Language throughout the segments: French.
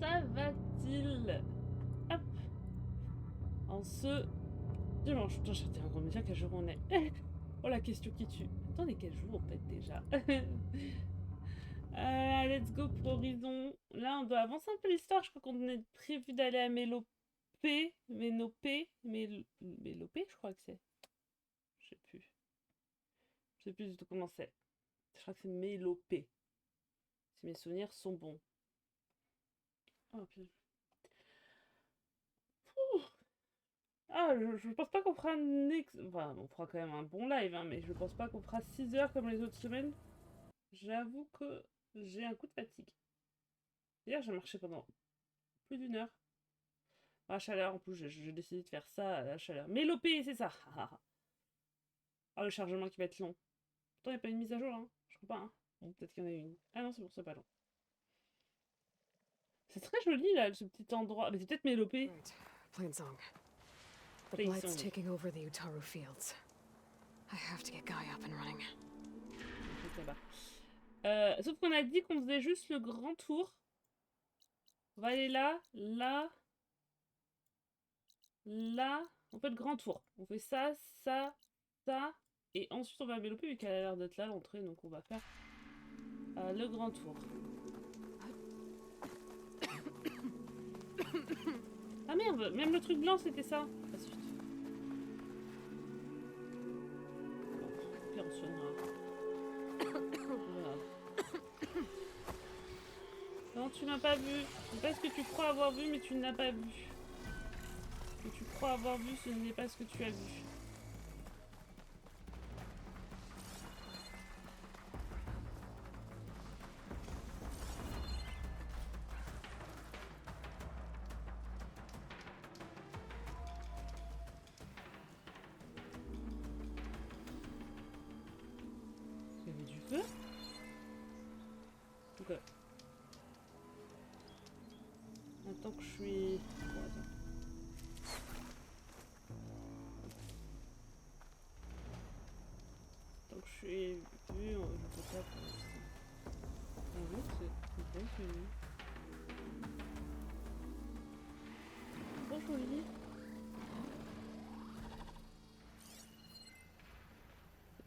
ça va-t-il? Hop. En ce dimanche. Putain, j'étais en train de me dire quel jour on est. Oh, la question qui tue. Attendez, quel jour on peut être déjà? Let's go pour Horizon. Là, on doit avancer un peu l'histoire. Je crois qu'on est prévu d'aller à Mélopée. Mélopée, je crois que c'est. Je sais plus. Je sais plus du tout comment c'est. Je crois que c'est Mélopée. Si mes souvenirs sont bons. Oh, putain. Ah, je pense pas qu'on fera un Enfin, on fera quand même un bon live, hein, mais je pense pas qu'on fera 6 heures comme les autres semaines. J'avoue que j'ai un coup de fatigue. Hier, j'ai marché pendant plus d'une heure. À la chaleur, en plus, j'ai décidé de faire ça à la chaleur. Mais l'OP, c'est ça. Ah, le chargement qui va être long. Pourtant, il n'y a pas une mise à jour, hein. Je crois pas, hein. Bon, peut-être qu'il y en a une. Ah non, c'est bon, c'est pas long. C'est très joli, là, ce petit endroit. Mais c'est peut-être Mélopée. Right. Plainsong. The Blight's taking over the Utaru fields. I have to get Guy up and running. Sauf qu'on a dit qu'on faisait juste le grand tour. On va aller là, là, là. On fait le grand tour. On fait ça, ça, ça. Et ensuite on va à Mélopée vu qu'elle a l'air d'être là l'entrée. Donc on va faire le grand tour. Ah merde, même le truc blanc c'était ça. Ah, zut. Bon, pire on soignera. Non, tu m'as pas vu. Je sais pas ce que tu crois avoir vu, mais tu ne l'as pas vu. Ce que tu crois avoir vu, ce n'est pas ce que tu as vu. Il y avait du feu? Ok. Maintenant que je suis... Bon, attends. Tant que je suis vu, je peux pas pour l'instant. En fait, c'est bien fini. Trop joli.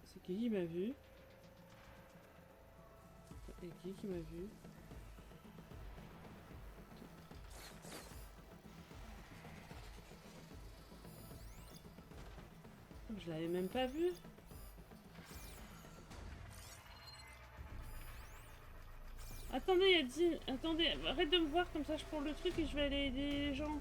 C'est qui m'a vu? Et qui m'a vu? Je l'avais même pas vu. Attendez, il a dit... Attendez, arrête de me voir comme ça je prends le truc et je vais aller aider les gens.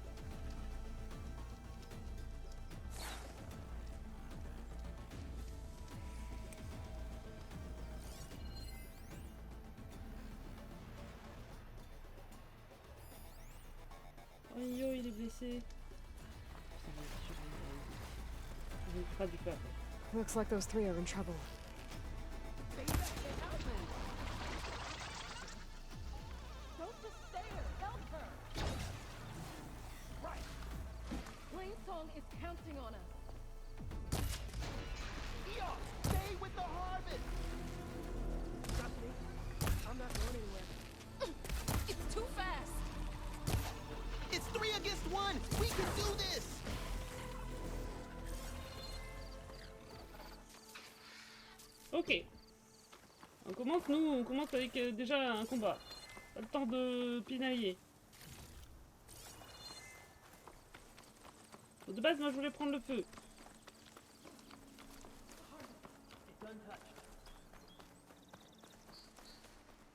Oh yo, il est blessé. Je vais pas du peur. Looks like those three are in trouble. Don't just stay there. Help her. Right. Plainsong is counting on us. Eon, stay with the harvest. Trust me, I'm not going anywhere. It's too fast. It's 3 against 1. We can do this. Ok. On commence avec déjà un combat. Pas le temps de pinailler. De base, moi je voulais prendre le feu.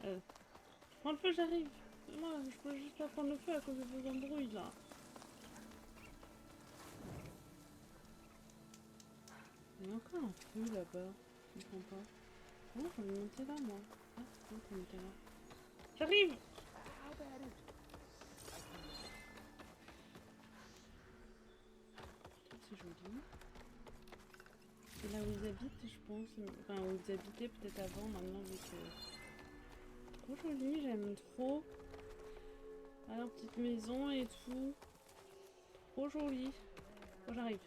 Je prends le feu, j'arrive. Moi, je peux juste pas prendre le feu à cause de vos embrouilles là. Il y a encore un feu là-bas. Je comprends pas. Oh, je vais monter là, moi. Ah, c'est bon, monter là. J'arrive! C'est joli. C'est là où ils habitent, je pense. Enfin, où ils habitaient peut-être avant, maintenant, vu que... Trop joli, j'aime trop. Ah, leur petite maison et tout. Trop joli. Oh, j'arrive.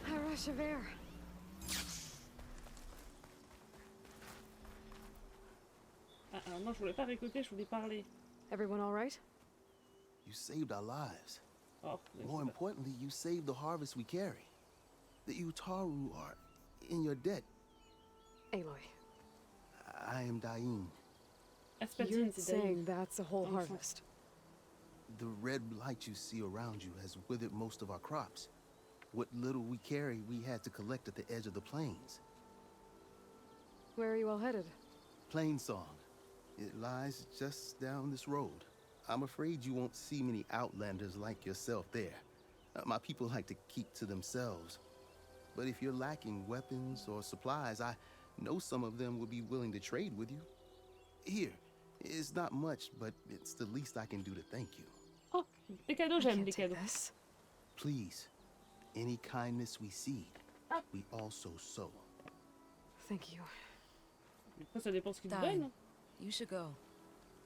A rush of air. Ah, alors moi, je voulais pas récolter, je voulais parler. Everyone all right? You saved our lives. Oh, More importantly, you saved the harvest we carry. The Utaru are in your debt. Aloy, I am Dain. Aspadine, you're c'est saying Daïn. that's a whole Dans le fond. harvest. The red blight you see around you has withered most of our crops. What little we carry, we had to collect at the edge of the plains. Where are you all headed? Plainsong. It lies just down this road. I'm afraid you won't see many outlanders like yourself there. My people like to keep to themselves. But if you're lacking weapons or supplies, I know some of them would be willing to trade with you. Here, it's not much, but it's the least I can do to thank you. Oh, les cadeaux, I j'aime can't les take cadeaux. this. Please, any kindness we seed, Ah. we also sow. Thank you. Après, ça dépend ce qu'ils te Daïn, donnent. you should go.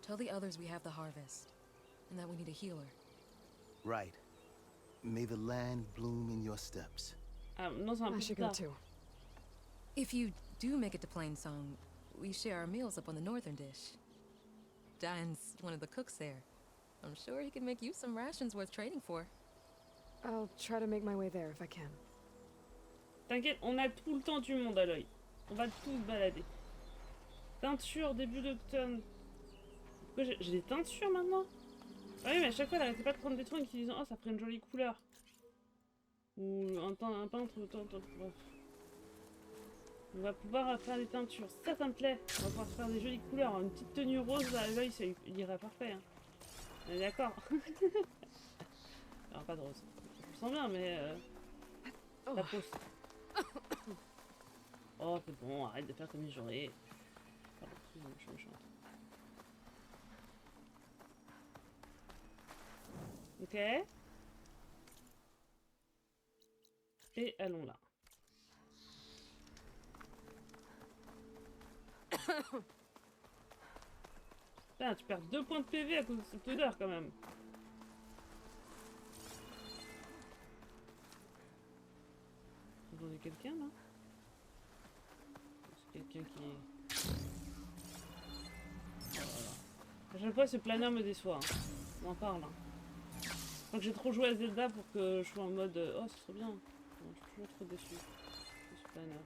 Tell the others we have the harvest, and that we need a healer. Right. May the land bloom in your steps. Ah, non, c'est un I peu should plus go tard. too. If you do make it to Plainsong, we share our meals up on the northern dish. Dain's one of the cooks there. I'm sure he can make you some rations worth trading for. I'll try to make my way there if I can. T'inquiète, on a tout le temps du monde à l'œil. On va tous se balader. Teinture, début d'octobre. Pourquoi j'ai des teintures maintenant? Ah oui, mais à chaque fois, elle arrêtait pas de prendre des trucs qui disant oh, ça ferait une jolie couleur. Ou un peintre, bref. On va pouvoir faire des teintures. Ça me plaît. On va pouvoir faire des jolies couleurs. Une petite tenue rose à l'œil, ça irait parfait. Hein. On est d'accord. Alors, pas de rose. Je me sens bien, mais. La pose. Oh, c'est bon, arrête de faire comme une journée. Pardon, excusez-moi, je suis méchante. Ok. Et allons là. Putain, tu perds 2 points de PV à cause de cette odeur quand même. Vous entendez quelqu'un là? C'est quelqu'un qui est... Voilà. À chaque fois ce planeur me déçoit. Hein. On en parle. Hein. Je crois que j'ai trop joué à Zelda pour que je sois en mode oh ce serait bien. Non, je suis toujours trop déçue de ce planeur.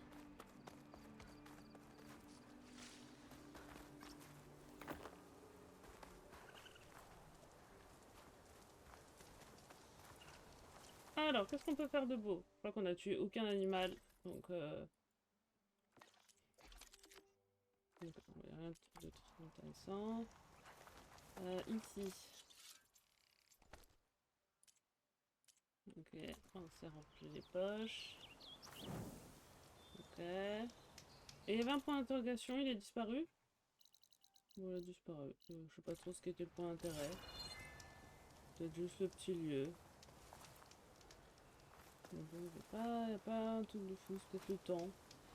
Alors, qu'est-ce qu'on peut faire de beau? Je crois qu'on a tué aucun animal, donc il n'y a rien de très intéressant. Ici. Ok, on s'est rempli les poches. Ok. Et il y avait un point d'interrogation, il est disparu? Bon, il a disparu. Je sais pas trop ce qu'était le point d'intérêt. Peut-être juste le petit lieu. Il n'y a pas un truc de fou, c'est peut-être le temps.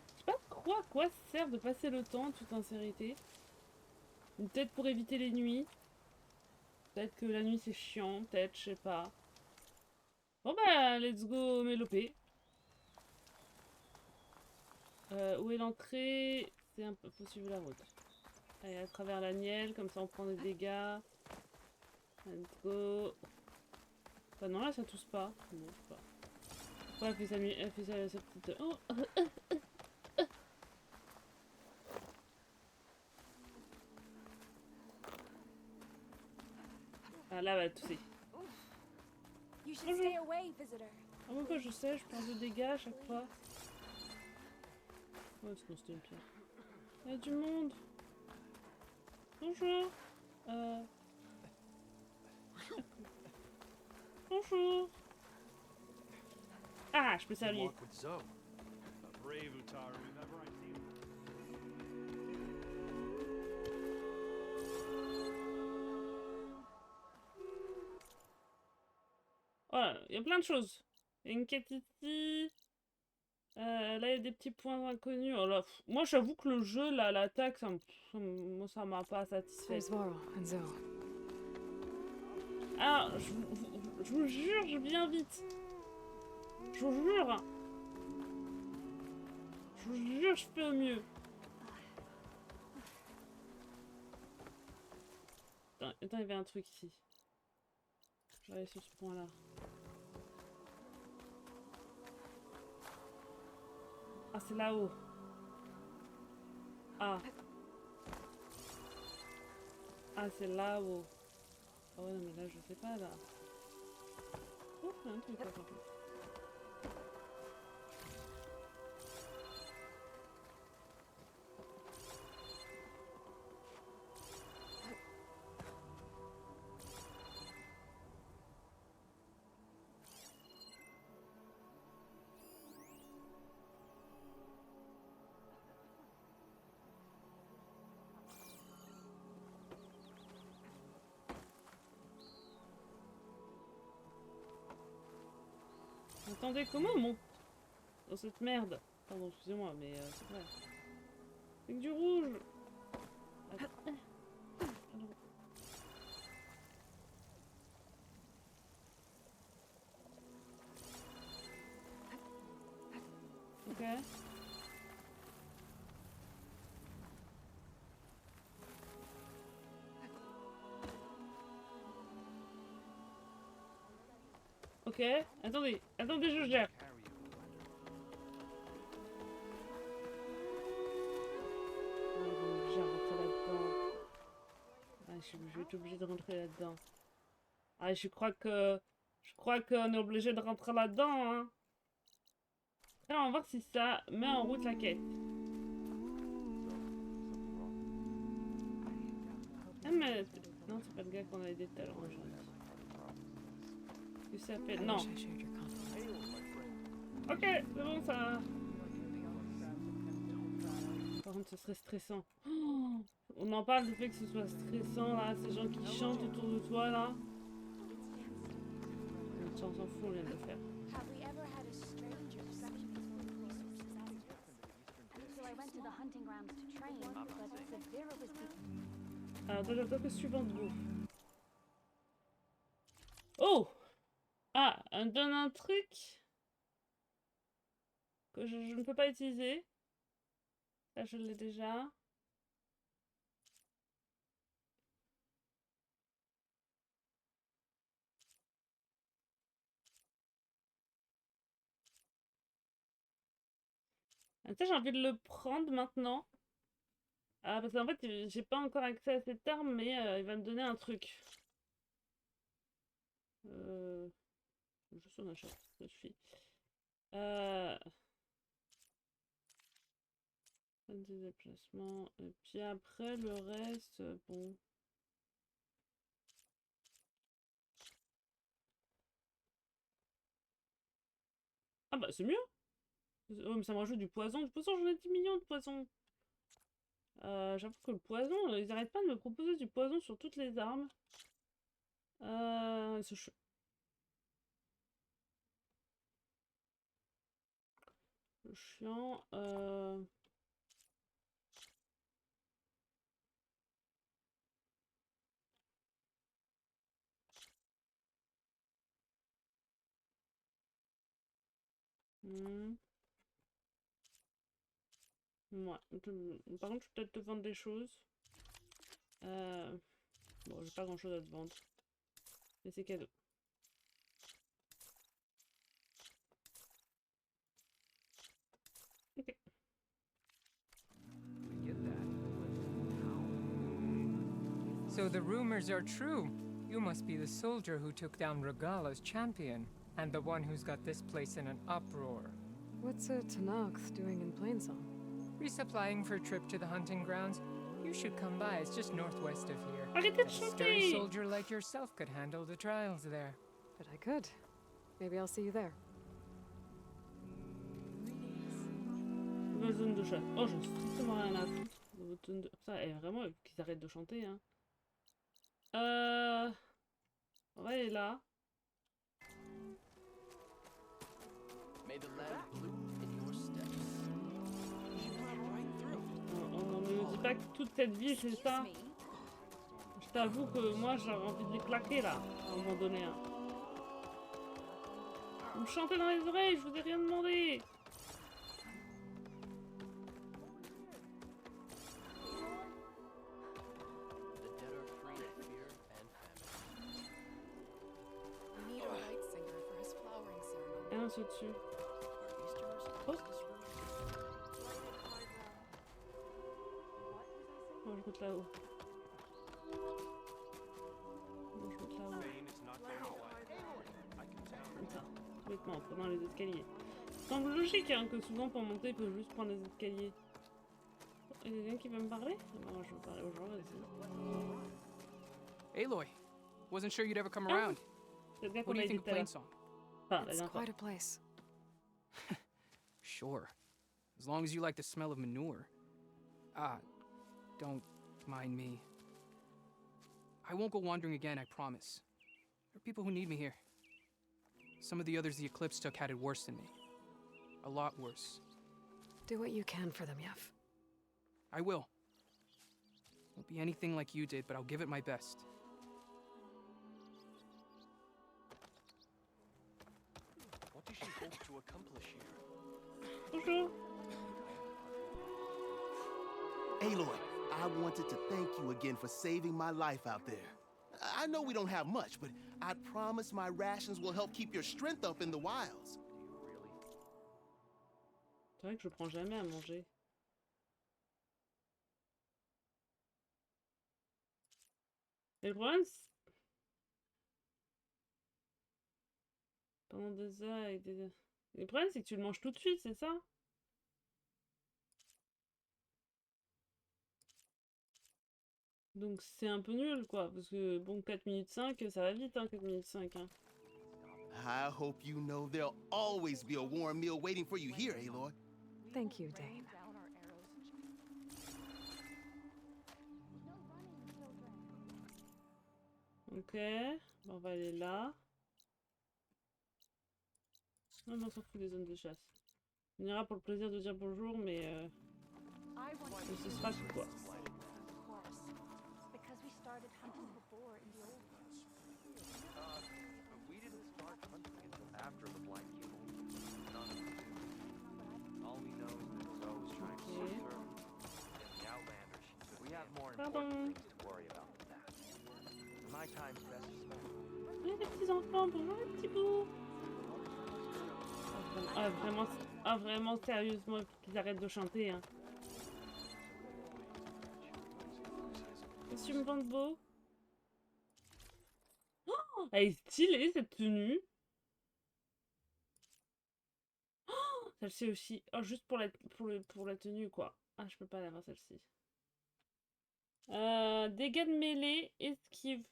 Je sais pas à quoi sert de passer le temps en toute sincérité. Peut-être pour éviter les nuits. Peut-être que la nuit c'est chiant, peut-être, je sais pas. Bon bah, let's go mélopée. Où est l'entrée? C'est un peu possible la route. Allez, à travers la nielle, comme ça on prend des dégâts. Let's go. Enfin non, là ça tousse pas. Non, je sais pas. Ouais, elle fait sa petite... Oh. Ah là, elle va tousser. You should stay away, visitor. Ah pourquoi je sais, je prends 2 dégâts à chaque fois. Ouais, sinon c'était une pierre. Il y a du monde. Bonjour. Bonjour. Ah, je peux saluer. Walk with Zoe, a brave Utaru if ever I see one. Voilà, il y a plein de choses. Il y a une quête ici. Là, il y a des petits points inconnus. Oh là, moi, j'avoue que le jeu, là, l'attaque, moi, ça m'a pas satisfait. There's Varl and Zoe. Ah, je vous jure, je viens vite. Je vous jure. Je vous jure, je fais au mieux. Attends, il y avait un truc ici. Je vais aller sur ce point-là. Ah, c'est là-haut. Ah. Ah, c'est là-haut. Ah ouais, non, mais là, je sais pas, là. Oh, il y a un truc, là, par contre. Attendez, comment on monte dans cette merde? Pardon, excusez-moi, mais c'est vrai. Avec du rouge. Attends. Alors. Ok. Ok. Attendez, attendez, je gère. Je vais être obligée de rentrer là-dedans. Ah, je crois qu'on est obligé de rentrer là-dedans, hein. Après, on va voir si ça met en route la quête. Ah, mais... Non, c'est pas le gars qu'on a aidé tout à l'heure, hein, j'aurais dit. Qu'est-ce que ça fait? Non. Ok, c'est bon, ça... Par contre, ce serait stressant. Oh, on en parle du fait que ce soit stressant, là, ces gens qui chantent autour de toi, là. On s'en fout, on vient de le faire. Have we ever had a stranger sucking his resources out of us? So I went to the hunting grounds to train, but Severa was the... Alors, déjà, toi, qu'est-ce que tu vends de beau? Oh! Ah, elle me donne un truc que je ne peux pas utiliser. Là, je l'ai déjà. Ah, ça, j'ai envie de le prendre maintenant. Ah, parce qu'en fait, j'ai pas encore accès à cette arme, mais il va me donner un truc. Juste un achat, ça suffit. Des déplacements. Et puis après, le reste, bon. Ah bah, c'est mieux! Oh, mais ça me rajoute du poison. Du poison, j'en ai 10 millions de poisons. J'avoue que le poison, ils arrêtent pas de me proposer du poison sur toutes les armes. C'est chiant. Hmm. Ouais. Par contre, je peux peut-être te vendre des choses. Bon, j'ai pas grand chose à te vendre. Mais c'est cadeau. Ok. So the rumors are true. You must be the soldier who took down Regala's champion, and the one who's got this place in an uproar. What's a Tanakh doing in Plainsong? Resupplying for a trip to the hunting grounds? You should come by, it's just northwest of here. Arrêtez de A sturdy chanter! soldier like yourself could handle the trials there. But I could. Maybe I'll see you there. Nouvelle zone de chasse. Oh, j'en ai strictement rien à foutre. De votre zone de... Ça, et vraiment, qu'ils arrêtent de chanter, hein. On va aller là. May the land bloom in your steps. On ne dit pas que toute cette vie, c'est ça. Je t'avoue que moi, j'avais envie de les claquer, là, à un moment donné. Hein. Vous me chantez dans les oreilles, je vous ai rien demandé. The dead are free of fear. un saut dessus. Oh. Oh, je monte là-haut. Bon, je monte là-haut. Comme ça. Complètement, en prenant les escaliers. Ça semble logique hein, que souvent pour monter, il faut juste prendre les escaliers. Il y a quelqu'un qui veut me parler? Non, je veux parler aux gens, vas-y. Aloy, wasn't sure you'd ever come Ah, around. c'est bien What qu'on do a you été think tout of à l'heure. Plainsong? Enfin, la It's dernière fois. quite a place. Sure. As long as you like the smell of manure. Ah, don't mind me. I won't go wandering again, I promise. There are people who need me here. Some of the others the Eclipse took had it worse than me. A lot worse. Do what you can for them, Yef. I will. Won't be anything like you did, but I'll give it my best. What does she hope to accomplish here? Bonjour. Aloy, I wanted to thank you again for saving my life out there. I know we don't have much, but I promise my rations will help keep your strength up in the wilds. C'est vrai que je prends jamais à manger. Et le problème, pendant des heures avec des... Le problème, c'est que tu le manges tout de suite, c'est ça? Donc c'est un peu nul, quoi. Parce que, bon, 4 minutes 5, ça va vite, hein, 4 minutes 5. Hein. I hope you know there'll always be a warm meal waiting for you here, Aloy. Thank you, Dane. Ok, bon, on va aller là. Non, mais on s'en fout des zones de chasse. On ira pour le plaisir de dire bonjour, mais ce sera tout, quoi. Because we started hunting before in the old We didn't start hunting until after the Black Evil. None of us did. All we know is that Zoe was trying to Okay. save her, and the Outlanders, we have more Pardon. important things to worry about than that. My time's best spent. Oui, les petits enfants, bonjour les petits bouts. Vraiment, sérieusement, qu'ils arrêtent de chanter, hein. Qu'est-ce que tu me vends de beau? Oh, elle est stylée, cette tenue. Oh, celle-ci aussi. Oh, juste pour la tenue, quoi. Ah, je peux pas l'avoir, celle-ci. Dégâts de mêlée, esquive.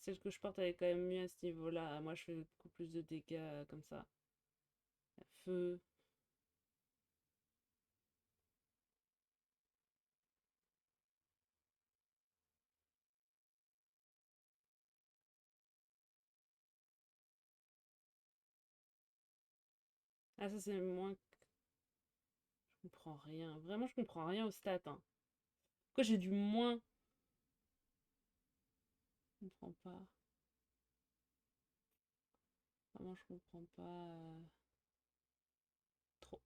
Celle que je porte, elle est quand même mieux à ce niveau-là. Moi, je fais beaucoup plus de dégâts comme ça. Feu. Ah, ça, c'est moins... Je comprends rien. Vraiment, je comprends rien aux stats. Hein. Pourquoi j'ai du moins? Je comprends pas. Vraiment, je comprends pas. Trop.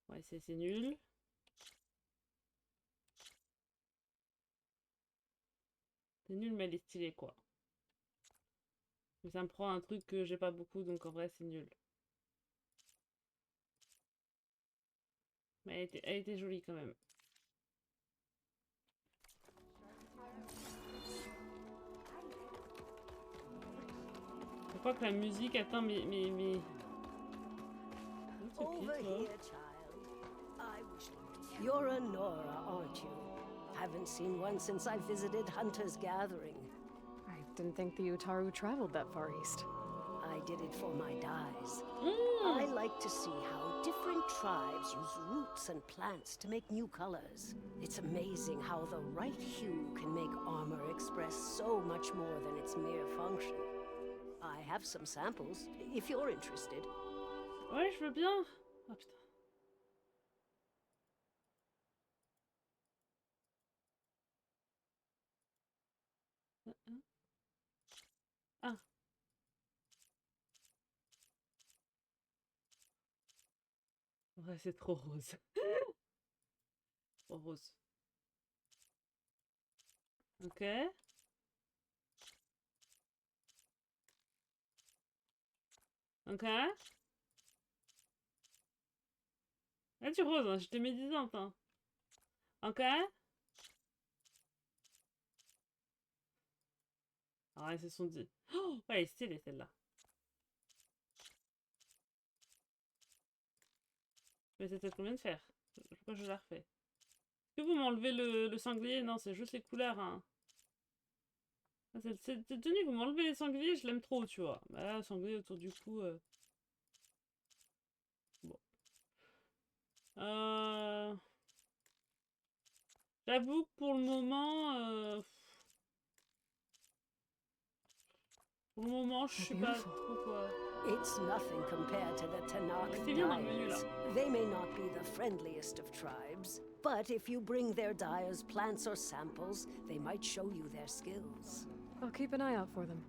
Ouais, c'est nul. C'est nul, mais elle est stylée, quoi. Mais ça me prend un truc que j'ai pas beaucoup, donc en vrai, c'est nul. Mais elle était jolie quand même. Je crois que la musique atteint mes... Over here, child. I wish you're a Nora, aren't you? Haven't seen one since I visited Hunter's Gathering. I didn't think the Utaru traveled that far east. I did it for my dyes. I like to see how different tribes use roots and plants to make new colors. It's amazing how the right hue can make armor express so much more than its mere function. I have some samples, if you're interested. Ouais, je veux bien. Oh putain. Ah. Ouais, c'est trop rose. Trop rose. Ok. Ok. Ah, tu roses, hein, j'étais médisante. Hein. Ok. Alors, elles se sont dit. Oh, ouais, elle est stylée celle-là. Mais c'est peut-être combien de faire. Pourquoi je la refais? Est-ce que vous m'enlevez le sanglier? Non, c'est juste les couleurs. Hein. Ah, cette tenue, vous m'enlevez les sangliers, je l'aime trop, tu vois. Bah là, sanglier autour du cou. Bon. J'avoue que pour le moment. Pour le moment, je sais pas trop quoi. It's nothing compared to the Tanakh C'est bien dans le menu là. dyers. They may not be the friendliest of tribes, but if you bring their dyers plants or samples, they might show you their skills. I'll keep an eye out for them.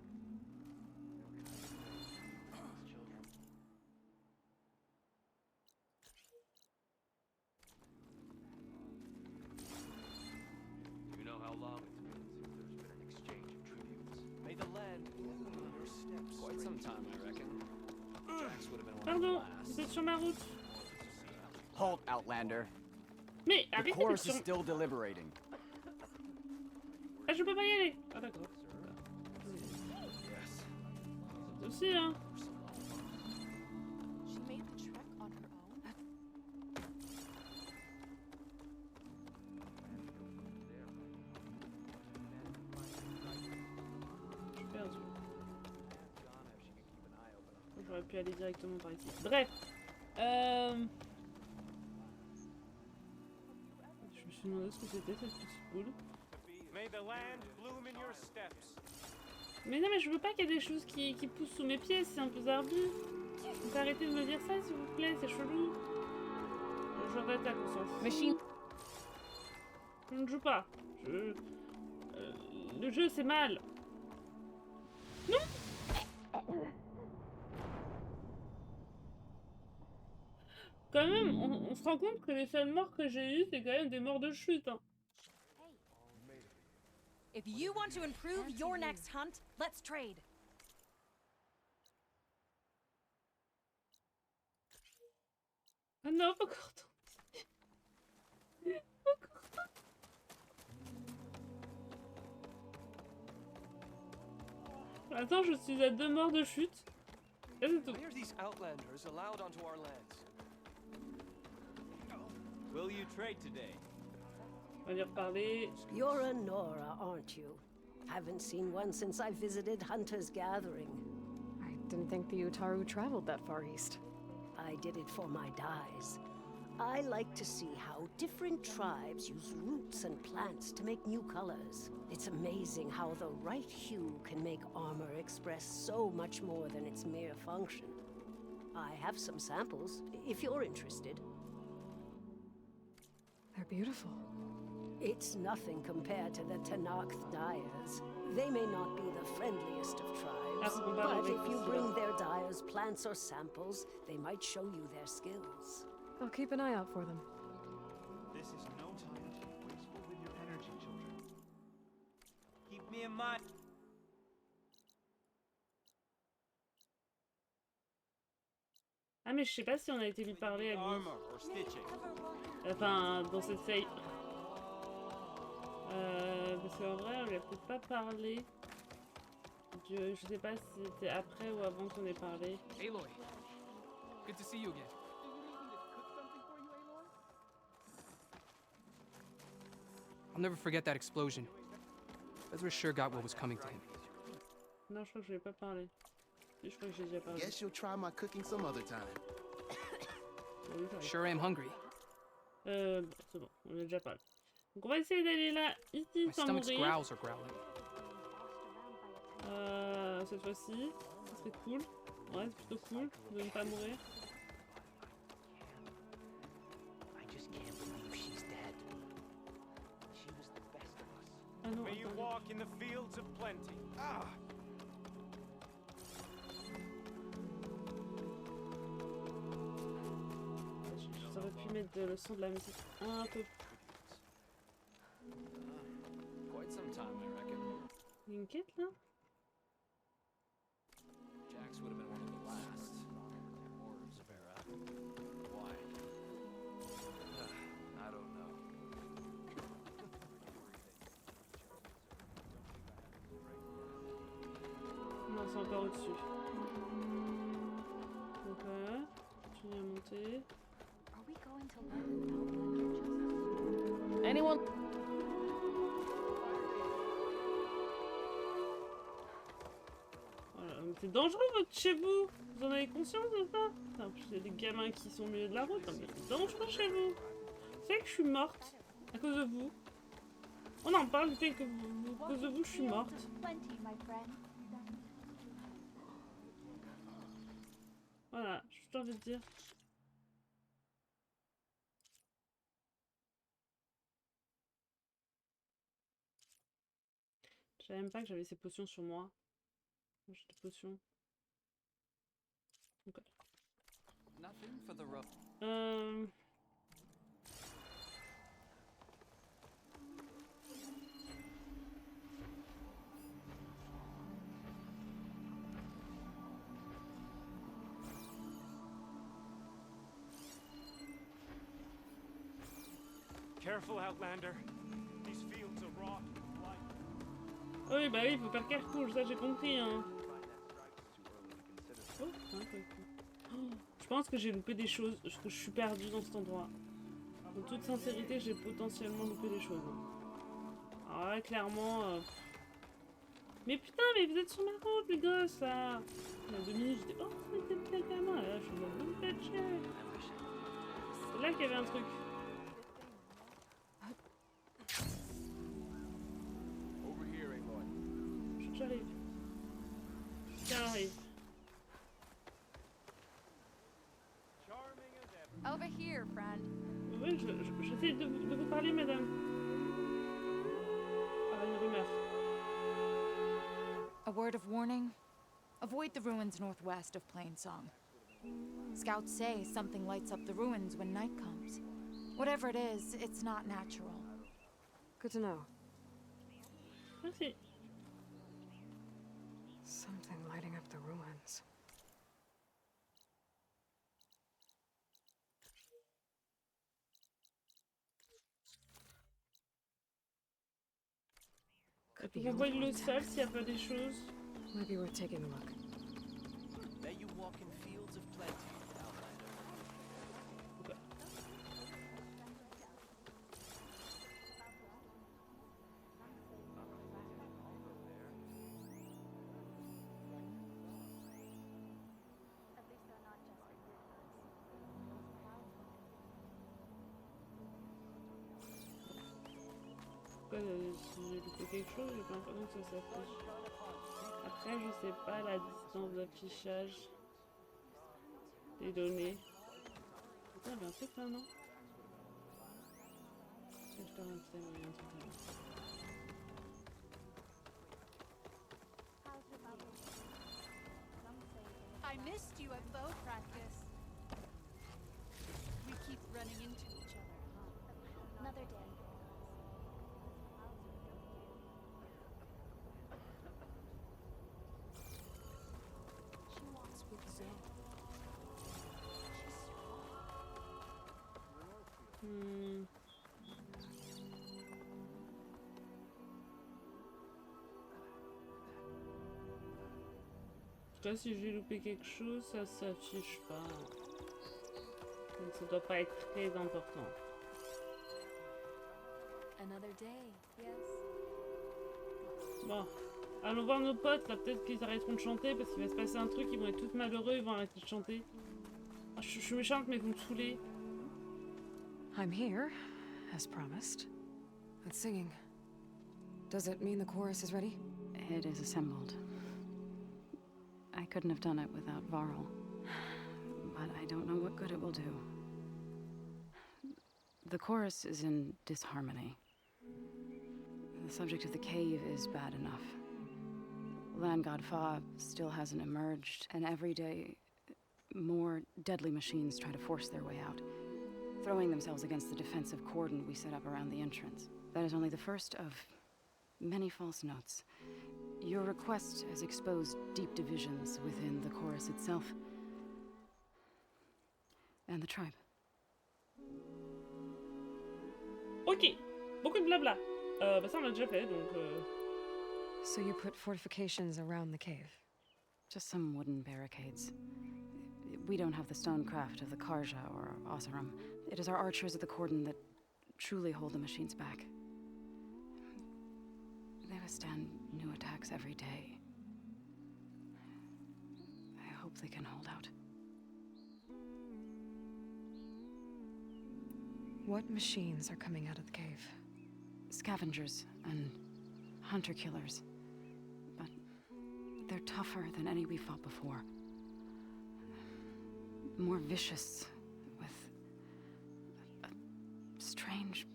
You know how long it's been since there's been an exchange of tributes. May the land bloom in your steps. Quite some time, I reckon. Jax would have been one of the Pardon, last. vous êtes sur ma route. Halt, Outlander. Mais The arrêtez d'être chorus sur... is still deliberating. Ah, je peux pas y aller. Ah d'accord. C'est aussi, hein. She made the trek on her own. Je suis perdu. J'aurais pu aller directement par ici. Bref. Je me suis demandé ce que c'était cette petite boule. May the land bloom in your steps. Mais non, mais je veux pas qu'il y ait des choses qui poussent sous mes pieds, c'est un peu zarbi. Donc arrêtez de me dire ça, s'il vous plaît, c'est chelou. Le genre d'attaque, on s'en fout. Machine. Je ne joue pas. Le jeu, c'est mal. Non. Quand même, on se rend compte que les seules morts que j'ai eues, c'est quand même des morts de chute. Hein. If you want to improve your next hunt, let's trade. Ah non, pas encore tenter. Encore tenter. Attends, je suis à 2 morts de chute. Et c'est tout. Why are these outlanders allowed onto our lands? Will you trade today? On va lui reparler. You're a Nora, aren't you? Haven't seen one since I visited Hunter's Gathering. I didn't think the Utaru traveled that far east. I did it for my dyes. I like to see how different tribes use roots and plants to make new colors. It's amazing how the right hue can make armor express so much more than its mere function. I have some samples, if you're interested. They're beautiful. It's nothing compared to the Tanakh dyers. They may not be the friendliest of tribes, but if you bring their dyers plants or samples, they might show you their skills. I'll keep an eye out for them. This is no time to be wasteful with your energy, children. Keep me in mind. Ah mais je sais pas si on a été lui parler à lui. Enfin, dans cette save. Parce qu'en vrai, on lui a peut-être pas parlé. Je sais pas si c'était après ou avant qu'on ait parlé. Aloy, good to see you again. I'll never forget that explosion. Ezra sure got what was coming to him. Non, je crois que je lui ai pas parlé. Je crois que j'ai déjà parlé. Guess you'll try my cooking some other time. Sure am hungry. C'est bon, on a déjà parlé. Donc on va essayer d'aller là, ici, My sans stomach's mourir. growls are growling. Cette fois-ci, ça serait cool. Ouais, c'est plutôt cool de ne pas mourir. I just can't believe she's dead. She was the best of us. Ah non, May you attendez. walk in the fields of plenty. Ah! mettre le son de la musique un peu. Quite some time, I reckon. Il y a une quête là? Jax would have been one of the last. Or Zavera. Why? I don't know. Non, c'est encore au-dessus. Ok, continue à monter. Are we going to learn Outlander? Anyone? Voilà, mais c'est dangereux votre chez vous. Vous en avez conscience de ça? En plus, il y a des gamins qui sont au milieu de la route. Non, mais c'est dangereux chez vous. Vous savez que je suis morte à cause de vous. On en parle du fait que à cause de vous, je suis morte. Plenty, my friend. Voilà, j'ai juste envie de dire. Je savais même pas que j'avais ces potions sur moi. J'ai des potions. Ok. Nothing for the rough. Careful, Outlander. These fields are wrought with light. Oui, bah oui, faut faire qu'elle rouge, ça j'ai compris. Hein. Oh, je pense que j'ai loupé des choses, que je suis perdue dans cet endroit. En toute sincérité, j'ai potentiellement loupé des choses. Alors là, clairement... Mais putain, mais vous êtes sur ma route, les gosses, là. Il y a 2 minutes, j'étais... Oh, c'était peut-être gamin. Là, je suis dans le même c'est là qu'il y avait un truc. J'arrive. J'arrive. Over here, friend. Oui, j'essaie de vous parler, madame. Ah, une rumeur. A word of warning. Avoid the ruins northwest of Plainsong. Scouts say something lights up the ruins when night comes. Whatever it is, it's not natural. Good to know. Merci. Something lighting up the ruins. On voit le sol s'il n'y a pas des choses. Maybe worth taking a look. May you walk in fields of plenty, Outlander. Okay. Si j'ai loupé quelque chose, j'ai pas l'impression que ça s'affiche. Après, je sais pas la distance d'affichage des données. Putain, il y a un truc là, non? Je te remercie, il y a un truc là. I missed you at bow practice. We keep running into each other, huh? Another day. She walks with Zoe. En tout cas, si j'ai loupé quelque chose, ça s'affiche pas. Donc ça doit pas être très important. Another day, yes. Bon, allons voir nos potes, là peut-être qu'ils arrêteront de chanter parce qu'il va se passer un truc, ils vont être tous malheureux, ils vont arrêter de chanter. Ah, je suis méchante mais vous me saoulez. I'm here, as promised. But singing. Does it mean the chorus is ready? It is assembled. I couldn't have done it without Varl. But I don't know what good it will do. The chorus is in disharmony. The subject of the cave is bad enough. Land God Fa still hasn't emerged, and every day more deadly machines try to force their way out. throwing themselves against the defensive cordon we set up around the entrance. That is only the first of many false notes. Your request has exposed deep divisions within the chorus itself and the tribe. Ok, beaucoup de blabla. Bah ça on l'a déjà fait, donc... So you put fortifications around the cave? Just some wooden barricades. We don't have the stonecraft of the Karja or Oseram. It is our archers at the cordon that truly hold the machines back. They withstand new attacks every day. I hope they can hold out. What machines are coming out of the cave? Scavengers and hunter-killers. But they're tougher than any we fought before. More vicious, with a strange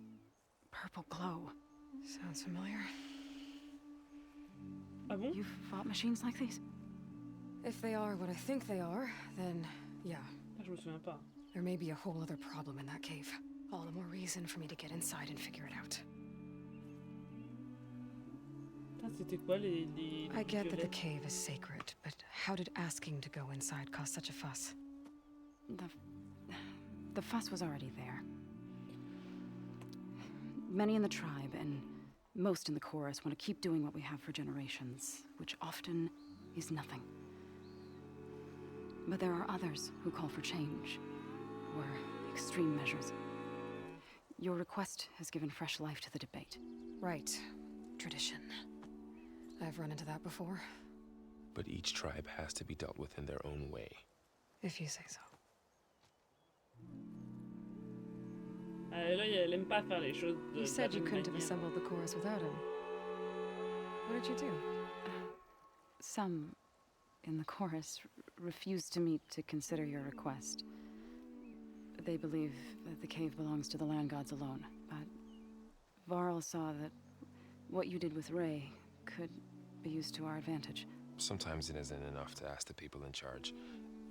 purple glow. Sounds familiar. Ah bon? You've fought machines like these? If they are what I think they are, then yeah. Je me souviens pas. There may be a whole other problem in that cave. All the more reason for me to get inside and figure it out. C'était quoi les I get that the cave is sacred, but how did asking to go inside cause such a fuss? The fuss was already there. Many in the tribe, and most in the chorus, want to keep doing what we have for generations, which often is nothing. But there are others who call for change, or extreme measures. Your request has given fresh life to the debate. Right. Tradition. I've run into that before. But each tribe has to be dealt with in their own way. If you say so. Là, elle aime pas faire les choses de... You said you couldn't have assembled the chorus without him. What did you do? Some in the chorus refused to meet to consider your request. They believe that the cave belongs to the land gods alone, but Varl saw that what you did with Ray could be used to our advantage. Sometimes it isn't enough to ask the people in charge.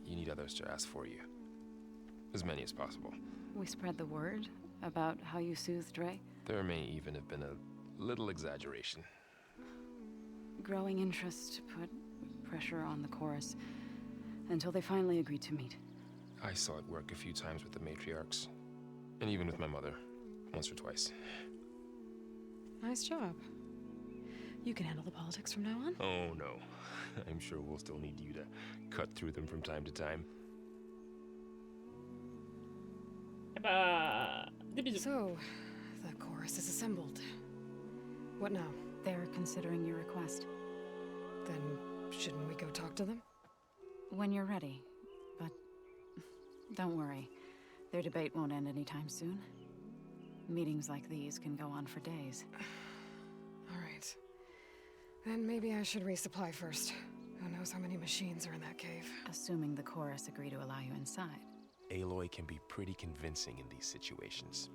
You need others to ask for you. As many as possible. We spread the word about how you soothed Ray. There may even have been a little exaggeration. Growing interest put pressure on the chorus until they finally agreed to meet. I saw it work a few times with the matriarchs. And even with my mother. Once or twice. Nice job. You can handle the politics from now on? Oh, no. I'm sure we'll still need you to cut through them from time to time. So, the chorus is assembled. What now? They're considering your request. Then, shouldn't we go talk to them? When you're ready. But don't worry. Their debate won't end anytime soon. Meetings like these can go on for days. All right. Then maybe I should resupply first. Who knows how many machines are in that cave? Assuming the chorus agree to allow you inside. Aloy can be pretty convincing in these situations.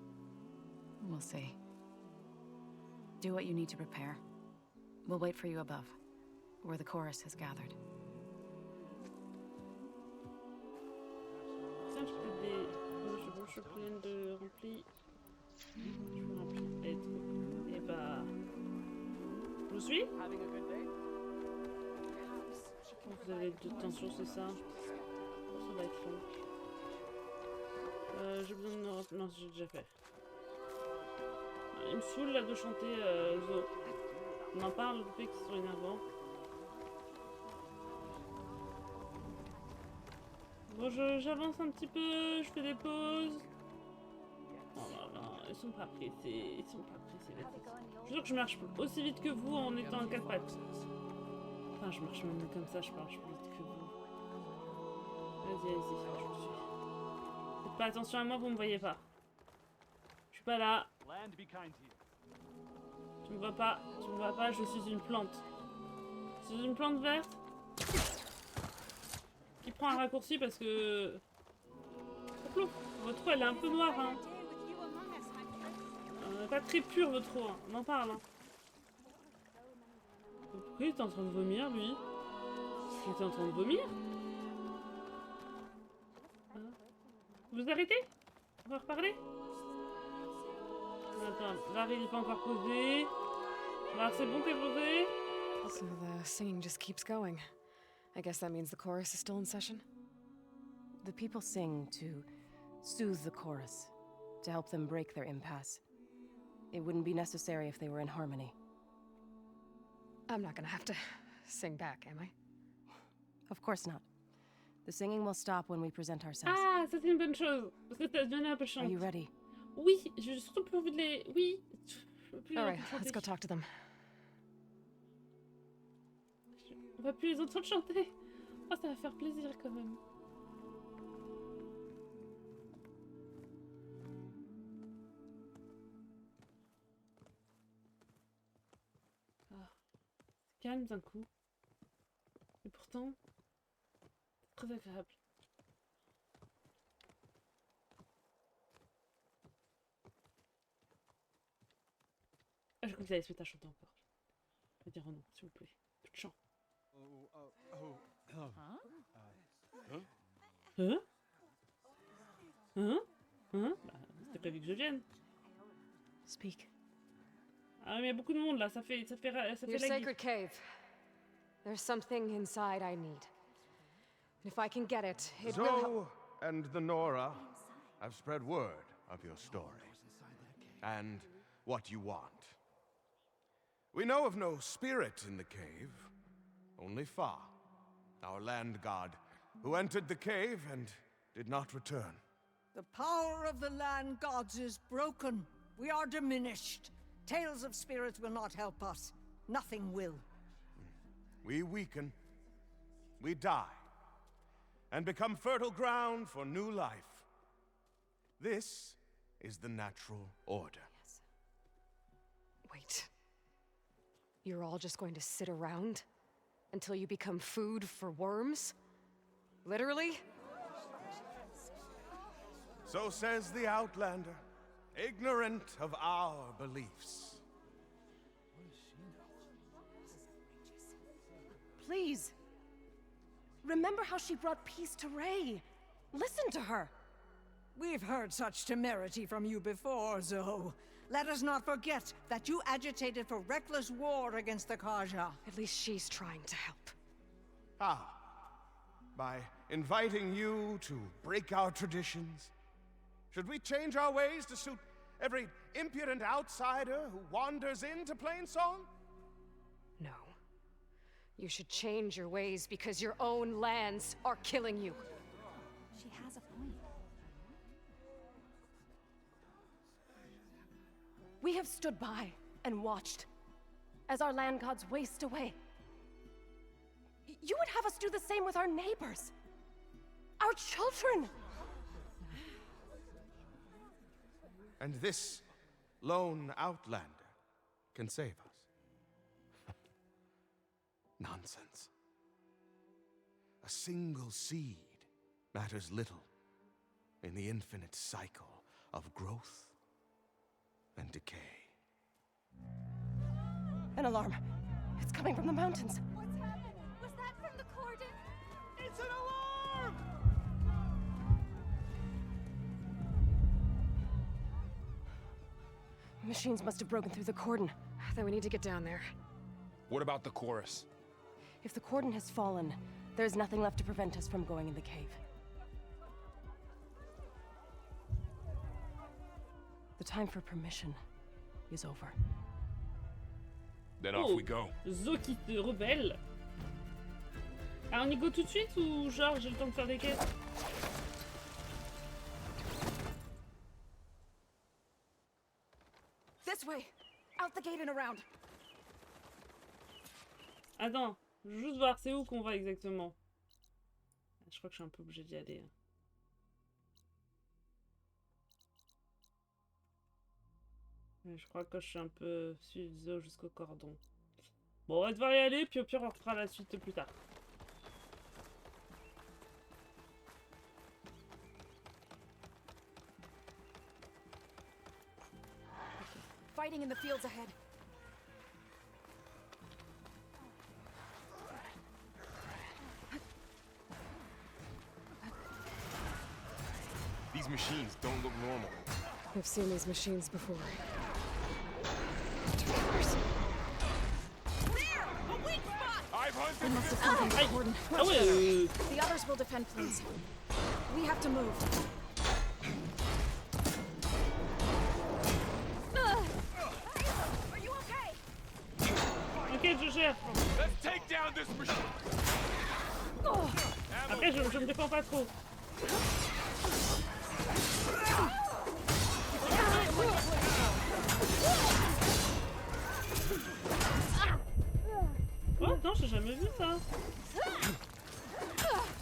We'll see. Do what you need to prepare. We'll wait for you above, where the chorus has gathered. Tiens, je peux des... Je suis pleine de remplis. Je me remplis. Et bah... Je vous suis? Vous avez de tension, c'est ça? Ça va être long. J'ai besoin de... Non, j'ai déjà fait. Il me saoule là de chanter Zo. On en parle, le fait qu'ils sont énervants. Bon, j'avance un petit peu, je fais des pauses. Oh là là, ils sont pas pressés, ils sont pas pressés. Je suis sûr que je marche aussi vite que vous en étant en 4 pattes. Enfin, je marche même comme ça, je marche plus vite que vous. Vas-y, je vous suis. Faites pas attention à moi, vous me voyez pas. Je suis pas là. Tu me vois pas, je suis une plante. Je suis une plante verte qui prend un raccourci parce que... Votre eau, elle est un peu noire, hein. Pas très pure, votre eau, hein. On en parle, hein. Pourquoi il est en train de vomir, lui? Il était en train de vomir? Vous arrêtez? On va reparler? Attends, là, il est pas encore posé. Là, c'est bon, t'es posé? So the singing just keeps going. I guess that means the chorus is still in session? The people sing to soothe the chorus, to help them break their impasse. It wouldn't be necessary if they were in harmony. I'm not gonna have to sing back, am I? Of course not. The singing will stop when we present ourselves. Ah, ça c'est une bonne chose. Parce que ça devenait un peu chiant. Are you ready? Oui, j'ai surtout plus envie de les... Oui. Je veux plus All les right, entendre let's go chanter. talk to them. On va plus les entendre chanter. Oh, ça va faire plaisir quand même. Ah, c'est calme d'un coup. Et pourtant, c'est très agréable. Ah, je crois que vous allez se mettre à chanter encore. Je vais dire oh non, s'il vous plaît. Plus de chant. Hein? Hein? Hein? Bah, c'était prévu que je vienne. Speak. Ah, mais il y a beaucoup de monde là, ça fait Your laggy. sacred cave. There's something inside I need. And if I can get it, it will help. Zoe and the Nora have spread word of your story and what you want. We know of no spirit in the cave, only Fa, our land god, who entered the cave and did not return. The power of the land gods is broken. We are diminished. Tales of spirits will not help us. Nothing will. We weaken, we die, and become fertile ground for new life. This is the natural order. Yes. Wait. You're all just going to sit around until you become food for worms? Literally? So says the Outlander, ignorant of our beliefs. Please. Remember how she brought peace to Ray. Listen to her. We've heard such temerity from you before, Zoe. Let us not forget that you agitated for reckless war against the Kaja. At least she's trying to help. How? By inviting you to break our traditions? Should we change our ways to suit every impudent outsider who wanders into Plainsong? No. You should change your ways because your own lands are killing you. She has a point. We have stood by and watched as our land gods waste away. You would have us do the same with our neighbors, our children. And this lone outlander can save us. Nonsense. A single seed matters little in the infinite cycle of growth and decay. An alarm. It's coming from the mountains. What's happening? Was that from the cordon? It's an alarm! Machines must have broken through the cordon. Then we need to get down there. What about the chorus? If the cordon has fallen, there's nothing left to prevent us from going in the cave. The time for permission is over. Then off we go. Zo qui se rebelle. Alors on y go tout de suite ou genre j'ai le temps de faire des quêtes? This way! Out the gate and around! Attends, je veux juste voir c'est où qu'on va exactement. Je crois que je suis un peu obligée d'y aller. Je crois que je suis un peu suivre Zo jusqu'au cordon. Bon, on va devoir y aller, puis au pire on refera la suite plus tard. Fighting in the fields ahead. These machines don't look normal. I've seen these machines before. I've hunted They must have something important. Ah ouais. The others will defend Plains. We have to move. Are you okay? Ok, je gère. Let's take down this machine. Après, je me défends pas trop. Oh, attends, j'ai jamais vu ça.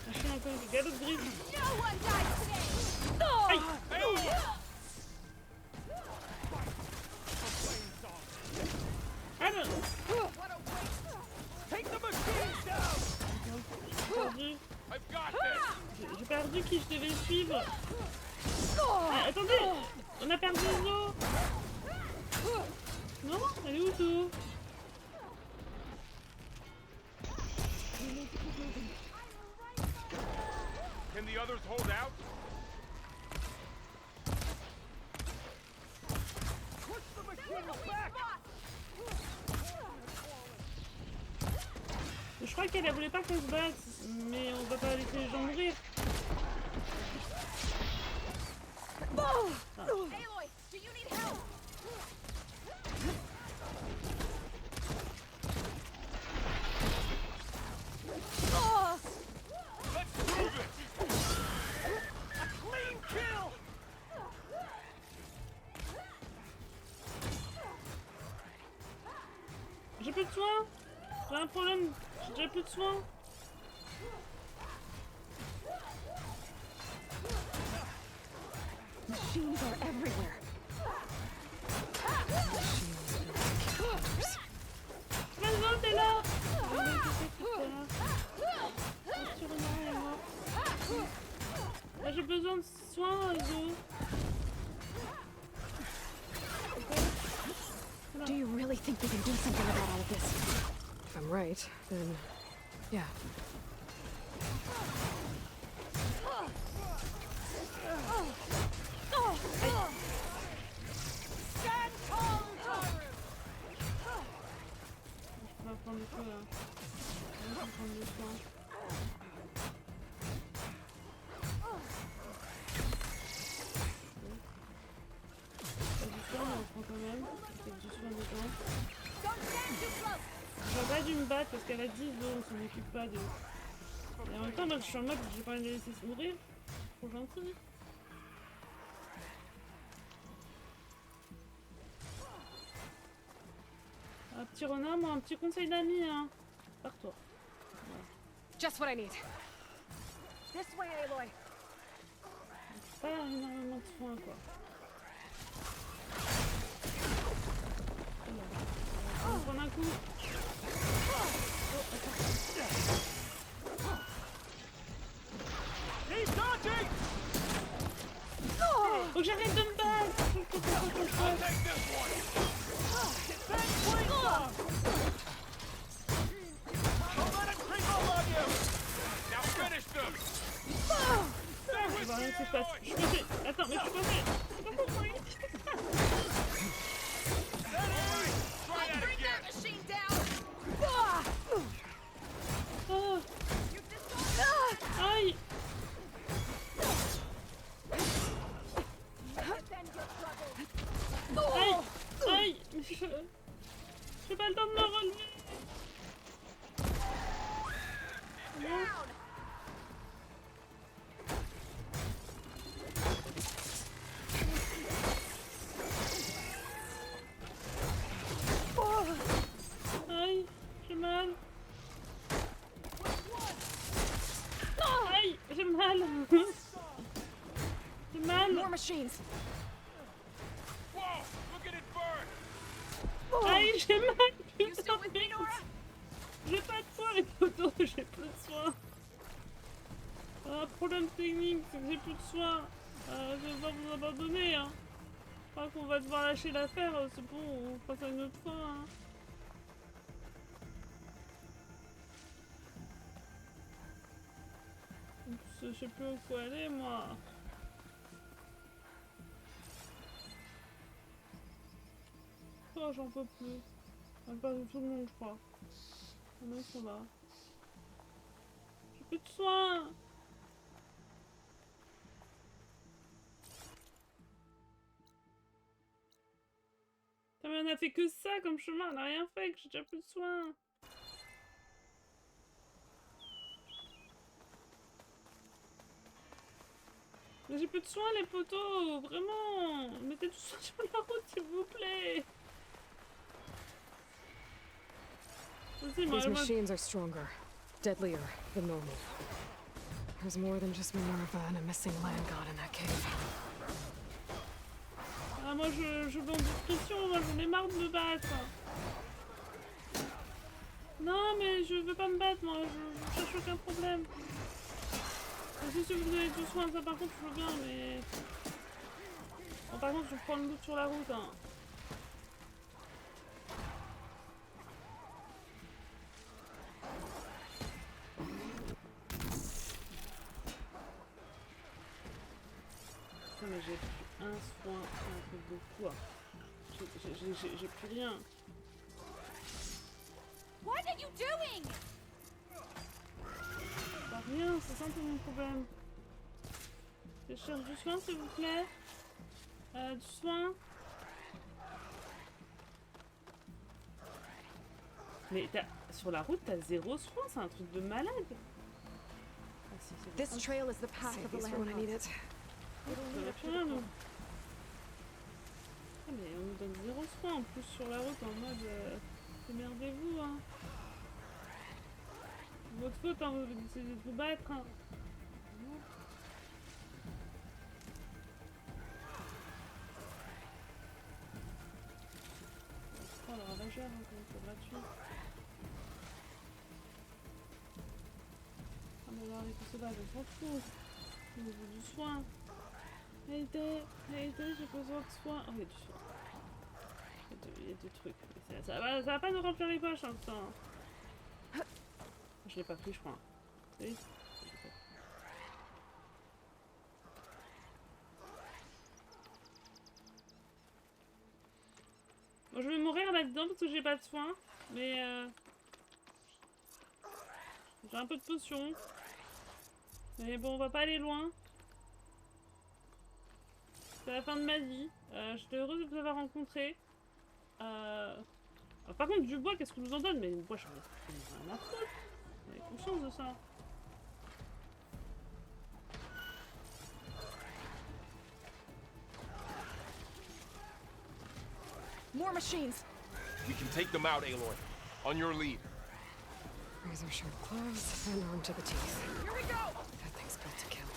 Je suis un peu de galop de griffe. Aïe. Ah non. J'ai perdu qui je devais suivre. Ah, attendez, on a perdu Zo. Non, elle est où Zo? Can the others hold out? Push the machine back! Je crois qu'elle voulait pas qu'on se batte, mais on va pas laisser les gens mourir. Ah. Aloy, do you need help? Let's prove it! A clean kill! J'ai plus de soins. J'ai un problème. J'ai déjà plus de soins. Machines are everywhere. Maison, t'es là. J'ai besoin de soins, Zo. Do you really think we can do something about all of this? If I'm right, then yeah. Stand tall, Taru! On va prendre le feu là. On va prendre le soin. On en prend quand même. Avec du soin dedans. J'aurais pas dû me battre parce qu'elle a 10 os, on s'en occupe pas de. Et en même temps, moi je suis en mode, j'ai pas envie de les laisser se mourir. Trop gentil. Ah, petit renard, moi un petit conseil d'ami, hein. Par toi. Voilà. Just what I need. This way, Aloy. Pas énormément de soins quoi. On va prendre un coup. He's dodging! Faut que j'arrête de me battre. I'll take this one! Defend Plains! Don't let him creep up on you! Now finish them! Je vois rien qui se passe. Je suis coincée. Attends, mais je suis coincée. C'est pas pour moi. Try that again! Machine down! Oh. Aïe. Aïe. Aïe. J'ai pas le temps de me relever. Non. Aïe, j'ai mal. Aïe, j'ai mal. J'ai mal. More machines. Whoa! Look at it burn! Aïe, j'ai mal. Putain, j'ai pas de soins les potos, j'ai plus de soins. Ah, problème technique, c'est que j'ai plus de soins. Je vais devoir vous abandonner. Hein. Je crois qu'on va devoir lâcher l'affaire. C'est bon, on passe à une autre fois. Hein. Je sais plus où faut aller, moi. Oh, j'en peux plus. On a perdu tout le monde, je crois. Oh non, ils sont là. J'ai plus de soins. Putain, mais on a fait que ça comme chemin, on a rien fait, que j'ai déjà plus de soins. Mais j'ai plus de soins, les poteaux, vraiment. Mettez tout ça sur la route, s'il vous plaît. Vas-y, These machines are stronger, deadlier than normal. There's more than just Minerva and a missing land god in that cave. Ah, moi, je veux en discrétion, moi, j'en ai marre de me battre. Non, mais je veux pas me battre, moi, je cherche aucun problème. Si vous avez du soin, ça par contre, je veux bien, mais... Bon, par contre, je prends le loot sur la route, hein. Putain, mais j'ai plus un soin, un truc de quoi. J'ai plus rien. What are you doing? Pas rien, c'est ça un peu mon problème. Je cherche du soin, s'il vous plaît. Du soin. Mais sur la route, t'as 0 soin, c'est un truc de malade. Ah, si, This trail is the path of the land I need it. On a plus rien, nous. Ah, mais on nous donne 0 soin en plus sur la route en mode... Démerdez-vous, hein. C'est votre faute, hein, vous essayez de vous battre, hein. Oh, le ravageur, hein, comme c'est gratuit. Ah, mais alors, les sauvages, on s'en fout. Il nous faut du soin. Aidez, j'ai besoin de soin. Oh, il y a du soin. Il y a des trucs. Ça va pas nous remplir les poches, hein, putain. Je l'ai pas pris, je crois. Oui. Bon, je vais mourir là-dedans parce que j'ai pas de soin. Mais j'ai un peu de potion. Mais bon, on va pas aller loin. C'est la fin de ma vie. J'étais heureuse de vous avoir rencontré. Par contre, du bois, qu'est-ce qu'on nous en donne? Mais le bois, je m'en fous rien à foutre. Vous avez conscience de ça? More machines! We can take them out, Aloy. On your lead. Razor sharp claws and armed to the teeth. Here we go! That thing's built to kill.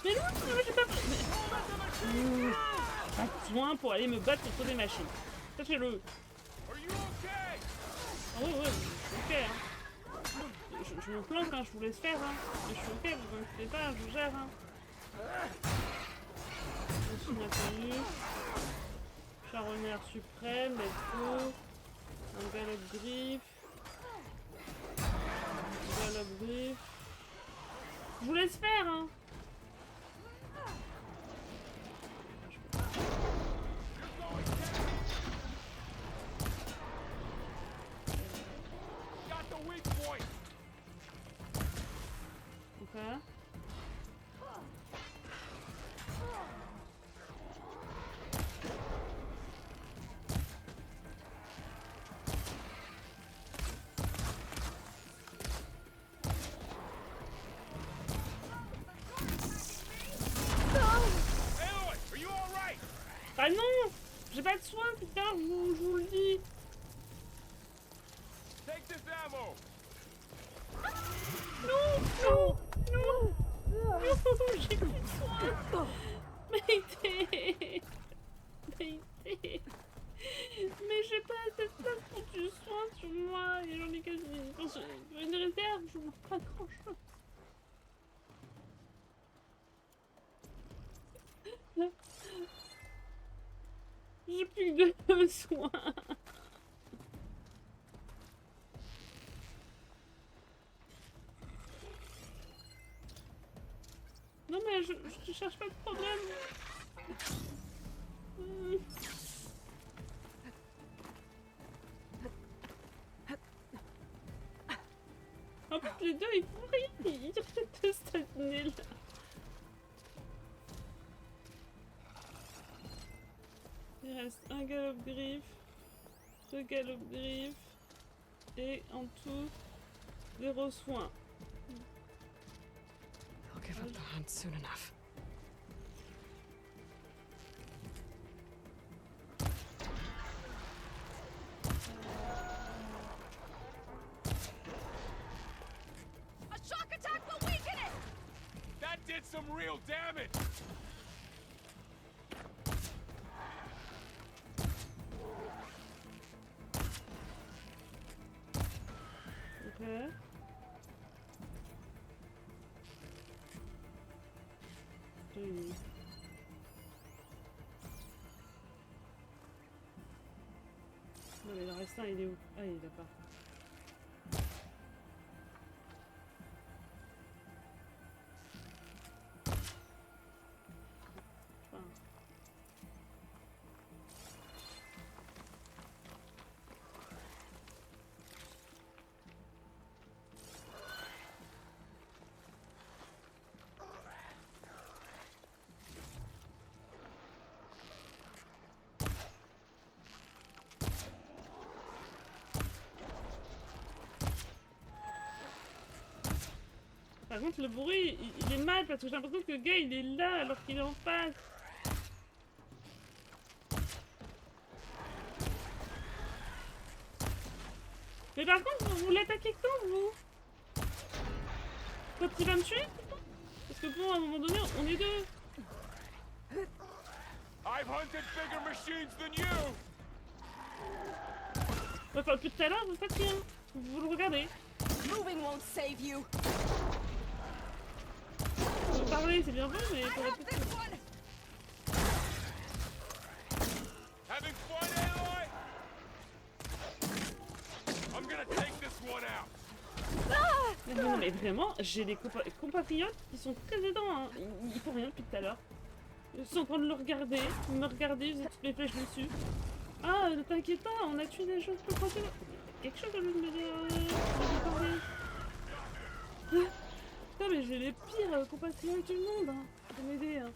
Mais non, j'ai pas... Pas de soin pour aller me battre contre des machines. Sachez-le. Ah ouais, je suis ok, hein. Je me planque, hein, je vous laisse faire, hein. Mais je suis ok, vous inquiétez pas, je gère, hein. Machine inconnue. Charognard suprême, let's go. Un galop griffe. Galop griffe. Je vous laisse faire, hein. Ok. Ah non! J'ai pas de soin, putain, je vous le dis! Non! J'ai plus de soin! Mais j'ai pas assez de place pour du soin sur moi et j'en ai quasi... Une réserve, je vois pas grand chose. J'ai plus que 2 soins. Non mais je cherche pas de problème. les deux, ils font rien. Ils arrêtent de stagner là. Il reste un galop-griffe, 2 galop-griffes et en tout 0 soin. They'll give up the hunt soon enough. A shock attack will weaken it! That did some real damage! Ok. Oui. Non mais le restant il est où? Ah il est là-bas. Enfin. Par contre, le bruit, il est mal parce que j'ai l'impression que le gars il est là alors qu'il est en face. Mais par contre, vous l'attaquez quand vous? Quand il va me tuer? Parce que bon, à un moment donné, on est deux. I've hunted bigger machines than you! Enfin, depuis tout à l'heure, vous faites rien. Vous le regardez. Moving won't save you. Vous parlez, c'est bien beau, mais pour la petite... Having fun, Aloy? I'm gonna take this one out. Non, mais vraiment, j'ai des compatriotes qui sont très aidants. Hein. Ils font rien depuis tout à l'heure. Ils sont en train de le regarder, me regarder, ils ont toutes les flèches dessus. Ah, ne t'inquiète pas, on a tué des choses plus proches. Quelque chose à me dire. Putain, mais j'ai les pires compatriotes du monde. Hein. Faut m'aider. Hein.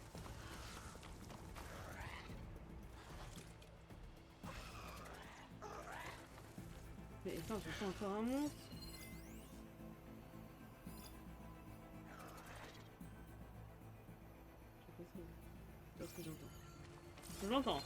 Mais attends, je sens encore un monstre. C'est pas ce que j'entends. Je l'entends.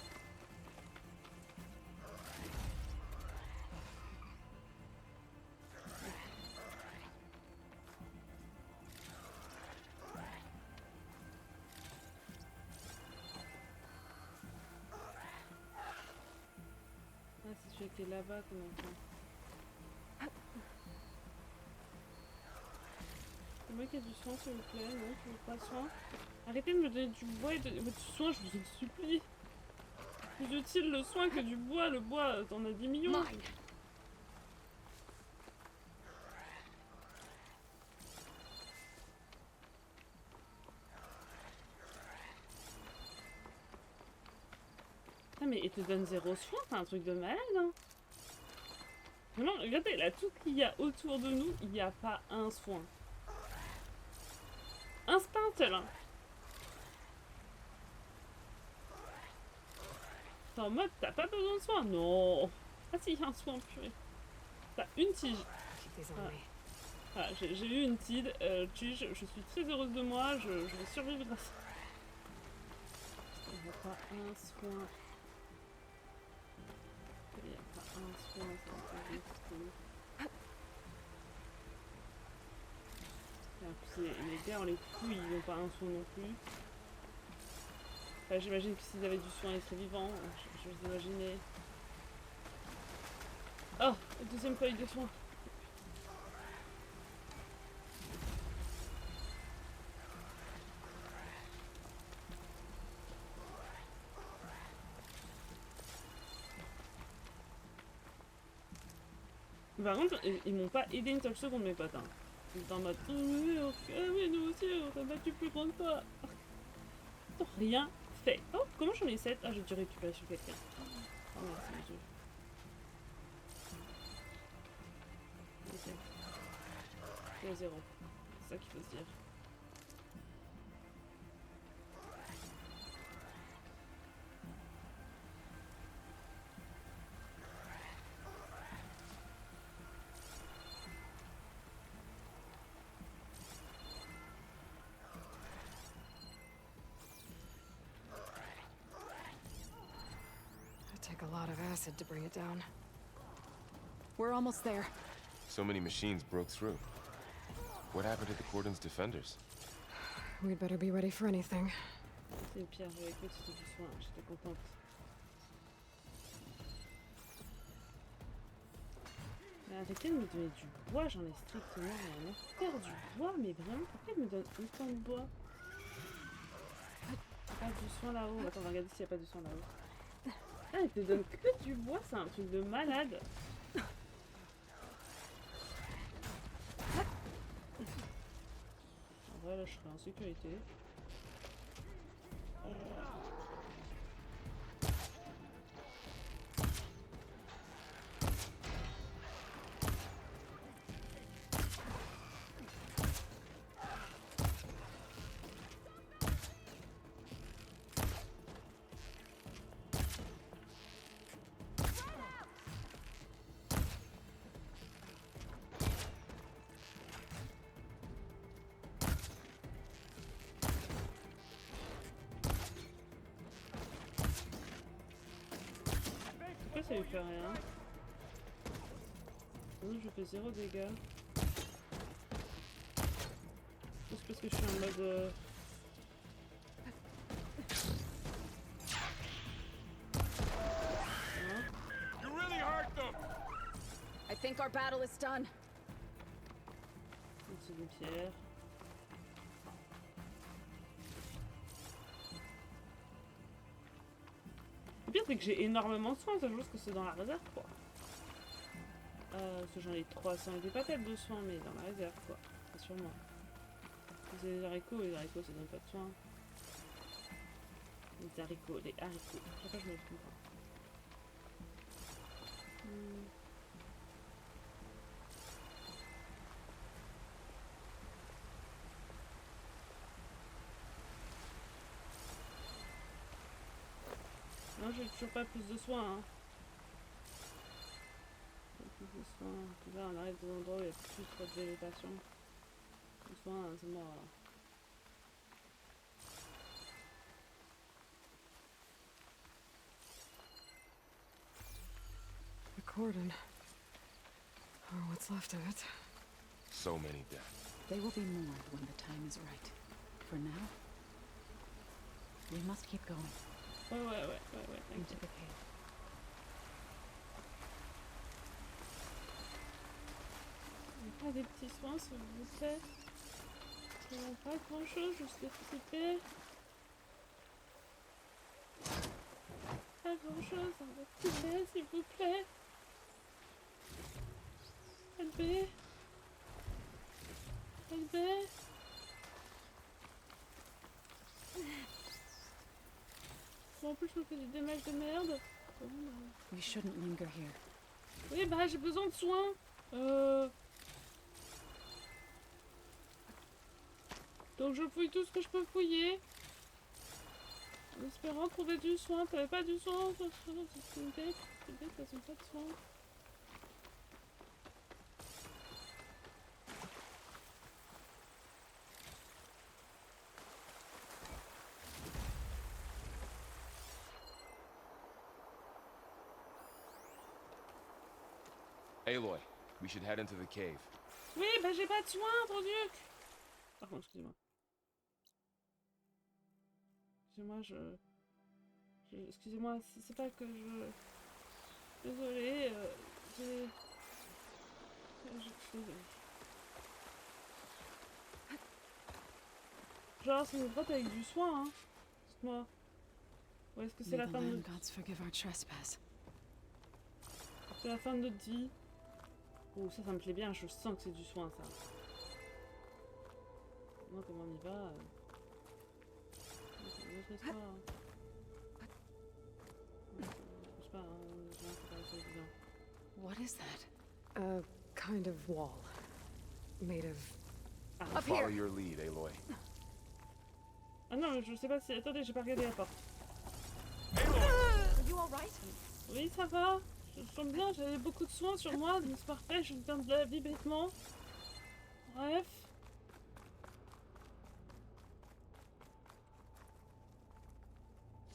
Ah, c'est celui qui est là-bas qu'on entend. C'est moi qui ai du soin, s'il vous plaît. Non, tu veux pas de soin? Arrêtez de me donner du bois et de du soin, je vous en supplie. Plus utile le soin que du bois. Le bois, t'en as 10 millions. Ah mais il te donne 0 soin, c'est un truc de malade, hein. Vraiment, regardez, là, tout ce qu'il y a autour de nous, il n'y a pas un soin. Un spintel, hein. T'es en mode, t'as pas besoin de soin? Non. Ah si, il y a un soin, purée. T'as une tige. Ah, j'ai eu une tige, je suis très heureuse de moi, je vais survivre grâce à ça. Il n'y a pas un soin. Il n'y a pas un soin, ça me fait les gars, on les couilles, ils n'ont pas un soin non plus. Enfin, j'imagine que s'ils avaient du soin, ils seraient vivants. Je vous imaginais. Oh, deuxième feuille de soin. Par contre, ils m'ont pas aidé une seule seconde, mes potes. Hein. Ils étaient en mode mais nous aussi, on t'a battu plus grand que toi. Ils n'ont rien fait. Oh, comment j'en ai 7? Ah, j'ai dû récupérer sur quelqu'un. Oh merci, mon Dieu. Ok. Et à 0. C'est ça qu'il faut se dire. It'd take a lot of acid to bring it down. We're almost there. So many machines broke through. What happened to the cordon's defenders? We'd better be ready for anything. C'est une pierre, j'avais cru que c'était du soin, j'étais contente. Mais arrêtez de me donner du bois, j'en ai strictement rien à faire du bois, mais vraiment, pourquoi il me donne autant de bois? Pas du soin là-haut, attends, on va regarder s'il n'y a pas de soin là-haut. Ah, il te donne que du bois, c'est un truc de malade. En vrai, là, je serai en sécurité. Pourquoi ça lui fait rien? Non, je fais 0 dégâts. C'est parce que je suis en mode... You really hurt them. I think our battle is done. C'est une pierre. Le pire c'est que j'ai énormément de soins, c'est juste que c'est dans la réserve quoi. Parce que j'en ai 300 et des patates de soins, mais dans la réserve quoi, sûrement. C'est les haricots ça donne pas de soins. Les haricots. Chaque fois je me trompe pas. Non, j'ai toujours pas plus de soins. Hein. Pas plus de soins. Puis là, on arrive dans des endroits où il n'y a plus trop de végétation. Les soins, c'est mort là. The cordon. Or what's left of it. So many dead. They will be mourned when the time is right. For now, we must keep going. Ouais, Into the cave. Pas des petits soins s'il vous plaît. Pas grand chose, juste des petits paix. Pas grand chose, un petit paix s'il vous plaît. LB. Bon, en plus je me fais des dommages de merde. We shouldn't linger here. Oui bah j'ai besoin de soins. Donc je fouille tout ce que je peux fouiller. En espérant trouver du soin. T'avais pas du soin? C'est une bête, elles ont pas de soin. Aloy, we should head into the cave. Oui, bah j'ai pas de soin, mon dieu. Pardon, excusez-moi. Excusez-moi, c'est pas que je... Désolée, Genre, c'est une grotte avec du soin, hein. Dites-moi. Ou est-ce que c'est la fin de notre... C'est la fin de notre vie. Oh, ça me plaît bien, je sens que c'est du soin, ça. Non, comment on y va C'est une autre histoire. Je sais pas, c'est pas assez évident. What is that? A kind of wall. made of... I'll follow your lead, Aloy. Ah non, mais je sais pas si... Attendez, j'ai pas regardé la porte. Are you alright? Oui, ça va. Je sens bien, j'avais beaucoup de soins sur moi, donc c'est parfait, je viens de la vie bêtement. Bref.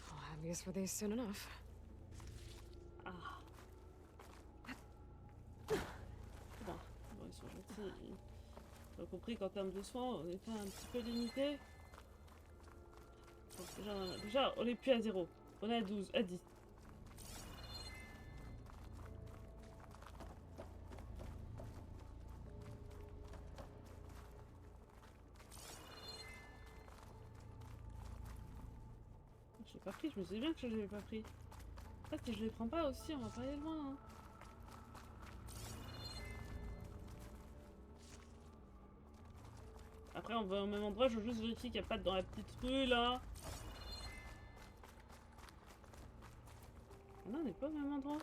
I'll have use for these soon enough. Ah. Bon, ils sont gentils. Ils ont compris qu'en termes de soins, on était un petit peu limité. Déjà, on est plus à 0. On est à 12, à 10. Je l'ai pas pris, je me souviens que je l'avais pas pris. Ah, si je les prends pas aussi, on va pas aller loin. Hein. Après, on va au même endroit, je veux juste vérifier qu'il n'y a pas dans la petite rue là. Non, on n'est pas au même endroit.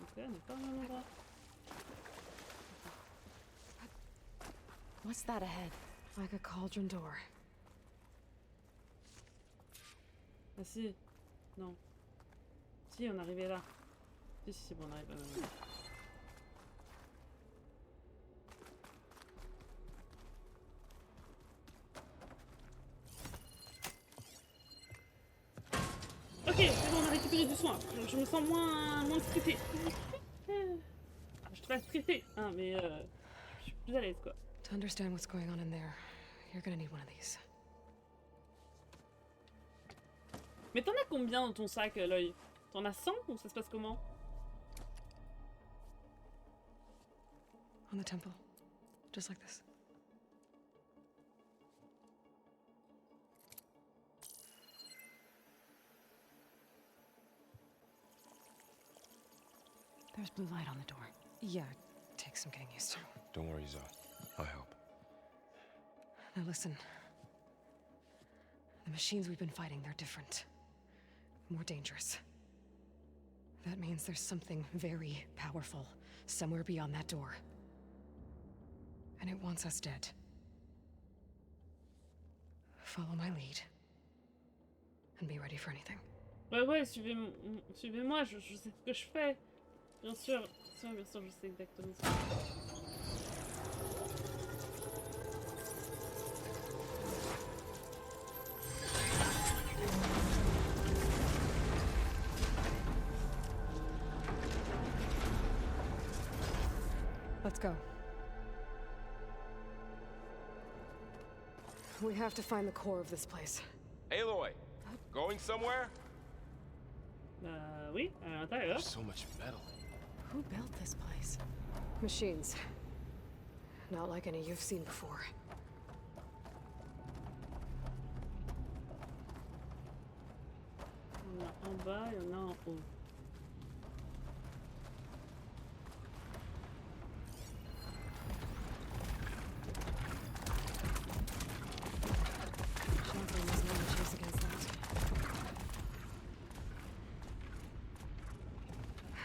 Ok, on n'est pas au même endroit. What's that ahead? Like a cauldron door. Ah si. Non. Si, on arrivait là. Si, bon, on arrive à même là. Ok, c'est bon, on a récupéré du soin. Je me sens moins stressée. Je te pas stressée, hein, mais je suis plus à l'aise, quoi. To understand what's going on in there, you're gonna need one of these. Mais t'en as combien dans ton sac, l'œil? T'en as 100 ou ça se passe comment? On the temple. Just like this. There's blue light on the door. Yeah, takes some getting used to. Don't worry, Zoe. I'll help. Now listen. The machines we've been fighting, they're different. More dangerous. That means there's something very powerful somewhere beyond that door. And it wants us dead. Follow my lead. And be ready for anything. Ouais, suivez-moi, je sais ce que je fais. Bien sûr, je sais exactement ce que je fais. Let's go. We have to find the core of this place. Aloy, going somewhere? Oui, à l'intérieur. There's so much metal. Who built this place? Machines. Not like any you've seen before. Il y en a en bas, il y en a en haut.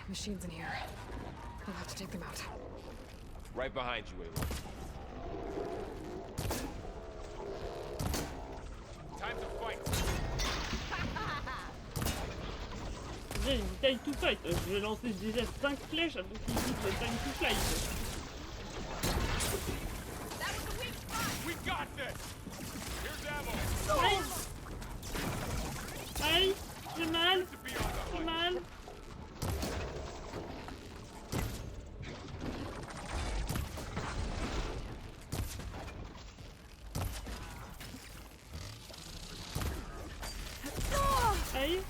Machines in here. We'll have to take them out. Right behind you, Aloy. Time to fight. J'ai une time to fight. Je vais lancer déjà 5 flèches avant qu'il dise le time to flight. We got this. Here's ammo. Aïe, j'ai mal. J'ai mal. Aïe.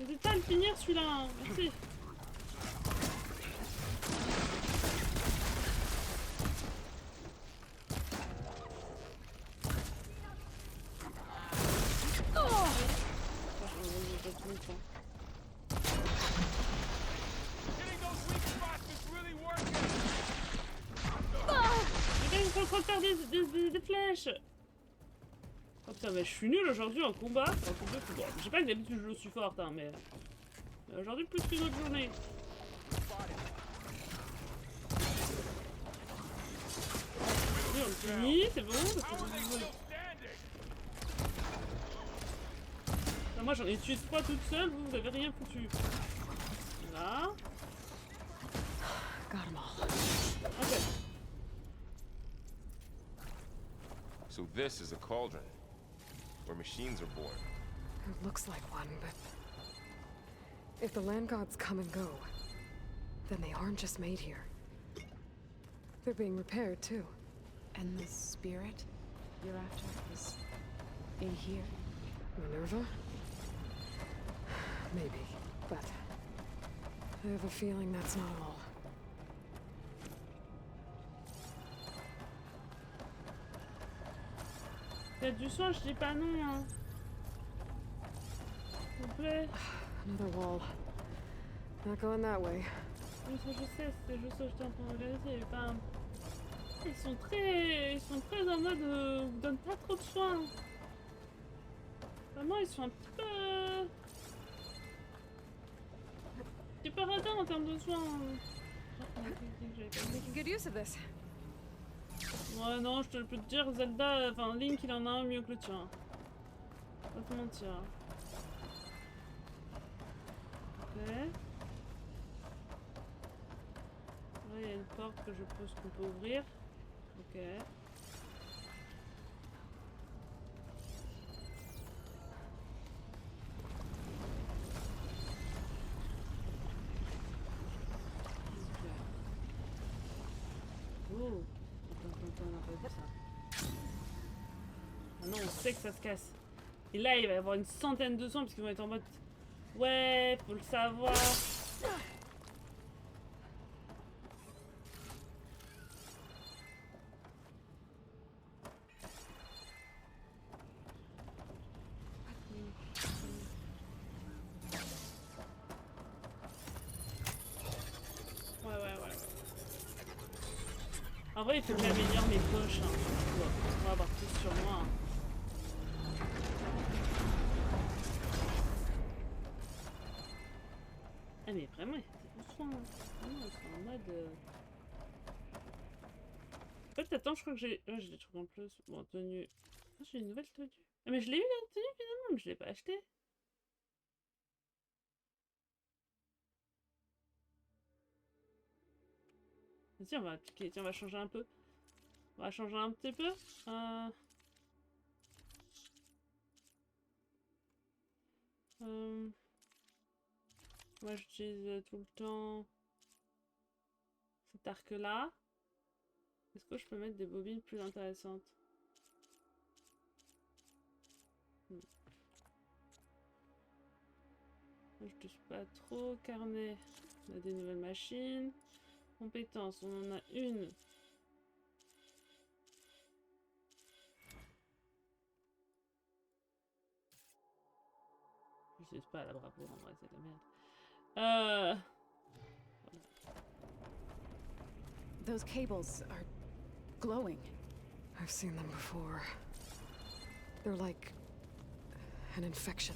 N'hésite pas à le finir celui-là, hein. Merci. Les gars, ils sont en train de faire des flèches. Oh putain, mais je suis nulle aujourd'hui en combat. Bon, je sais pas que d'habitude je suis forte, hein, mais aujourd'hui plus qu'une autre journée. Vas-y, on le finit, c'est bon. Moi j'en ai tué 3 toute seule, vous avez rien foutu. Là. Got 'em all. Ok. So this is a cauldron, where machines are born. It looks like one, but if the land gods come and go, then they aren't just made here. They're being repaired too. And the spirit you're after is in here? Minerva? Maybe, but I have a feeling that's not all. Faites du soin, je dis pas non, hein. S'il vous plaît. Another wall. Not going that way. Oui, ça je sais, c'était juste ça que j'étais en train de regarder. Enfin, ils sont très en mode vous donne pas trop de soins. Vraiment, ils sont un petit peu radins en termes de soins. Making good use of this. Ouais, non, je peux te dire, Zelda, enfin Link, il en a un mieux que le tien. Pas te mentir. Ok. Là, il y a une porte que je pense qu'on peut ouvrir. Ok. Oh. Attends, on a pas vu ça. Ah non, on sait que ça se casse. Et là, il va y avoir une centaine de sons parce qu'ils vont être en mode... Ouais, faut le savoir. Ouais. En vrai, il faut que j'améliore mes poches. Hein. On va avoir tout sur moi. Hein. Ah mais vraiment, il faut des soins. Vraiment, ils sont en mode... En fait, attends, je crois que j'ai... Ouais, j'ai des trucs en plus. Bon, tenue... Ah, j'ai une nouvelle tenue. Ah, mais je l'ai eu la tenue finalement, mais je l'ai pas achetée. Vas-y, on va appliquer. Tiens, on va changer un peu. On va changer un petit peu. Moi, j'utilise tout le temps cet arc-là. Est-ce que je peux mettre des bobines plus intéressantes? Je touche pas trop. Carnet. On a des nouvelles machines. Compétences, on en a une. Je sais pas la bravoure en vrai, c'est de la merde. Those cables are glowing. I've seen them before. They're like an infection.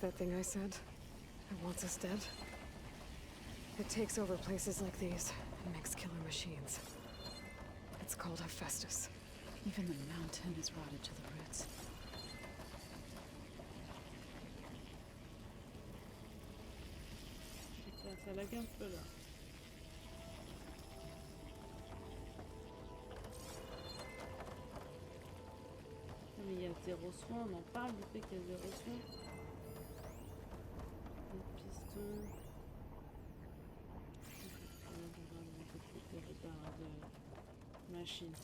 That thing I said, it wants us dead. It takes over places like these and makes killer machines. It's called Hephaestus. Even the mountain is rotted to the roots. Ça lag un peu là. Mais il y a 0 soin, on en parle du fait qu'il y a 0 soin. Des pistons. De machine.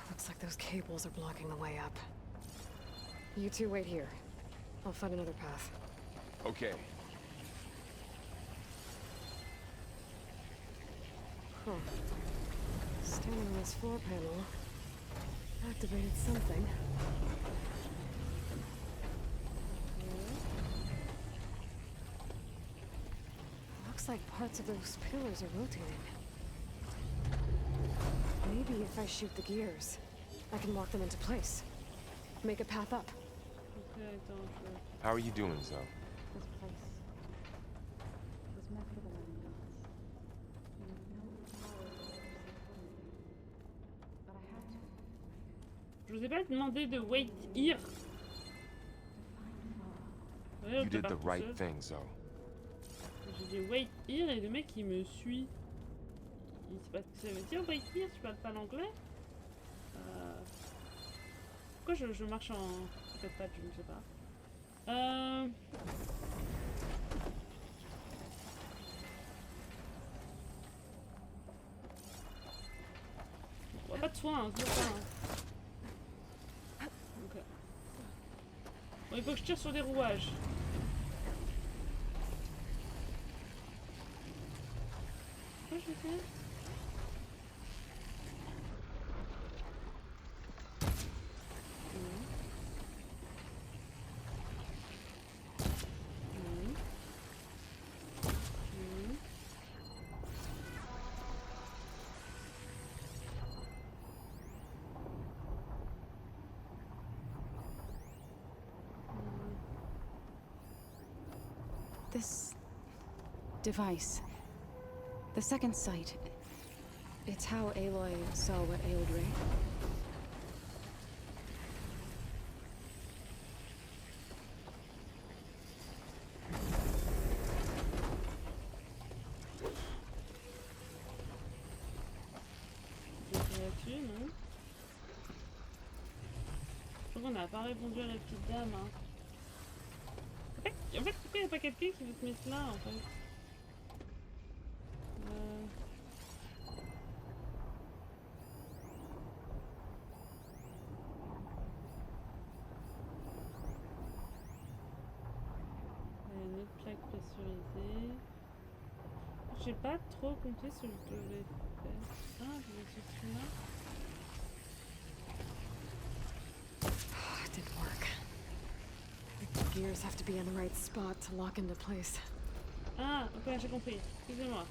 Looks like those cables are blocking the way up. You two wait here. I'll find another path. Okay. Huh. Standing on this floor panel activated something. Looks like parts of those pillars are rotating. Maybe if I shoot the gears, I can lock them into place. Make a path up. Okay, don't. How are you doing, Zoe? This place was meant for the land gods. No power Je vous ai pas demandé de wait here. Ouais, You did the right thing, Zoe. J'ai dit wait here et le mec il me suit. Il sait pas ce que ça veut dire wait here, tu parles pas l'anglais. Pourquoi je marche en peut-être pas, je ne sais pas. On voit pas de soin, hein, c'est pas. Ok. Bon, il faut que je tire sur des rouages. Quoi je fais? This device, the second sight, it's how Aloy saw what ailed Ray. Là-dessus, non? Je crois qu'on n'a pas répondu à la petite dame, hein. En fait, pourquoi il n'y a pas quelqu'un qui veut se mettre là, en fait? Il y a une autre plaque pressurisée. J'ai pas trop compris ce que je devais faire. Ah, je vais sur celui-là. It didn't work. The gears have to be in the right spot to lock into place. Ah, ok, j'ai compris. Excusez-moi.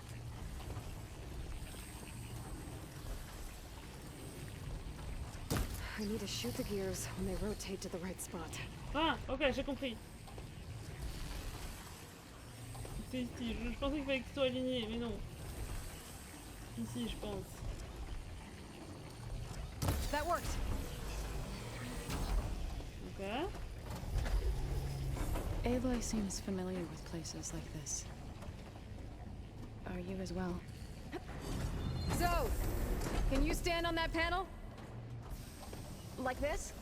I need to shoot the gears when they rotate to the right spot. Ah, ok, j'ai compris. C'est ici. Je pensais qu'il fallait que ce soit aligné, mais non. Ici, je pense. That worked. Ok. Aloy seems familiar with places like this. Are you as well? Zoe, can you stand on that panel? Like this?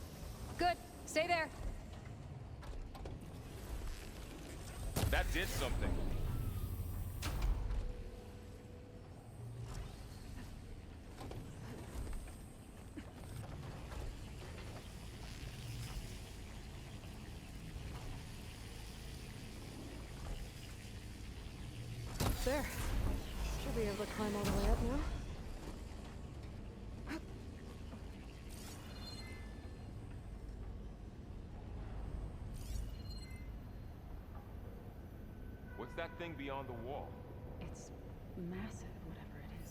Good. Stay there. That did something. There. Should be able to climb all the way up now. What's that thing beyond the wall? It's massive, whatever it is.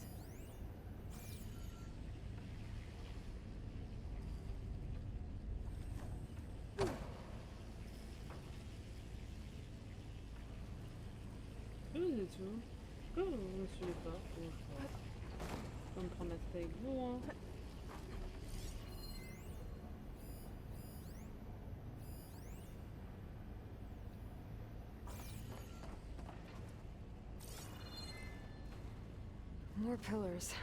Où vous êtes où? Pourquoi vous me suivez pas? Je vais me prendre la tête avec vous, hein. More pillars.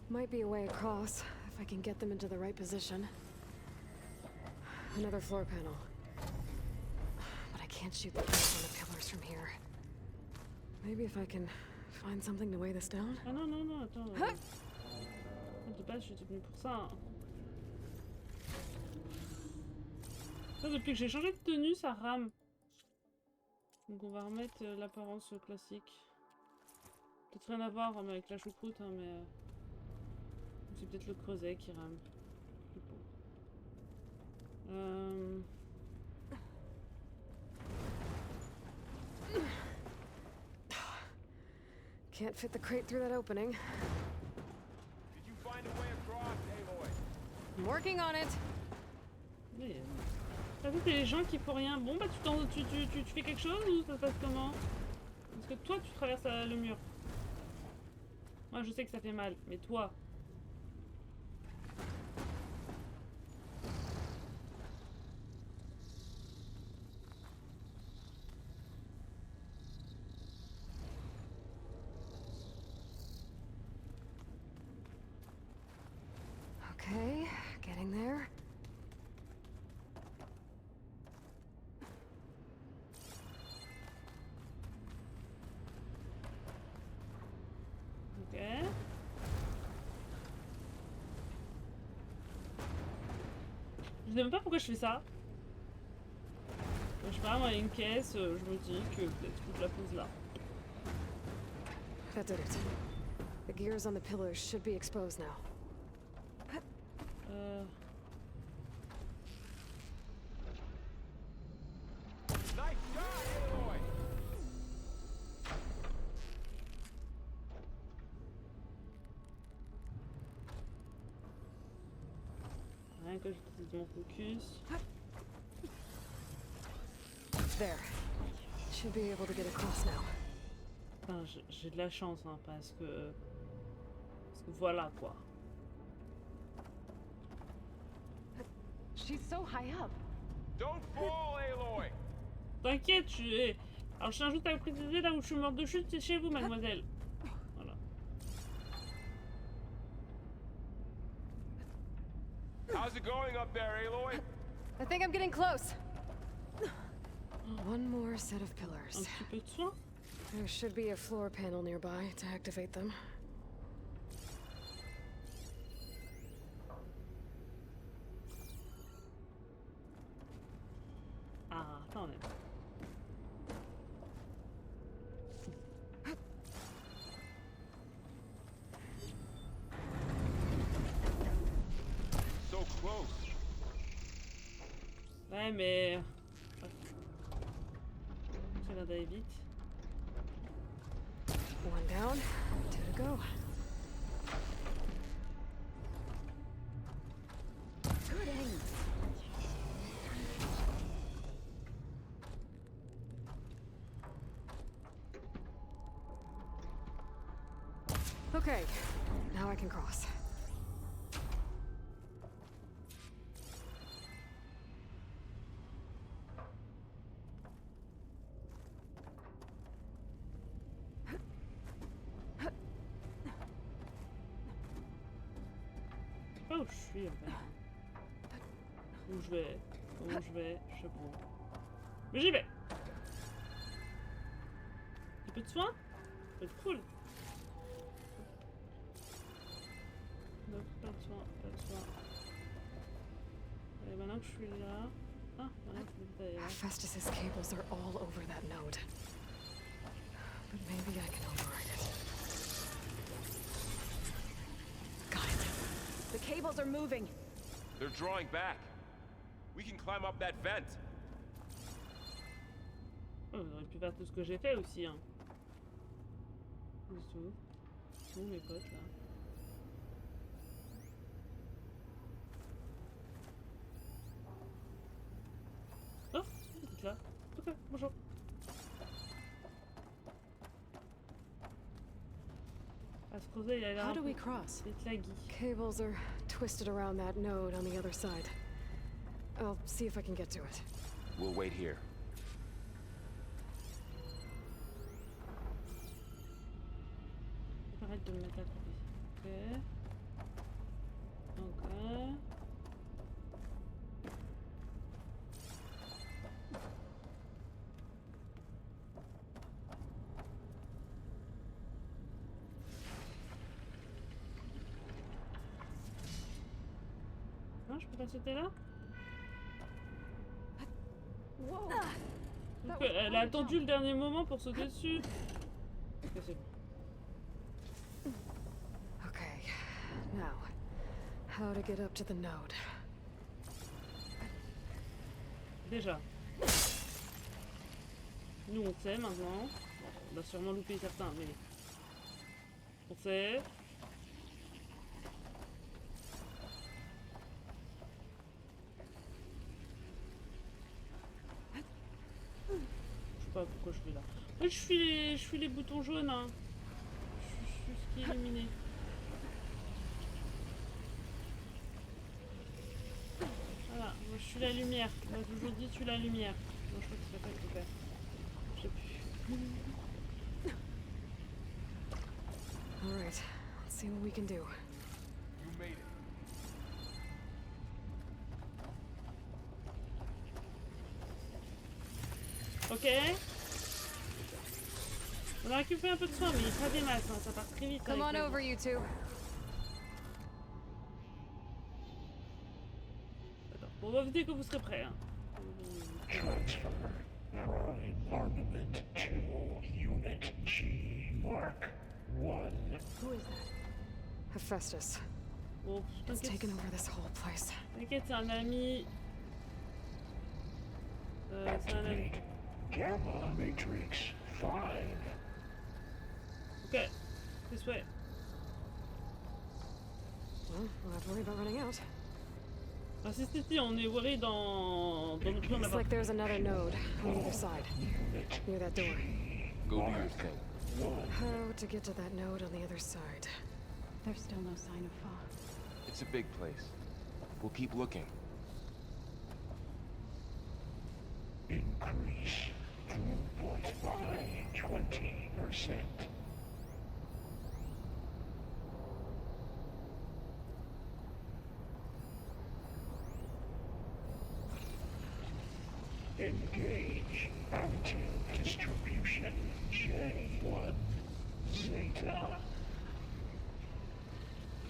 Might be a way across, if I can get them into the right position. Another floor panel. But I can't shoot the gears on the pillars from here. Maybe if I can find something to weigh this down? Ah non, non, non, attends. De base, je suis venue pour ça. Hein. Ça, depuis que j'ai changé de tenue, ça rame. Donc on va remettre l'apparence classique. Peut-être rien à voir avec la choucroute, hein, mais... c'est peut-être le creuset qui rame. Can't fit the crate through that opening. Did you find a way across, Aloy? I'm working on it. Oui. T'as vu que les gens qui font rien, bon bah tu fais quelque chose ou ça se passe comment? Parce que toi tu traverses le mur. Moi je sais que ça fait mal, mais toi... sais même pas pourquoi je fais ça. Je sais pas, moi, il y a une caisse, je me dis que peut-être que je la pose là. That did it. The gears on the pillars should be exposed now. Nice shot, Aloy! Rien que j'utilise mon focus. There. Should be able to get across now. Enfin, j'ai de la chance, hein, parce que voilà quoi. She's so high up. Don't fall, Aloy! T'inquiète, alors je tiens juste à vous préciser, là où je suis morte de chute, c'est chez vous, mademoiselle. Voilà. How's it going up there, Aloy? I think I'm getting close. One more set of pillars. Un petit peu de soin. There should be a floor panel nearby to activate them. Ah, attendez. So close. Ouais, mais... J'ai l'air d'aller vite. One down, two to go. Good aim. Okay, now I can cross. Je sais pas où je suis en fait. Où je vais, je sais pas. Mais j'y vais. Un peu de soin, ça peut être cool. Donc pas de soin, pas de soin. Et maintenant que je suis là... Ah, maintenant que je suis là. Festus's cables are all over that node. But maybe I can override it. Got it. The cables are moving. They're drawing back. We can climb up that vent. Oh, j'aurais pu faire tout ce que j'ai fait aussi, hein. Ils sont où mes potes, là? Oh, vous êtes là. Ok, bonjour. À se creuser, il a l'air How un do peu we cross? laggy. Cables are twisted around that node on the other side. I'll see if I can get to it. We'll wait here. Arrête de me mettre à côté. Ok. Ok. Non, je peux pas sauter là? Whoa. Donc, elle a attendu le dernier moment pour sauter dessus. Ok, c'est bon. Okay, now, how to get up to the node? Déjà. Nous on sait maintenant. Bon, on va sûrement louper certains, mais... On sait. Je sais pas pourquoi je suis là. Oui, je suis les boutons jaunes, hein. Je suis ce qui est éliminé. Voilà, moi je suis la lumière. On m'a toujours dit tu es la lumière. Non, je crois que c'est pas ça qu'il faut faire. Je sais plus. Alright, let's see what we can do. You made it. Ok. On a récupéré un peu de soin, mais pas des masses, hein. Ça part très vite. Come on avec over, you two. Attends, On va vous dire que vous serez prêts. Hein. Transfer prime armament to Unit G Mark 1. Who is that? Hephaestus. Bon, It's taken over this whole place. T'inquiète, c'est un ami. C'est un ami. Gamma Matrix 5. Ok, this way. Well, we'll have to worry about running out. Ah si, on est worried dans le plan Looks like there's another node on the other side, near that door. Go do your thing. How to get to that node on the other side? There's still no sign of fog. It's a big place. We'll keep looking. Increase throughput by 20%. Engage active distribution J1 Zeta.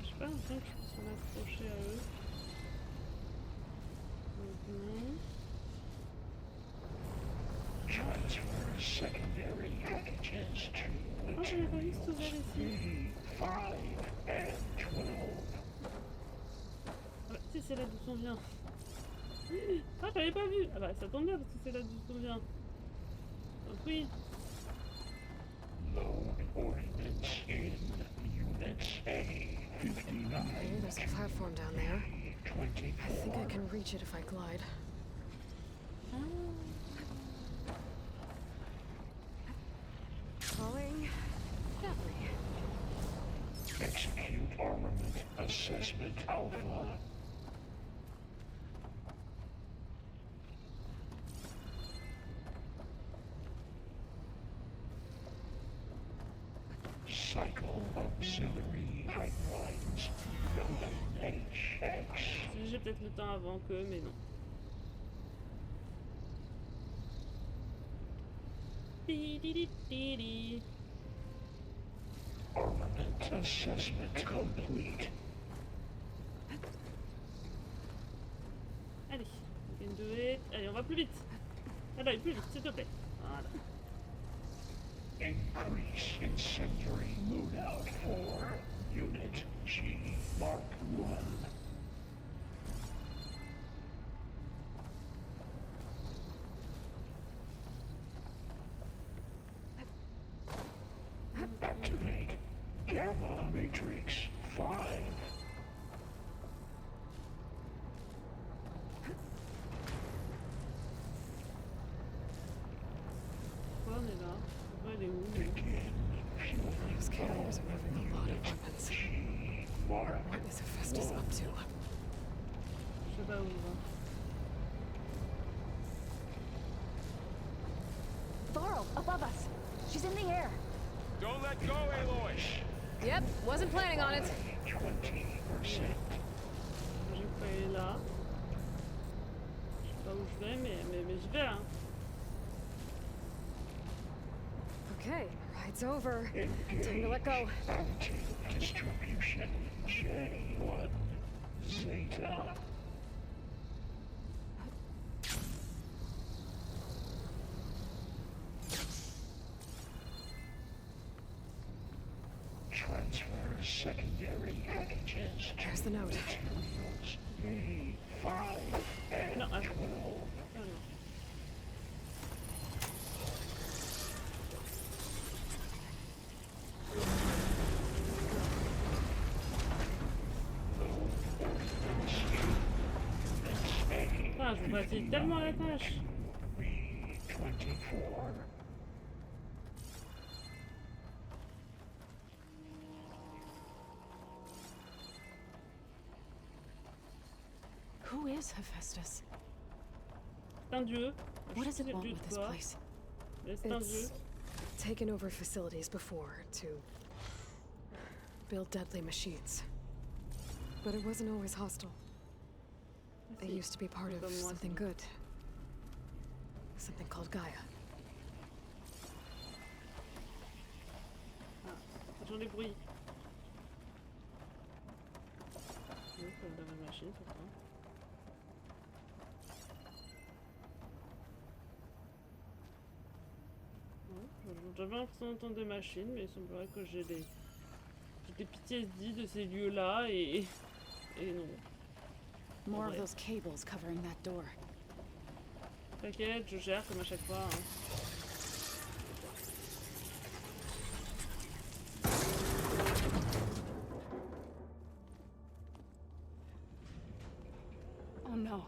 Je sais pas, on sent que je peux m'accrocher à eux. Maintenant. Transfer secondary packages to Oh, j'avais pas vu ce ouvert ici. 5 and 12. Ah bah, si, c'est là d'où on vient. Ah, j'avais pas vu. Ah bah, ça tombe bien parce que c'est là d'où on vient. Donc oui. Load ordnance in Units A59. Hey, there's a platform down there. I think I can reach it if I glide. Falling gently. Execute armament assessment alpha. Cycle auxiliary pipelines. HX. J'ai peut-être le temps avant qu'eux, mais non. Armament assessment complete. Allez, we can do it. Allez, on va plus vite. Allez, plus vite, s'il te plaît. Voilà. Increase incendiary loadout for Unit G Mark 1. Activate Gamma Matrix 5. Pourquoi on est là? Pourquoi elle est où? Those carriers are moving a lot of weapons. What is Hephaestus up to? Je sais pas où on va. Varl, above us. She's in the air. Don't let go, Aloy! Yep, wasn't planning on it. 20%. Je peux aller là. Je sais pas où je vais, mais je vais, hein. Okay, ride's over. Time to let go. Distribution J1 Zeta. Transfer secondary packages. There's the note. Materials A5 and 12. Oh, non. Ah, je vous facilite tellement la tâche. B24. Who is Hephaestus? C'est un dieu. What does it Je sais want plus with de this quoi, place? mais c'est un dieu. It's taken over facilities before to build deadly machines. But it wasn't always hostile. They used to be part of something good. Something called Gaia. Ah, j'en ai bruit. Oui, comme dans la machine, c'est ça. J'avais l'impression d'entendre des machines, mais il semblerait que j'ai des PTSD de ces lieux-là et non. More of those cables covering that door. T'inquiète, je gère comme à chaque fois. Hein. Oh no.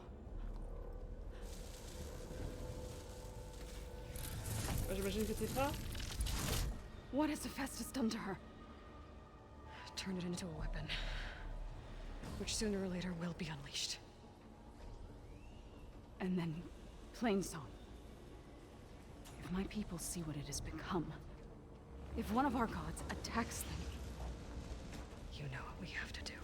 J'imagine que c'est ça. What has Hephaestus done to her? Turn it into a weapon, which sooner or later will be unleashed. And then, plain song. If my people see what it has become, if one of our gods attacks them, you know what we have to do.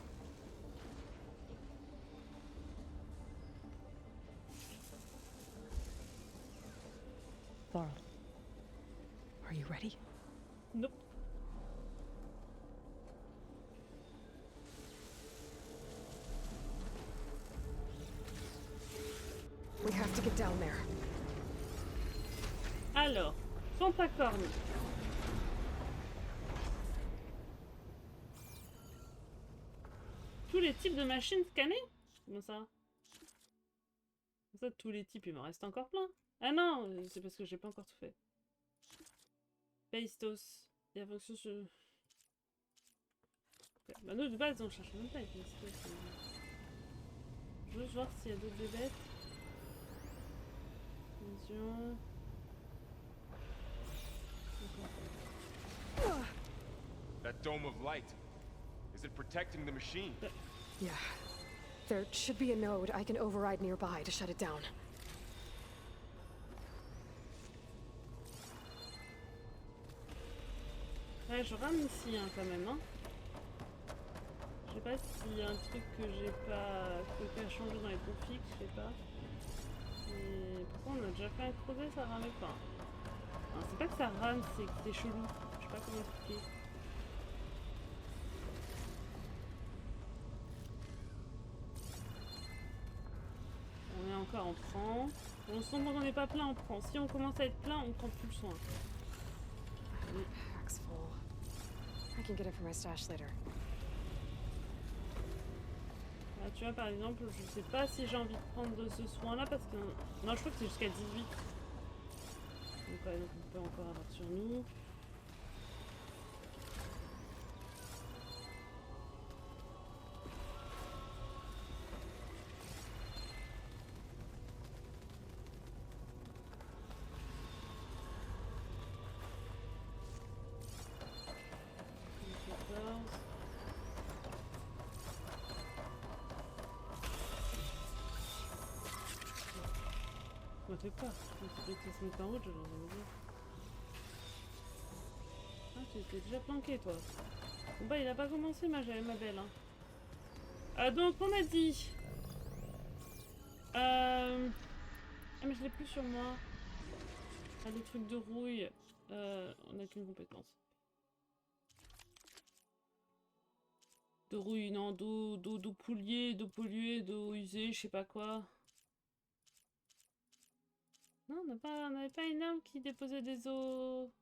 Varl, are you ready? Nope. We have to get down there. Alors, pentacorne. Tous les types de machines scannées? Comment ça? Comme ça, tous les types, il m'en reste encore plein. Ah non, c'est parce que j'ai pas encore tout fait. Paistos. Et la fonction sur... Okay. Bah nous, de base, on cherche même pas avec Paistos. Je veux juste voir s'il y a d'autres bébêtes. Vision... That dome of light. Is it protecting the machine? Yeah. There should be a node I can override nearby to shut it down. Ouais, je rame ici hein, quand même. Hein. Je sais pas s'il y a un truc que j'ai pas... que a changé dans les configs, je sais pas. Mais pourquoi on a déjà fait un creuset, ça ramait pas. C'est pas que ça rame, c'est que c'est chelou. Je sais pas comment expliquer. On est encore en prend. On se sent qu'on n'est pas plein, on prend. Si on commence à être plein, on prend plus le soin. Pack's full. I can get it from my stash later. Là, tu vois, par exemple, je sais pas si j'ai envie de prendre de ce soin-là parce que... Non, je crois que c'est jusqu'à 18. Donc, ouais, donc on peut encore avoir sur nous. Ça fait peur. Je me suis dit que en route, j'aurais envie de dire. Ah, tu étais déjà planqué, toi. Bon bah, il a pas commencé, ma belle. Hein. Donc, on a dit... Ah, mais je l'ai plus sur moi. Ah, le truc de rouille. On n'a qu'une compétence. De rouille, non, d'eau polluée, d'eau usée, je sais pas quoi. Non, on n'avait pas une arme qui déposait des eaux...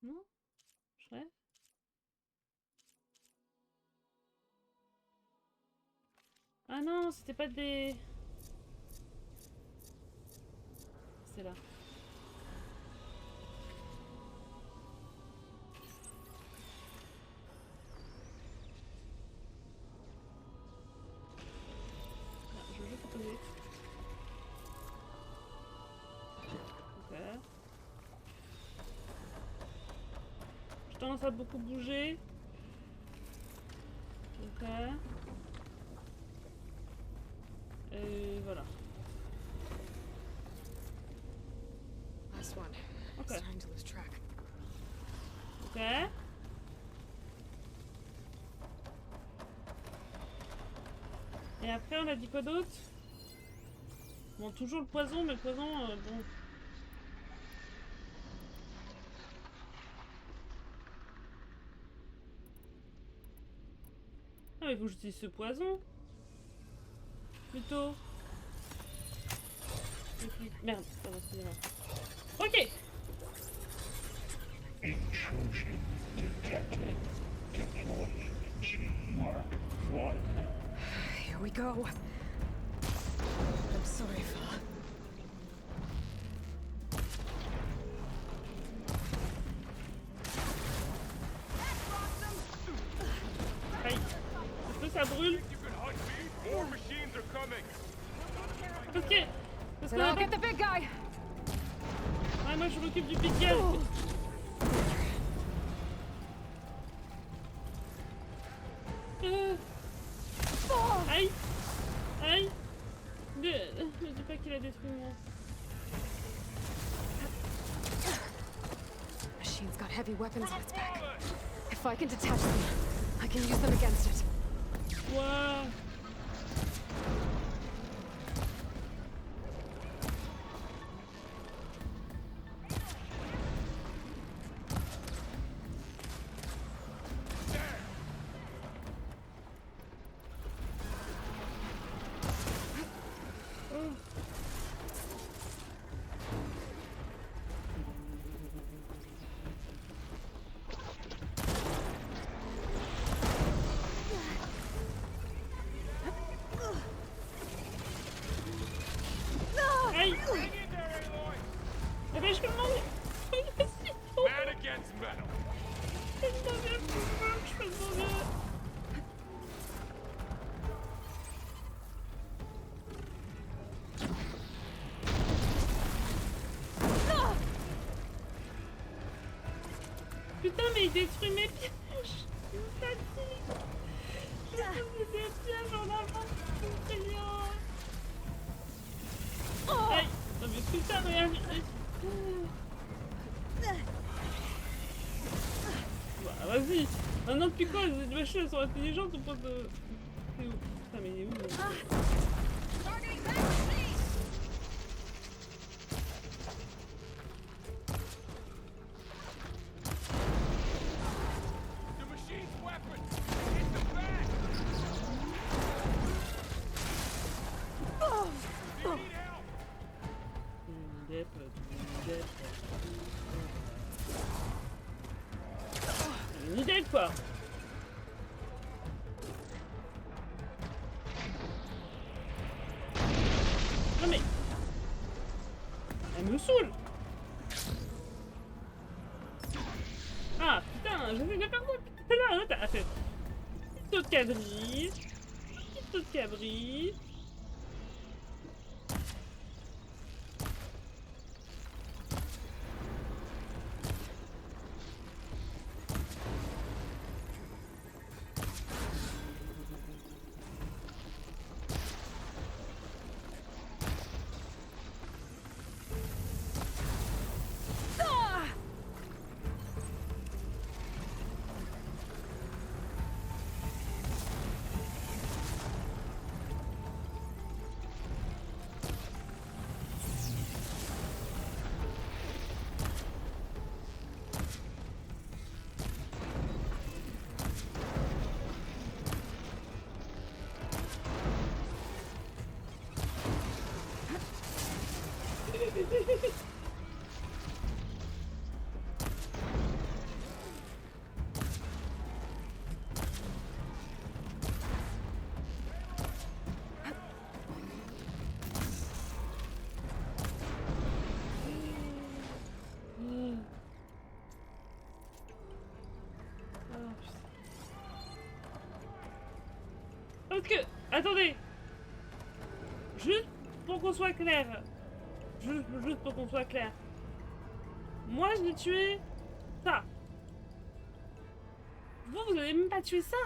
Non? Je rêve? Ah non, c'était pas des... C'est là. Ah, je vais juste poser. Je tendance à beaucoup bouger. Ok. Et voilà. Last one. Ok. It's time to lose track. Ok. Et après, on a dit quoi d'autre? Bon, toujours le poison, mais le poison, bon... Ah, mais il faut que j'utilise ce poison. Plutôt. Merde, ça va, excusez-moi. Ok. Intrusion detected. Deploying Mark 1. Here we go. I'm sorry, Fa. Aïe. Est-ce que ça brûle? More machines are coming. Parce que... Parce Then I'll get the big guy. Ouais, moi je m'occupe du big guy. Aïe. Aïe. Ne dis pas qu'il a détruit moi. Machine's got heavy weapons on its back. If I can detach them, I can use them against it. Wow. Aïe. Eh ben je peux mourir. Man against metal. Je peux mourir. Je peux mourir. Putain mais il détruit mes pièges. Il me fatigue. Je faisais des pièges en avant. C'est effrayant. Aïe. Non mais putain regarde. Bah vas-y. Maintenant depuis quoi les machines elles sont intelligentes ou pas de... C'est où? Putain mais il est où The machine's weapon. Hit the back. Do you need help? Une idée quoi. Non mais... Elle me saoule. Ah putain, j'essaie de faire ça putain là, t'as fait... Petite saut de cabri. Petite saut de cabri. Parce que... Attendez. Juste pour qu'on soit clair. Juste pour qu'on soit clair. Moi, je l'ai tué ça. Vous avez même pas tué ça.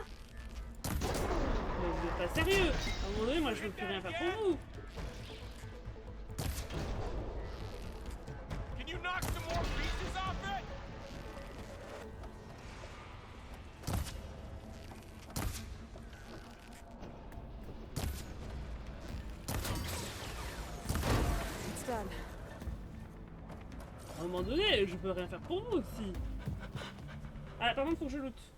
Mais vous êtes pas sérieux. À un moment donné, moi, je veux plus rien faire pour vous. Can you knock some more pieces off it? It's done. À un moment donné, je peux rien faire pour vous aussi. Ah, par contre, faut que je loot.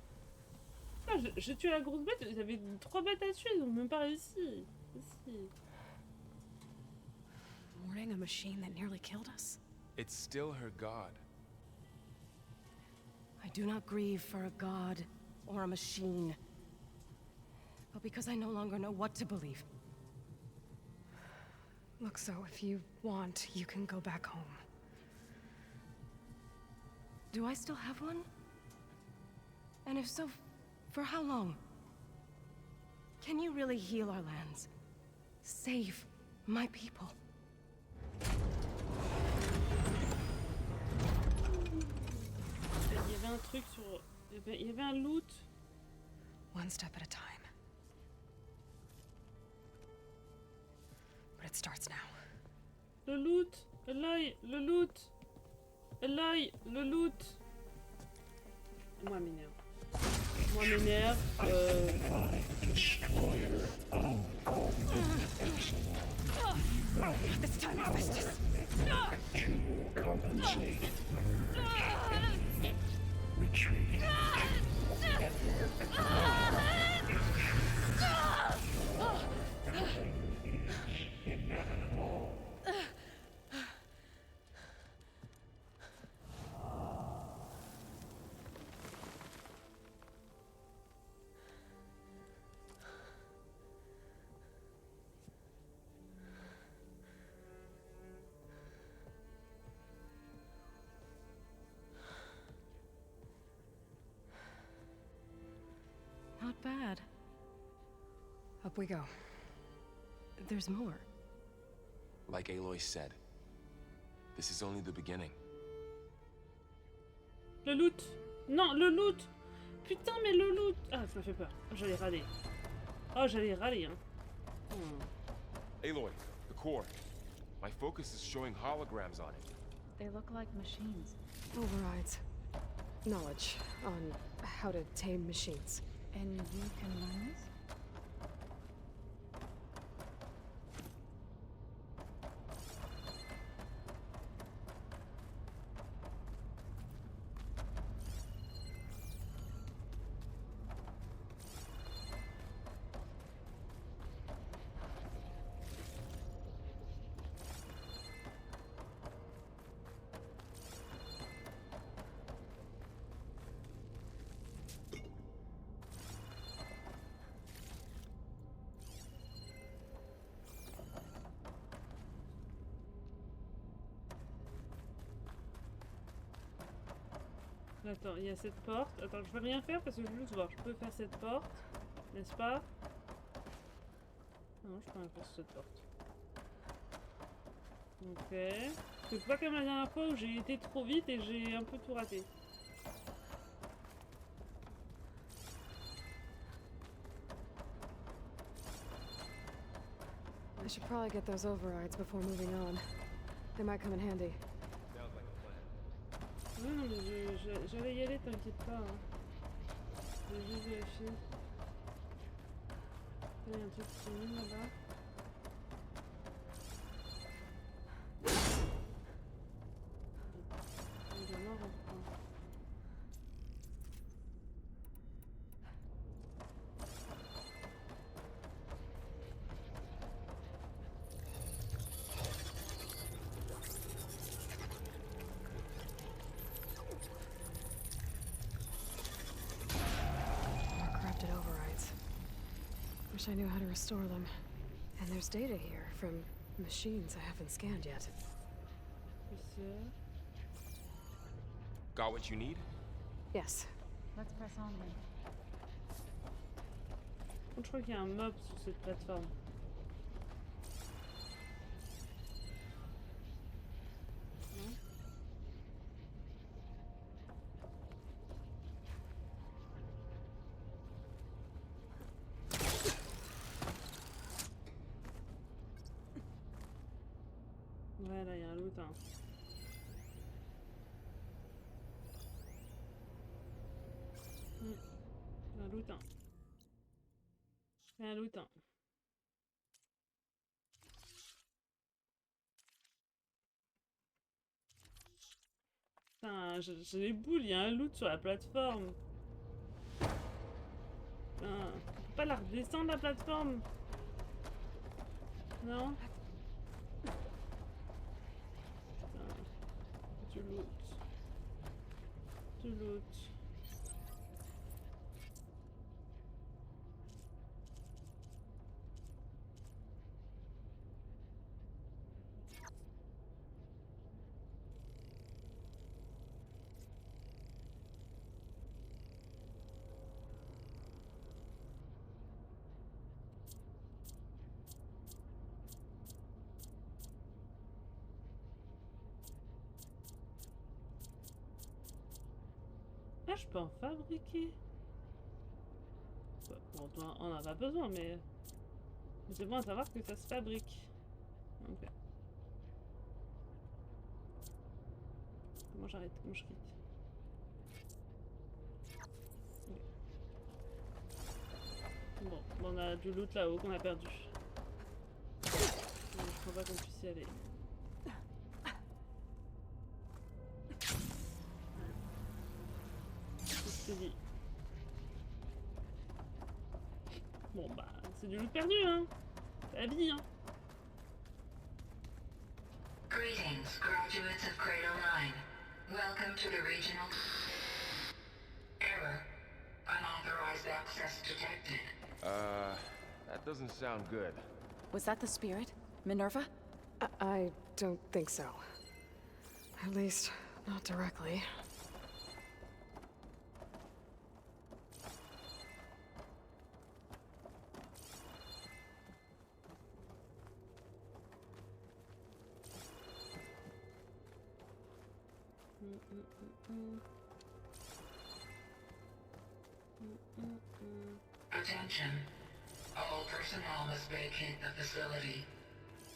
Ah, j'ai tué la grosse bête, j'avais 3 bêtes à tuer, ils ont même pas réussi. Warning a machine that nearly killed us? It's still her god. I do not grieve for a god or a machine, but because I no longer know what to believe. Look, so if you want, you can go back home. Do I still have one? And if so, for how long? Can you really heal our lands? Save my people? Il y avait un truc sur... Il y avait un loot. One step at a time. But it starts now. Le loot. Eloy, le loot. Eloy, le loot. Moi m'énerve. Moi m'énerve. This time, Festus. To compensate. Retreat. Not bad. Up we go. There's more. Like Aloy said, this is only the beginning. Le loot. Non, le loot. Putain, mais le loot. Ah, ça m'a fait peur. J'allais râler. Oh, j'allais râler, hein. Aloy, the core. My focus is showing holograms on it. They look like machines. Overrides. Knowledge on how to tame machines. And you can learn this? Attends, il y a cette porte. Attends, je peux rien faire parce que je veux juste voir. Je peux faire cette porte, n'est-ce pas? Non, je peux rien faire sur cette porte. Ok. C'est pas comme la dernière fois où j'ai été trop vite et j'ai un peu tout raté. I should probably get those overrides before moving on. They might come in handy. Non, non, mais j'allais y aller, t'inquiète pas. Hein. Je vais juste vérifier. Il y a un truc qui s'est mis là-bas. Il est mort en point. Wish I knew how to restore them. And there's data here from machines I haven't scanned yet. Got what you need? Yes. Let's press on then. Je crois qu'il y a un mob sur cette plateforme. Non? Ouais, là, il y a un loot. Hein. Un loot. Un loot. Putain, j'ai les boules, il y a un loot sur la plateforme. Putain, on peut pas la redescendre la plateforme. Non? De l'autre. Ah, je peux en fabriquer. Bon, on en a pas besoin, mais c'est bon à savoir que ça se fabrique. Ok. Comment j'arrête? Comment je quitte? Ok. Bon, on a du loot là-haut qu'on a perdu. Je crois pas qu'on puisse y aller. C'est dit. Bon bah, c'est du loot perdu, hein. C'est la vie, hein. Greetings, graduates of Cradle 9. Welcome to the regional... Error. Unauthorized access detected. That doesn't sound good. Was that the spirit? Minerva? I don't think so. At least, not directly. Attention. All personnel must vacate the facility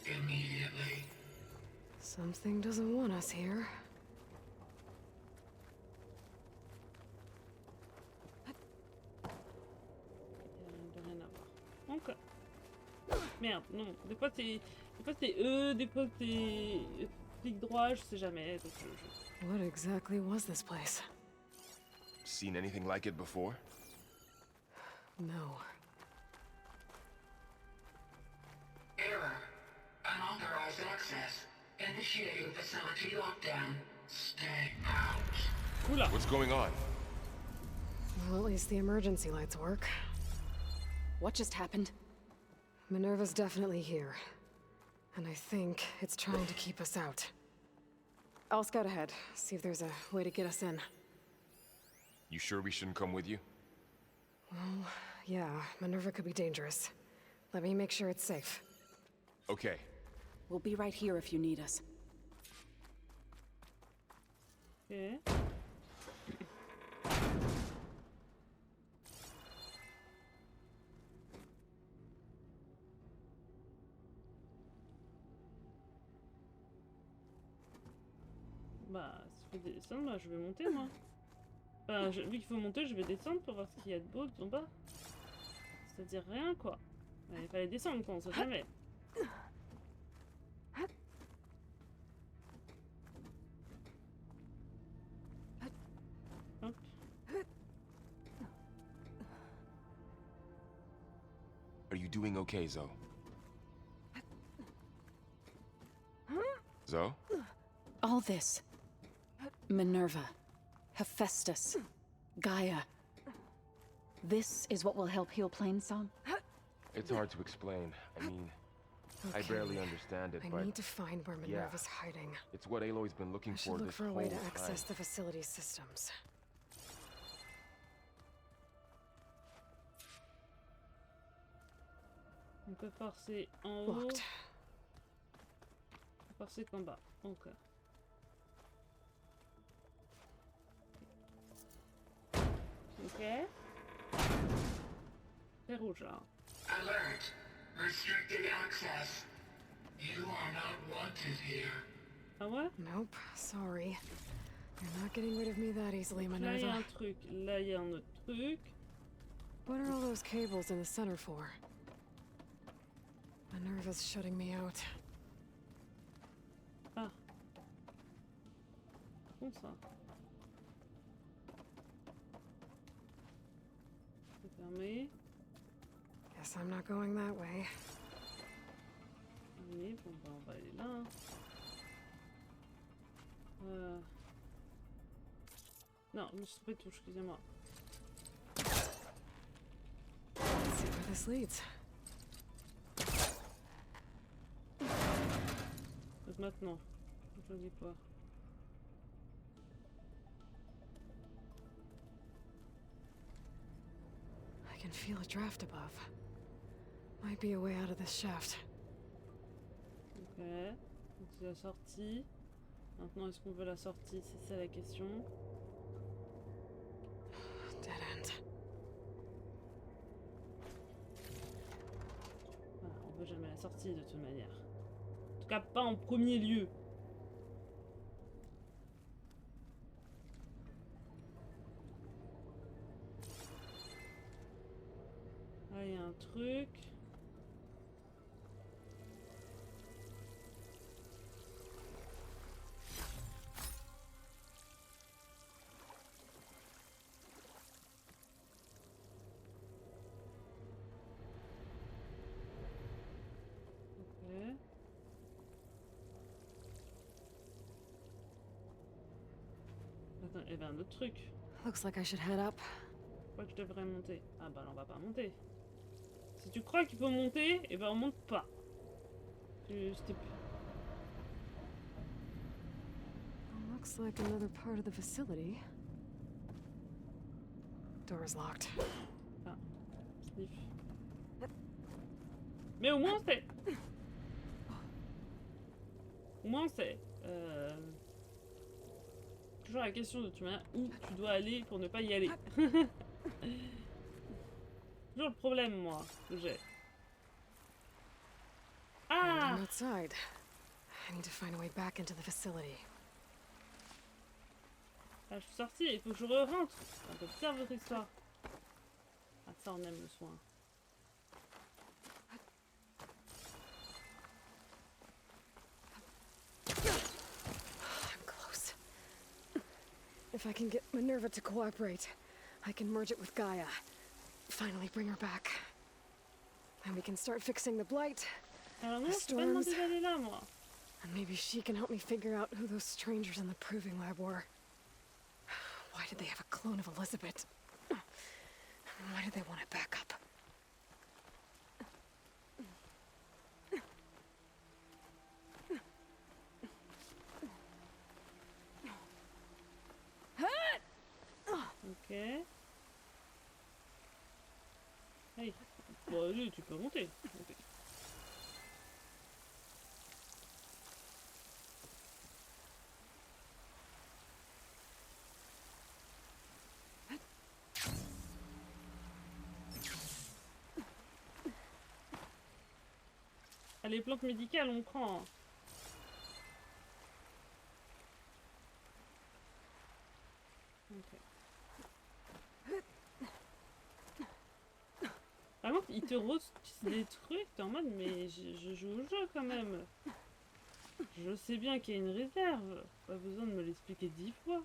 immediately. Something doesn't want us here. De rien à voir. Ok. Merde, non. Des fois c'est eux, des fois c'est clic droit, je sais jamais. Donc What exactly was this place? Seen anything like it before? No. Error. Unauthorized access. Initiating facility lockdown. Stay out. Oula. What's going on? Well, at least the emergency lights work. What just happened? Minerva's definitely here. And I think it's trying to keep us out. I'll scout ahead, see if there's a way to get us in. You sure we shouldn't come with you? Well, yeah, Minerva could be dangerous. Let me make sure it's safe. Okay. We'll be right here if you need us. Okay. Bah, s'il faut descendre, bah, je vais monter moi. Enfin, vu qu'il faut monter, je vais descendre pour voir ce qu'il y a de beau en bas. C'est-à-dire rien quoi. Il fallait descendre quoi, on sait jamais. Hop. Are you doing okay, Zoe? Zoe? All this. Minerva. Hephaestus. Gaia. This is what will help heal Plainsong? It's hard to explain. I mean, I barely understand it, but... I need to find where Minerva's hiding. It's what Aloy's been looking I should for look this for a whole way to time. access the facility's systems. On peut forcer en haut. Locked. Forcer qu'en bas. Ok. Ok. C'est rouge là. Alert. Restricted access. You are not wanted here. Ah ouais? Nope, sorry. You're not getting rid of me that easily, Là il y a Minerva. un truc, là il y a un autre truc. What are all those cables in the center for? Minerva's shutting me out. Ah. Bon ça. C'est fermé. Guess I'm not going that way. Oui, bon bah on va aller là. Non, je me suis trompée de touche, excusez-moi. Let's see where this leads. Donc maintenant, je choisis quoi? I can feel a draft above. Might be a way out of this shaft. Ok, donc c'est la sortie. Maintenant, est-ce qu'on veut la sortie? C'est ça la question. Dead end. Voilà, on veut jamais la sortie de toute manière. En tout cas, pas en premier lieu. Ah, il y a un truc. Ok. Attends, il y avait un autre truc. Looks like I should head up. Pourquoi je devrais monter? Ah bah là, on va pas monter. Si tu crois qu'il faut monter, et ben on monte pas. C'était... Looks like another part of the facility. Door is locked. Ah, sniff. Mais au moins c'est... Au moins c'est... Toujours la question de tu où tu dois aller pour ne pas y aller. Toujours le problème, moi, que j'ai. Ah! I'm outside. I need to find a way back into the facility. Ah, je suis sortie, il faut que je re-rentre. C'est un peu bizarre votre histoire. Ah, ça, on aime le soin. I'm close. If I can get Minerva to cooperate, I can merge it with Gaia. Finally bring her back. And we can start fixing the blight, Alors non, the je peux pas demander storms, d'aller là, moi. and maybe she can help me figure out who those strangers in the proving lab were. Why did they have a clone of Elizabeth? Why did they want it back up? Ok. Hey. Bon, allez, tu peux monter. Ok. Ah, les plantes médicales, on prend. Ok. Par contre, il te rose des trucs, t'es en mode, mais je joue au jeu quand même. Je sais bien qu'il y a une réserve. Pas besoin de me l'expliquer 10 fois.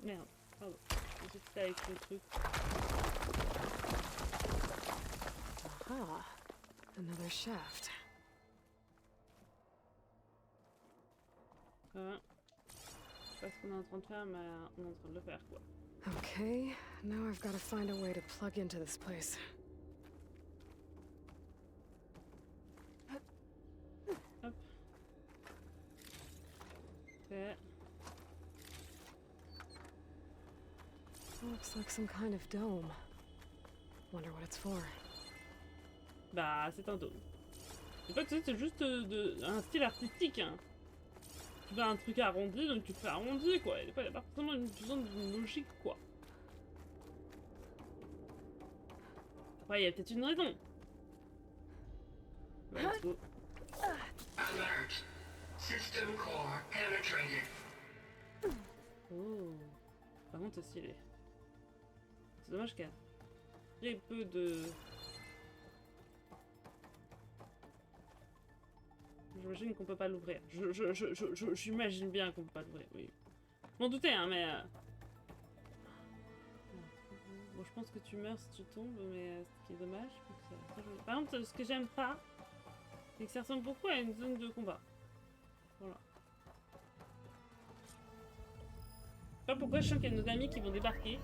Merde, pardon. J'ai fait ça avec le truc. Aha, another shaft. Je sais pas ce qu'on est en train de faire, mais on est en train de le faire, quoi. Okay, now I've got to find a way to plug into this place. Hop. Ok. Looks like some kind of dome. Wonder what it's for. Bah, c'est un dôme. C'est pas que c'est juste un style artistique, hein. Tu fais un truc arrondi, donc tu fais arrondi, quoi. Et des fois, il n'y a pas forcément besoin d'une logique, quoi. Après, il y a peut-être une raison. Let's go. Alert. System core penetrated. Oh. Par contre, c'est stylé. C'est dommage qu'il y a très peu de... J'imagine qu'on peut pas l'ouvrir. J'imagine bien qu'on peut pas l'ouvrir, oui. Je m'en doutais, hein, mais... Bon, je pense que tu meurs si tu tombes, mais ce qui est dommage. Par contre, ce que j'aime pas, c'est que ça ressemble beaucoup à une zone de combat. Voilà. Je sais pas pourquoi je sens qu'il y a nos amis qui vont débarquer.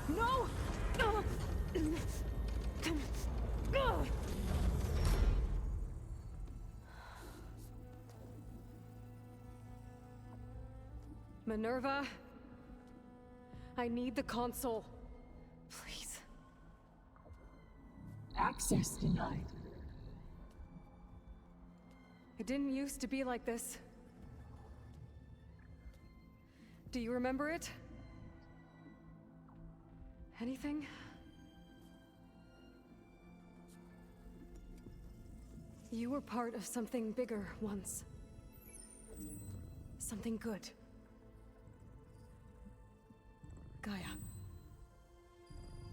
No! Minerva, I need the console. Please. Access denied. It didn't used to be like this. Do you remember it? Anything? You were part of something bigger once. Something good. Gaia.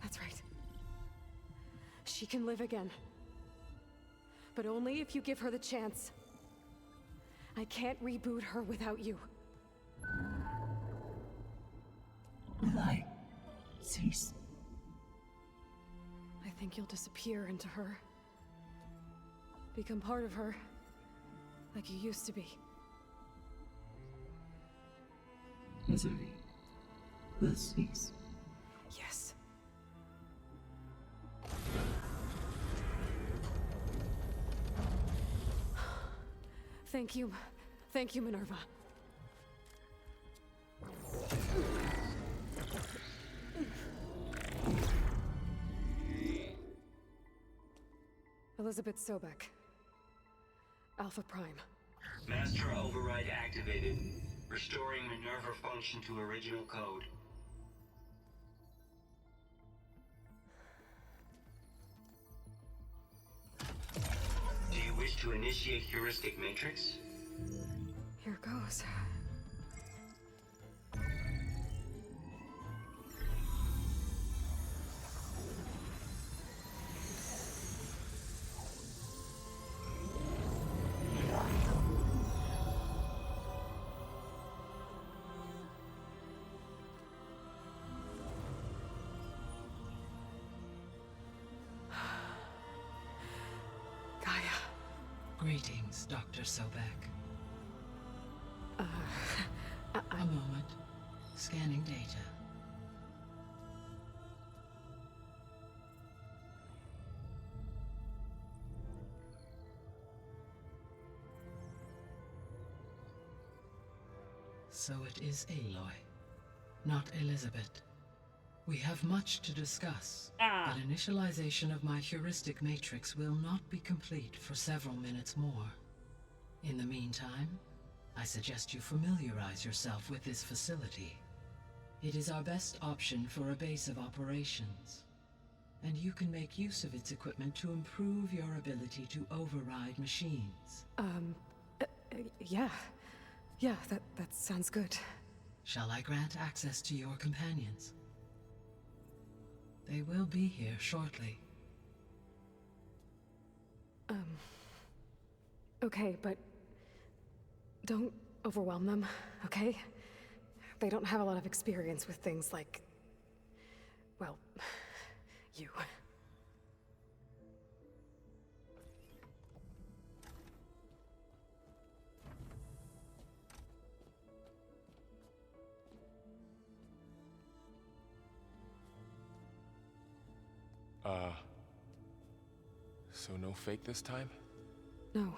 That's right. She can live again. But only if you give her the chance. I can't reboot her without you. Light. Cease. I think you'll disappear into her. Become part of her. Like you used to be. Misery will cease. Yes. Thank you. Thank you, Minerva. Elizabeth Sobek. Alpha Prime. Master override activated. Restoring Minerva function to original code. Do you wish to initiate heuristic matrix? Here goes. Greetings, Dr. Sobek. A moment. Scanning data. So it is Aloy, not Elizabeth. We have much to discuss, but initialization of my heuristic matrix will not be complete for several minutes more. In the meantime, I suggest you familiarize yourself with this facility. It is our best option for a base of operations, and you can make use of its equipment to improve your ability to override machines. Yeah. Yeah, that sounds good. Shall I grant access to your companions? They will be here shortly. Okay, but don't overwhelm them, okay? They don't have a lot of experience with things like, well, you. So no fake this time? No.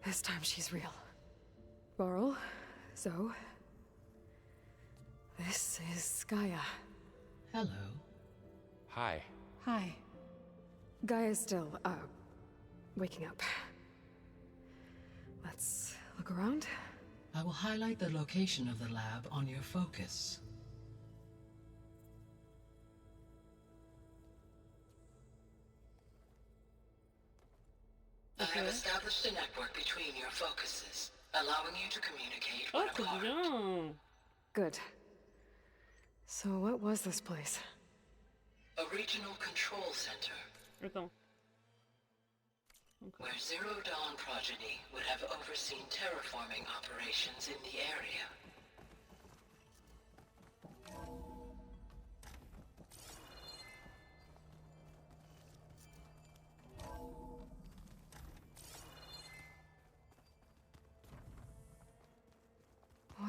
This time she's real. Varl, Zoe. This is Gaia. Hello. Hi. Hi. Gaia's still, waking up. Let's look around. I will highlight the location of the lab on your focus. I have established a network between your focuses, allowing you to communicate when apart. bien. Good. So what was this place? A regional control center. Attends. Where Zero Dawn progeny would have overseen terraforming operations in the area.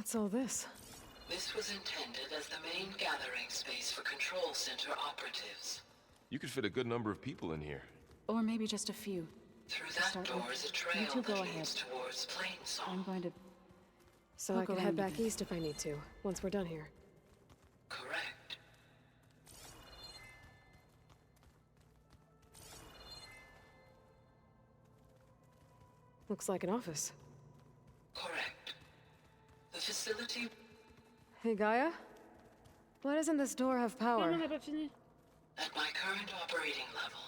What's all this? This was intended as the main gathering space for Control Center operatives. You could fit a good number of people in here. Or maybe just a few. Through that door is a trail two go that ahead. leads towards Plainsong. I'm going to So I poke can around head a back bit. east if I need to, once we're done here. Correct. Looks like an office. Correct. The facility... Hey, Gaia? Why doesn't this door have power? Non, on n'a pas fini. At my current operating level,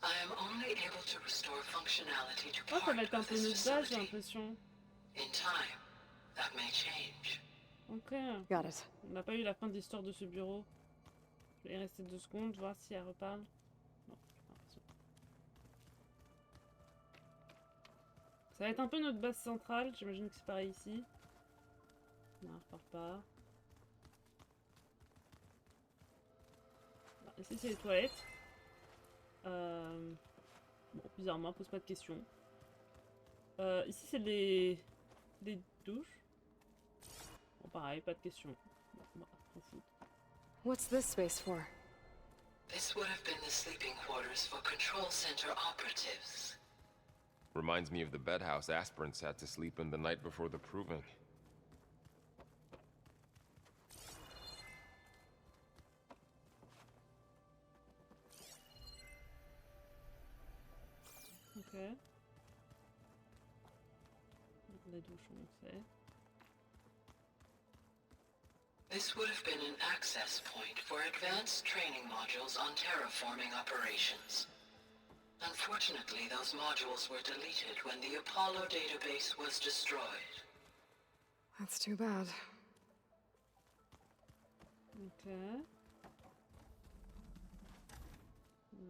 I am only able to restore functionality to Oh, ça va part être un of peu this notre base, j'ai facility. l'impression. In time, that may change. Ok. Got it. On n'a pas eu la fin de l'histoire de ce bureau. Je vais y rester 2 secondes, voir si elle reparle. Non, j'ai pas l'impression. Ça va être un peu notre base centrale, j'imagine que c'est pareil ici. Non, elle repart pas. Bon, ici c'est les toilettes. Bon, bizarrement, pose pas de questions. Ici c'est les douches. Bon, pareil, pas de questions. Bon, bah, principe. What's this space for? This would have been the sleeping quarters for Control Center operatives. Reminds me of the bedhouse aspirants had to sleep in the night before the proving. Ok. Les douches, on sait. This would have been an access point for advanced training modules on terraforming operations. Unfortunately, those modules were deleted when the Apollo database was destroyed. That's too bad. Ok.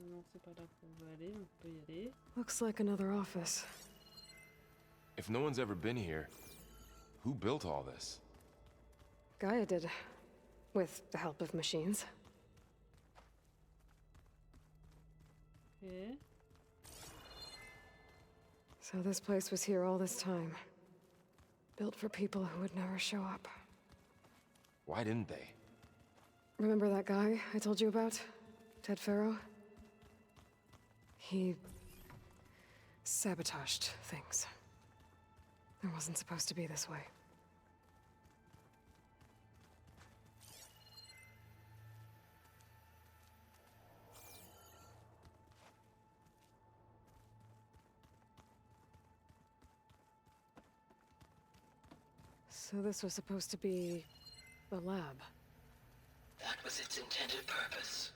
Non, c'est pas là qu'on veut aller, donc on peut y aller. Looks like another office. If no one's ever been here, who built all this? Gaia did. With the help of machines. Ok. So this place was here all this time. Built for people who would never show up. Why didn't they? Remember that guy I told you about? Ted Farrow? He sabotaged things. It wasn't supposed to be this way. So this was supposed to be a lab. That was its intended purpose.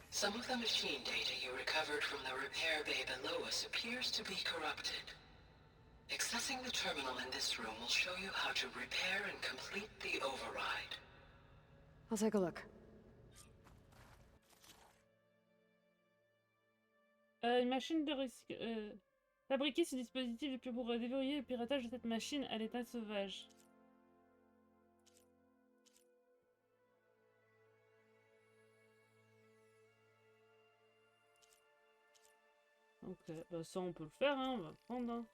Some of the machine data you recovered from the repair bay below us appears to be corrupted. Accessing the terminal in this room will show you how to repair and complete the override. I'll take a look. Une machine de fabriquer ce dispositif depuis pour déverrouiller le piratage de cette machine à l'état sauvage. Ok, bah ça on peut le faire, hein, on va prendre. Hein.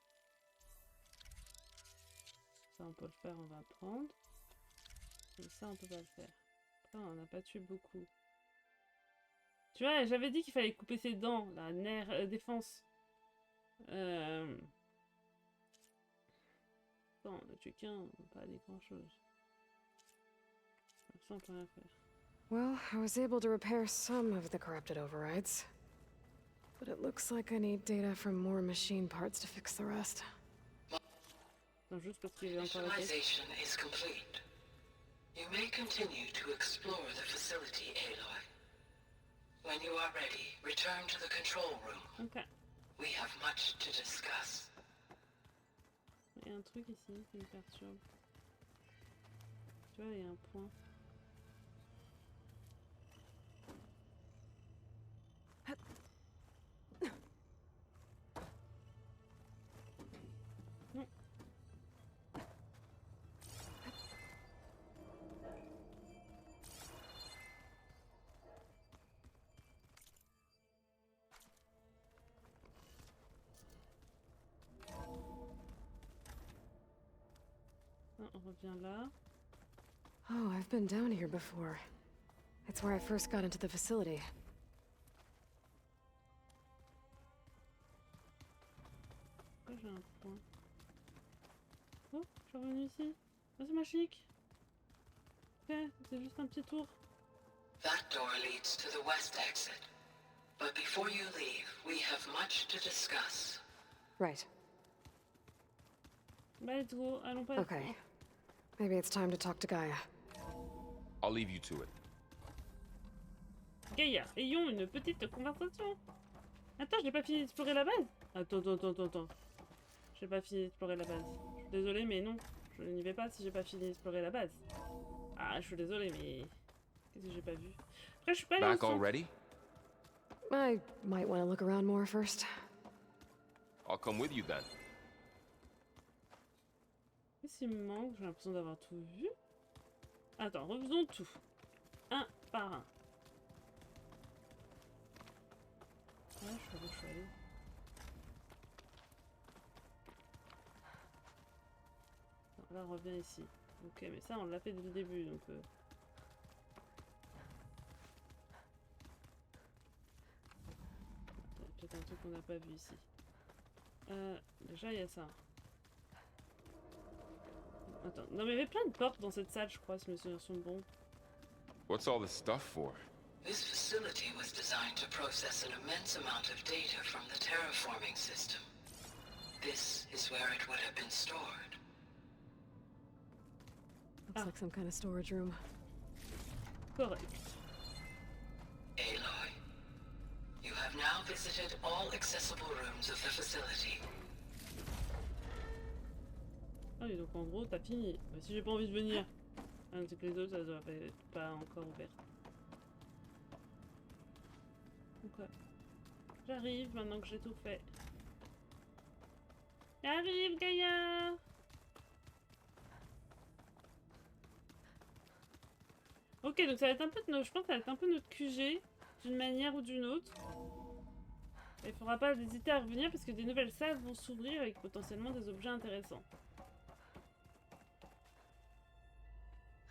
Ça on peut le faire, on va prendre. Et ça on peut pas le faire. Putain, on n'a pas tué beaucoup. Tu vois, j'avais dit qu'il fallait couper ses dents, la nerf défense. Attends, on a tué qu'un, pas des grand chose. Ça on peut rien faire. Well, I was able to repair some of the corrupted overrides. But it looks like I need data from more machine parts to fix the rest. Non, juste parce qu'il y avait encore la tête. Initialization is complete. You may continue to explore the facility, Aloy. When you are ready, return to the control room. Ok. We have much to discuss. Il y a un truc ici qui me perturbe. Tu vois, il y a un point. Non. Ah, on revient là. Oh, I've been down here before. It's where I first got into the facility. Pourquoi j'ai un point? Oh, je suis revenu ici. Oh, c'est magique. Ok, c'est juste un petit tour. That door leads to the west exit. But before you leave, we have much to discuss. Right. Bah, let's go. Allons pas. Okay. Maybe it's time to talk to Gaia. I'll leave you to it. Gaïa, ayons une petite conversation. Attends, j'ai pas fini d'explorer la base. Attends. J'ai pas fini d'explorer la base. Je suis désolée, mais non. Je n'y vais pas si j'ai pas fini d'explorer la base. Ah, je suis désolée, mais... Qu'est-ce que j'ai pas vu? Après, je suis pas allée Back au centre. already? I might want to look around more first. I'll come with you then. Qu'est-ce qu'il me manque? J'ai l'impression d'avoir tout vu. Attends, refaisons tout. Un par un. Ah, je sais pas où je suis allée. Non, là, on revient ici. Ok, mais ça, on l'a fait dès le début, donc... Peut-être un truc qu'on n'a pas vu ici. Déjà, il y a ça. Attends, non mais il y avait plein de portes dans cette salle, je crois, si mes souvenirs sont bons. What's all this stuff for? This facility was designed to process an immense amount of data from the terraforming system. This is where it would have been stored. Looks like some kind of storage room. Correct. Aloy, you have now visited all accessible rooms of the facility. Ah oui, donc en gros, t'as fini. Bah, si j'ai pas envie de venir, c'est que les autres, ça doit être pas encore ouvert. Ok. J'arrive maintenant que j'ai tout fait. J'arrive, Gaïa! Ok, donc ça va être un peu de je pense que ça va être un peu notre QG, d'une manière ou d'une autre. Il faudra pas hésiter à revenir parce que des nouvelles salles vont s'ouvrir avec potentiellement des objets intéressants.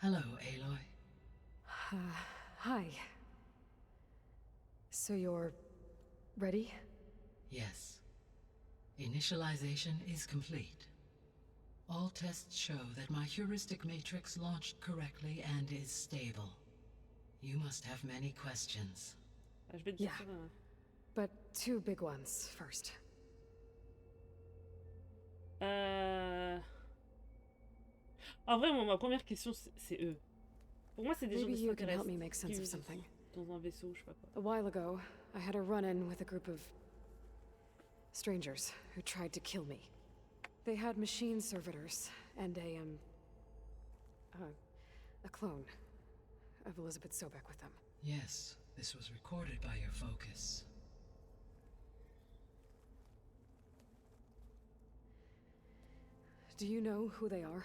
Hello, Aloy. Hi. So you're ready? Yes. Initialization is complete. All tests show that my heuristic matrix launched correctly and is stable. You must have many questions. Ah, je vais te dire Yeah. ça, hein. But two big ones first. En vrai, moi, ma première question, c'est eux. Pour moi, c'est des gens Maybe you can help d'extraterrestres me make sense qui of vivent something. dans un vaisseau, je sais pas quoi. A while ago, I had a run-in with a group of strangers who tried to kill me. They had machine servitors and a clone of Elizabeth Sobek with them. Yes, this was recorded by your focus. Do you know who they are?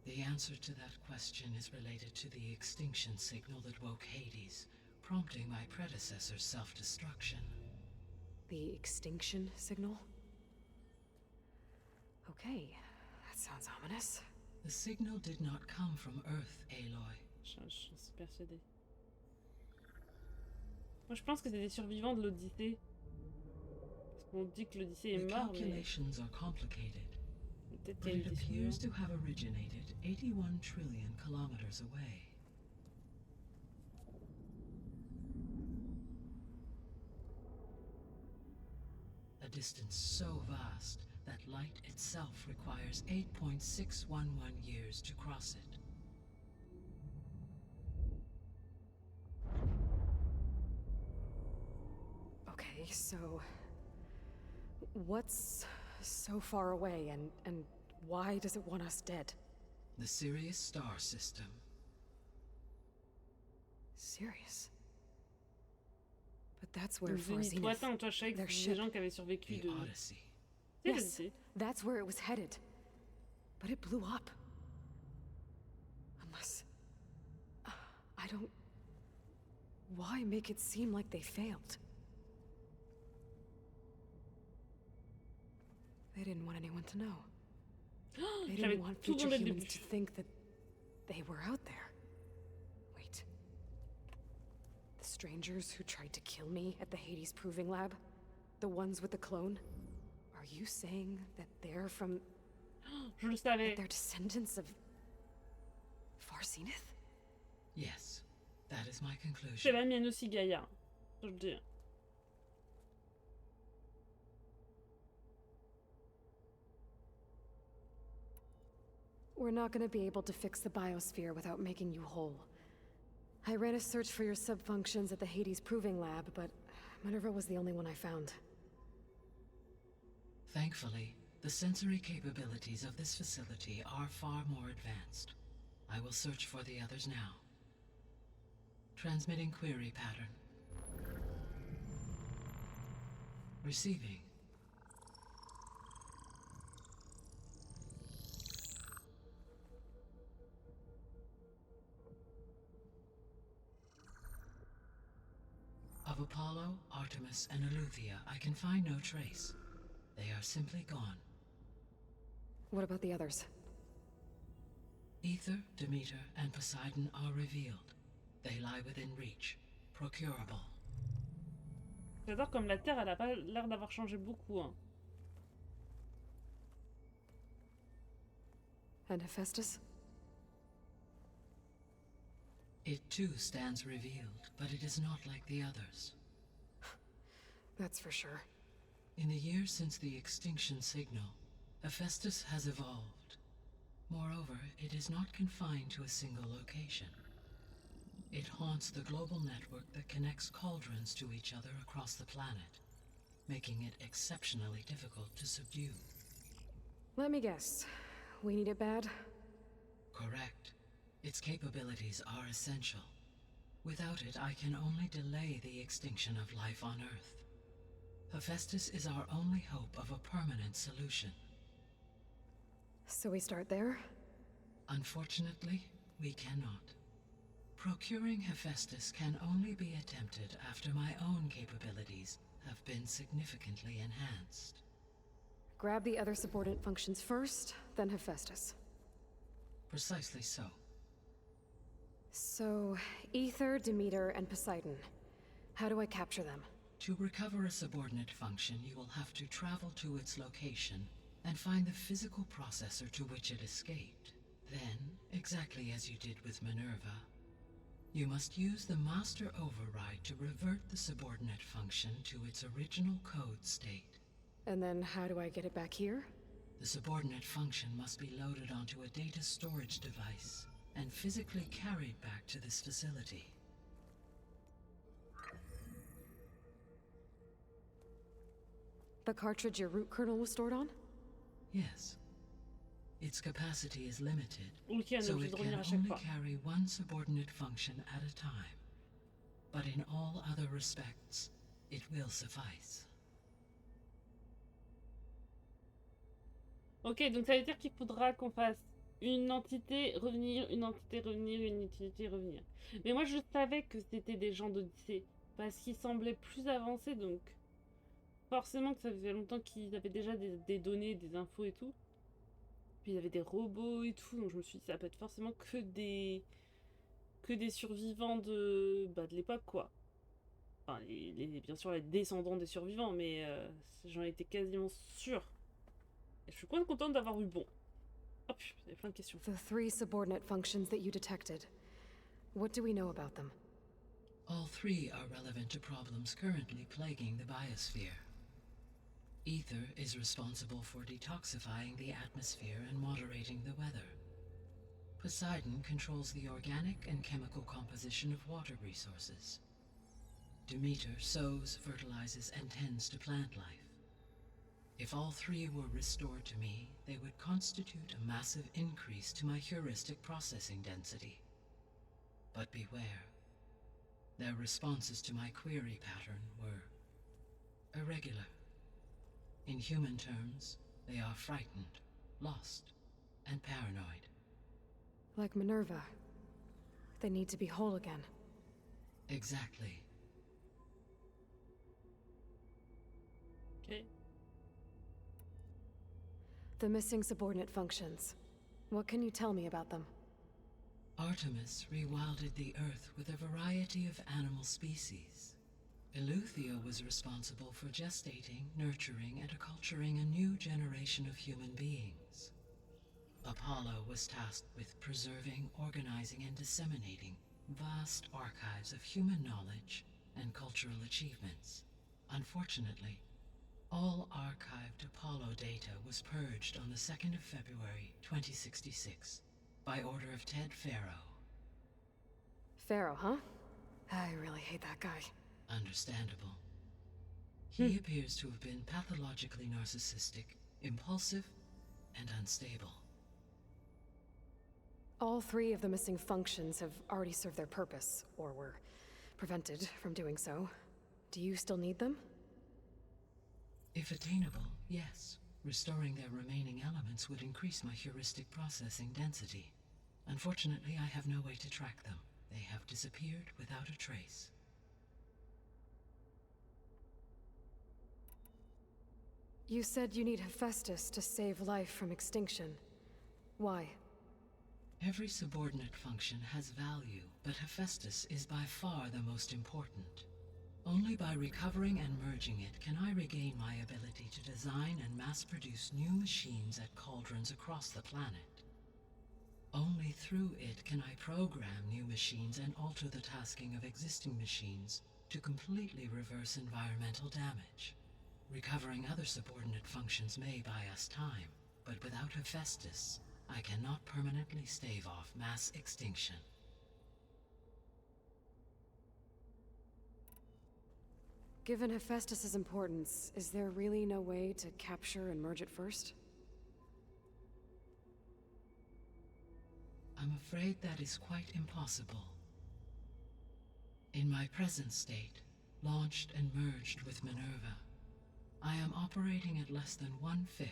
The answer to that question is related to the extinction signal that woke Hades, prompting my predecessor's self-destruction. The extinction signal? Okay, that sounds ominous. The signal did not come from Earth, Aloy. Je suis persuadée. Moi, je pense que c'est des survivants de l'Odyssée. Parce qu'on dit que l'Odyssée est The mort, mais calculations are complicated, peut-être but qu'il y a it eu des appears survivants. to have originated 81 trillion kilometers away. A distance so vast that light itself requires 8.611 years to cross it. Okay, so what's so far away and why does it want us dead? The Sirius star system. Serious? But that's where Donc, for Zenith Zenith, lointain, toi, je savais que their c'était des ship. gens qui avaient survécu The de... Odyssey. C'est Yes, l'Odyssée. that's where it was headed. But it blew up. Unless... I don't... Why make it seem like they failed? They didn't want anyone to know. They J'avais didn't want tout future dès le humans début. to think that they were out there. Wait. The strangers who tried to kill me at the Hades Proving Lab? The ones with the clone? Are you saying that they're from... Je le savais. That they're descendants of... Farseneth? Yes, that is my conclusion. C'est la mienne aussi, Gaïa. Je le dis. We're not going to be able to fix the biosphere without making you whole. I ran a search for your subfunctions at the Hades Proving Lab, but Minerva was the only one I found. Thankfully, the sensory capabilities of this facility are far more advanced. I will search for the others now. Transmitting query pattern. Receiving. Of Apollo, Artemis, and Eleuthia, I can find no trace. They are simply gone. What about the others? Ether, Demeter, and Poseidon are revealed. They lie within reach, procurable. J'adore comme la Terre, elle a pas l'air d'avoir changé beaucoup. Hein. And Hephaestus? It too stands revealed, but it is not like the others. That's for sure. In the years since the extinction signal, Hephaestus has evolved. Moreover, it is not confined to a single location. It haunts the global network that connects cauldrons to each other across the planet, making it exceptionally difficult to subdue. Let me guess. We need it bad? Correct. Its capabilities are essential. Without it, I can only delay the extinction of life on Earth. Hephaestus is our only hope of a permanent solution. So we start there? Unfortunately, we cannot. Procuring Hephaestus can only be attempted after my own capabilities have been significantly enhanced. Grab the other subordinate functions first, then Hephaestus. Precisely so. So, Ether, Demeter, and Poseidon. How do I capture them? To recover a subordinate function, you will have to travel to its location and find the physical processor to which it escaped. Then, exactly as you did with Minerva, you must use the master override to revert the subordinate function to its original code state. And then how do I get it back here? The subordinate function must be loaded onto a data storage device and physically carried back to this facility. The cartridge your root kernel was stored on? Yes. Its capacity is limited, Ok, so donc it je can revenir à chaque only fois. carry one subordinate function at a time. But in all other respects, it will suffice. Ok, donc ça veut dire qu'il faudra qu'on fasse une entité revenir, une entité revenir, une entité revenir. Mais moi je savais que c'était des gens d'Odyssée, parce qu'ils semblaient plus avancés, donc forcément que ça faisait longtemps qu'ils avaient déjà des données, des infos et tout. Puis il y avait des robots et tout, donc je me suis dit ça peut être forcément que des survivants de l'époque quoi. Enfin, bien sûr les descendants des survivants, mais j'en étais quasiment sûre. Et je suis quand même contente d'avoir eu bon. Oh putain, il y a plein de questions. The 3 subordinate functions that you detected. What do we know about them? All 3 are relevant to problems currently plaguing the biosphere. Ether is responsible for detoxifying the atmosphere and moderating the weather. Poseidon controls the organic and chemical composition of water resources. Demeter sows, fertilizes, and tends to plant life. If all 3 were restored to me, they would constitute a massive increase to my heuristic processing density. But beware. Their responses to my query pattern were irregular. In human terms, they are frightened, lost, and paranoid. Like Minerva. They need to be whole again. Exactly. Okay. The missing subordinate functions. What can you tell me about them? Artemis rewilded the Earth with a variety of animal species. Eleuthia was responsible for gestating, nurturing, and acculturating a new generation of human beings. Apollo was tasked with preserving, organizing, and disseminating vast archives of human knowledge and cultural achievements. Unfortunately, all archived Apollo data was purged on the 2nd of February, 2066, by order of Ted Faro. Pharaoh, huh? I really hate that guy. Understandable. He appears to have been pathologically narcissistic, impulsive, and unstable. All 3 of the missing functions have already served their purpose, or were prevented from doing so. Do you still need them? If attainable, yes. Restoring their remaining elements would increase my heuristic processing density. Unfortunately, I have no way to track them. They have disappeared without a trace. You said you need Hephaestus to save life from extinction. Why? Every subordinate function has value, but Hephaestus is by far the most important. Only by recovering and merging it can I regain my ability to design and mass-produce new machines at cauldrons across the planet. Only through it can I program new machines and alter the tasking of existing machines to completely reverse environmental damage. Recovering other subordinate functions may buy us time, but without Hephaestus, I cannot permanently stave off mass extinction. Given Hephaestus's importance, is there really no way to capture and merge it first? I'm afraid that is quite impossible. In my present state, launched and merged with Minerva, I am operating at less than 1/5,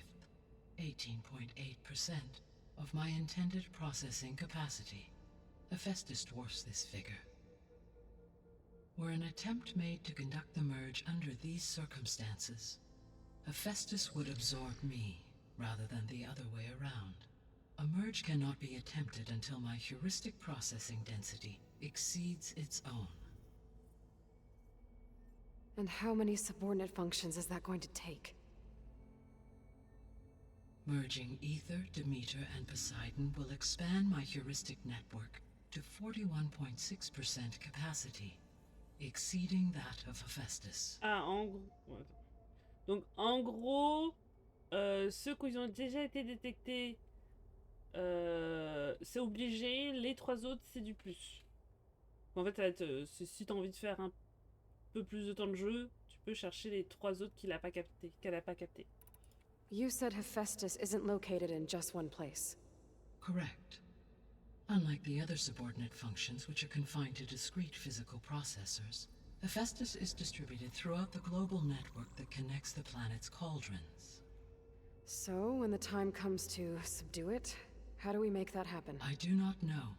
18.8%, of my intended processing capacity. Hephaestus dwarfs this figure. Were an attempt made to conduct the merge under these circumstances, Hephaestus would absorb me, rather than the other way around. A merge cannot be attempted until my heuristic processing density exceeds its own. And how many subordinate functions is that going to take? Merging Ether, Demeter, and Poseidon will expand my heuristic network to 41.6% capacity, exceeding that of Hephaestus. Ah, en gros... Donc, en gros, ceux qui ont déjà été détectés, c'est obligé. Les 3 autres, c'est du plus. En fait, ça va être, si tu as envie de faire un peu plus de temps de jeu, tu peux chercher les 3 autres qu'elle a pas capté. You said Hephaestus isn't located in just one place. Correct. Unlike the other subordinate functions, which are confined to discrete physical processors, Hephaestus is distributed throughout the global network that connects the planet's cauldrons. So, when the time comes to subdue it, how do we make that happen? I do not know.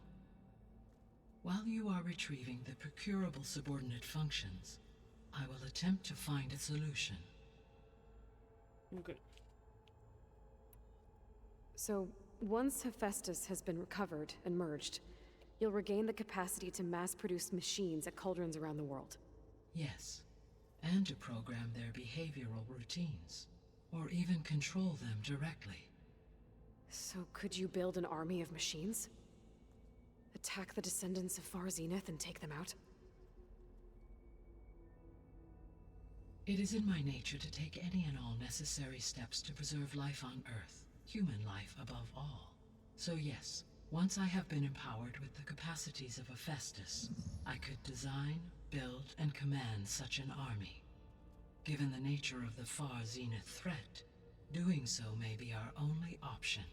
While you are retrieving the procurable subordinate functions, I will attempt to find a solution. Okay. So, once Hephaestus has been recovered and merged, you'll regain the capacity to mass-produce machines at cauldrons around the world. Yes, and to program their behavioral routines, or even control them directly. So could you build an army of machines? Attack the descendants of Far Zenith and take them out? It is in my nature to take any and all necessary steps to preserve life on Earth, human life above all. So yes, once I have been empowered with the capacities of Hephaestus, I could design, build, and command such an army. Given the nature of the Far Zenith threat, doing so may be our only option.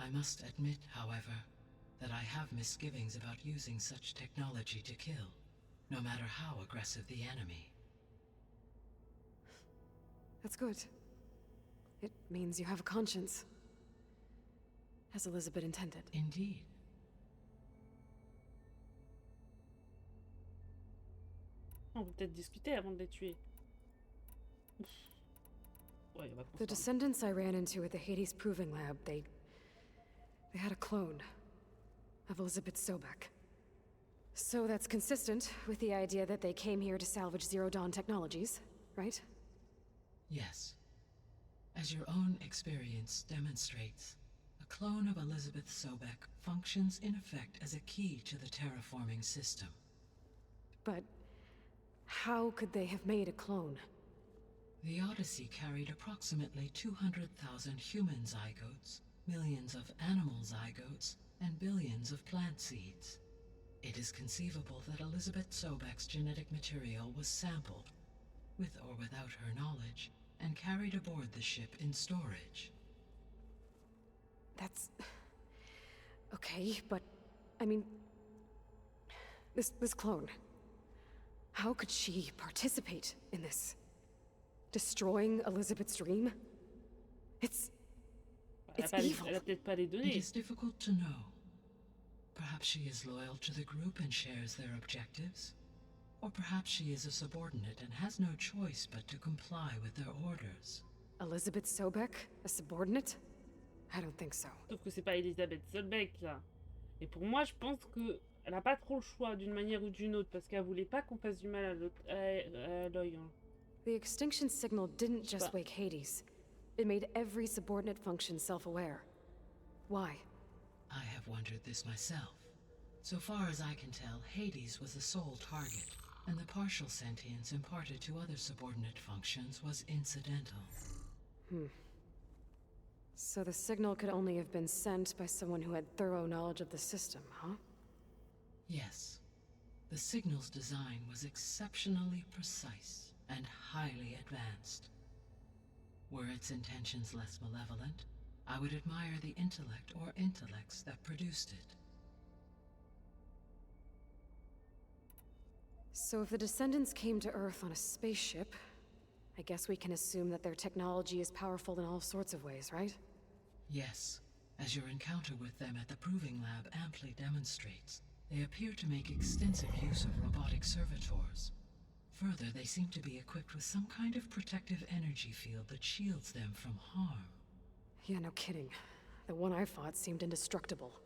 I must admit, however, that I have misgivings about using such technology to kill, no matter how aggressive the enemy. That's good. It means you have a conscience. As Elizabeth intended. Indeed. On peut peut-être discuter avant de les tuer. Ouais, on va The descendants I ran into at the Hades Proving Lab, they had a clone of Elizabeth Sobek. So that's consistent with the idea that they came here to salvage Zero Dawn technologies, right? Yes. As your own experience demonstrates, a clone of Elizabeth Sobek functions in effect as a key to the terraforming system. But how could they have made a clone? The Odyssey carried approximately 200,000 human zygotes, millions of animal zygotes, and billions of plant seeds. It is conceivable that Elizabeth Sobek's genetic material was sampled, with or without her knowledge, and carried aboard the ship in storage. That's... okay, but... I mean... This clone... How could she participate in this? Destroying Elizabeth's dream? It's evil. Elle a peut-être pas les It données. is difficult to know. Perhaps she is loyal to the group and shares their objectives. Or perhaps she is a subordinate and has no choice but to comply with their orders. Elizabeth Sobek, a subordinate? I don't think so. Sauf que c'est pas Elisabeth Solbeck là. Et pour moi, je pense que elle a pas trop le choix d'une manière ou d'une autre parce qu'elle voulait pas qu'on fasse du mal à l'autre, à Aloy, hein. The extinction signal didn't just wake Hades. It made every subordinate function self-aware. Why? I have wondered this myself. So far as I can tell, Hades was the sole target, and the partial sentience imparted to other subordinate functions was incidental. So the signal could only have been sent by someone who had thorough knowledge of the system, huh? Yes. The signal's design was exceptionally precise and highly advanced. Were its intentions less malevolent, I would admire the intellect or intellects that produced it. So if the descendants came to Earth on a spaceship, I guess we can assume that their technology is powerful in all sorts of ways, right? Yes, as your encounter with them at the Proving Lab amply demonstrates, they appear to make extensive use of robotic servitors. Further, they seem to be equipped with some kind of protective energy field that shields them from harm. Yeah, no kidding. The one I fought seemed indestructible.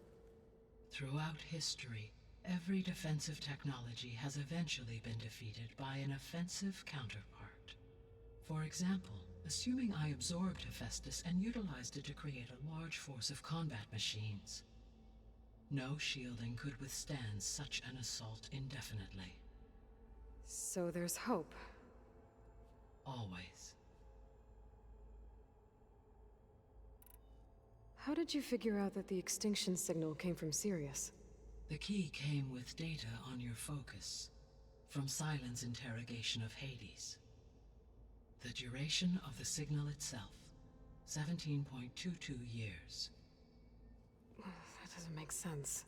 Throughout history, every defensive technology has eventually been defeated by an offensive counterpart. For example, assuming I absorbed Hephaestus and utilized it to create a large force of combat machines. No shielding could withstand such an assault indefinitely. So there's hope. Always. How did you figure out that the extinction signal came from Sirius? The key came with data on your focus, from Silent's interrogation of Hades. The duration of the signal itself, 17.22 years. That doesn't make sense.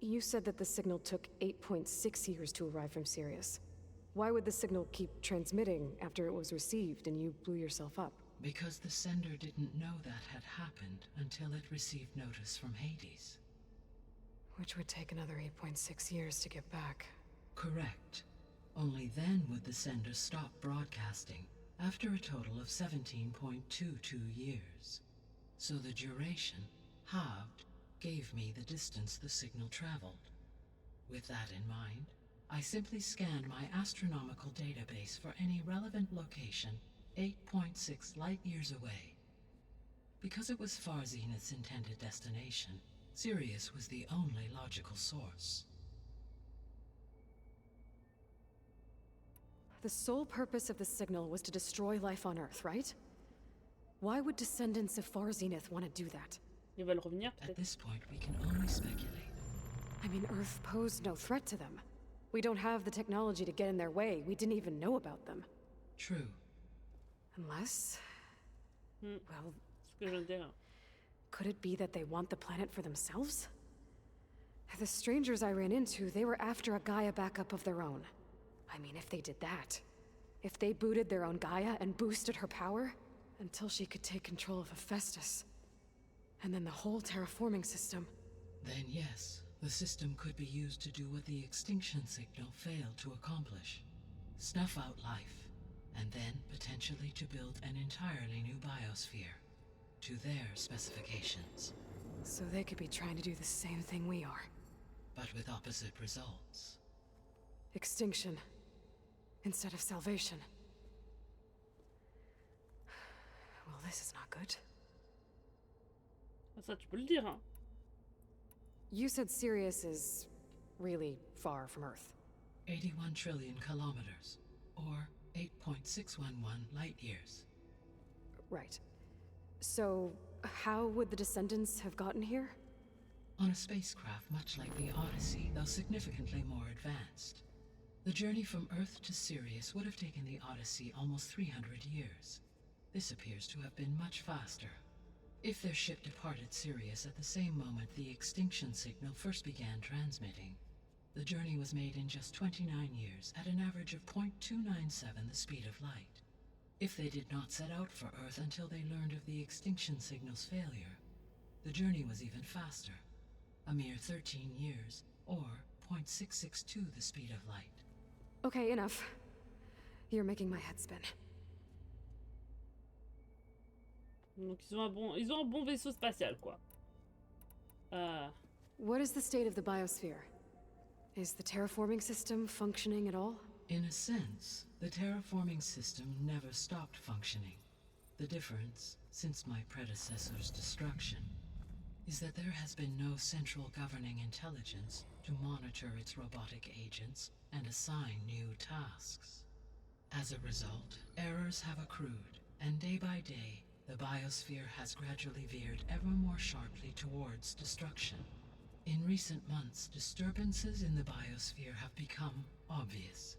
You said that the signal took 8.6 years to arrive from Sirius. Why would the signal keep transmitting after it was received and you blew yourself up? Because the sender didn't know that had happened until it received notice from Hades. Which would take another 8.6 years to get back. Correct. Only then would the sender stop broadcasting, after a total of 17.22 years. So the duration, halved, gave me the distance the signal traveled. With that in mind, I simply scanned my astronomical database for any relevant location 8.6 light-years away. Because it was Far Zenith's intended destination, Sirius was the only logical source. The sole purpose of the signal was to destroy life on Earth, right? Why would descendants of Far Zenith want to do that? Ils veulent revenir, At this point, we can only speculate. I mean, Earth posed no threat to them. We don't have the technology to get in their way. We didn't even know about them. True. Unless... Well... Ce que je veux dire. Could it be that they want the planet for themselves? The strangers I ran into, they were after a Gaia backup of their own. I mean, if they did that... If they booted their own Gaia and boosted her power... Until she could take control of Hephaestus. And then the whole terraforming system. Then yes, the system could be used to do what the extinction signal failed to accomplish. Snuff out life. and then potentially to build an entirely new biosphere to their specifications. So they could be trying to do the same thing we are. But with opposite results. Extinction instead of salvation. Well, this is not good. Ça, tu peux le dire, hein. You said Sirius is really far from Earth. 81 trillion kilometers, or 8.611 light years. Right. So, how would the descendants have gotten here? On a spacecraft much like the Odyssey, though significantly more advanced. The journey from Earth to Sirius would have taken the Odyssey almost 300 years. This appears to have been much faster. If their ship departed Sirius at the same moment the extinction signal first began transmitting, the journey was made in just 29 years at an average of 0.297 the speed of light. If they did not set out for Earth until they learned of the extinction signal's failure, the journey was even faster, a mere 13 years, or 0.662 the speed of light. Okay, enough. You're making my head spin. Donc ils ont un bon vaisseau spatial, quoi. What is the state of the biosphere? Is the terraforming system functioning at all? In a sense, the terraforming system never stopped functioning. The difference, since my predecessor's destruction, is that there has been no central governing intelligence to monitor its robotic agents and assign new tasks. As a result, errors have accrued, and day by day, the biosphere has gradually veered ever more sharply towards destruction. In recent months, disturbances in the biosphere have become obvious.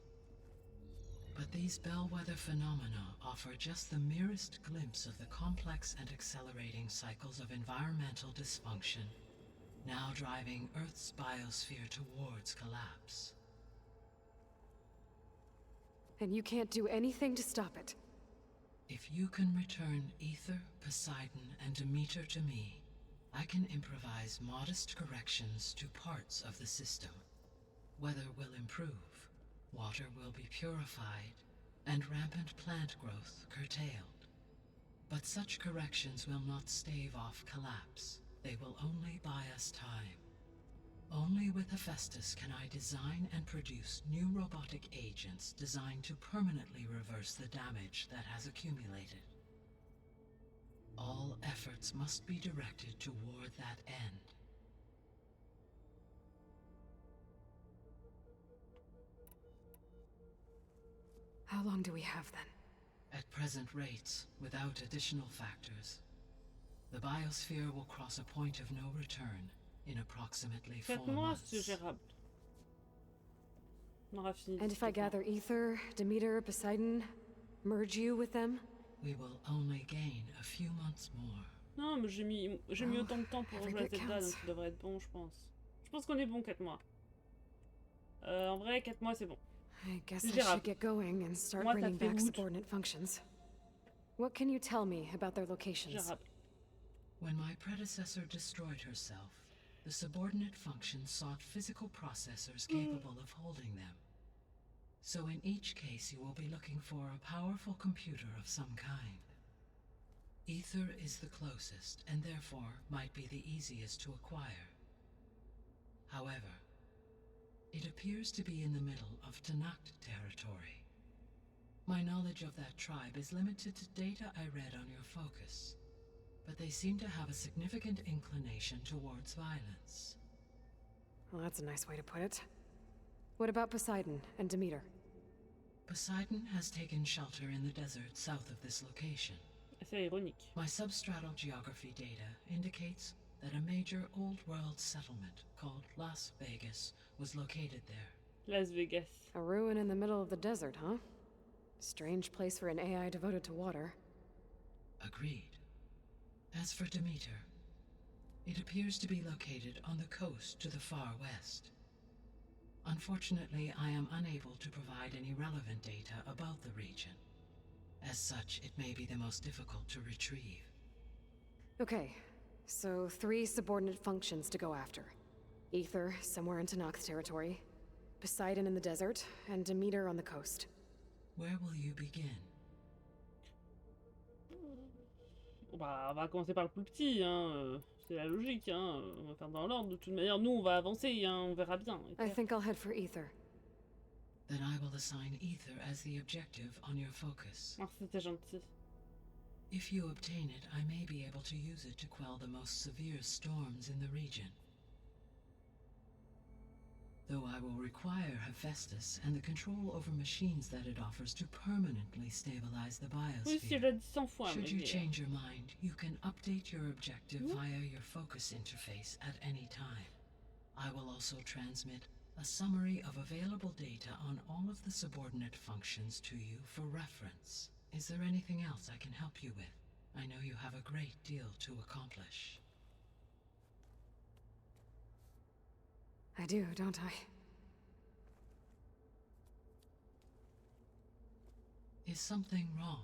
But these bellwether phenomena offer just the merest glimpse of the complex and accelerating cycles of environmental dysfunction, now driving Earth's biosphere towards collapse. And you can't do anything to stop it? If you can return Ether, Poseidon, and Demeter to me, I can improvise modest corrections to parts of the system. Weather will improve, water will be purified, and rampant plant growth curtailed. But such corrections will not stave off collapse. They will only buy us time. Only with Hephaestus can I design and produce new robotic agents designed to permanently reverse the damage that has accumulated. All efforts must be directed toward that end. How long do we have then? At present rates, without additional factors, the biosphere will cross a point of no return in approximately 4 months. C'est gérable. On aura fini. And if I gather Ether, Demeter, Poseidon, merge you with them? We will only gain a few months more. Non, mais j'ai mis autant de temps pour jouer à Zelda, donc ça devrait être bon, je pense. Je pense qu'on est bon 4 mois. En vrai, 4 mois, c'est bon. I guess I should get going and start bringing back subordinate functions. What can you tell me about their locations? When my predecessor destroyed herself, the subordinate functions sought physical processors capable of holding them. So in each case you will be looking for a powerful computer of some kind. Ether is the closest, and therefore might be the easiest to acquire. However, it appears to be in the middle of Tanakh territory. My knowledge of that tribe is limited to data I read on your focus, but they seem to have a significant inclination towards violence. Well, that's a nice way to put it. What about Poseidon and Demeter? Poseidon has taken shelter in the desert south of this location. C'est ironique. My substratal geography data indicates that a major old-world settlement called Las Vegas was located there. Las Vegas. A ruin in the middle of the desert, huh? Strange place for an AI devoted to water. Agreed. As for Demeter, it appears to be located on the coast to the far west. Unfortunately, I am unable to provide any relevant data about the region. As such, it may be the most difficult to retrieve. Okay, so 3 subordinate functions to go after. Ether, somewhere in Tanakh territory, Poseidon in the desert, and Demeter on the coast. Where will you begin? Bah, on va commencer par le plus petit, hein. C'est la logique, hein. On va faire dans l'ordre. De toute manière, nous, on va avancer, hein. On verra bien. I think I'll head for Ether. Then I will assign Ether as the objective on your focus. Ah, c'était gentil. If you obtain it, I may be able to use it to quell the most severe storms in the region. Though I will require Hephaestus and the control over machines that it offers to permanently stabilize the Oui, si, je l'ai dit 100 biosphere. fois, Should mais... you change your mind, you can update your objective via your focus interface at any time. I will also transmit a summary of available data on all of the subordinate functions to you for reference. Is there anything else I can help you with? I know you have a great deal to accomplish. I do, don't I? Is something wrong?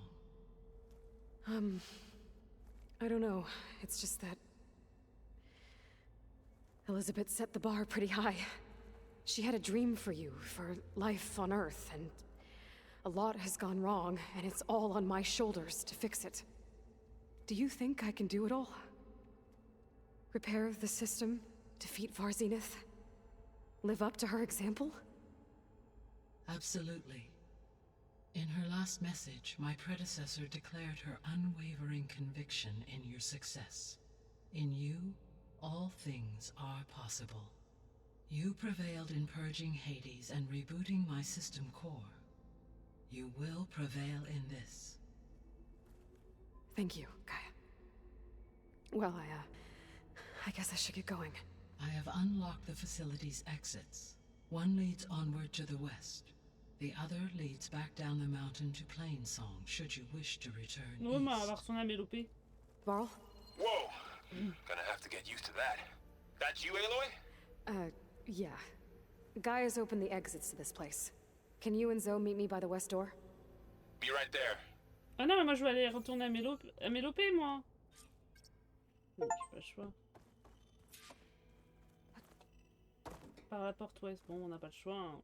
I don't know. It's just that Elizabeth set the bar pretty high. She had a dream for you, for life on Earth, and a lot has gone wrong, and it's all on my shoulders to fix it. Do you think I can do it all? Repair the system, defeat Varzinith, live up to her example? Absolutely. In her last message, my predecessor declared her unwavering conviction in your success. In you, all things are possible. You prevailed in purging Hades and rebooting my system core. You will prevail in this. Thank you, Gaia. Well, I guess I should get going. I have unlocked the facility's exits. One leads onward to the west. The other leads back down the mountain to Plainsong, should you wish to return Ouais, mais east. avoir son âme élopée. Varl? Whoa! Gonna have to get used to that. That's you, Aloy? Yeah. Gaia's opened the exits to this place. Can you and Zoe meet me by the west door? Be right there. Ah non, mais moi je vais aller retourner à Mélopée, moi. Donc, j'ai pas le choix. Par la porte ouest, bon, on n'a pas le choix. Hein.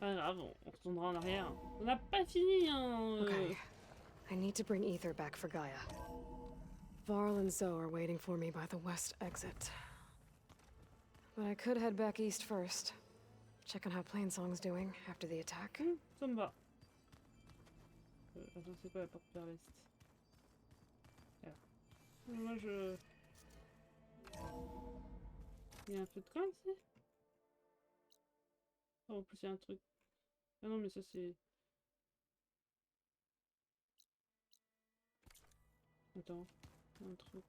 Pas grave, on retournera en arrière. On n'a pas fini, hein. Okay. I need to bring Ether back for Gaia. Varl and Zoe are waiting for me by the west exit. But I could head back east first. Check on how Plainsong's doing after the attack. Ça me va. Attends, c'est quoi la porte vers l'est? Là. Moi je... Il y a un feu de camp ici? Oh, en plus il y a un truc. Ah non mais ça c'est... Attends, un truc.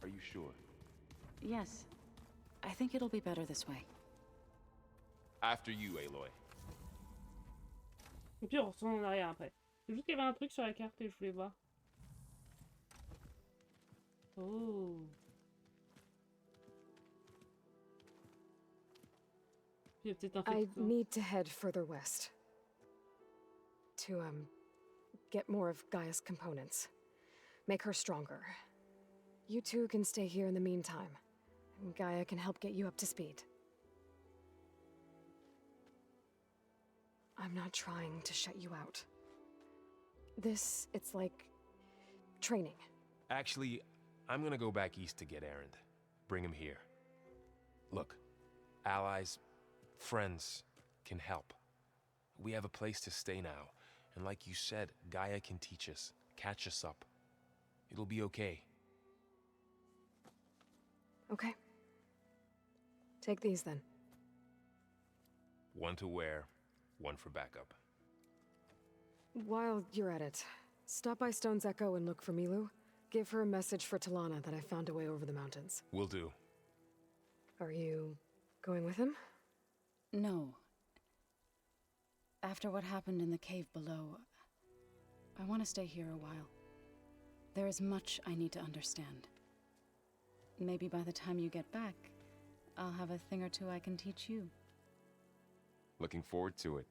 Are you sure? Yes. I think it'll be better this way. After you, Aloy. Et puis on retourne en arrière après. C'est juste qu'il y avait un truc sur la carte et je voulais voir. Oh. Puis il y a peut-être un feu I de camp. need to head further west. To, get more of Gaia's components. Make her stronger. You two can stay here in the meantime. And Gaia can help get you up to speed. I'm not trying to shut you out. It's like... training. Actually, I'm gonna go back east to get Erend. Bring him here. Look, allies, friends can help. We have a place to stay now. And like you said, Gaia can teach us, catch us up. It'll be okay. Okay. Take these then. One to wear, one for backup. While you're at it, stop by Stone's Echo and look for Milu. Give her a message for Talana that I found a way over the mountains. Will do. Are you going with him? No. After what happened in the cave below, I want to stay here a while. There is much I need to understand. Maybe by the time you get back, I'll have a thing or two I can teach you. Looking forward to it.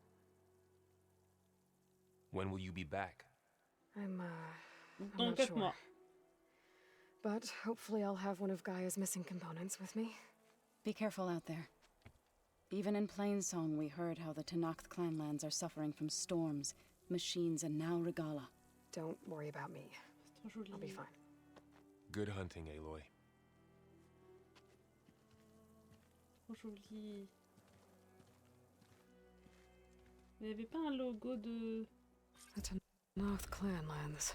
When will you be back? I'm Dans not 4 sure. mois. But hopefully I'll have one of Gaia's missing components with me. Be careful out there. Even in Plainsong, we heard how the Tenakth clanlands are suffering from storms, machines, and now Regala. Don't worry about me. I'll be fine. Good hunting, Aloy. Trop joli. Il n'y avait pas un logo de... The Tenakth clanlands.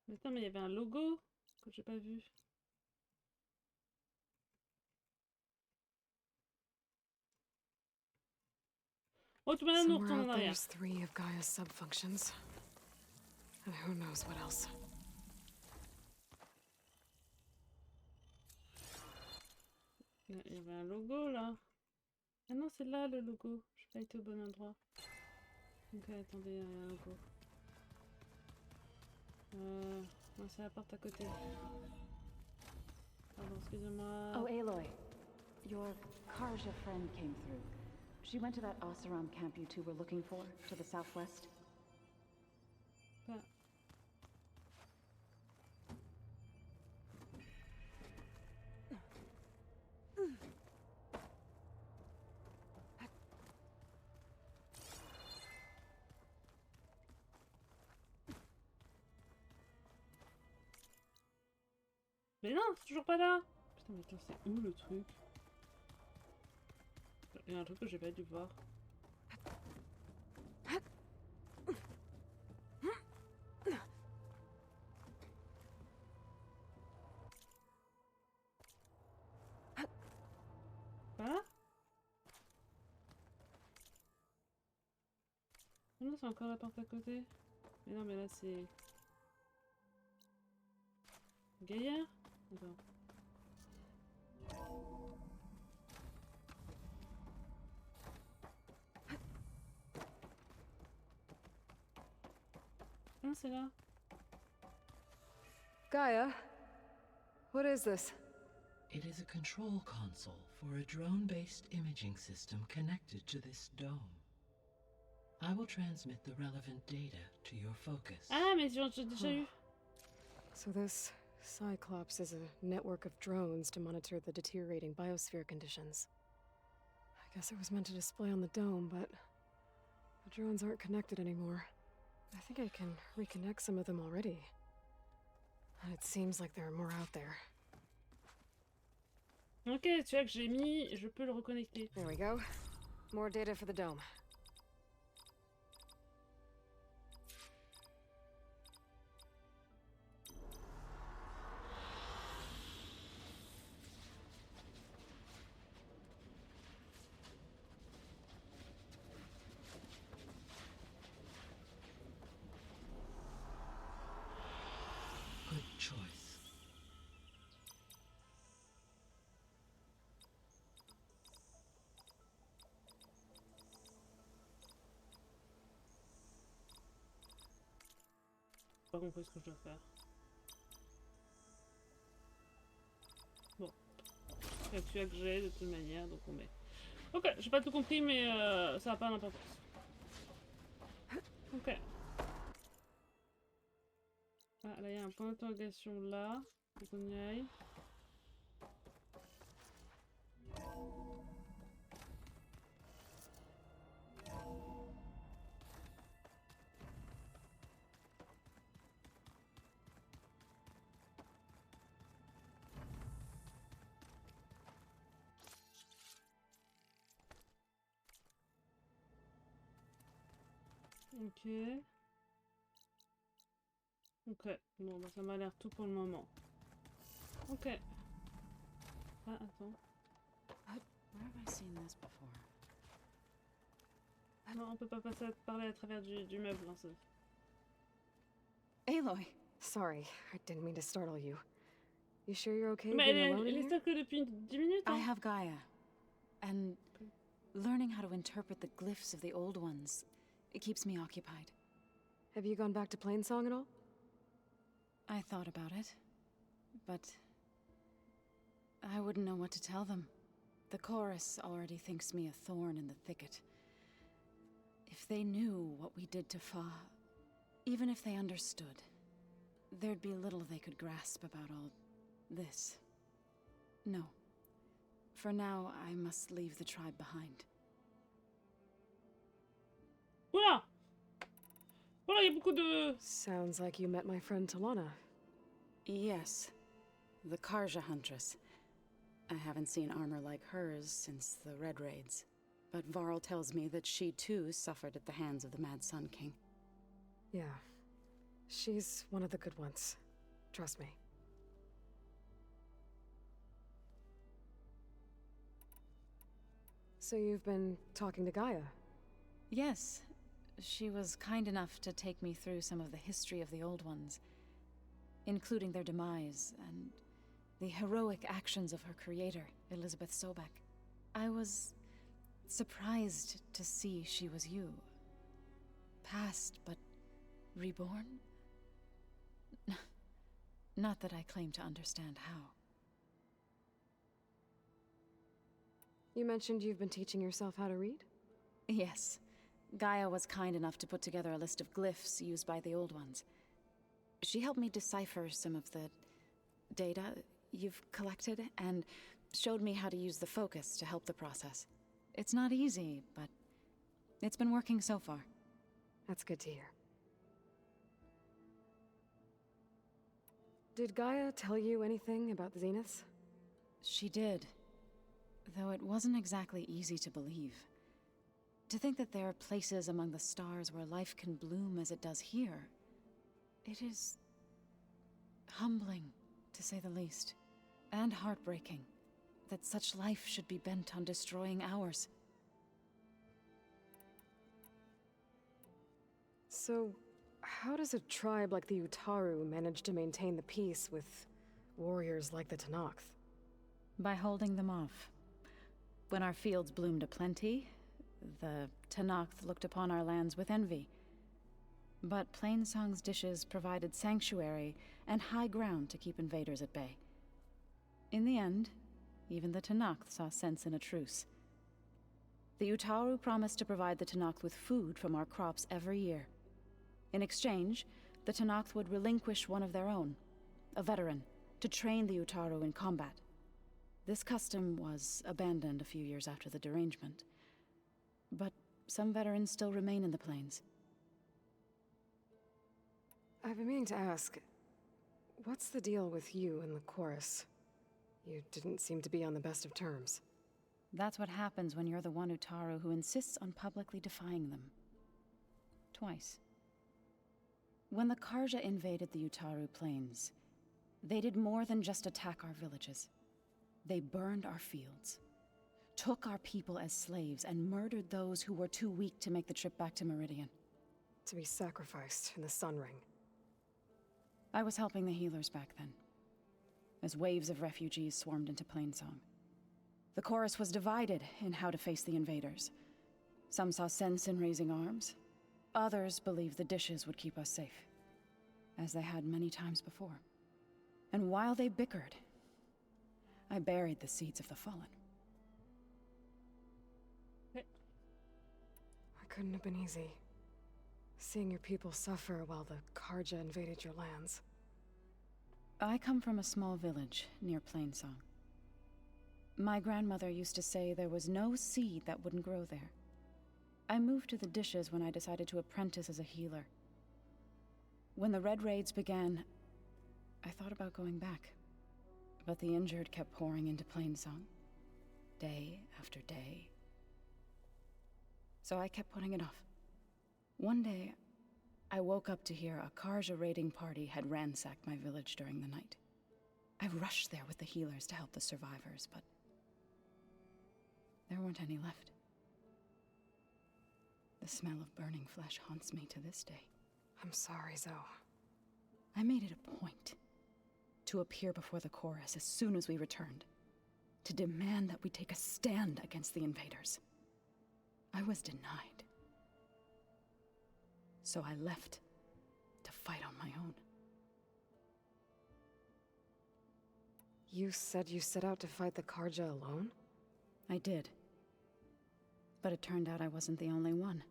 Mais attends, mais il y avait un logo que j'ai pas vu. Oh, tu m'as nous retourner en arrière. There's 3 of Gaia's sub-functions. And who knows what else. Il y avait un logo là. Ah non, c'est là le logo. Je n'ai pas été au bon endroit. Ok, attendez, il y a un logo. Non, c'est la porte à côté. Pardon, excusez-moi. Oh, Aloy. Your Karja friend came through. She went to that Oseram camp you two were looking for, to the southwest. Pas. Mais non, c'est toujours pas là. Putain, mais attends, c'est où le truc? Il y a un truc que j'ai pas dû voir. Voilà. Non, c'est encore la porte à côté. Mais non, mais là c'est... Gaillard? Attends. Ah, c'est là. Gaia, what is this? It is a control console for a drone-based imaging system connected to this dome. I will transmit the relevant data to your focus. Ah, mais j'ai déjà eu. So this Cyclops is a network of drones to monitor the deteriorating biosphere conditions. I guess it was meant to display on the dome, but the drones aren't connected anymore. I think I can reconnect some of them already. And it seems like there are more out there. Ok, celui-là que j'ai mis, je peux le reconnecter. There we go. More data for the dome. Good choice. Pas compris ce que je dois faire. Bon. C'est celui-là que j'ai de toute manière, donc on met. Ok, j'ai pas tout compris, mais ça n'a pas d'importance. Ok. Ah, là il y a un point d'interrogation là. Faut qu'on y aille. Ok. Ok. Bon, bah ça m'a l'air tout pour le moment. Ok. Ah, attends. Where have I seen this before? Non, on peut pas passer parler à travers du meuble, hein, ça. Aloy! Sorry, I didn't mean to startle you. You sure you're okay Mais being alone in elle est here? seule que depuis 10 minutes, hein? I have Gaia. And learning how to interpret the glyphs of the old ones, it keeps me occupied. Have you gone back to Plainsong at all? I thought about it, but I wouldn't know what to tell them. The chorus already thinks me a thorn in the thicket. If they knew what we did to Fa, even if they understood, there'd be little they could grasp about all this. No. For now, I must leave the tribe behind. Voilà. Voilà, il y a beaucoup de... Sounds like you met my friend Talana. Yes. The Karja Huntress. I haven't seen armor like hers since the Red Raids. But Varl tells me that she too suffered at the hands of the Mad Sun King. Yeah. She's one of the good ones. Trust me. So you've been talking to Gaia? Yes. She was kind enough to take me through some of the history of the Old Ones, including their demise and the heroic actions of her creator, Elizabeth Sobek. I was surprised to see she was you. Past, but reborn? Not that I claim to understand how. You mentioned you've been teaching yourself how to read? Yes. Gaia was kind enough to put together a list of glyphs used by the Old Ones. She helped me decipher some of the data you've collected, and showed me how to use the focus to help the process. It's not easy, but it's been working so far. That's good to hear. Did Gaia tell you anything about the Zeniths? She did. Though it wasn't exactly easy to believe. To think that there are places among the stars where life can bloom as it does here, it is humbling, to say the least, and heartbreaking that such life should be bent on destroying ours. So, how does a tribe like the Utaru manage to maintain the peace with warriors like the Tenakth? By holding them off. When our fields bloomed aplenty, the Tenakth looked upon our lands with envy. But Plainsong's dishes provided sanctuary and high ground to keep invaders at bay. In the end, even the Tenakth saw sense in a truce. The Utaru promised to provide the Tenakth with food from our crops every year. In exchange, the Tenakth would relinquish one of their own, a veteran, to train the Utaru in combat. This custom was abandoned a few years after the derangement. But some veterans still remain in the plains. I've been meaning to ask, what's the deal with you and the chorus? You didn't seem to be on the best of terms. That's what happens when you're the one Utaru who insists on publicly defying them. Twice. When the Karja invaded the Utaru plains, they did more than just attack our villages. They burned our fields, took our people as slaves, and murdered those who were too weak to make the trip back to Meridian. To be sacrificed in the Sun Ring. I was helping the healers back then, as waves of refugees swarmed into Plainsong. The chorus was divided in how to face the invaders. Some saw sense in raising arms. Others believed the dishes would keep us safe, as they had many times before. And while they bickered, I buried the seeds of the fallen. It couldn't have been easy. Seeing your people suffer while the Karja invaded your lands. I come from a small village near Plainsong. My grandmother used to say there was no seed that wouldn't grow there. I moved to the dishes when I decided to apprentice as a healer. When the Red Raids began, I thought about going back. But the injured kept pouring into Plainsong, day after day. So I kept putting it off. One day, I woke up to hear a Karja raiding party had ransacked my village during the night. I rushed there with the healers to help the survivors, but there weren't any left. The smell of burning flesh haunts me to this day. I'm sorry, Zoe. I made it a point to appear before the chorus as soon as we returned, to demand that we take a stand against the invaders. I was denied. So I left to fight on my own. You said you set out to fight the Karja alone? I did. But it turned out I wasn't the only one.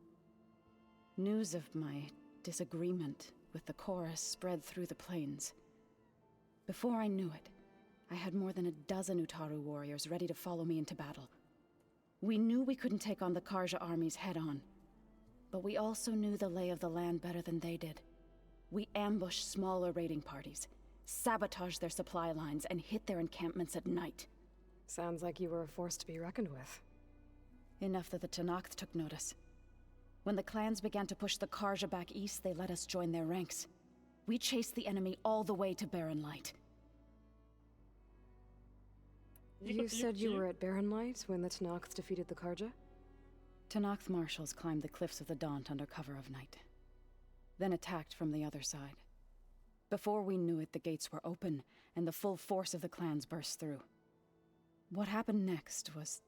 News of my disagreement with the chorus spread through the plains. Before I knew it, I had more than a dozen Utaru warriors ready to follow me into battle. We knew we couldn't take on the Karja armies head-on, but we also knew the lay of the land better than they did. We ambushed smaller raiding parties, sabotaged their supply lines, and hit their encampments at night. Sounds like you were a force to be reckoned with. Enough that the Tenakth took notice. When the clans began to push the Karja back east, they let us join their ranks. We chased the enemy all the way to Barren Light. You said you were at Barren Light when the Tenakth defeated the Karja? Tenakth marshals climbed the cliffs of the Daunt under cover of night, then attacked from the other side. Before we knew it, the gates were open, and the full force of the clans burst through. What happened next was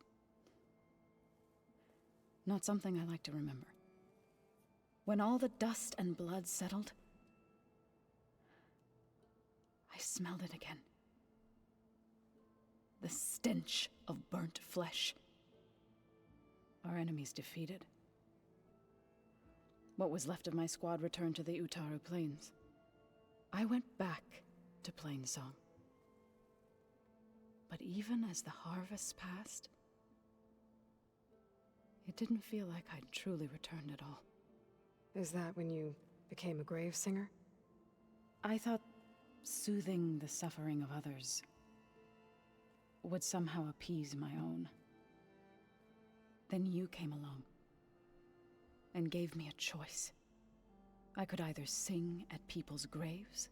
not something I like to remember. When all the dust and blood settled, I smelled it again. The stench of burnt flesh. Our enemies defeated. What was left of my squad returned to the Utaru Plains. I went back to Plainsong. But even as the harvest passed, it didn't feel like I'd truly returned at all. Is that when you became a grave singer? I thought soothing the suffering of others would somehow appease my own. Then you came along and gave me a choice. I could either sing at people's graves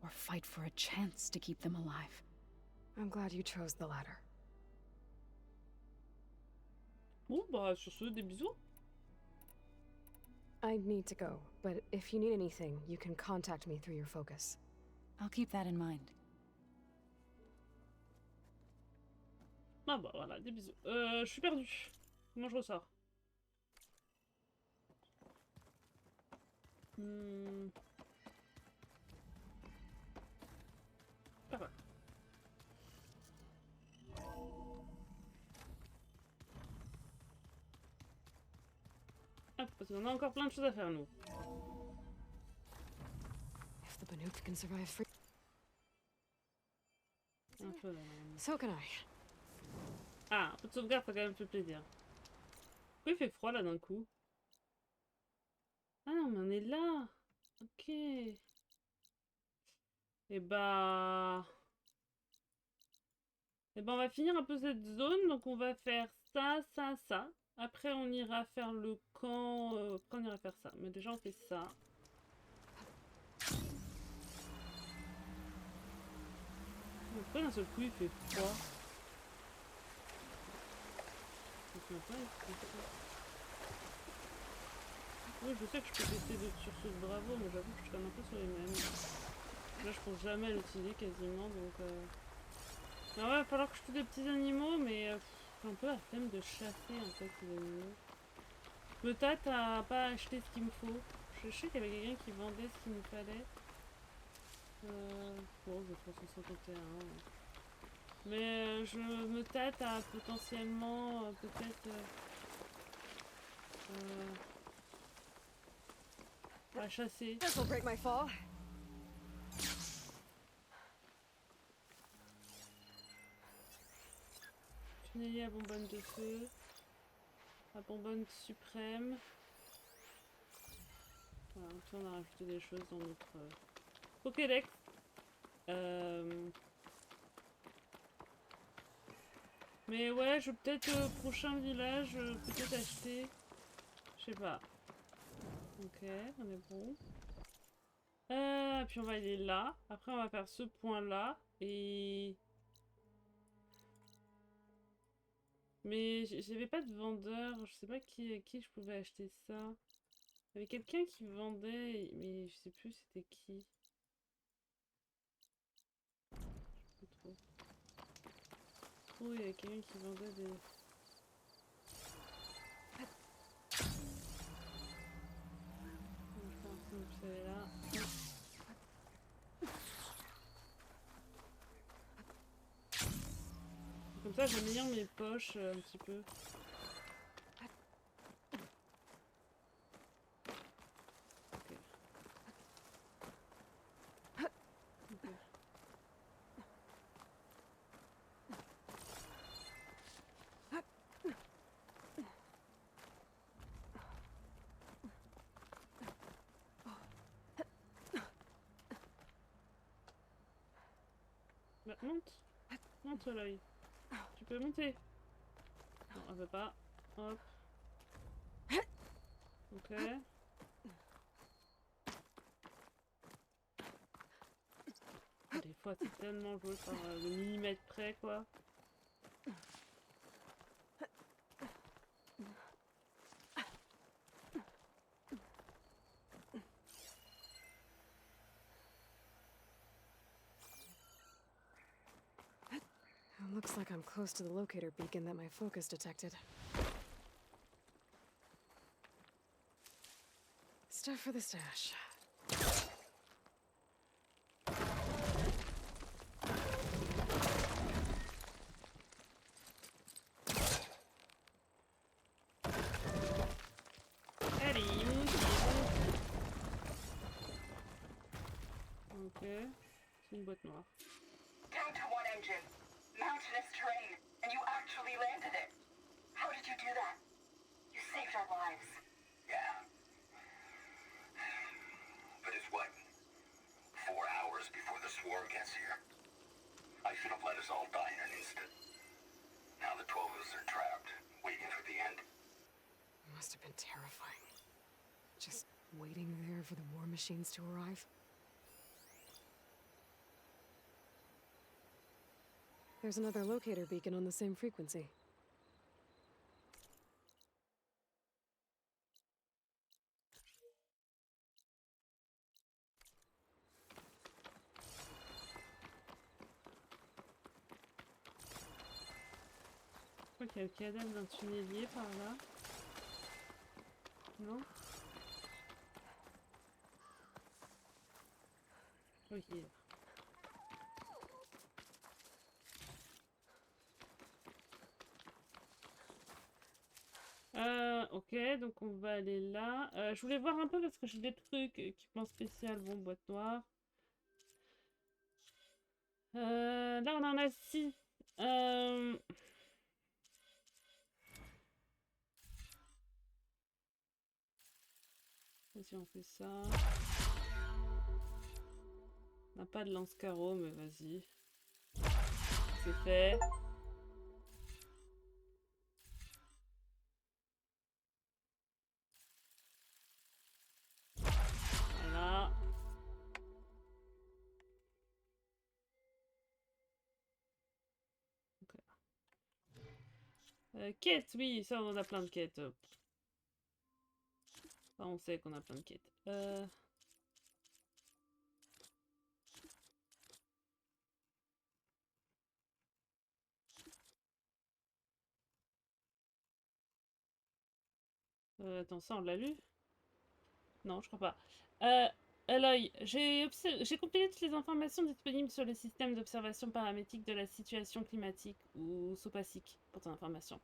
or fight for a chance to keep them alive. I'm glad you chose the latter. Bon, bah, sur ce, des bisous. I need to go, but if you need anything, you can contact me through your focus. I'll keep that in mind. Ah bah voilà, des bisous. Je suis perdue. Comment je ressors? Ah bah. Hop, parce qu'on a encore plein de choses à faire, nous. If the Banuk can survive free... Un peu là. So can I. Ah, un peu de sauvegarde, ça a quand même fait plaisir. Pourquoi il fait froid là d'un coup? Ah non, mais on est là. Ok. Et bah... Et ben on va finir un peu cette zone, donc on va faire ça, ça, ça. Après on ira faire le camp, après on ira faire ça. Mais déjà on fait ça. Pourquoi d'un seul coup il fait froid? Oui, je sais que je peux tester d'autres sursauts de bravo, mais j'avoue que je traîne un peu sur les mêmes. Là je pense jamais à l'utiliser quasiment, donc Alors, ouais, il va falloir que je tue des petits animaux, mais j'ai un peu la flemme de chasser en fait les animaux. Je me tâte à pas acheter ce qu'il me faut. Je sais qu'il y avait quelqu'un qui vendait ce qu'il me fallait. Bon, je prends 151. Mais je me tâte à potentiellement peut-être à chasser. This'll break my fall. Tunnelier à bonbonne de feu. À bonbonne suprême. Voilà, puis on a rajouté des choses dans notre Pokédex. Mais ouais, je vais peut-être au prochain village, peut-être acheter. Je sais pas. Ok, on est bon. Puis on va aller là. Après on va faire ce point là. Et... Mais j'avais pas de vendeur. Je sais pas qui je pouvais acheter ça. Il y avait quelqu'un qui vendait, mais je sais plus c'était qui. Je sais pas trop. Oh, il y avait quelqu'un qui vendait des... Là. Comme ça j'améliore mes poches un petit peu. Ok. Monte. Monte, l'œil. Tu peux monter. Non, elle veut pas. Hop. Ok. Des fois, c'est tellement joué par le millimètre près, quoi. It looks like I'm close to the locator beacon that my focus detected. Stuff for the stash. Allez, ok. C'est une boîte noire. Down to one engine. Mountainous terrain, and you actually landed it. How did you do that? You saved our lives. Yeah. But it's what? 4 hours before the swarm gets here. I should have let us all die in an instant. Now the 12 of us are trapped, waiting for the end. It must have been terrifying. Just waiting there for the war machines to arrive. There's another locator beacon on the same frequency. Je crois qu'il y a le cadavre d'un tunnelier par là. Non? Ok. Ok, donc on va aller là. Je voulais voir un peu parce que j'ai des trucs, équipement spécial, bon, boîte noire. Là on en a 6. Vas-y, on fait ça. On n'a pas de lance-carreau, mais vas-y. C'est fait. Voilà. Okay. Quête, oui, ça on a plein de quêtes. Ça on sait qu'on a plein de quêtes. Attends, ça on l'a lu? Non, je crois pas. Eloy, j'ai compilé toutes les informations disponibles sur le système d'observation paramétrique de la situation climatique, ou SOPACIC, pour ton information.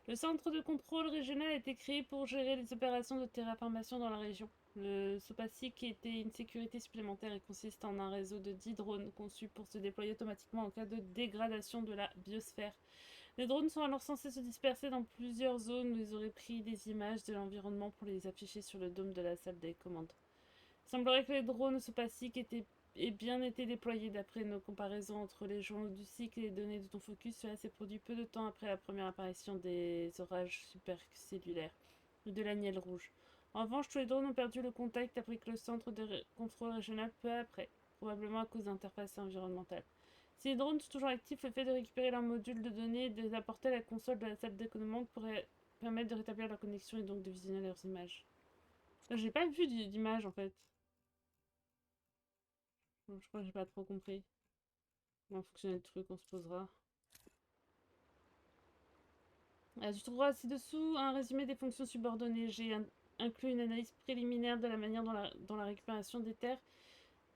Le centre de contrôle régional a été créé pour gérer les opérations de terraformation dans la région. Le SOPACIC était une sécurité supplémentaire et consiste en un réseau de 10 drones conçus pour se déployer automatiquement en cas de dégradation de la biosphère. Les drones sont alors censés se disperser dans plusieurs zones où ils auraient pris des images de l'environnement pour les afficher sur le dôme de la salle des commandes. Il semblerait que les drones SOPACIC aient bien été déployés. D'après nos comparaisons entre les journaux du cycle et les données de ton focus, cela s'est produit peu de temps après la première apparition des orages supercellulaires ou de l'agnelle rouge. En revanche, tous les drones ont perdu le contact avec le centre de contrôle régional peu après, probablement à cause d'interfaces environnementales. Si les drones sont toujours actifs, le fait de récupérer leurs modules de données et de les apporter à la console de la salle de commande pourrait permettre de rétablir leur connexion et donc de visionner leurs images. J'ai pas vu d'image en fait. Je crois que j'ai pas trop compris. Comment fonctionner le truc, on se posera. Tu trouveras ci-dessous un résumé des fonctions subordonnées. J'ai inclus une analyse préliminaire de la manière dont la récupération des terres,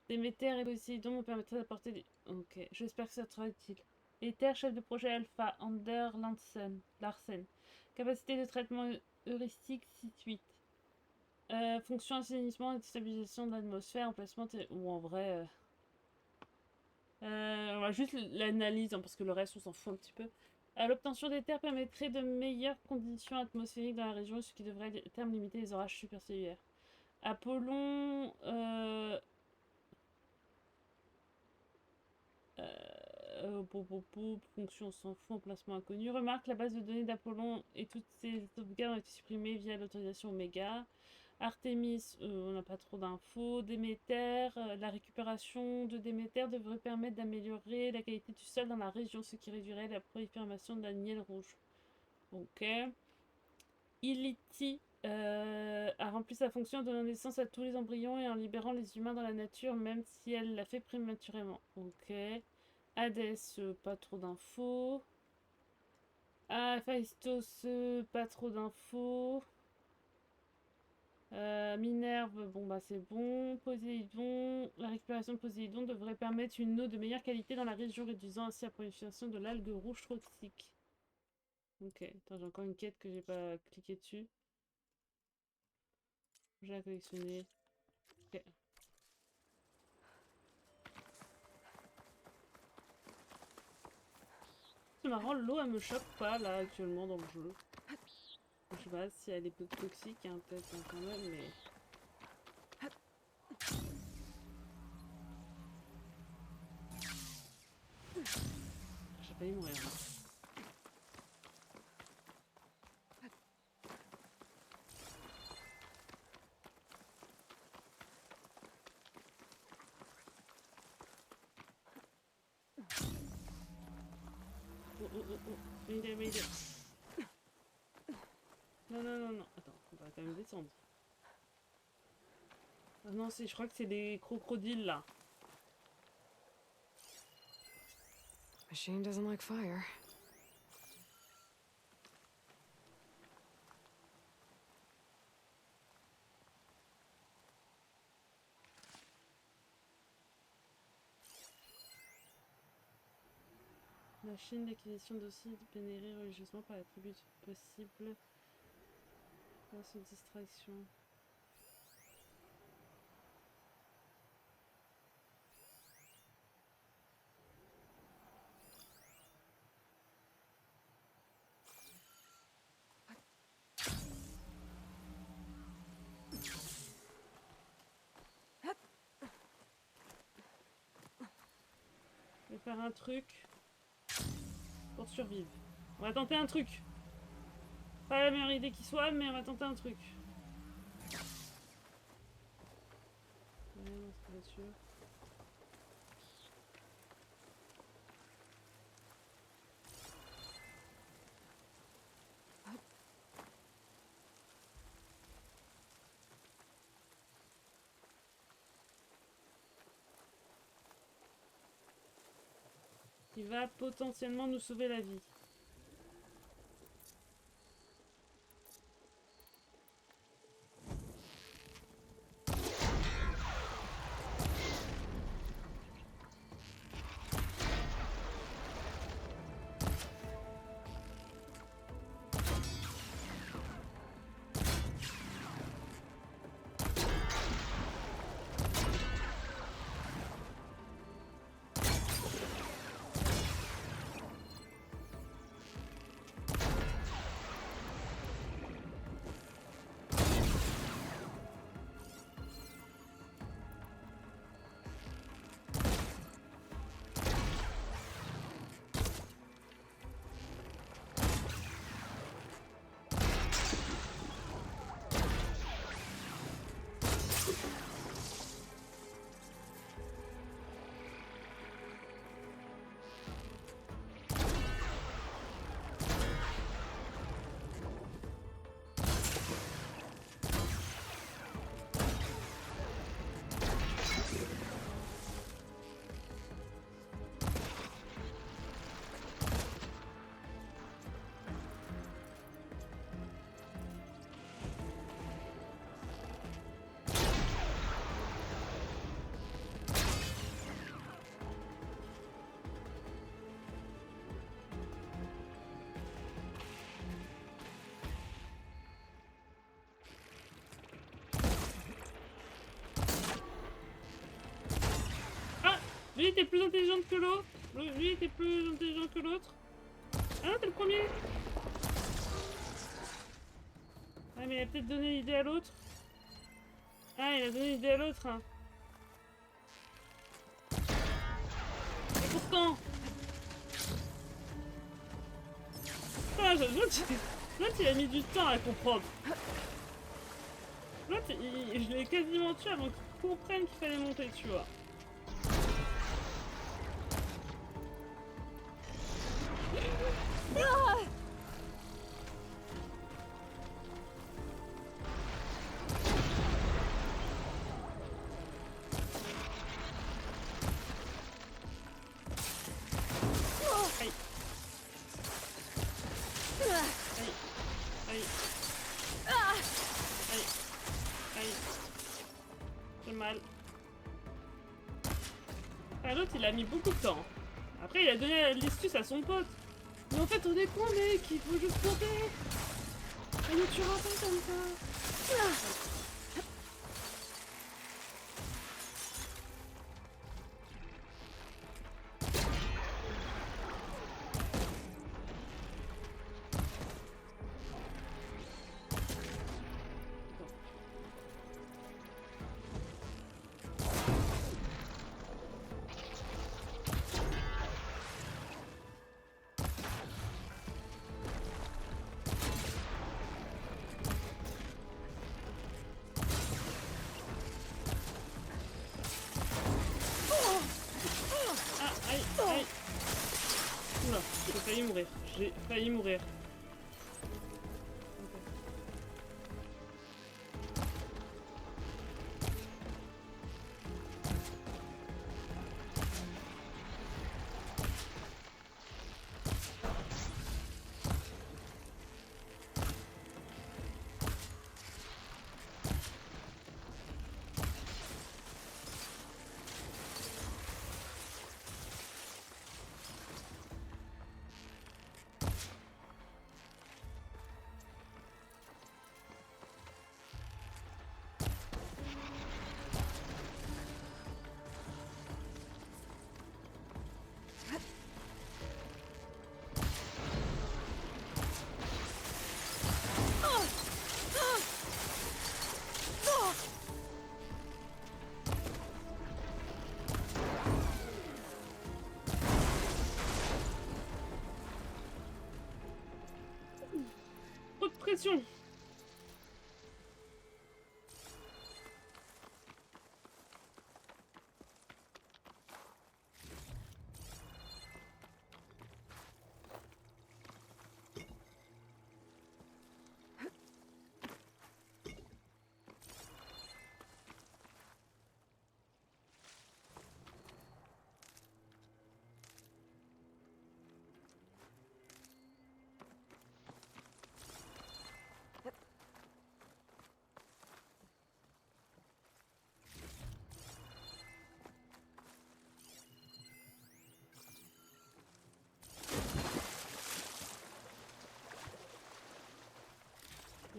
des métères et Poséidon me permettrait d'apporter des... Ok, j'espère que ça sera utile. Ether, chef de projet Alpha, Ander Larsen. Capacité de traitement heuristique 6-8. Fonction assainissement et stabilisation de l'atmosphère, emplacement... Ou en vrai... on va juste l'analyse, hein, parce que le reste, on s'en fout un petit peu. L'obtention des terres permettrait de meilleures conditions atmosphériques dans la région, ce qui devrait à terme limiter les orages supercellulaires. Apollon... Fonction sans fond, emplacement inconnu. Remarque, la base de données d'Apollon et toutes ses sauvegardes ont été supprimées via l'autorisation Omega. Artemis, on n'a pas trop d'infos. Déméter, la récupération de Déméter devrait permettre d'améliorer la qualité du sol dans la région, ce qui réduirait la prolifération de la nielle rouge. Ok. Illiti a rempli sa fonction en donnant naissance à tous les embryons et en libérant les humains dans la nature, même si elle l'a fait prématurément. Ok. Hadès, pas trop d'infos. Héphaïstos, pas trop d'infos. Minerve, bon bah c'est bon. Poséidon, la récupération de Poséidon devrait permettre une eau de meilleure qualité dans la région, réduisant ainsi la prolifération de l'algue rouge toxique. Ok, attends, j'ai encore une quête que j'ai pas cliqué dessus. J'ai à collectionner. Ok. C'est marrant, l'eau elle me choque pas là actuellement dans le jeu. Je sais pas si elle est peu toxique, hein, peut-être hein, quand même, mais. J'ai failli mourir. Mayday. Non. Attends, on va quand même descendre. Ah non, je crois que c'est des crocodiles là. Machine doesn't like fire. Machine d'acquisition d'ossides vénérée religieusement par la tribu possible. Grâce aux distractions. Je vais faire un truc pour survivre. On va tenter un truc. Pas la meilleure idée qui soit, mais on va tenter un truc. Ouais, non, c'est pas sûr. Qui va potentiellement nous sauver la vie. Lui était plus intelligente que l'autre. Lui était plus intelligent que l'autre. Ah non, t'es le premier. Ah mais il a peut-être donné l'idée à l'autre. Ah, il a donné l'idée à l'autre. Hein. Et pourtant, dommage. L'autre, il a mis du temps à comprendre. L'autre, je l'ai quasiment tué avant qu'il comprenne qu'il fallait monter, tu vois. L'autre il a mis beaucoup de temps. Après il a donné l'astuce à son pote. Mais en fait on est con mec, il faut juste monter. On ne tuera pas comme ça. Oula, j'ai failli mourir. J'ai failli mourir. Trop de pression.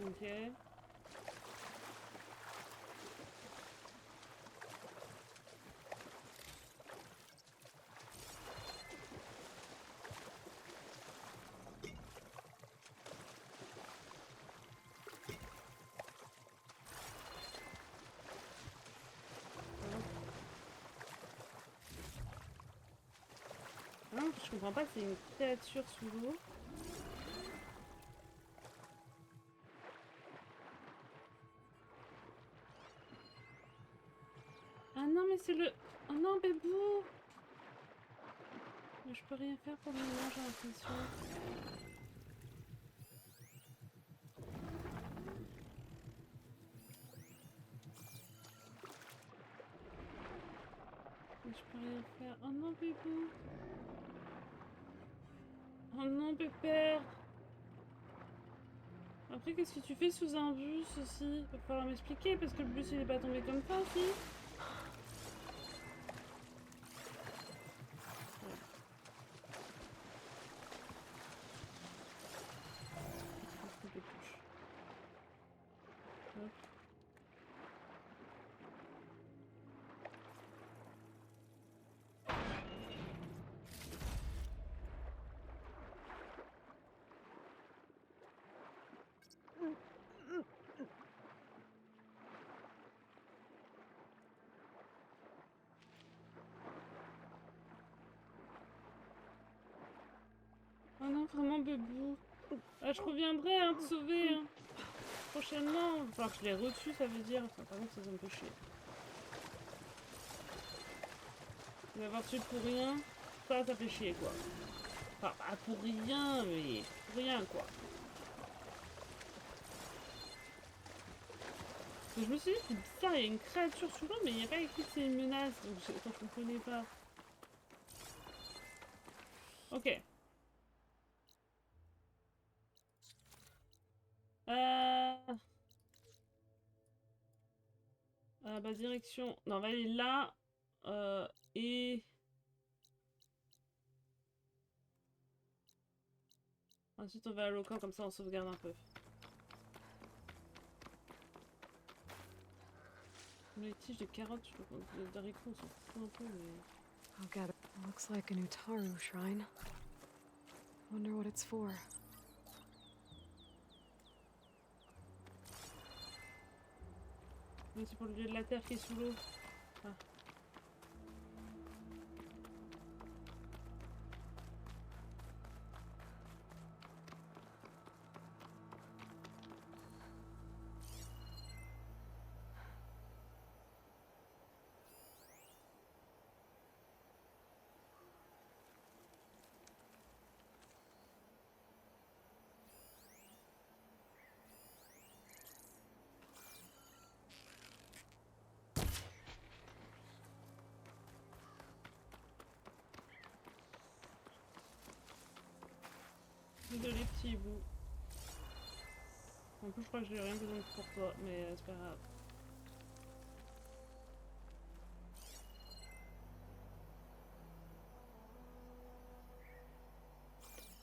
Ok. Non, je comprends pas, c'est une créature sous l'eau. Ah non, mais c'est le... Oh non, bébou! Mais je peux rien faire pour le moment, j'ai l'impression. Mais je peux rien faire. Oh non, bébou! Oh non, pépère! Après, qu'est-ce que tu fais sous un bus aussi? Va falloir m'expliquer parce que le bus il est pas tombé comme ça aussi. Oh non, vraiment, bébou. Ah, je reviendrai hein, te sauver. Hein. Prochainement. Enfin, que je l'ai reçu, ça veut dire. Enfin, par contre, ça me fait chier. L'avoir tué pour rien, ça fait chier quoi. Enfin, pas pour rien, mais pour rien quoi. Et je me suis dit, c'est bizarre, il y a une créature sous l'eau, mais il n'y a pas écrit que c'est une menace, donc je comprenais pas. Ok. Bah, direction. Non, on va aller là. Et. Ensuite, on va à l'Ocan, comme ça on sauvegarde un peu. Les tiges de carottes, je trouve que d'haricots, on s'en fout un peu, mais. Oh god, it looks like an Utaru shrine. Wonder what it's for. Oui, c'est pour le dieu de la terre qui est sous l'eau. Ah. Désolé petit bout. En plus je crois que j'ai rien besoin pour toi, mais c'est pas grave.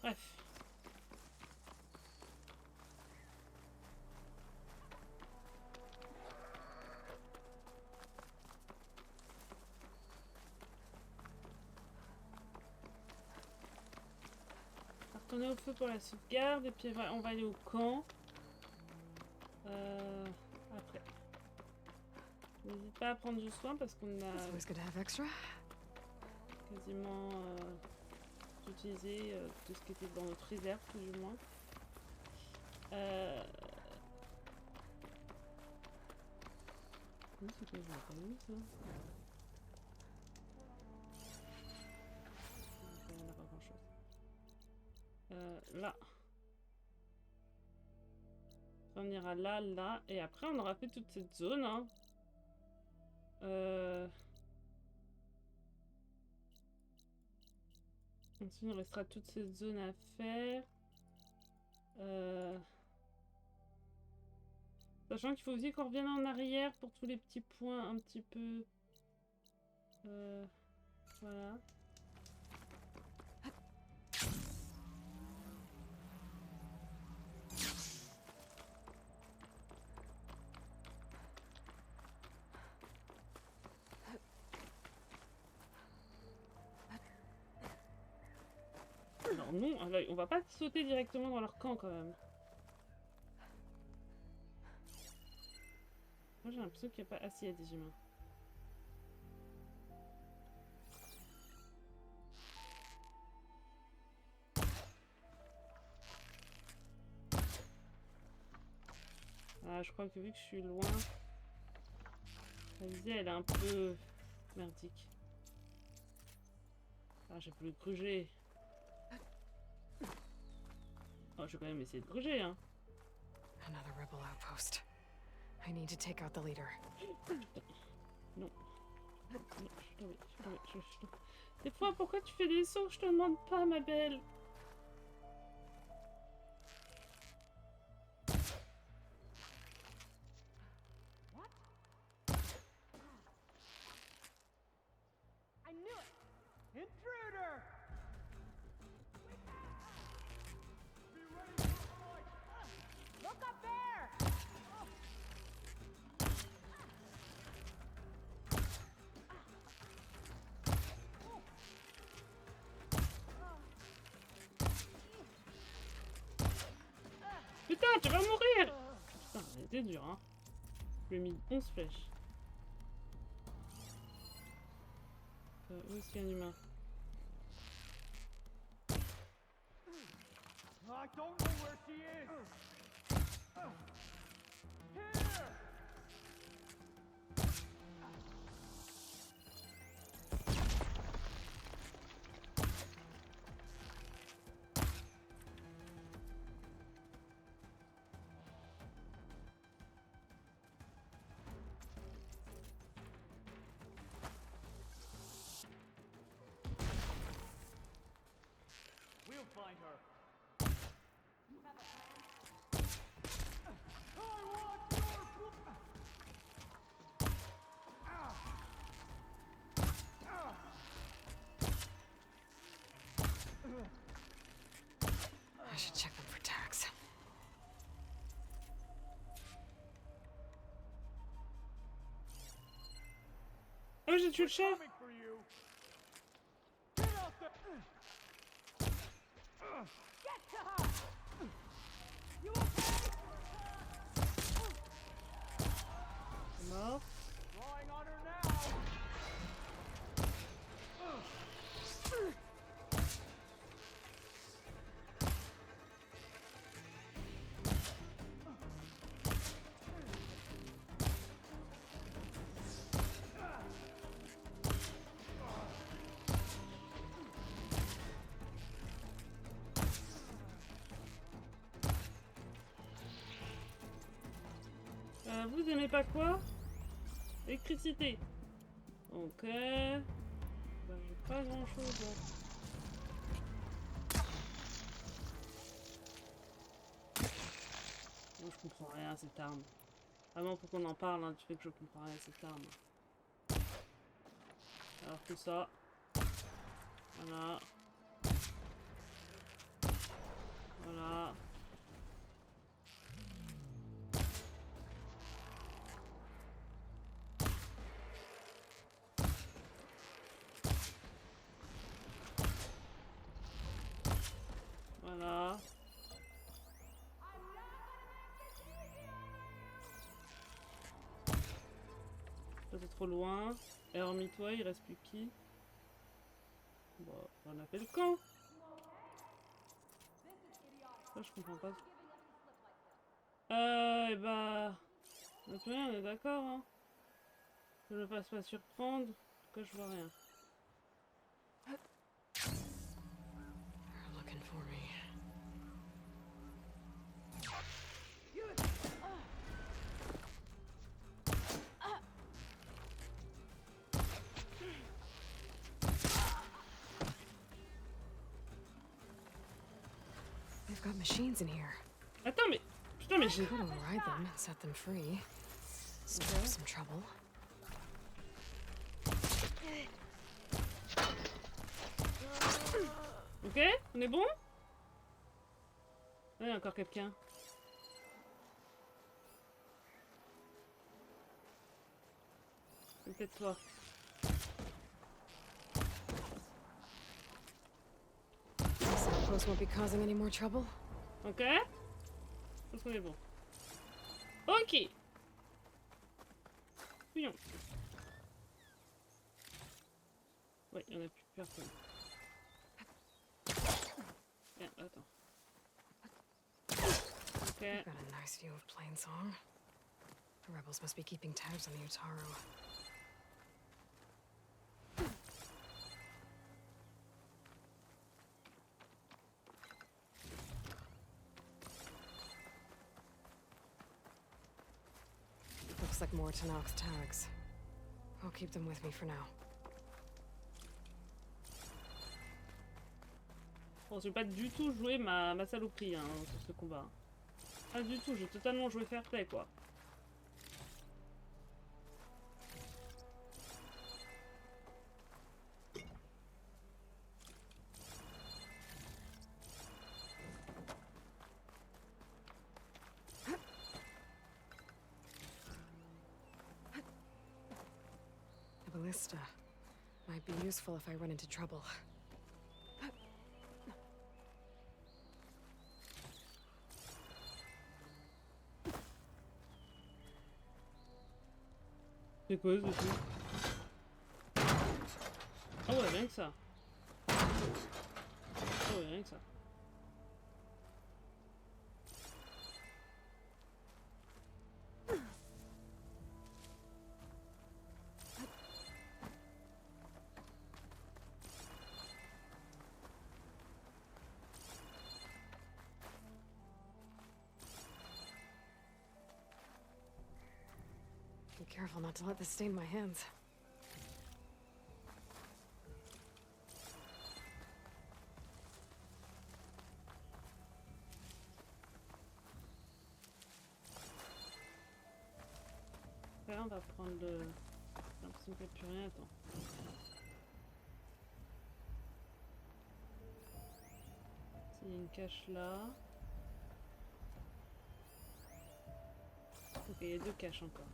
Bref. Retourner au feu pour la sauvegarde et puis on va aller au camp. Après. N'hésite pas à prendre du soin parce qu'on a quasiment utilisé tout ce qui était dans notre réserve, plus ou moins. Oui, c'est quoi, je vois pas où ça. On n'a pas grand chose. Là. On ira là, là, et après on aura fait toute cette zone. Hein. Ensuite il nous restera toute cette zone à faire. Sachant qu'il faut aussi qu'on revienne en arrière pour tous les petits points un petit peu. Voilà. Alors non, on va pas sauter directement dans leur camp quand même. Moi j'ai l'impression qu'il n'y a pas assez des humains. Ah, je crois que vu que je suis loin, la visée elle est un peu merdique. Ah, j'ai plus gruger. Oh, je vais quand même essayer de gruger, hein. Another rebel outpost. I need to take out the leader. Non. Non, je suis tombée. Des fois, pourquoi tu fais des sauts? Je te demande pas, ma belle. I knew it! Intruder! Be ready for fight! Look up there! Putain, tu vas mourir! Putain, c'était dur, hein. Je lui ai mis 11 flèches. Où est-ce qu'il y a un humain? I don't know where she is. Here! We'll find her. You have a plan? I want your I should check them for tags. Oh, j'ai tué le chef. for you. Get out there. Get to her! You okay? Mort. Drawing on her now. Vous aimez pas quoi? Électricité. Ok. Bah, j'ai pas grand chose là. Moi je comprends rien à cette arme. Vraiment pour qu'on en parle hein, du fait que je comprends rien à cette arme. Alors tout ça. Voilà. Voilà. Voilà. Ça c'est trop loin. Et hormis toi, il reste plus qui? Bon, on a fait le camp. Ça je comprends pas. Et bah... On a plus rien, on est d'accord hein. Que je ne me fasse pas surprendre. Que je vois rien. They're looking for me. They've got machines in here. Attends, mais... Putain, mais j'ai... Could override them and set them free. Stir up some trouble. Ok, on est bon? Il y a encore quelqu'un. C'est peut-être toi. This outpost won't be causing any more trouble. Ok. Je pense qu'on est bon. Ok. Fouillons. Ouais, il n'y en a plus personne. Bien, attends. Ok. We've got a nice view of Plainsong. The rebels must be keeping tabs on the Utaru. Looks like more Tanak's tags. I'll keep them with me for now. Bon, j'ai pas du tout joué ma saloperie hein, sur ce combat. Pas du tout, j'ai totalement joué fair play quoi. The ballista might be useful if I run into trouble. C'est quoi ce truc? Ah ouais, rien que ça. Ah ouais, rien que ça. Be careful not to let this stain my hands. Là, on va prendre le... J'ai l'impression qu'il n'y a plus rien, attends. Il y a une cache là. Ok, il y a 2 caches encore.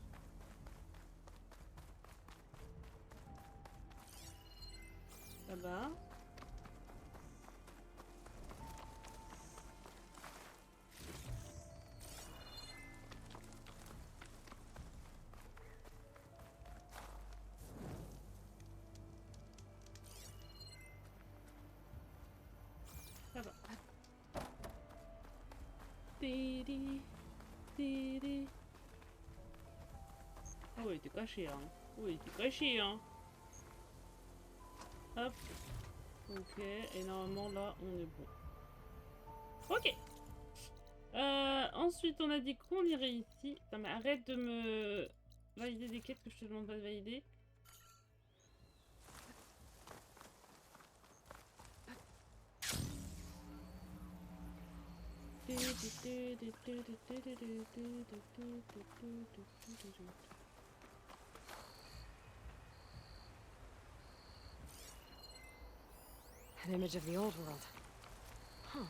Là-bas. Là-bas. Tiri, tiri. Oh, il était caché, hein. Oh, il était caché, hein. Hop. Ok, et normalement là, on est bon. Ok. Ensuite, on a dit qu'on irait ici. Non, mais arrête de me valider des quêtes que je te demande pas de valider. An image of the old world. Huh.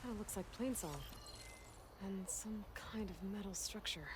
Kinda looks like plainsong. And some kind of metal structure.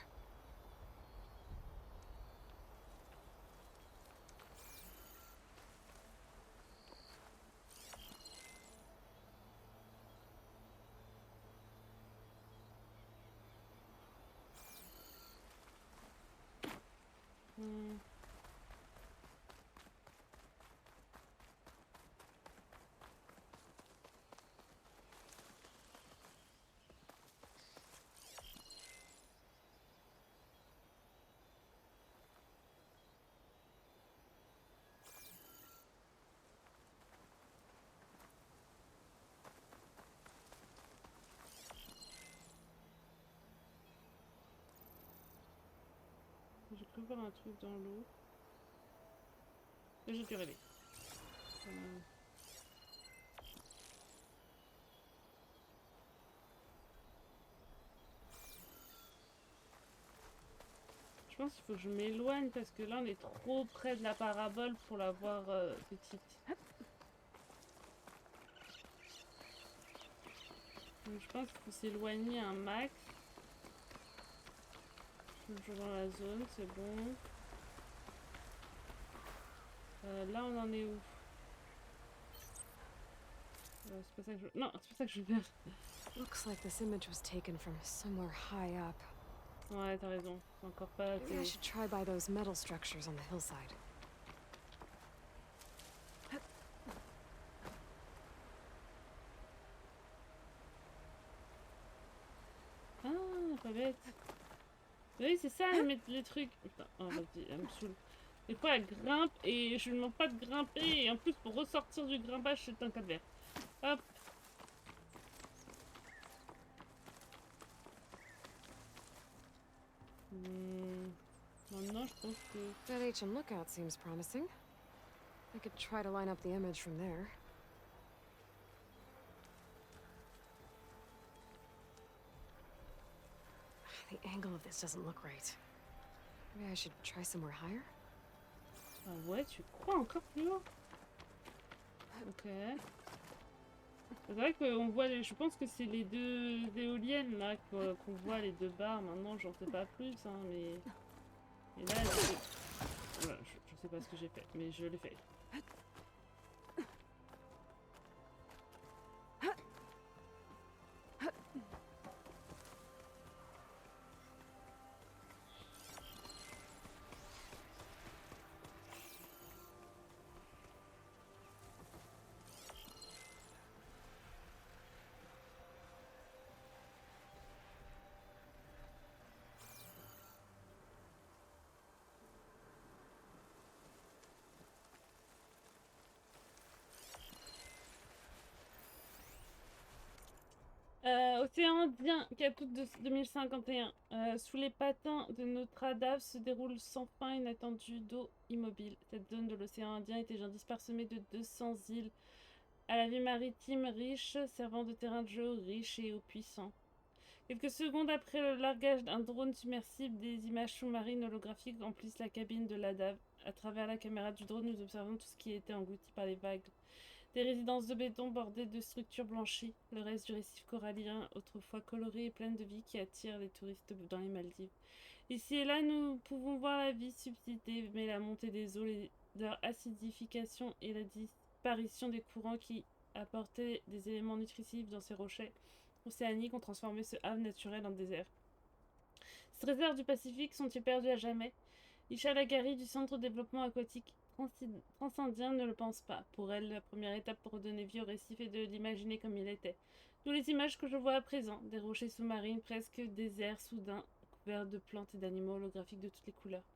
J'ai cru voir un truc dans l'eau. J'ai dû rêver. Je pense qu'il faut que je m'éloigne parce que là on est trop près de la parabole pour la voir petite. Donc je pense qu'il faut s'éloigner un max. Je suis toujours dans la zone, c'est bon. Là on en est où? C'est pas ça que je... Non, c'est pas ça que je veux faire. Looks like this image was taken from somewhere high up. Ouais, t'as raison. C'est encore pas... Maybe I should try by those metal structures on the hillside. Ah, pas bête. Oui, c'est ça, les trucs. Putain, oh, vas-y, elle me saoule. Des fois, elle grimpe et je ne demande pas de grimper. Et en plus, pour ressortir du grimpage, c'est un calvaire. Hop. Maintenant, je pense que... That ancient lookout seems promising. I could try to line up the image from there. The angle of this doesn't look right. Maybe I should try somewhere higher? Ah ouais, tu crois encore plus haut? Ok. C'est vrai qu'on voit, je pense que c'est les 2 éoliennes là qu'on voit, les 2 barres. Maintenant, j'en sais pas plus, hein, mais... Et là, voilà, je sais pas ce que j'ai fait, mais je l'ai fait. Océan Indien, 4 août 2051. Sous les patins de notre radar se déroule sans fin inattendue d'eau immobile. Cette zone de l'océan Indien était jadis parsemée de 200 îles à la vie maritime riche, servant de terrain de jeu riche et aux puissants. Quelques secondes après le largage d'un drone submersible, des images sous-marines holographiques emplissent la cabine de l'ADAV. À travers la caméra du drone, nous observons tout ce qui était englouti par les vagues. Des résidences de béton bordées de structures blanchies, le reste du récif corallien, autrefois coloré et plein de vie qui attire les touristes dans les Maldives. Ici et là, nous pouvons voir la vie subsister, mais la montée des eaux, leur acidification et la disparition des courants qui apportaient des éléments nutritifs dans ces rochers océaniques ont transformé ce havre naturel en désert. Ces réserves du Pacifique sont-ils perdus à jamais? Isha Lagari du Centre de développement aquatique transindien ne le pense pas. Pour elle, la première étape pour redonner vie au récif est de l'imaginer comme il était. D'où les images que je vois à présent, des rochers sous-marins presque déserts soudain, couverts de plantes et d'animaux holographiques de toutes les couleurs.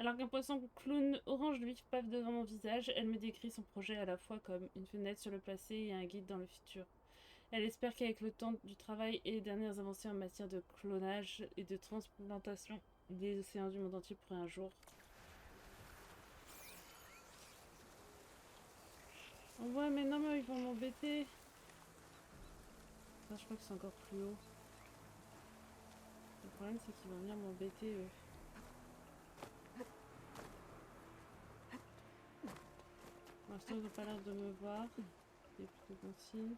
Alors qu'un poisson clown orange vif pave devant mon visage, elle me décrit son projet à la fois comme une fenêtre sur le passé et un guide dans le futur. Elle espère qu'avec le temps du travail et les dernières avancées en matière de clonage et de transplantation des océans du monde entier pourraient un jour... Oh ouais, mais non, mais ils vont m'embêter. Ah, je crois que c'est encore plus haut. Le problème, c'est qu'ils vont venir m'embêter, eux. Pour l'instant, ils n'ont pas l'air de me voir. C'est plutôt bon signe.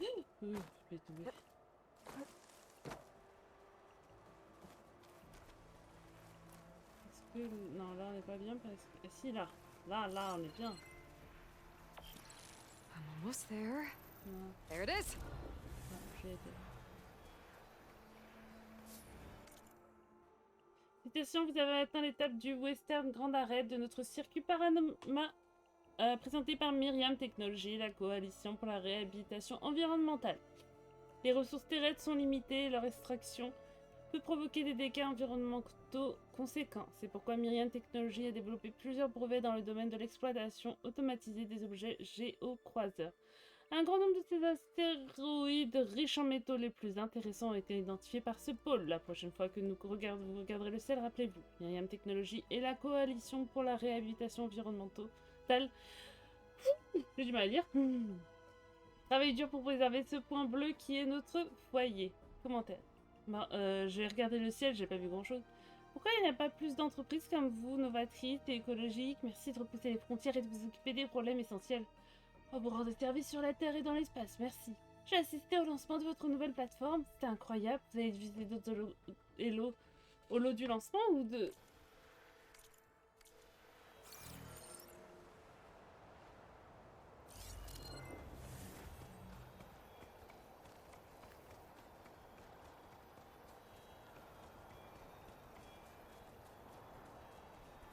Oui, je vais tomber. Est-ce que... Non, là, on n'est pas bien parce que... Si, là. Là, on est bien. I'm almost there. Non. There it is. Non, j'y étais. Citation, vous avez atteint l'étape du Western Grand Arrêt de notre circuit Panorama présenté par Myriam Technologies, la coalition pour la réhabilitation environnementale. Les ressources terrestres sont limitées et leur extraction peut provoquer des dégâts environnementaux conséquents. C'est pourquoi Myriam Technologies a développé plusieurs brevets dans le domaine de l'exploitation automatisée des objets géocroiseurs. Un grand nombre de ces astéroïdes riches en métaux les plus intéressants ont été identifiés par ce pôle. La prochaine fois que vous regarderez le ciel, rappelez-vous, Myriam Technologies et la coalition pour la réhabilitation environnementale. J'ai du mal à dire. Travaille dur pour préserver ce point bleu qui est notre foyer. Commentaire. J'ai regardé le ciel, j'ai pas vu grand chose. Pourquoi il n'y a pas plus d'entreprises comme vous, novatrices et écologiques? Merci de repousser les frontières et de vous occuper des problèmes essentiels. Oh, vous rendez service sur la Terre et dans l'espace, merci. J'ai assisté au lancement de votre nouvelle plateforme, c'était incroyable. Vous avez visité d'autres holos du lancement ou de...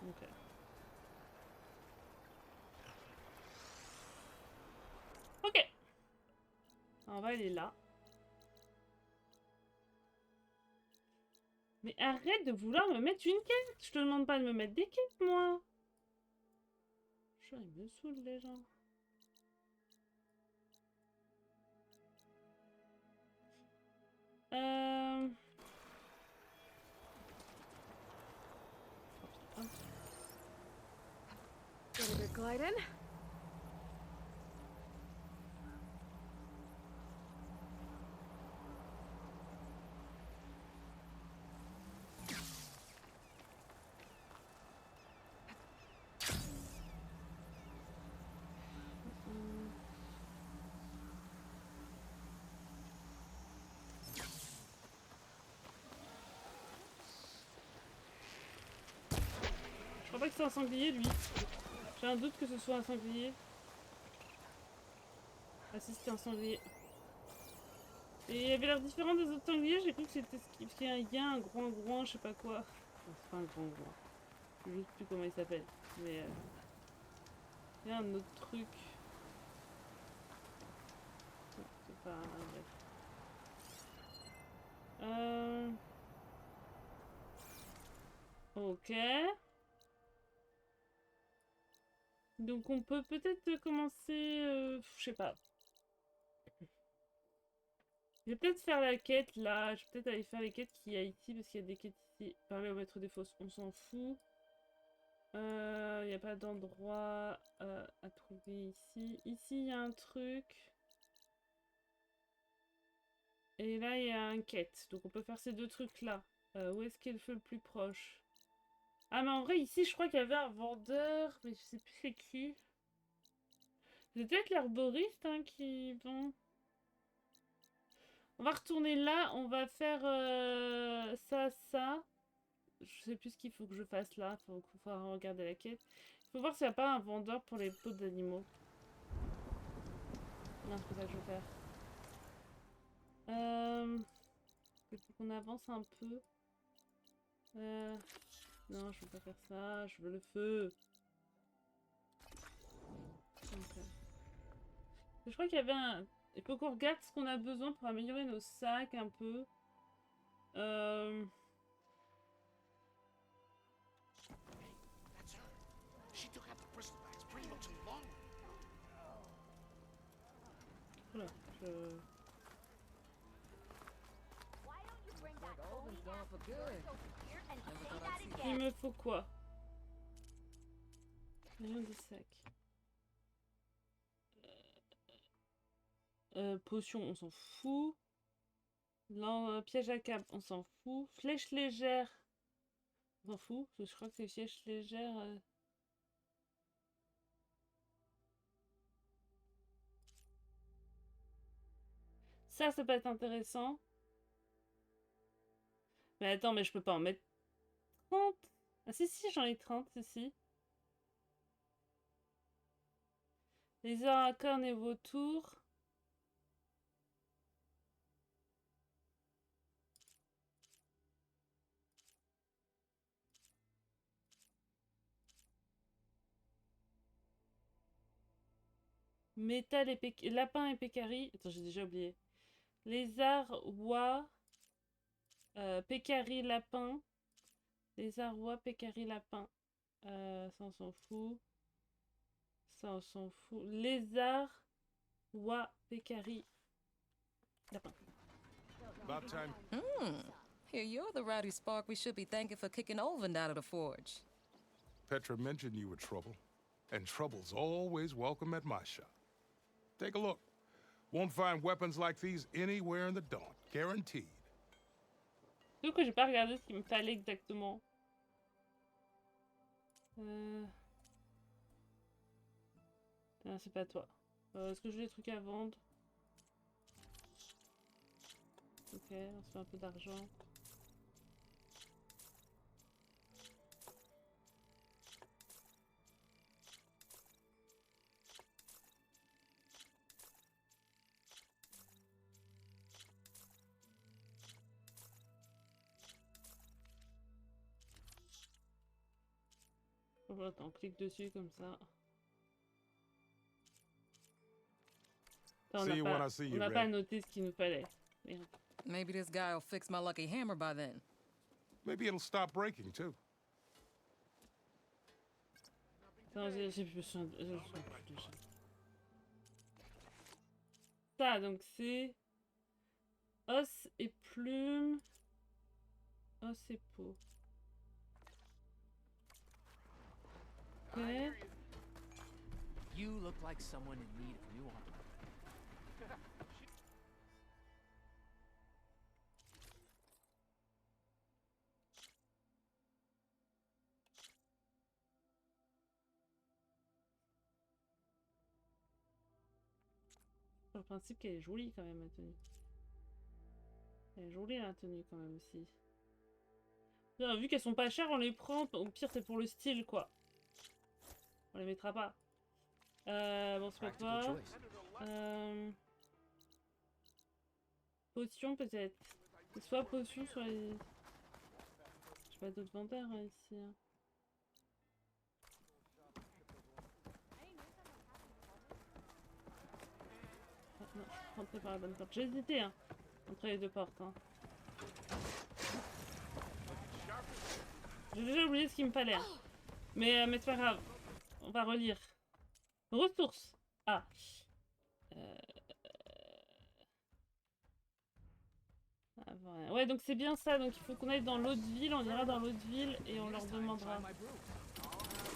Ok. Ok. On va aller là. Mais arrête de vouloir me mettre une quête. Je te demande pas de me mettre des quêtes, moi. Ils me saoulent, les gens. Get a bit gliding. Je crois pas que c'est un sanglier, lui. J'ai un doute que ce soit un sanglier. Ah si, c'était un sanglier. Et il avait l'air différent des autres sangliers, j'ai cru que c'était parce qu'il y a un groin, je sais pas quoi. Non, c'est pas un groin. Je sais juste plus comment il s'appelle. Mais il y a un autre truc. Non, c'est pas... Bref. Ok. Donc on peut peut-être commencer... je sais pas. Je vais peut-être faire la quête là. Je vais peut-être aller faire les quêtes qu'il y a ici parce qu'il y a des quêtes ici. Parler au maître des fosses, on s'en fout. Il n'y a pas d'endroit à trouver ici. Ici, il y a un truc. Et là, il y a un quête. Donc, on peut faire ces deux trucs-là. Où est-ce qu'est le feu le plus proche? Ah, mais en vrai, ici, je crois qu'il y avait un vendeur. Mais je sais plus c'est qui. C'est peut-être l'herboriste hein, qui vend. On va retourner là. On va faire ça. Je sais plus ce qu'il faut que je fasse là. Faut regarder la quête. Il faut voir s'il n'y a pas un vendeur pour les peaux d'animaux. Non, c'est pas ça que je veux faire. Il faut qu'on avance un peu. Non, je veux pas faire ça. Je veux le feu. Okay. Je crois qu'il y avait un... Il faut qu'on regarde ce qu'on a besoin pour améliorer nos sacs un peu. Voilà, Il me faut quoi? Rien de sac. Potion, on s'en fout. Piège à cap, on s'en fout. Flèche légère, on s'en fout. Parce que je crois que c'est flèche légère. Ça peut être intéressant. Mais attends, mais je peux pas en mettre 30. Ah si, j'en ai 30, si. Les heures à cornes et vautours. Métal et lapin et pécari. Attends, j'ai déjà oublié. Lézard, oie, pécari, lapin. Lézard, oie, pécari, lapin. Ça, on s'en fout. Ça, on s'en fout. Lézard, oie, pécari, lapin. About time. Here, you're the rowdy spark we should be thanking for kicking Olvin out of the forge. Petra mentioned you were trouble, and trouble's always welcome at my shop. Take a look. Won't find weapons like these anywhere in the Daunt, guaranteed. Du coup, j'ai pas regardé ce qu'il me fallait exactement. Non, c'est pas toi. Est-ce que j'ai des trucs à vendre? Ok, on se fait un peu d'argent. Attends, on clique dessus comme ça. Attends, on n'a pas noté ce qu'il nous fallait. Merde. Maybe this guy will fix my lucky hammer by then. Maybe it'll stop breaking too. Attends, j'ai plus ça. Ça, donc c'est os et plumes. Os et peau. Okay. You look like someone in need of new armor. Sur le principe qu'elle est jolie quand même la tenue. Elle est jolie la tenue quand même aussi. Bien, vu qu'elles sont pas chères, on les prend. Au pire, c'est pour le style quoi. On les mettra pas. Bon, c'est pas toi. Potion peut-être. Soit potion, soit les... J'ai pas d'autres vendeurs hein, ici. Hein. Ah, non, je rentrais par la bonne porte. J'ai hésité hein, entre les deux portes. Hein. J'ai déjà oublié ce qu'il me fallait. Hein. Mais c'est pas grave. On va relire. Ressources. Ah. Ouais, donc c'est bien ça. Donc il faut qu'on aille dans l'autre ville. On ira dans l'autre ville et on leur demandera.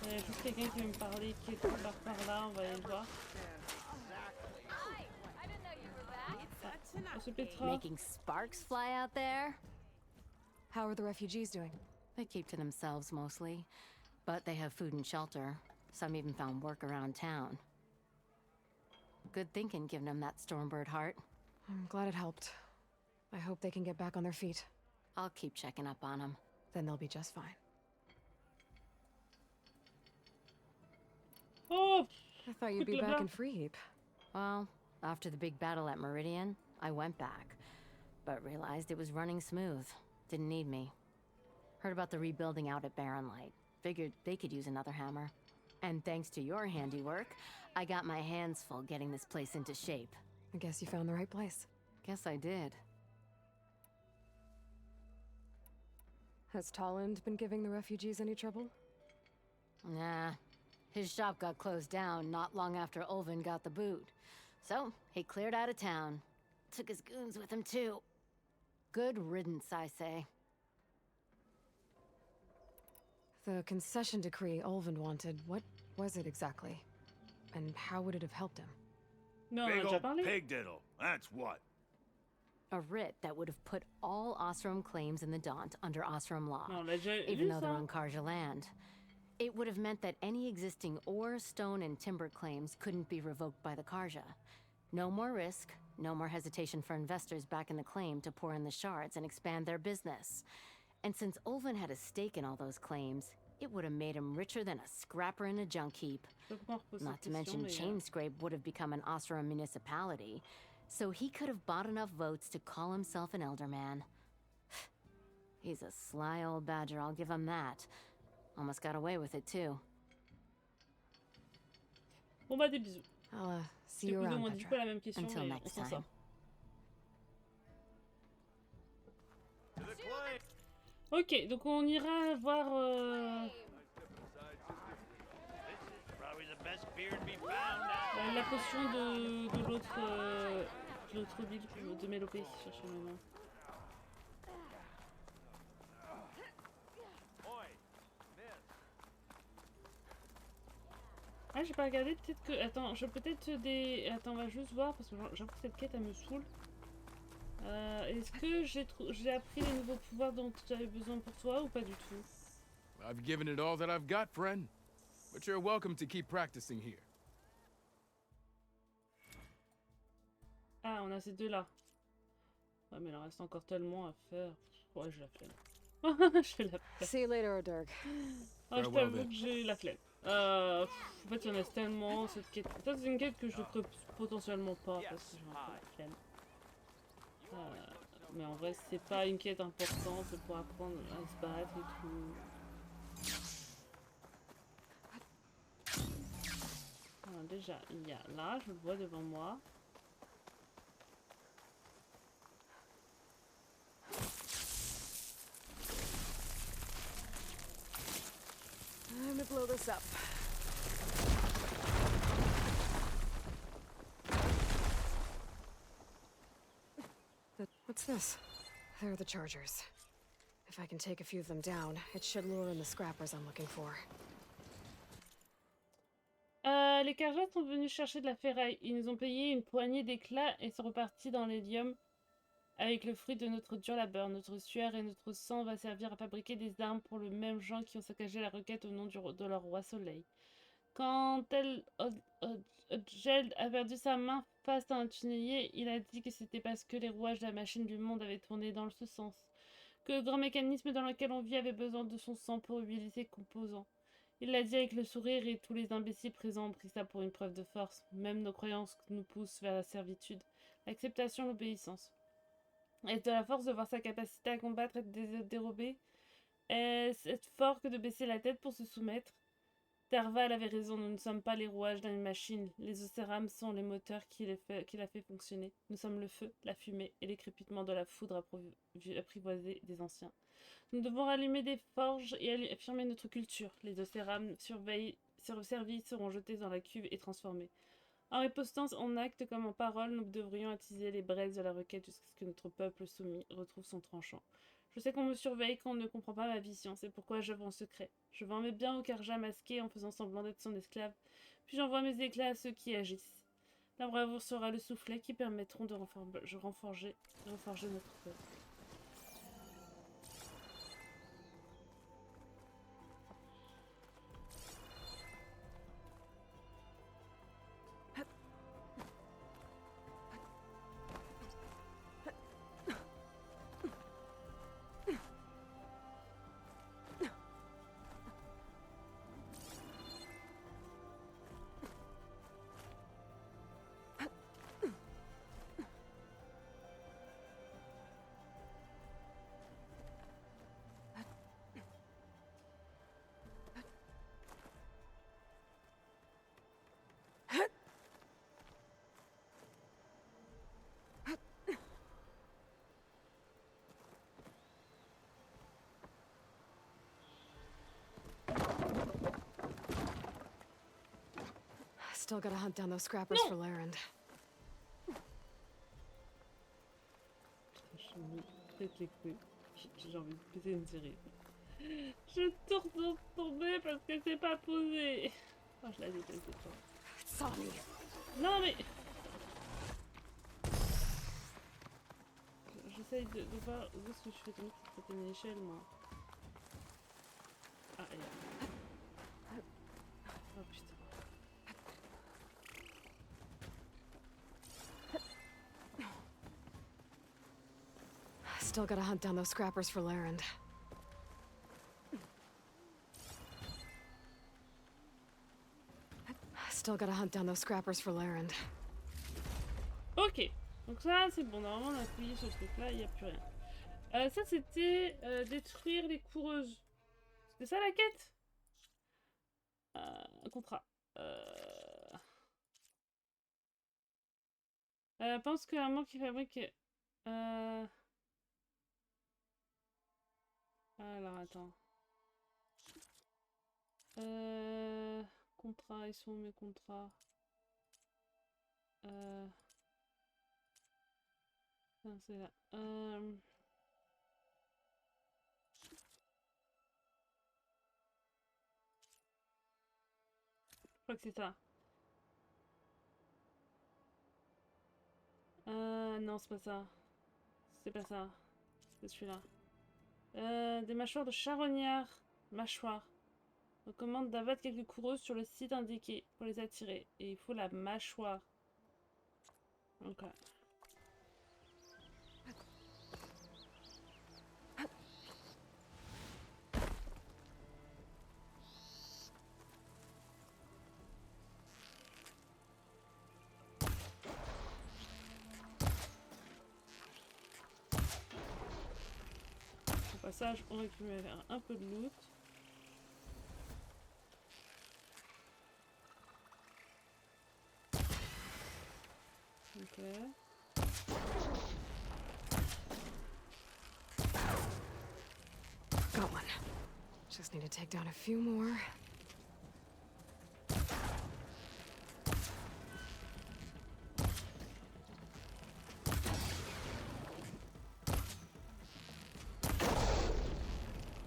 Il y a juste quelqu'un qui veut me parler, qui est par là. On va aller le voir. On se pétera. Making sparks fly out there? How are the refugees doing? They keep to themselves mostly, but they have food and shelter. Some even found work around town. Good thinking, giving them that Stormbird heart. I'm glad it helped. I hope they can get back on their feet. I'll keep checking up on them. Then they'll be just fine. Oh! I thought you'd be back in Freeheap. Well, after the big battle at Meridian, I went back, but realized it was running smooth. Didn't need me. Heard about the rebuilding out at Barren Light. Figured they could use another hammer. And thanks to your handiwork, I got my hands full getting this place into shape. I guess you found the right place. Guess I did. Has Tolland been giving the refugees any trouble? Nah. His shop got closed down not long after Ulvin got the boot. So, he cleared out of town. Took his goons with him, too. Good riddance, I say. The concession decree Ulvin wanted, what was it exactly? And how would it have helped him? No, Big old pig diddle, that's what. A writ that would have put all Osram claims in the Daunt under Osram law, No, legit, even though they're ça. on Karja land. It would have meant that any existing ore, stone, and timber claims couldn't be revoked by the Karja. No more risk, no more hesitation for investors backing the claim to pour in the shards and expand their business. And since Ulvin had a stake in all those claims, it would have made him richer than a scrapper in a junk heap. Not to mention Chainscrape would have become an Osram municipality, so he could have bought enough votes to call himself an elderman. He's a sly old badger, I'll give him that. Almost got away with it, too. Bon bah des bisous. I'll see C'est you plus ou around, moins du Petra. coup la même question, Until mais next on s'en sort. Ok, donc on ira voir... la potion de l'autre ville de Mélopée, si je cherche le nom. Ah, j'ai pas regardé, peut-être que... Attends, je peut-être des... Attends, on va juste voir, parce que j'avoue que cette quête, elle me saoule. Est-ce que j'ai appris les nouveaux pouvoirs dont j'avais besoin pour toi, ou pas du tout? I've given it all that I've got, friend. But you're welcome to keep practicing here. Ah, on a ces deux-là. Ouais, mais il en reste encore tellement à faire. Ouais, j'ai la flemme. Je fais la flemme. See you later, Oderg. Ah, je t'avoue que j'ai la flemme. En fait, il y en a tellement, cette quête. Ça, c'est une quête que je ferai potentiellement pas, parce que j'ai un peu la flemme. Mais en vrai, c'est pas une quête importante pour apprendre à se battre et tout. Alors, déjà, il y a là, je le vois devant moi. Time to blow this up. What's this? They're the chargers. If I can take a few of them down, it should lure in the scrappers I'm looking for. Les Karjas sont venus chercher de la ferraille. Ils nous ont payé une poignée d'éclats et sont repartis dans l'hélium avec le fruit de notre dur labeur. Notre sueur et notre sang va servir à fabriquer des armes pour le même gens qui ont saccagé la requête au nom de leur roi soleil. Quand Odgeld a perdu sa main face à un tunnelier, il a dit que c'était parce que les rouages de la machine du monde avaient tourné dans ce sens. Que le grand mécanisme dans lequel on vit avait besoin de son sang pour mobiliser ses composants. Il l'a dit avec le sourire et tous les imbéciles présents ont pris ça pour une preuve de force. Même nos croyances nous poussent vers la servitude, l'acceptation, l'obéissance. Est-ce de la force de voir sa capacité à combattre et de dérober? Est-ce fort que de baisser la tête pour se soumettre? Tarval avait raison, nous ne sommes pas les rouages d'une machine. Les océrams sont les moteurs qui la fait fonctionner. Nous sommes le feu, la fumée et les crépitements de la foudre apprivoisée des anciens. Nous devons rallumer des forges et affirmer notre culture. Les océrams servis seront jetés dans la cuve et transformés. En ripostant en acte comme en parole, nous devrions attiser les braises de la requête jusqu'à ce que notre peuple soumis retrouve son tranchant. Je sais qu'on me surveille, qu'on ne comprend pas ma vision, c'est pourquoi j'œuvre en secret. Je vends mes biens au Karja masqué en faisant semblant d'être son esclave, puis j'envoie mes éclats à ceux qui agissent. La bravoure sera le soufflet qui permettront de renforger notre peuple. Still gotta hunt down those scrappers for Larend. Je me pète les couilles. J'ai envie de péter une série. Je tourne tomber parce que c'est pas posé. Oh, je la déteste cette fois. Non mais... J'essaye de voir où est-ce que je fais tomber cette une échelle moi. Ah, elle est là. Oh putain. Still gotta hunt down those scrappers for Larend. Still gotta hunt down those scrappers for Larend. Ok, donc ça c'est bon, normalement on a appuyé sur ce truc là, il n'y a plus rien. Ça c'était détruire les coureuses. C'était ça la quête? Un contrat. Pense qu'un mot qui fabrique... Alors attends. Contrat, ils sont où mes contrats? Non, c'est là. Je crois que c'est ça. Non, c'est pas ça. C'est pas ça. C'est celui-là. Des mâchoires de charognard. Mâchoire. Recommande d'abattre quelques coureuses sur le site indiqué pour les attirer. Et il faut la mâchoire. Ok. Au passage, on récupère un peu de loot. Ok. Got one. Just need to take down a few more.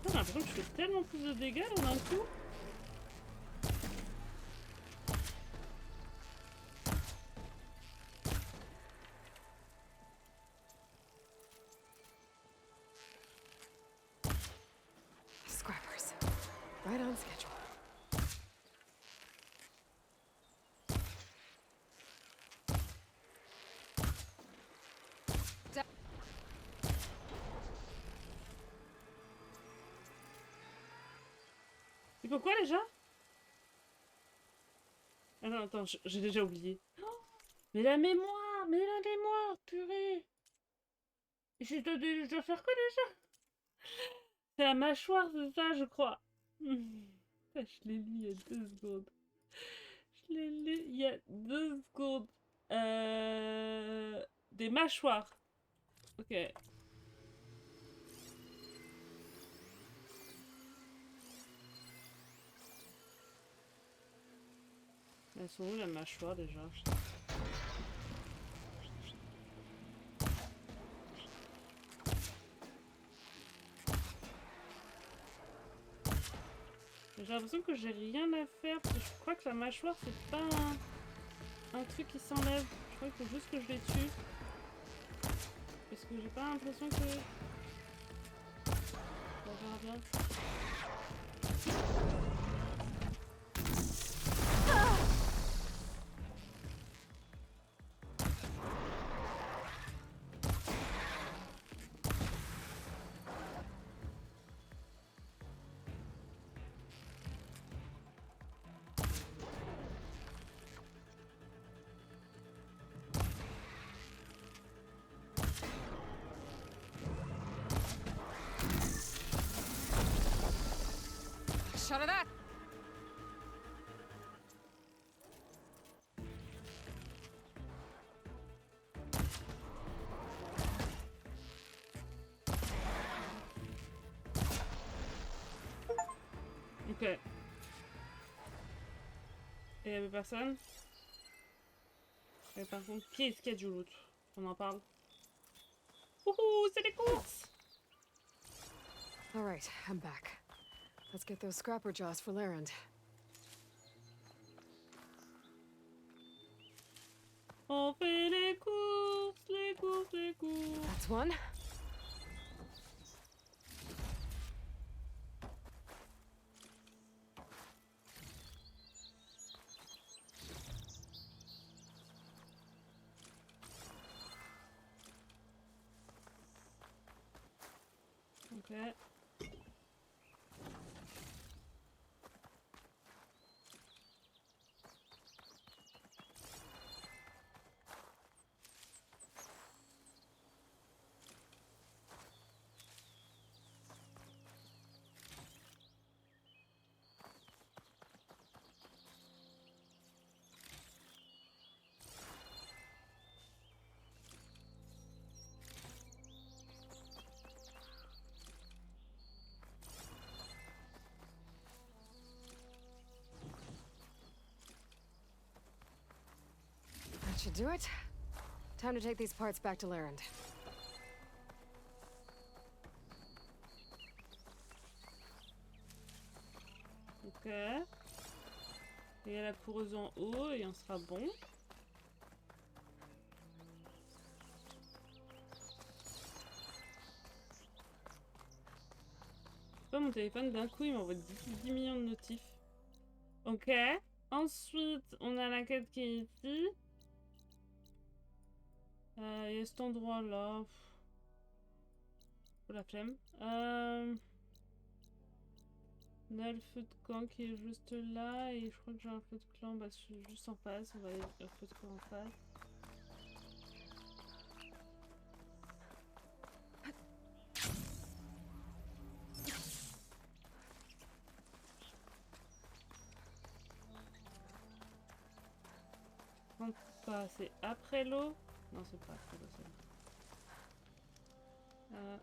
J'ai l'impression que je fais tellement plus de dégâts là d'un coup. Scrappers. Right on schedule. Et pourquoi déjà? Ah non, attends, j'ai déjà oublié. Oh, mais la mémoire! Mais la mémoire, purée! Je dois faire quoi déjà? C'est la mâchoire, c'est ça, je crois. Je l'ai lu il y a 2 secondes. Je l'ai lu il y a 2 secondes. Des mâchoires. Ok. Elles sont où la mâchoire déjà? J'ai l'impression que j'ai rien à faire parce que je crois que la mâchoire c'est pas un truc qui s'enlève. Je crois qu'il faut juste que je les tue. Parce que j'ai pas l'impression que... On verra bien. Shot of that! Ok. Et il y avait personne? Et par contre, qui est-ce qu'il y a du loot? On en parle. Wouhou, c'est les courses! Alright, I'm back. Let's get those scrapper jaws for Larend. On fait les courses, les courses, les courses. That's one. Ok. That should do it. Time to take these parts back to Larend. Ok. Il y a la coureuse en haut et on sera bon. Pas mon téléphone d'un coup il m'envoie 10 millions de notifs. Ok. Ensuite on a la quête qui est ici. Il y a cet endroit là. La flemme. On a le feu de camp qui est juste là et je crois que j'ai un feu de clan bah, juste en face. On va aller au feu de camp en face. Pas, c'est après l'eau? Non, c'est pas après l'eau, c'est là.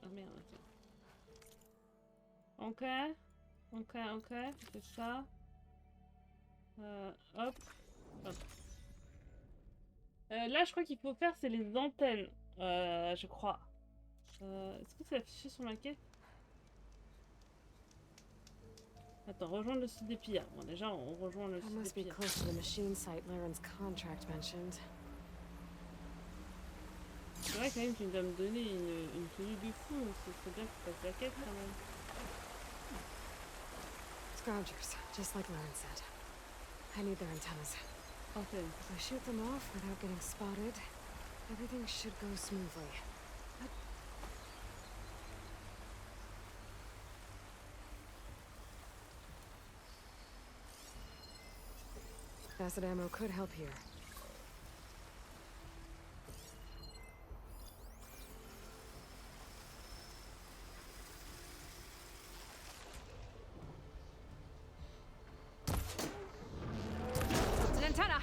Oh merde, ok. Ok, c'est ça. Hop. Hop. Là, je crois qu'il faut faire, c'est les antennes. Je crois. Est-ce que c'est affiché sur ma quête? Attends, rejoindre le site des pillards. Bon, déjà, on rejoint le site des pillards. C'est vrai quand même qu'il doit me donner une tenue de fou, donc ce serait bien que je fasse la quête quand même. Scroungers, just like Lauren said. I need their antennas. Okay. If I shoot them off without getting spotted, everything should go smoothly. Acid ammo could help here. It's an antenna!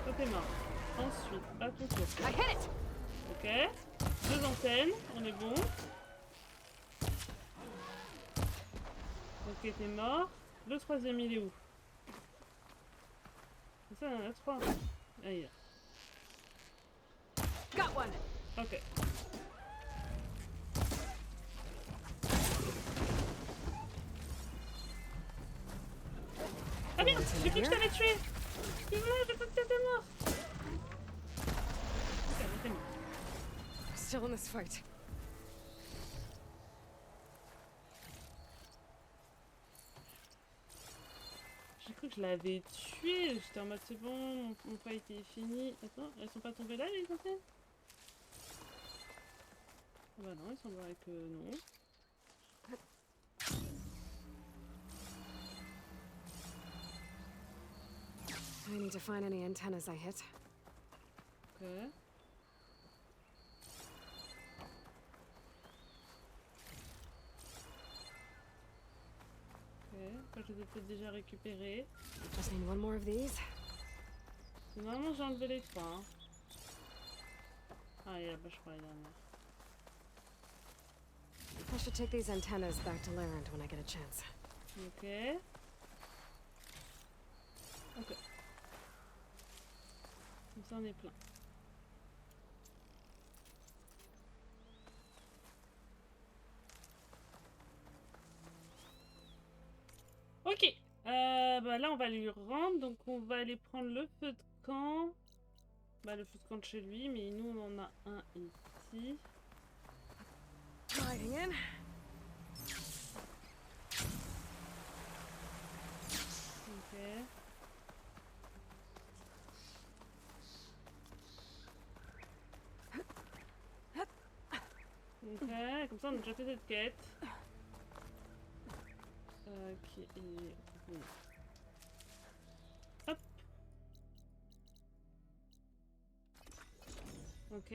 Ça c'est mort. Ensuite, à ton tour. I hit it! Ok. 2 antennes, on est bon. Ok, t'es mort. Le troisième, il est où? Ça, il y en a 3. Ah, il est là. Got one. Ok. Ah merde, j'ai cru que je t'avais tué. Excuse-moi, j'ai cru que t'étais mort. Ok, mais t'es mort. Still in this fight. J'ai cru que je l'avais tué. J'étais en mode c'est bon, mon fight est fini. Attends, elles sont pas tombées là les antennes? Ah bah non, il semblerait que non. I need to find any antennas I hit. Ok. Ok, je les ai peut-être déjà récupérés. Just need one more of these. Normalement j'ai enlevé les 3. Hein. Ah et là-bas je crois la dernière. I should take these antennas back to Larend when I get a chance. Ok. Ok. Comme ça on est plein. Ok. Bah là on va lui rendre, donc on va aller prendre le feu de camp. Bah le feu de camp de chez lui, mais nous on en a un ici. Sliding in. Ok. Ok, comme ça on a déjà fait cette quête. Qui est... Bon. Hop. Ok.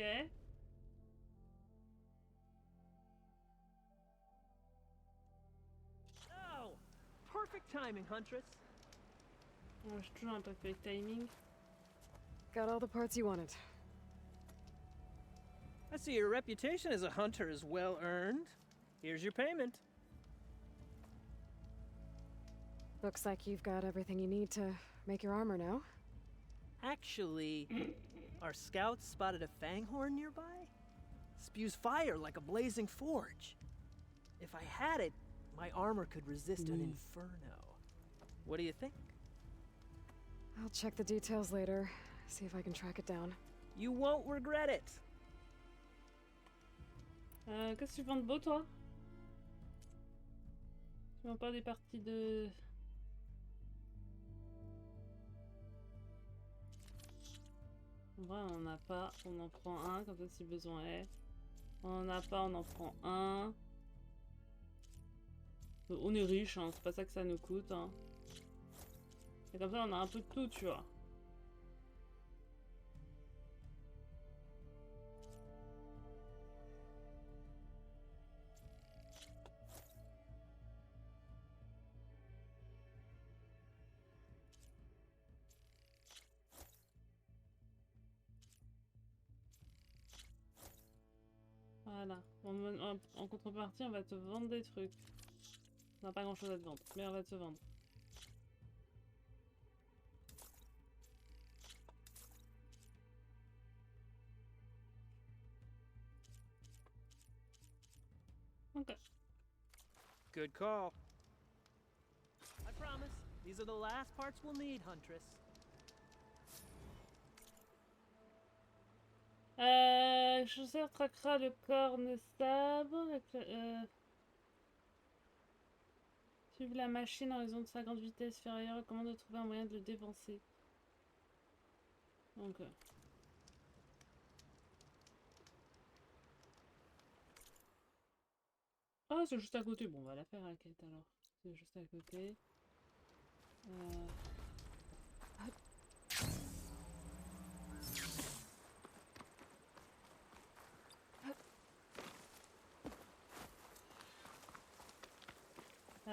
Oh! Perfect timing, Huntress. Oh, j'ai toujours un parfait timing. Got all the parts you wanted. I see your reputation as a hunter is well earned. Here's your payment. Looks like you've got everything you need to make your armor now. Actually, our scouts spotted a fanghorn nearby. Spews fire like a blazing forge. If I had it, my armor could resist an inferno. What do you think? I'll check the details later, see if I can track it down. You won't regret it. Qu'est-ce que tu vends de beau, toi? Tu vends pas des parties de... En vrai, on n'en a pas. On en prend un, comme ça, si besoin est. On n'en a pas, on en prend un. On est riche, hein, c'est pas ça que ça nous coûte. Hein. Et comme ça, on a un peu de tout, tu vois. Voilà. En contrepartie, on va te vendre des trucs. On n'a pas grand chose à te vendre, mais on va te vendre. Ok. Good call. I promise, these are the last parts we'll need, Huntress. Chasseur traquera le corne sabre. Suivre la machine en raison de sa grande vitesse supérieure. Recommande de trouver un moyen de le dévancer. Donc. Ah, c'est juste à côté. Bon, on va la faire la quête alors. C'est juste à côté.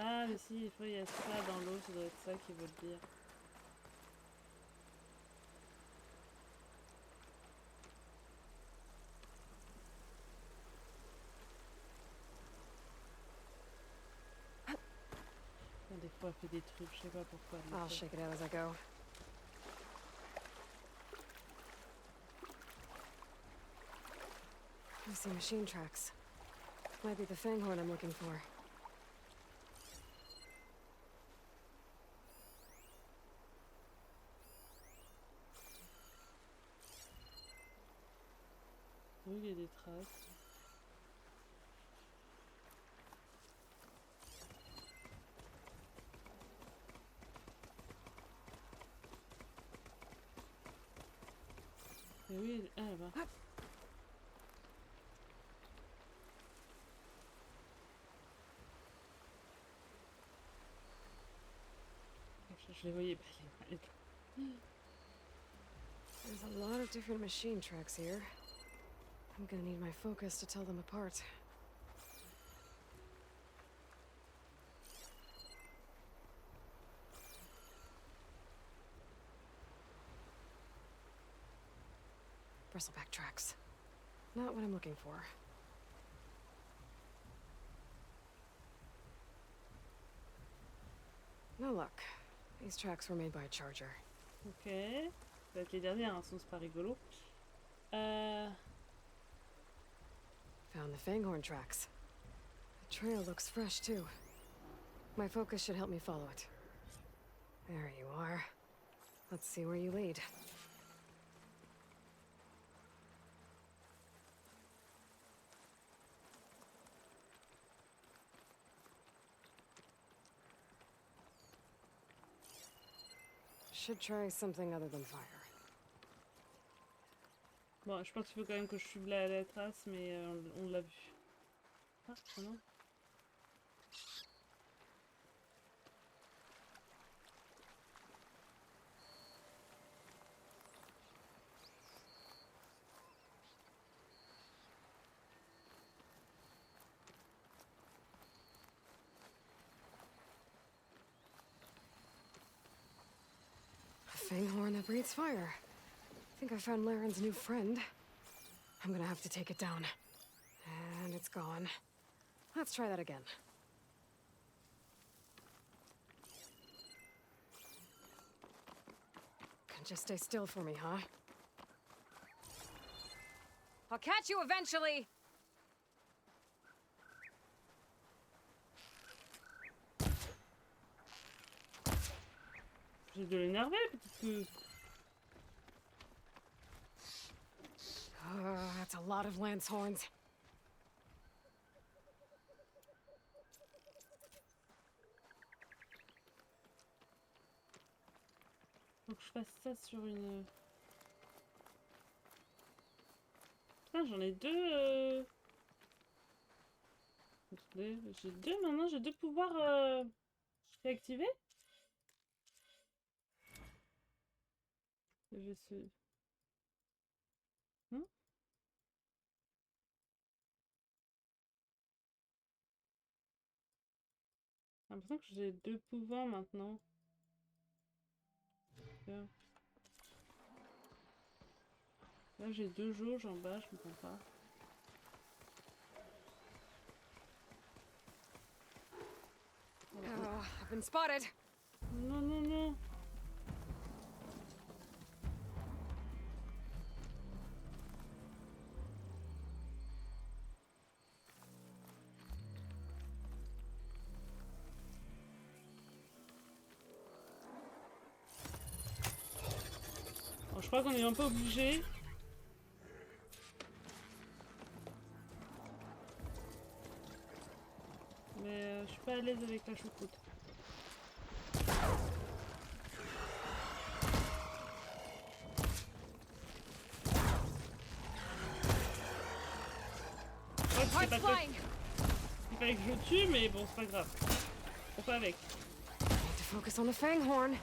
Ah, mais si, il faut, il y a ça dans l'eau, ça doit être ça qui veut le dire. pourquoi elle fait des trucs, je sais pas pourquoi. elle le I'll fait. shake it out as I go. I see machine tracks. Might be the fanghorn I'm looking for. Oui, il y a des traces. Mais oui, ah là-bas. Je les voyais pas, les... There's a lot of different machine tracks here. I'm gonna need my focus to tell them apart. Bristleback tracks. Not what I'm looking for. No luck. These tracks were made by a charger. Ok. Ça va être les dernières, hein, sinon c'est pas rigolo. Found the fanghorn tracks. The trail looks fresh, too. My focus should help me follow it. There you are. Let's see where you lead. Should try something other than fire. Bon, je pense qu'il faut quand même que je suive la trace, mais on l'a vu. Ah, non. A fanghorn that breathes fire. I think I found Laren's new friend. I'm gonna have to take it down. And it's gone. Let's try that again. Can just stay still for me, huh? I'll catch you eventually! J'ai de l'énerver, peut-être que... That's a lot of lance horns. Faut que je fasse ça sur une... Putain, j'en ai deux... Attendez, j'ai deux maintenant, j'ai deux pouvoirs réactivés. Je vais se... Non? J'ai l'impression que j'ai deux pouvoirs maintenant. Là j'ai deux jauges en bas, je comprends pas. Oh, I've been spotted. Non, non, non. Bon, je crois qu'on est un peu obligé. Mais je suis pas à l'aise avec la choucroute. Il fallait que je tue, mais bon, c'est pas grave. On fait avec. I need to focus on the fanghorn.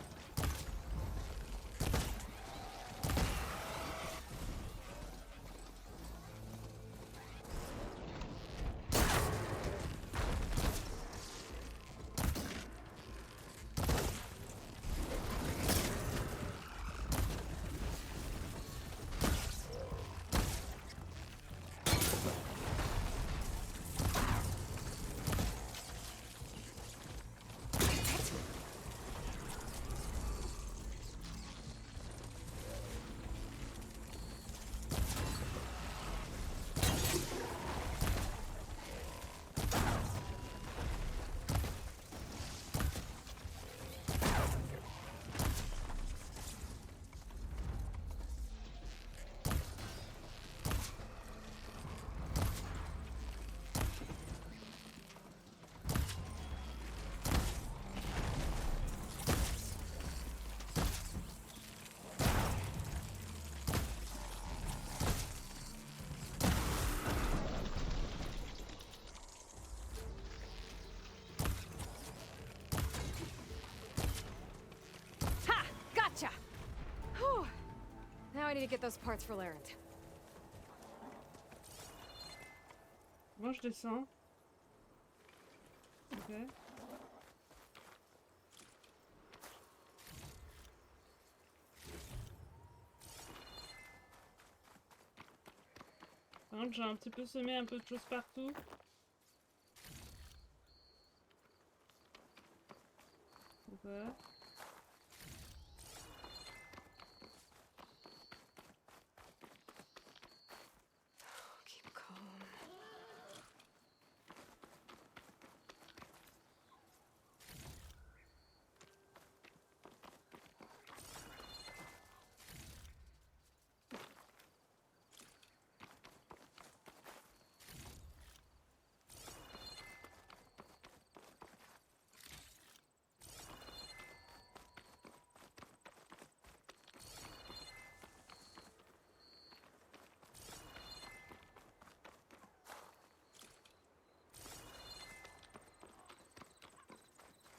Now I need to get those parts for Larent. Moi je descends. Ok. Par contre, j'ai un petit peu semé un peu de choses partout. Ok. Keep calm.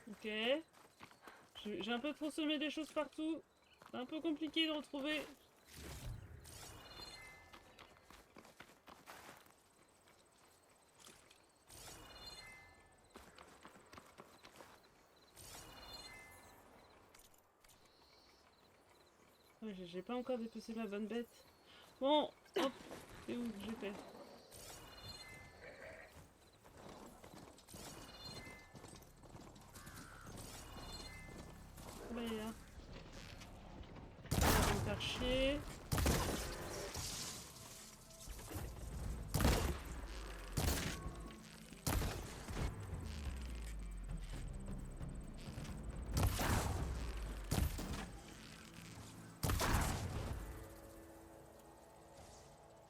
Ok. J'ai un peu trop semé des choses partout. C'est un peu compliqué de retrouver. Ouais, j'ai pas encore dépecé ma bonne bête. Bon, hop. C'est où que j'ai fait? Là, il est là. Ça va me faire chier.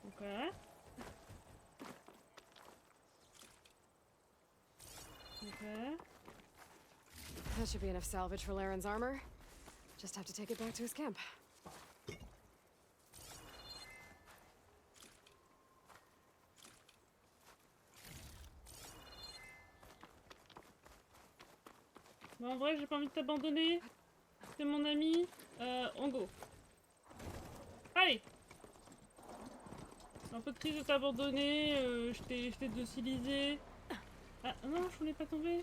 Ok. Ok. That should be enough salvage for Laren's armor. Just have to take it back to his camp. Bon, en vrai, j'ai pas envie de t'abandonner. C'est mon ami. On go. Allez. C'est un peu triste de t'abandonner. Je t'ai docilisé. Ah non, je voulais pas tomber.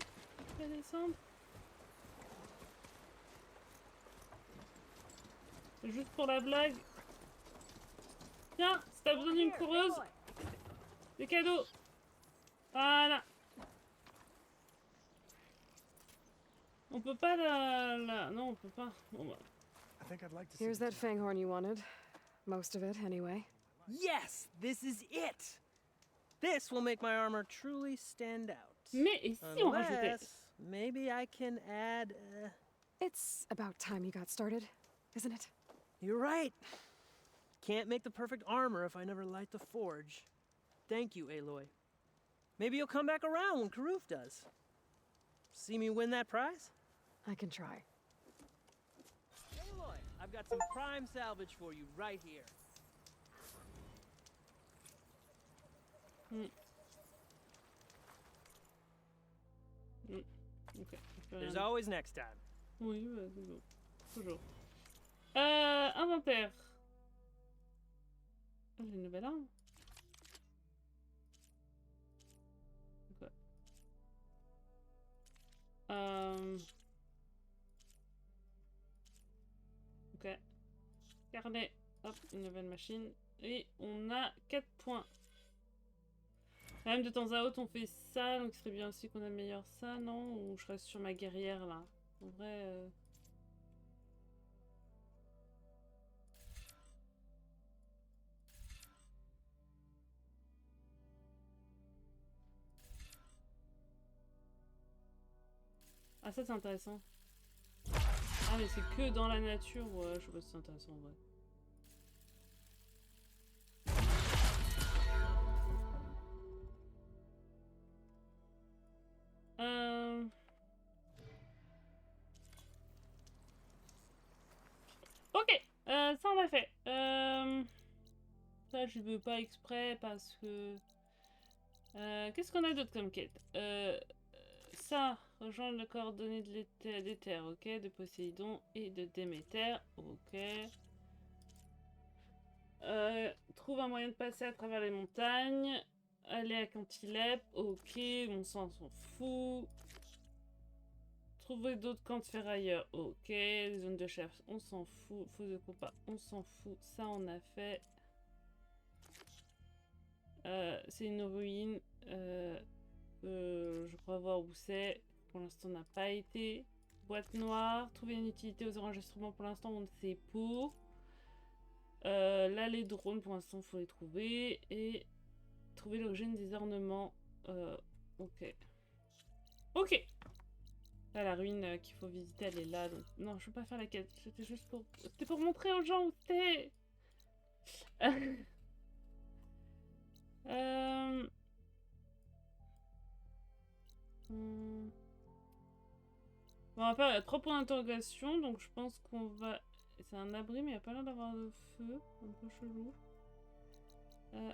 Je vais descendre. C'est juste pour la blague. Tiens, si t'as besoin d'une coureuse, des cadeaux. Voilà. On peut pas la... Non, on peut pas. Bon bah. Here's that fanghorn you wanted. Most of it, anyway. Yes! This is it! This will make my armor truly stand out. Mais et si on rajoutait... Unless, maybe I can add... It's about time you got started, isn't it? You're right. Can't make the perfect armor if I never light the forge. Thank you, Aloy. Maybe you'll come back around when Karuf does. See me win that prize? I can try. Aloy, I've got some prime salvage for you right here. Ok. There's always next time. Oui, bah, toujours. Toujours. Inventaire. Ah, j'ai une nouvelle arme. Ok. Ok. Carnet. Hop, une nouvelle machine. Et on a 4 points. Même de temps à autre on fait ça, donc ce serait bien aussi qu'on améliore ça, non? Ou je reste sur ma guerrière là. En vrai... Ah ça c'est intéressant. Ah mais c'est que dans la nature, ouais, je sais pas si c'est intéressant en vrai. Ok, ça on a fait. Ça je veux pas exprès parce que... Qu'est-ce qu'on a d'autre comme quête? Ça, rejoindre les coordonnées de d'Éther, ok, de Poséidon et de Déméter, ok. Trouve un moyen de passer à travers les montagnes. Aller à Cantilep, ok, on s'en fout. Trouver d'autres camps de ferrailleurs, ok. Les zones de chasse, on s'en fout. Fosse de combat, on s'en fout. Ça, on a fait. C'est une ruine. Je crois voir où c'est. Pour l'instant, on n'a pas été. Boîte noire. Trouver une utilité aux enregistrements. Pour l'instant, on ne sait pas. Là, les drones, pour l'instant, il faut les trouver. Et trouver l'origine des ornements. Ok. Ok. Là, la ruine qu'il faut visiter, elle est là. Donc... Non, je veux pas faire la quête. C'était juste pour... C'était pour montrer aux gens où c'est. Bon, on va faire 3 points d'interrogation. Donc, je pense qu'on va... C'est un abri, mais il n'y a pas l'air d'avoir de feu. Un peu chelou.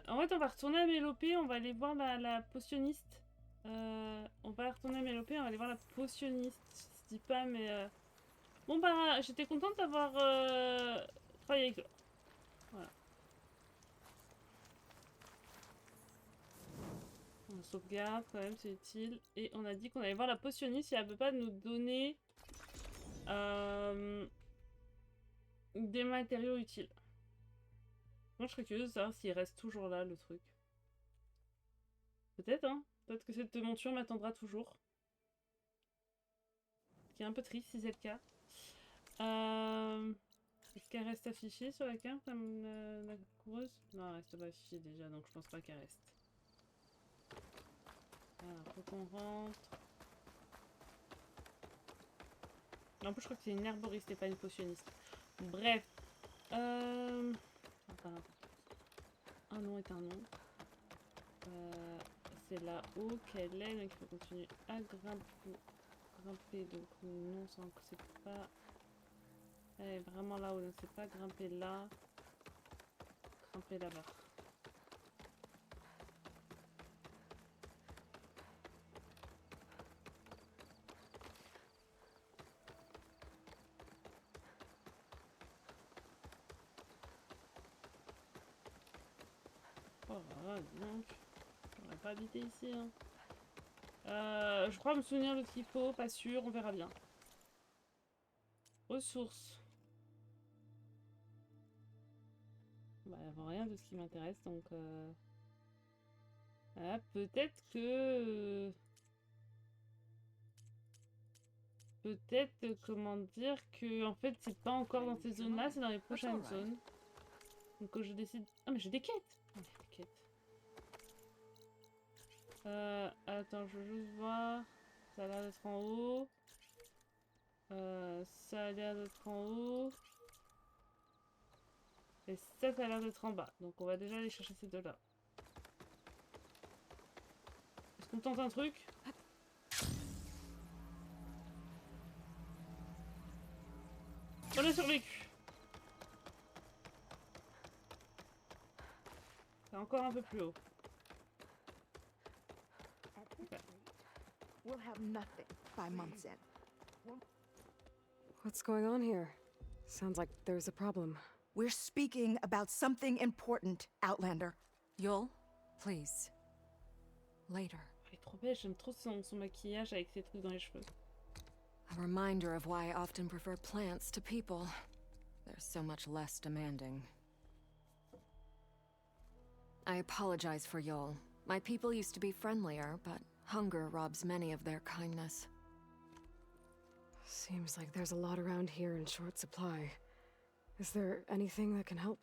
En fait, on va retourner à Mélopée. On va aller voir la potionniste. On va retourner à Mélopée. On va aller voir la potionniste. Je dis pas, mais... Bon, bah, j'étais contente d'avoir travaillé avec toi. Voilà. On sauvegarde quand même, c'est utile. Et on a dit qu'on allait voir la potionniste si elle peut pas nous donner des matériaux utiles. Moi, je serais curieuse de savoir s'il reste toujours là, le truc. Peut-être, hein. Peut-être que cette monture m'attendra toujours. Ce qui est un peu triste si c'est le cas. Est-ce qu'elle reste affichée sur la carte, la coureuse? Non, elle reste pas affichée déjà, donc je pense pas qu'elle reste. Alors, faut qu'on rentre. En plus, je crois que c'est une herboriste et pas une potionniste. Bref. Enfin, un nom est un nom. C'est là-haut qu'elle est, donc il faut continuer à grimper. Donc non, c'est pas... Elle est vraiment là-haut, donc c'est pas grimper là. Grimper là-bas. Oh là là, dis donc. On va pas habiter ici, hein. Je crois me souvenir de ce qu'il faut, pas sûr, on verra bien. Ressources. Bah, il n'y a rien de ce qui m'intéresse, donc... Ah, peut-être que... Peut-être, comment dire, que en fait c'est pas encore dans ces zones-là, c'est dans les prochaines zones. Donc je décide... Ah mais j'ai des quêtes! Ah, des quêtes. Attends, je veux juste voir. Ça a l'air d'être en haut. Ça a l'air d'être en haut. Et ça a l'air d'être en bas. Donc on va déjà aller chercher ces deux-là. Est-ce qu'on tente un truc? On a survécu. C'est encore un peu plus haut. Okay. We'll have nothing by month's end. What's going on here? Sounds like there's a problem. We're speaking about something important, Outlander. Yul, please. Later. Elle est trop belle, j'aime trop son maquillage avec ses trucs dans les cheveux. A reminder of why I often prefer plants to people. They're so much less demanding. I apologize for Yul. My people used to be friendlier, but hunger robs many of their kindness. Seems like there's a lot around here in short supply. Is there anything that can help?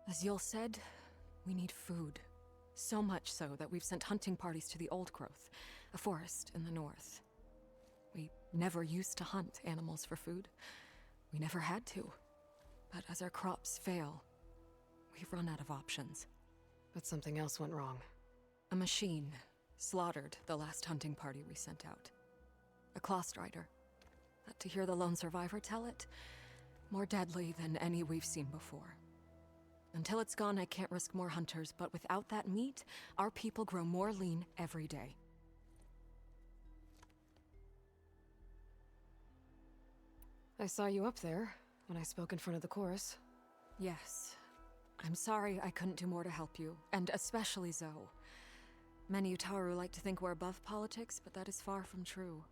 As Yul said, we need food. So much so that we've sent hunting parties to the Old Growth, a forest in the north. We never used to hunt animals for food. We never had to. But as our crops fail, we've run out of options. But something else went wrong. A machine slaughtered the last hunting party we sent out. A Clawstrider. But to hear the lone survivor tell it, more deadly than any we've seen before. Until it's gone, I can't risk more hunters, but without that meat, our people grow more lean every day. I saw you up there when I spoke in front of the chorus. Yes. I'm sorry I couldn't do more to help you, and especially Zoe. Many Utaru like to think we're above politics, but that is far from true.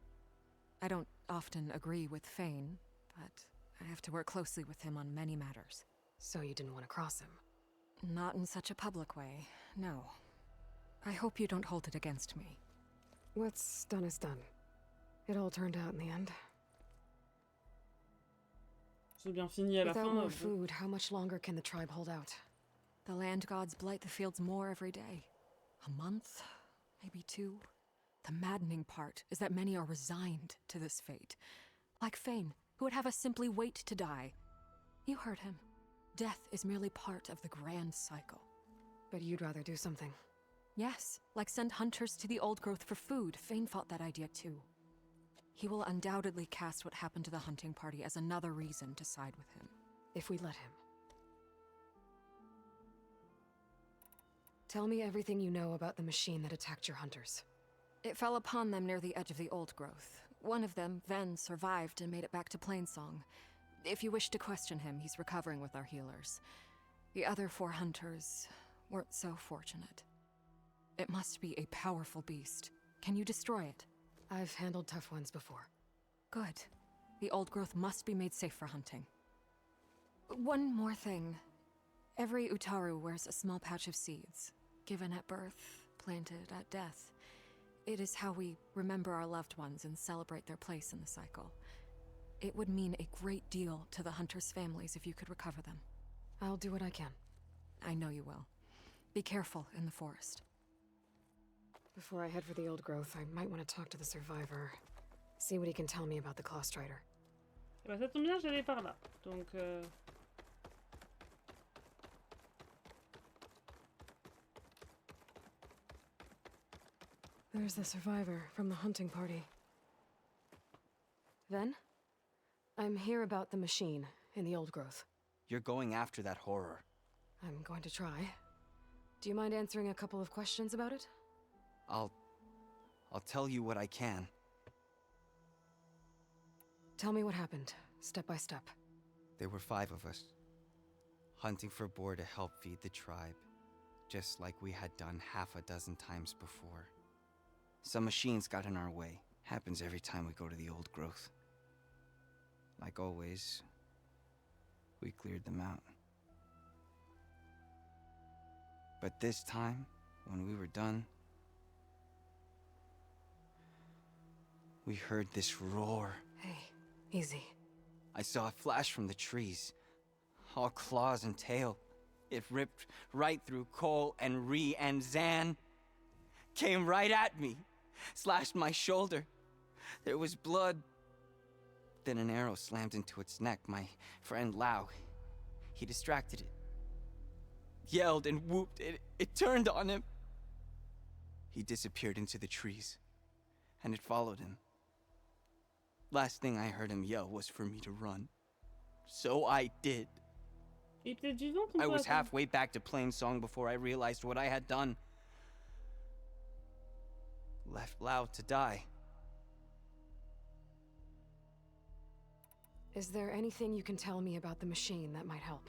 I don't often agree with Fane, but I have to work closely with him on many matters. So you didn't want to cross him? Not in such a public way, no. I hope you don't hold it against me. What's done is done. It all turned out in the end. C'est bien fini à la Without fin. more food, how much longer can the tribe hold out? The land gods blight the fields more every day. A month, maybe 2. The maddening part is that many are resigned to this fate. Like Fane, who would have us simply wait to die. You heard him. Death is merely part of the grand cycle. But you'd rather do something. Yes, like send hunters to the old growth for food. Fane fought that idea too. He will undoubtedly cast what happened to the hunting party as another reason to side with him. If we let him. Tell me everything you know about the machine that attacked your hunters. It fell upon them near the edge of the old growth. One of them, Ven, survived and made it back to Plainsong. If you wish to question him, he's recovering with our healers. The other 4 hunters weren't so fortunate. It must be a powerful beast. Can you destroy it? I've handled tough ones before. Good. The old growth must be made safe for hunting. One more thing. Every Utaru wears a small patch of seeds, given at birth, planted at death. It is how we remember our loved ones and celebrate their place in the cycle. It would mean a great deal to the hunters' families if you could recover them. I'll do what I can. I know you will. Be careful in the forest. Before I head for the old growth, I might want to talk to the survivor. See what he can tell me about the Claw Strider. Bah, ça tombe bien, j'allais par là. Donc, There's the survivor from the hunting party. Ven? I'm here about the machine in the old growth. You're going after that horror. I'm going to try. Do you mind answering a couple of questions about it? I'll tell you what I can. Tell me what happened, step by step. There were 5 of us, hunting for boar to help feed the tribe, just like we had done half a dozen times before. Some machines got in our way. Happens every time we go to the old growth. Like always, we cleared them out. But this time, when we were done, we heard this roar. Hey, easy. I saw a flash from the trees, all claws and tail. It ripped right through Cole and Ree, and Zan came right at me, slashed my shoulder. There was blood. Then an arrow slammed into its neck. My friend Lau, he distracted it. Yelled and whooped. It turned on him. He disappeared into the trees, and it followed him. Last thing I heard him yell was for me to run. So I did. I was halfway back to Plainsong before I realized what I had done. Left Lau to die. Is there anything you can tell me about the machine that might help?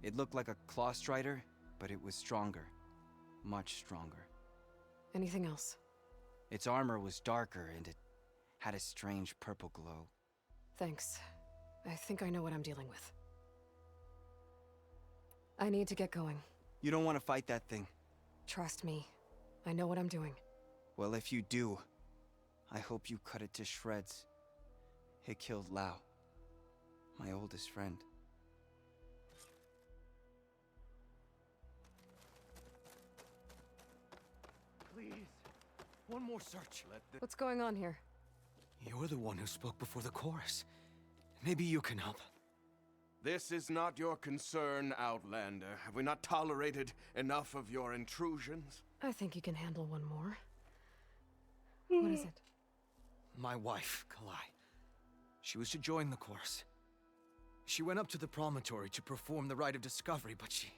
It looked like a Claw Strider, but it was stronger. Much stronger. Anything else? Its armor was darker, and it had a strange purple glow. Thanks. I think I know what I'm dealing with. I need to get going. You don't want to fight that thing. Trust me. I know what I'm doing. Well, if you do, I hope you cut it to shreds. It killed Lau, my oldest friend. Please, one more search. What's going on here? You're the one who spoke before the chorus. Maybe you can help. This is not your concern, Outlander. Have we not tolerated enough of your intrusions? I think you can handle one more. What is it? My wife, Kalai. She was to join the chorus. She went up to the promontory to perform the rite of discovery, but she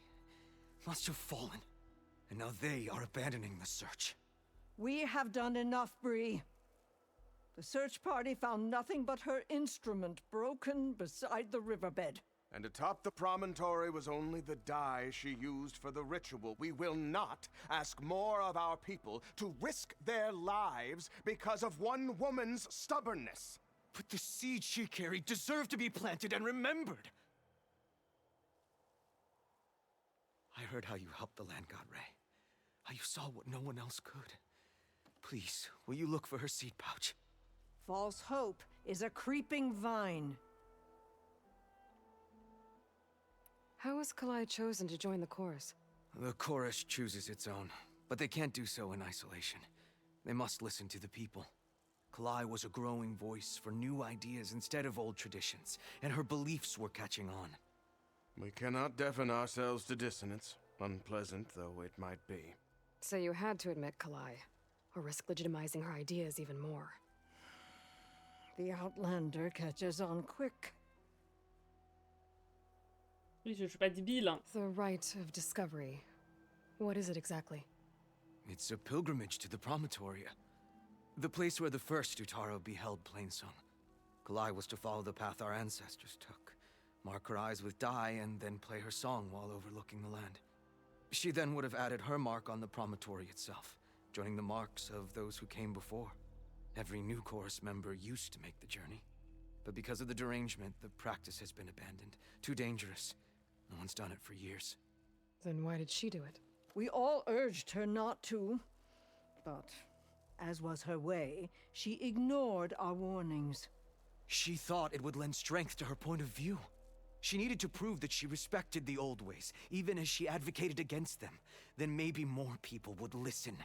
must have fallen. And now they are abandoning the search. We have done enough, Bree. The search party found nothing but her instrument broken beside the riverbed. And atop the promontory was only the dye she used for the ritual. We will not ask more of our people to risk their lives because of one woman's stubbornness. But the seed she carried deserved to be planted and remembered. I heard how you helped the land god Ray. How you saw what no one else could. Please, will you look for her seed pouch? False hope is a creeping vine. How was Kalai chosen to join the chorus? The chorus chooses its own, but they can't do so in isolation. They must listen to the people. Kalai was a growing voice for new ideas instead of old traditions, and her beliefs were catching on. We cannot deafen ourselves to dissonance, unpleasant though it might be. So you had to admit Kalai, or risk legitimizing her ideas even more. The Outlander catches on quick. Oui, je suis pas débile, hein. The rite of discovery. What is it exactly? It's a pilgrimage to the promontory. The place where the first Utaro beheld Plainsong. Kalai was to follow the path our ancestors took. Mark her eyes with dye and then play her song while overlooking the land. She then would have added her mark on the promontory itself, joining the marks of those who came before. Every new chorus member used to make the journey. But because of the derangement, the practice has been abandoned. Too dangerous. No one's done it for years. Then why did she do it? We all urged her not to, but as was her way, she ignored our warnings. She thought it would lend strength to her point of view. She needed to prove that she respected the old ways, even as she advocated against them. Then maybe more people would listen.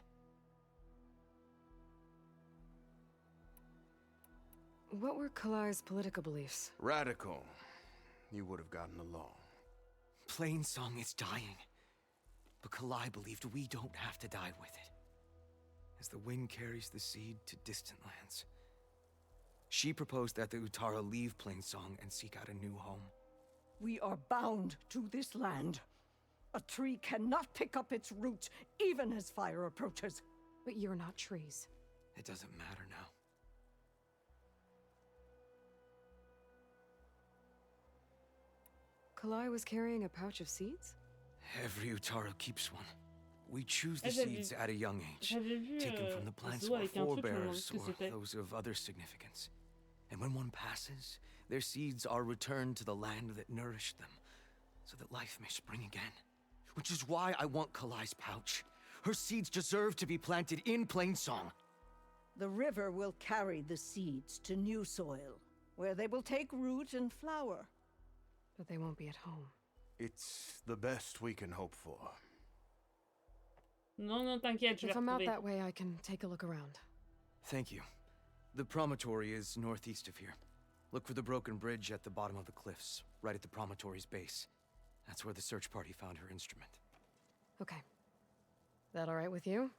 What were Kalai's political beliefs? Radical. You would have gotten along. Plainsong is dying. But Kalai believed we don't have to die with it. As the wind carries the seed to distant lands. She proposed that the Utara leave Plainsong and seek out a new home. We are bound to this land. A tree cannot pick up its roots, even as fire approaches. But you're not trees. It doesn't matter now. Kalai was carrying a pouch of seeds? Every Utaro keeps one. We choose the seeds at a young age, taken from the plants of our forebears or those of other significance. And when one passes, their seeds are returned to the land that nourished them, so that life may spring again. Which is why I want Kalai's pouch. Her seeds deserve to be planted in Plainsong. The river will carry the seeds to new soil, where they will take root and flower. But they won't be at home. It's the best we can hope for. Non, non, t'inquiète, je vais If I'm out retrouver. that way, I can take a look around. Thank you. The promontory is northeast of here. Look for the broken bridge at the bottom of the cliffs, right at the promontory's base. That's where the search party found her instrument. Okay. That all right with you?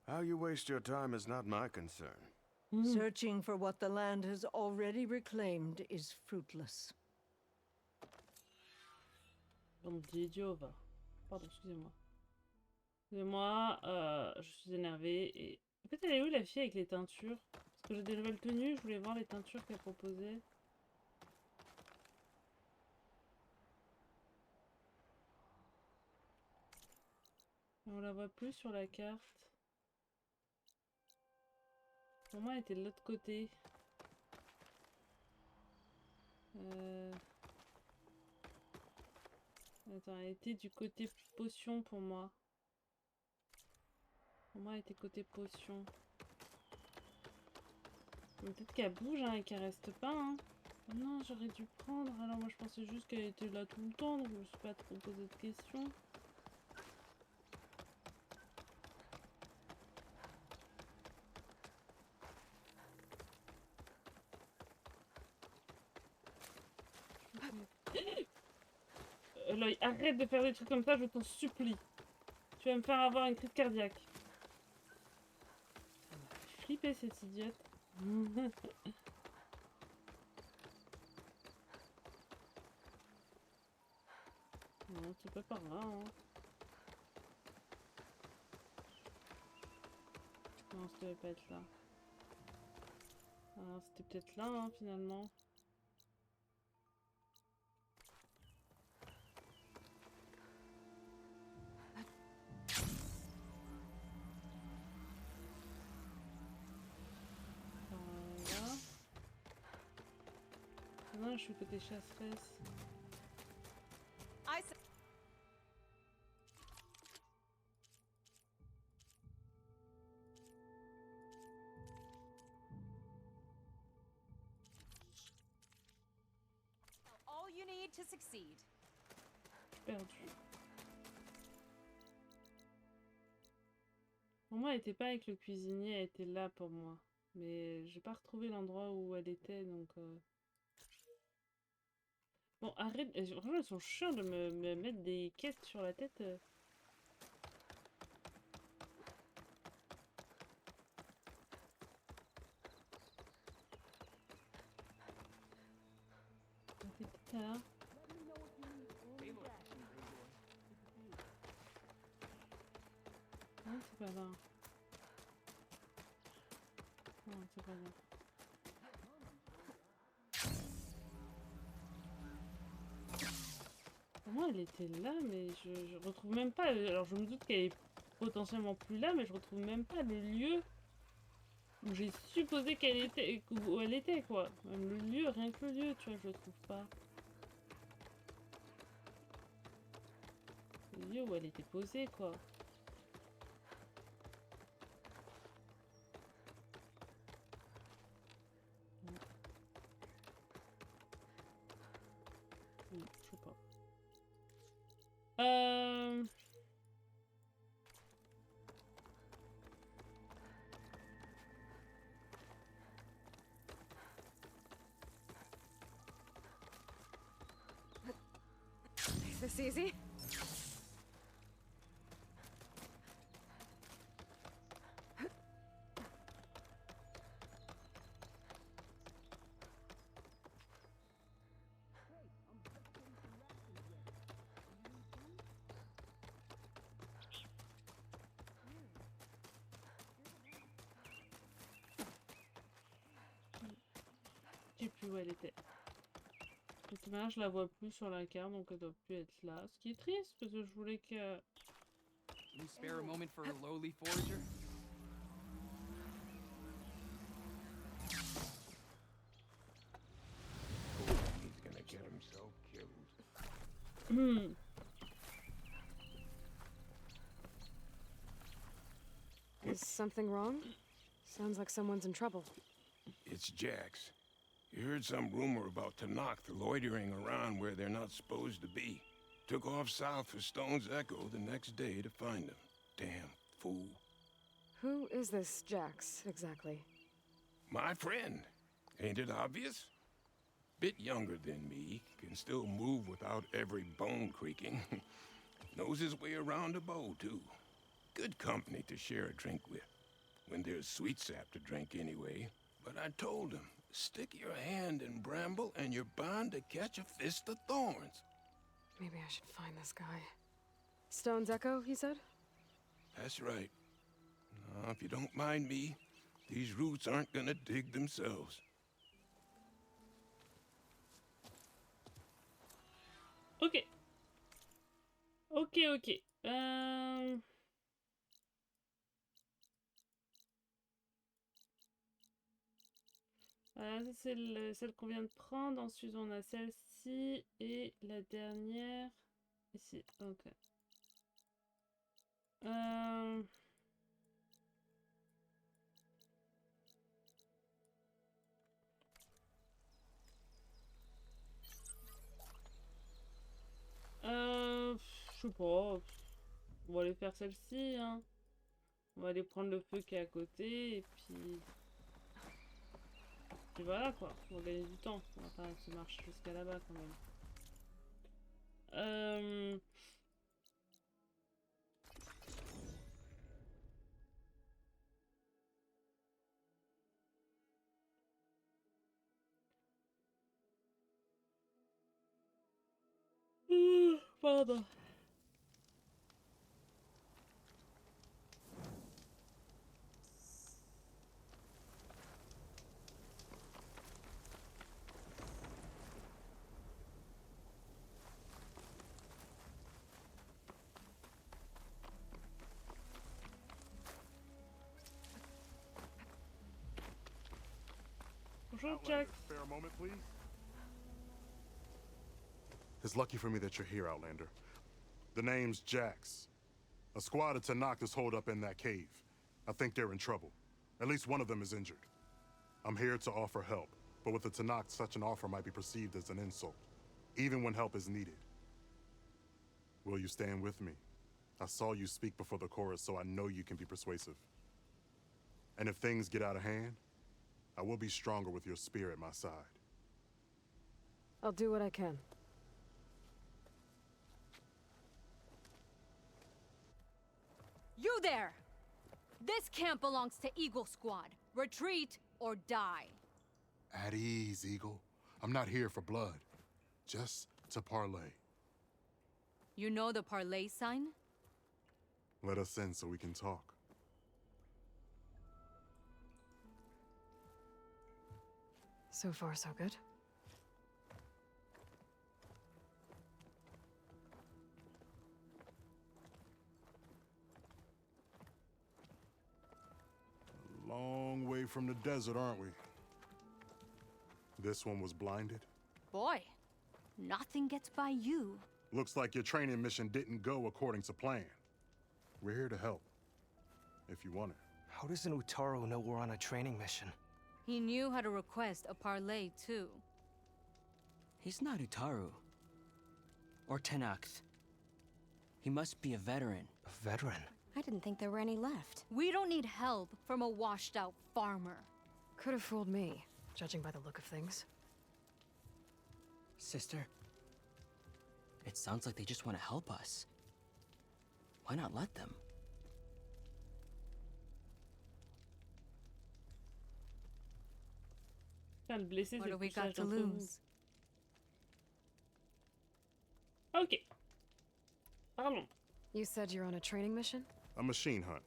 How you waste your time is not my concern. Searching for what the land has already reclaimed is fruitless. Bande d'idiots, va. Pardon, excusez-moi. Excusez-moi, je suis énervée et... En fait, elle est où la fille avec les teintures? Parce que j'ai des nouvelles tenues, je voulais voir les teintures qu'elle proposait. On la voit plus sur la carte. Pour moi, elle était de l'autre côté. Attends, elle était du côté potion pour moi. Pour moi, elle était côté potion. Peut-être qu'elle bouge hein, et qu'elle reste pas. Hein. Oh non, j'aurais dû prendre. Alors moi, je pensais juste qu'elle était là tout le temps. Donc je me suis pas trop posé de questions. Eloy, arrête de faire des trucs comme ça, je t'en supplie. Tu vas me faire avoir une crise cardiaque. Elle m'a fait flipper cette idiote. Non, c'est pas par là. Hein. Non, ça devait pas être là. Alors, c'était peut-être là, hein, finalement. Non, je suis côté chasseresse. All you need to succeed. Perdu. Pour moi, elle était pas avec le cuisinier, elle était là pour moi. Mais j'ai pas retrouvé l'endroit où elle était, donc... Bon, arrête. Franchement, ils sont chiants de me mettre des quêtes sur la tête. T'es peut-être là. Non, c'est pas là. Non, c'est pas là. Pour moi, elle était là, mais je retrouve même pas. Alors, je me doute qu'elle est potentiellement plus là, mais je retrouve même pas le lieu où j'ai supposé qu'elle était, où elle était, quoi. Même le lieu, rien que le lieu, tu vois, je le trouve pas. Le lieu où elle était posée, quoi. Je sais pas. Is this easy? Je sais plus où elle était. De toute manière, je la vois plus sur la carte, donc elle doit plus être là. Ce qui est triste, parce que je voulais que... Can you spare a moment for a lowly forager? He's gonna get himself killed. Is something wrong? Sounds like someone's in trouble. It's Jax. You heard some rumor about Tanakh loitering around where they're not supposed to be. Took off south for Stone's Echo the next day to find them. Damn fool. Who is this Jax, exactly? My friend. Ain't it obvious? Bit younger than me, can still move without every bone creaking. Knows his way around a bow, too. Good company to share a drink with. When there's sweet sap to drink anyway. But I told him, stick your hand in bramble and you're bound to catch a fist of thorns. Maybe I should find this guy. Stone's Echo, he said? That's right. Now, if you don't mind me, these roots aren't gonna dig themselves. Ok. Ok. Voilà, ça c'est celle qu'on vient de prendre. Ensuite, on a celle-ci et la dernière ici. Ok. Je sais pas. On va aller faire celle-ci, hein. On va aller prendre le feu qui est à côté et puis... Puis voilà quoi, on va gagner du temps. On va pas se marcher jusqu'à là-bas quand même. Pardon. Bonjour Jack. Spare a moment, please. It's lucky for me that you're here, Outlander. The name's Jax. A squad of Tanakh is holed up in that cave. I think they're in trouble. At least one of them is injured. I'm here to offer help, but with the Tanakh, such an offer might be perceived as an insult, even when help is needed. Will you stand with me? I saw you speak before the chorus, so I know you can be persuasive. And if things get out of hand, I will be stronger with your spear at my side. I'll do what I can. You there! This camp belongs to Eagle Squad. Retreat or die. At ease, Eagle. I'm not here for blood, just to parlay. You know the parlay sign? Let us in so we can talk. So far, so good. A long way from the desert, aren't we? This one was blinded. Boy, nothing gets by you. Looks like your training mission didn't go according to plan. We're here to help, if you want it. How does an Utaru know we're on a training mission? He knew how to request a parlay, too. He's not Utaru. Or Tenakth. He must be a veteran. A veteran? I didn't think there were any left. We don't need help from a washed-out farmer. Could have fooled me, judging by the look of things. Sister, it sounds like they just want to help us. Why not let them? What do we got to lose? Ok. Parlons. You said you're on a training mission? A machine hunt.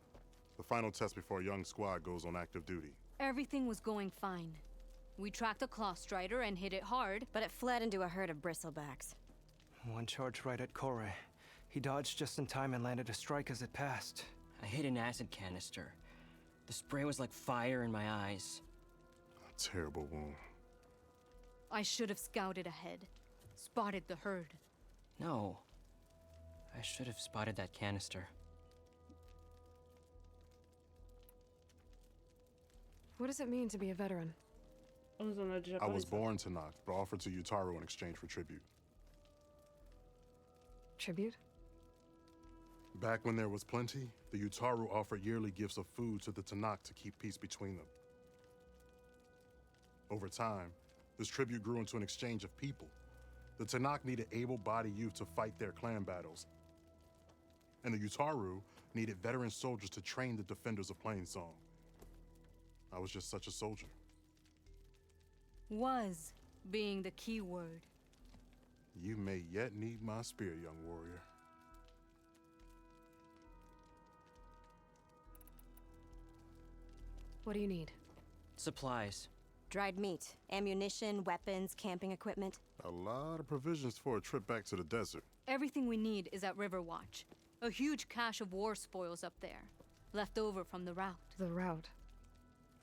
The final test before a young squad goes on active duty. Everything was going fine. We tracked a claw strider and hit it hard, but it fled into a herd of bristlebacks. One charge right at Kore. He dodged just in time and landed a strike as it passed. I hit an acid canister. The spray was like fire in my eyes. A terrible wound. I should have scouted ahead. Spotted the herd. No. I should have spotted that canister. What does it mean to be a veteran? I was born to Tanakh, but offered to Utaru in exchange for tribute. Tribute? Back when there was plenty, the Utaru offered yearly gifts of food to the Tanakh to keep peace between them. Over time, this tribute grew into an exchange of people. The Tanakh needed able-bodied youth to fight their clan battles, and the Utaru needed veteran soldiers to train the defenders of Plainsong. I was just such a soldier. Was being the key word. You may yet need my spear, young warrior. What do you need? Supplies. Dried meat, ammunition, weapons, camping equipment. A lot of provisions for a trip back to the desert. Everything we need is at Riverwatch. A huge cache of war spoils up there, left over from the rout. The rout?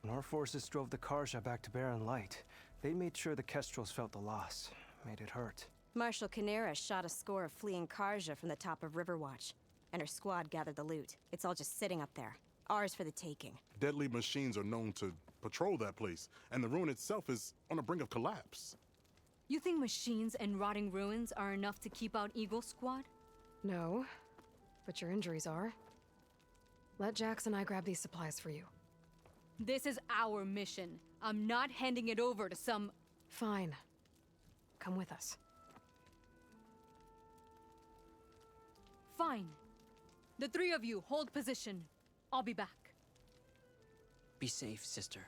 When our forces drove the Karja back to Barren Light, they made sure the Kestrels felt the loss. Made it hurt. Marshal Canera shot a score of fleeing Karja from the top of Riverwatch, and her squad gathered the loot. It's all just sitting up there. Ours for the taking. Deadly machines are known to patrol that place, and the ruin itself is on the brink of collapse. You think machines and rotting ruins are enough to keep out Eagle Squad? No, but your injuries are. Let Jax and I grab these supplies for you. This is our mission. I'm not handing it over to some... Fine. Come with us. Fine. The three of you hold position. I'll be back. Be safe, sister.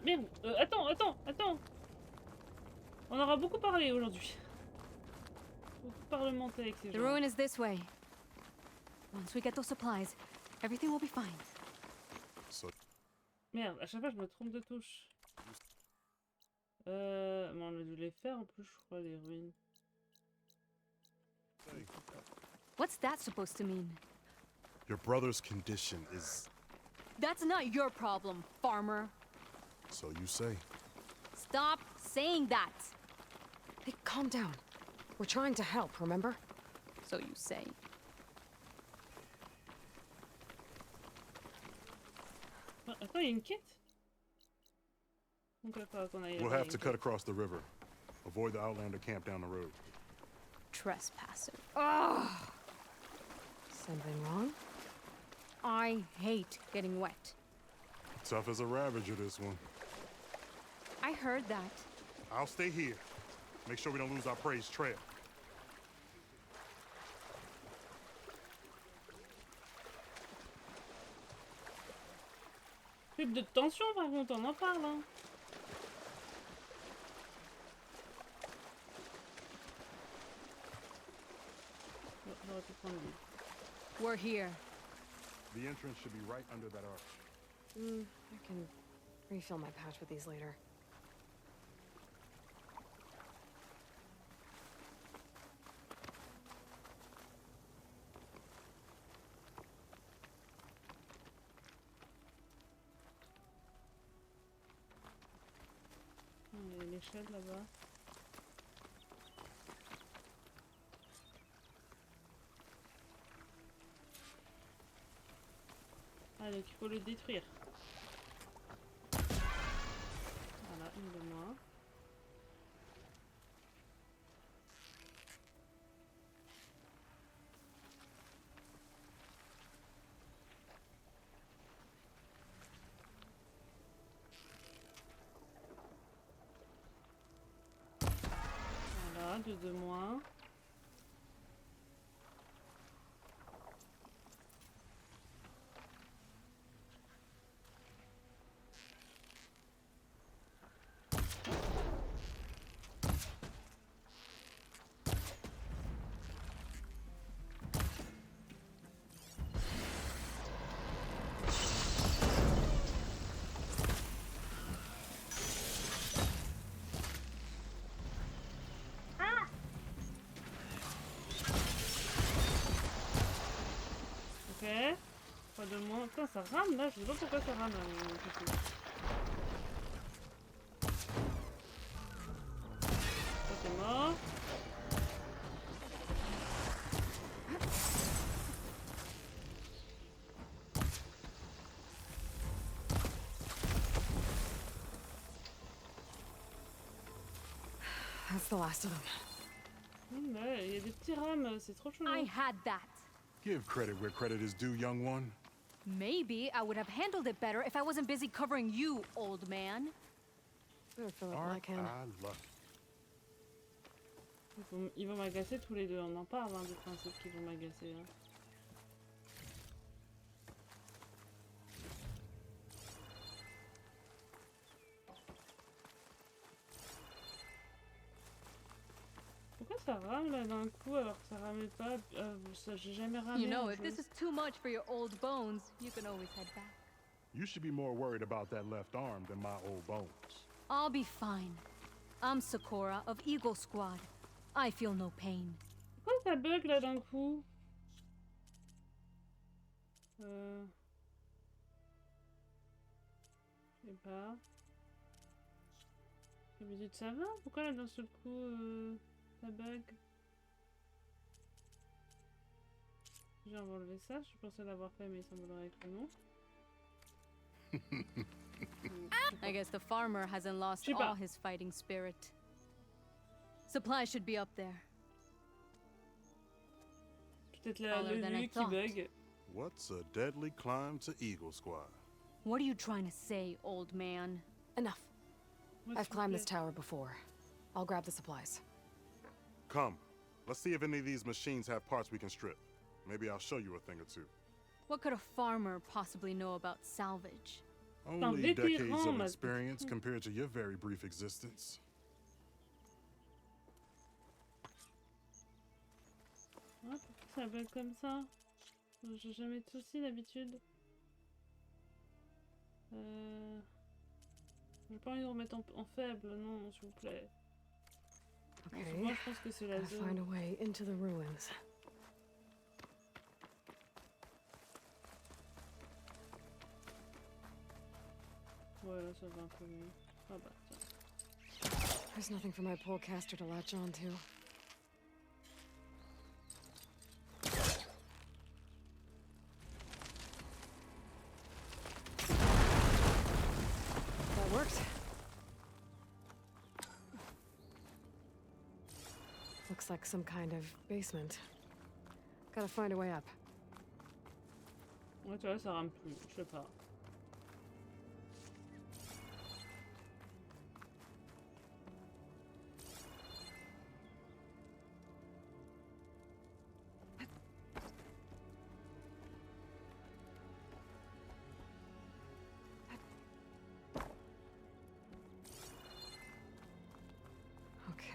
Merde, attends. On aura beaucoup parlé aujourd'hui. Beaucoup parlementé avec ces gens. The ruin is this way. Once we get those supplies, everything will be fine. Merde, à chaque fois je me trompe de touche. Bon, on a dû les faire en plus, je crois, les ruines. What's that supposed to mean? Your brother's condition is... That's not your problem, farmer. So you say. Stop saying that. Hey, calm down. We're trying to help, remember? So you say. Attends, il y a une quête? Donc il faudra qu'on aille We'll là-bas, have il y a to une cut quête. across the river. Avoid the Outlander camp down the road. Trespasser. Ugh. Something wrong? I hate getting wet. Tough as a ravager, this one. I heard that. I'll stay here. Make sure we don't lose our praise trail. Plus de tension par contre, on en parle. Hein. J'aurais pu prendre lui. We're here. The entrance should be right under that arch. I can refill my pouch with these later. Il y a l'échelle là-bas. Ah, donc il faut le détruire. Voilà, une de moins. Voilà, deux de moins. Ok, pas de moins. Putain, ça rame là, je sais pas pourquoi ça rame là, mon PC. Ça c'est mort. That's the last of them. Ouais, il y a des petits rames, c'est trop chou. I had that. Give credit where credit is due, young one. Maybe I would have handled it better if I wasn't busy covering you, old man. Fill it while I can. lucky? Ils vont m'agacer tous les deux, on en parle hein, du principe qu'ils vont m'agacer. Hein. Pourquoi ça rame là d'un coup alors que ça ramait pas j'ai jamais ramé. You know, if this is too much for your old bones, you can always head back. You should be more worried about that left arm than my old bones. I'll be fine. I'm Sakura of Eagle Squad. I feel no pain. Pourquoi ça bug là d'un coup? Je sais pas. D'habitude ça va? Pourquoi là d'un seul coup ça bug? J'ai enlevé ça, je pensais l'avoir fait mais il semblerait que non. I guess the farmer hasn't lost all his fighting spirit. Supplies should be up there. Peut-être le lieu qui bug. What's a deadly climb to Eagle Squad? What are you trying to say, old man? Enough. I've climbed this tower before. I'll grab the supplies. Come. Let's see if any of these machines have parts we can strip. Maybe I'll show you a thing or two. What could a farmer possibly know about salvage? Only decades of experience compared to your very brief existence. Ah, pourquoi ça bug comme ça? J'ai jamais de soucis d'habitude. J'ai pas envie de remettre en faible, non, s'il vous plaît. Okay, Moi, je pense que c'est la gotta zone. find a way into the ruins. Ouais, là, ça va un peu mieux. Ah bah, tiens. There's nothing for my polecaster to latch on to. That worked. Looks like some kind of basement. Gotta find a way up. Ouais, tu vois, ça rame plus. Je sais pas.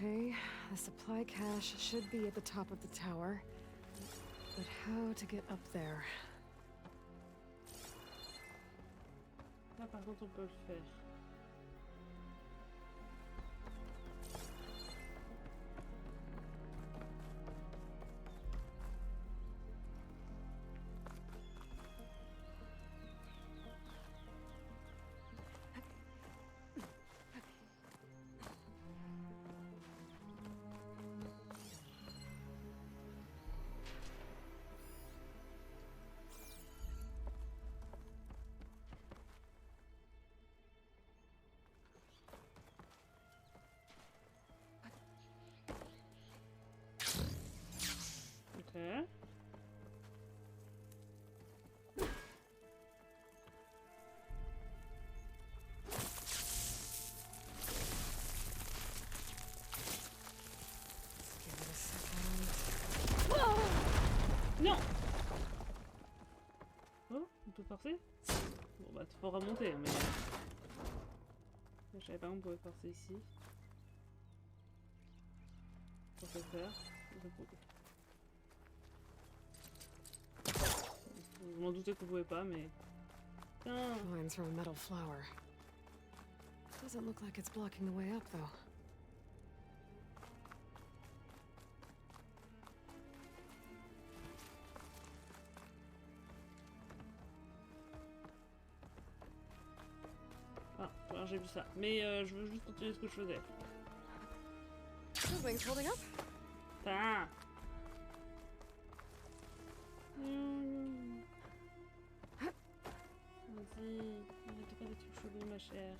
Okay, the supply cache should be at the top of the tower. But how to get up there? Là, par contre, on peut le faire. Ok. Give it a second. Non! Oh, on peut forcer? Bon bah, tu pourras remonter, mais... Je savais pas qu'on pouvait forcer ici. Pour ce faire. Je m'en doutais qu'on pouvait pas, mais... Putain! Lines from a metal flower. Doesn't look like it's blocking the way up, though. Ah, alors j'ai vu ça. Mais je veux juste continuer ce que je faisais. Something's holding up. Putain! Vas-y, n'arrête pas des trucs chelous, ma chère.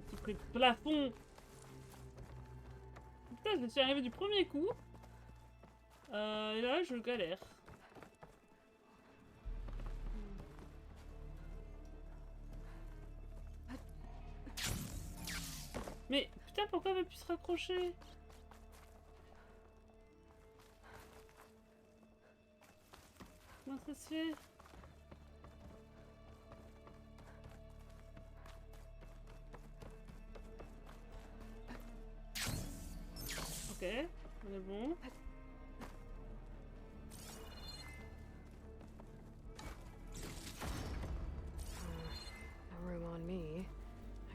Petit truc de plafond! Putain, je me suis arrivé du premier coup. Et là, je galère. Mais putain, pourquoi elle veut plus se raccrocher? Comment ça se fait? Ok, on est bon. No room on me. I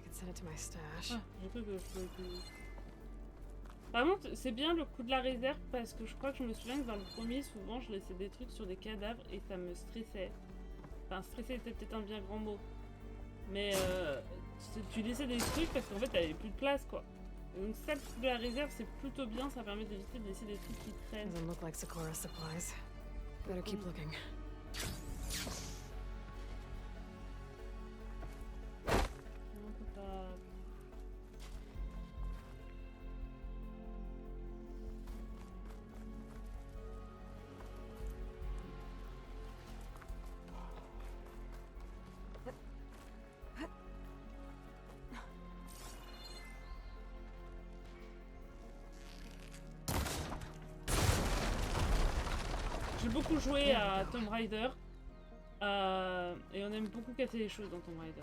can send it to my stash. Ah, j'ai cru que je pouvais plus. Vraiment, c'est bien le coup de la réserve parce que je crois que je me souviens que dans le premier, souvent, je laissais des trucs sur des cadavres et ça me stressait. Enfin, stresser était peut-être un bien grand mot. Mais tu laissais des trucs parce qu'en fait, t'avais plus de place, quoi. Et donc ça, le coup de la réserve, c'est plutôt bien, ça permet d'éviter de laisser des trucs qui traînent. Doesn't look like Sakura supplies. Better keep looking. On peut pas... J'ai beaucoup joué à Tomb Raider et on aime beaucoup casser les choses dans Tomb Raider.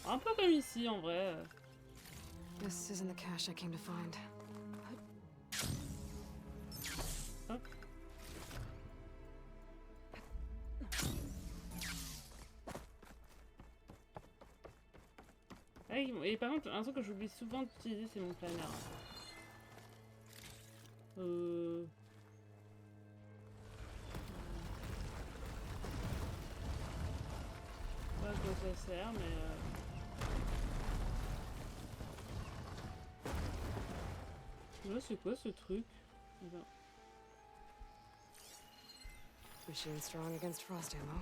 Un peu comme ici en vrai. This isn't the cache I came to find. Hop. Ah, et par contre, un truc que j'oublie souvent d'utiliser, c'est mon planeur. Pas à quoi ça sert, mais là, c'est quoi ce truc? Attends. Machine strong against frost ammo.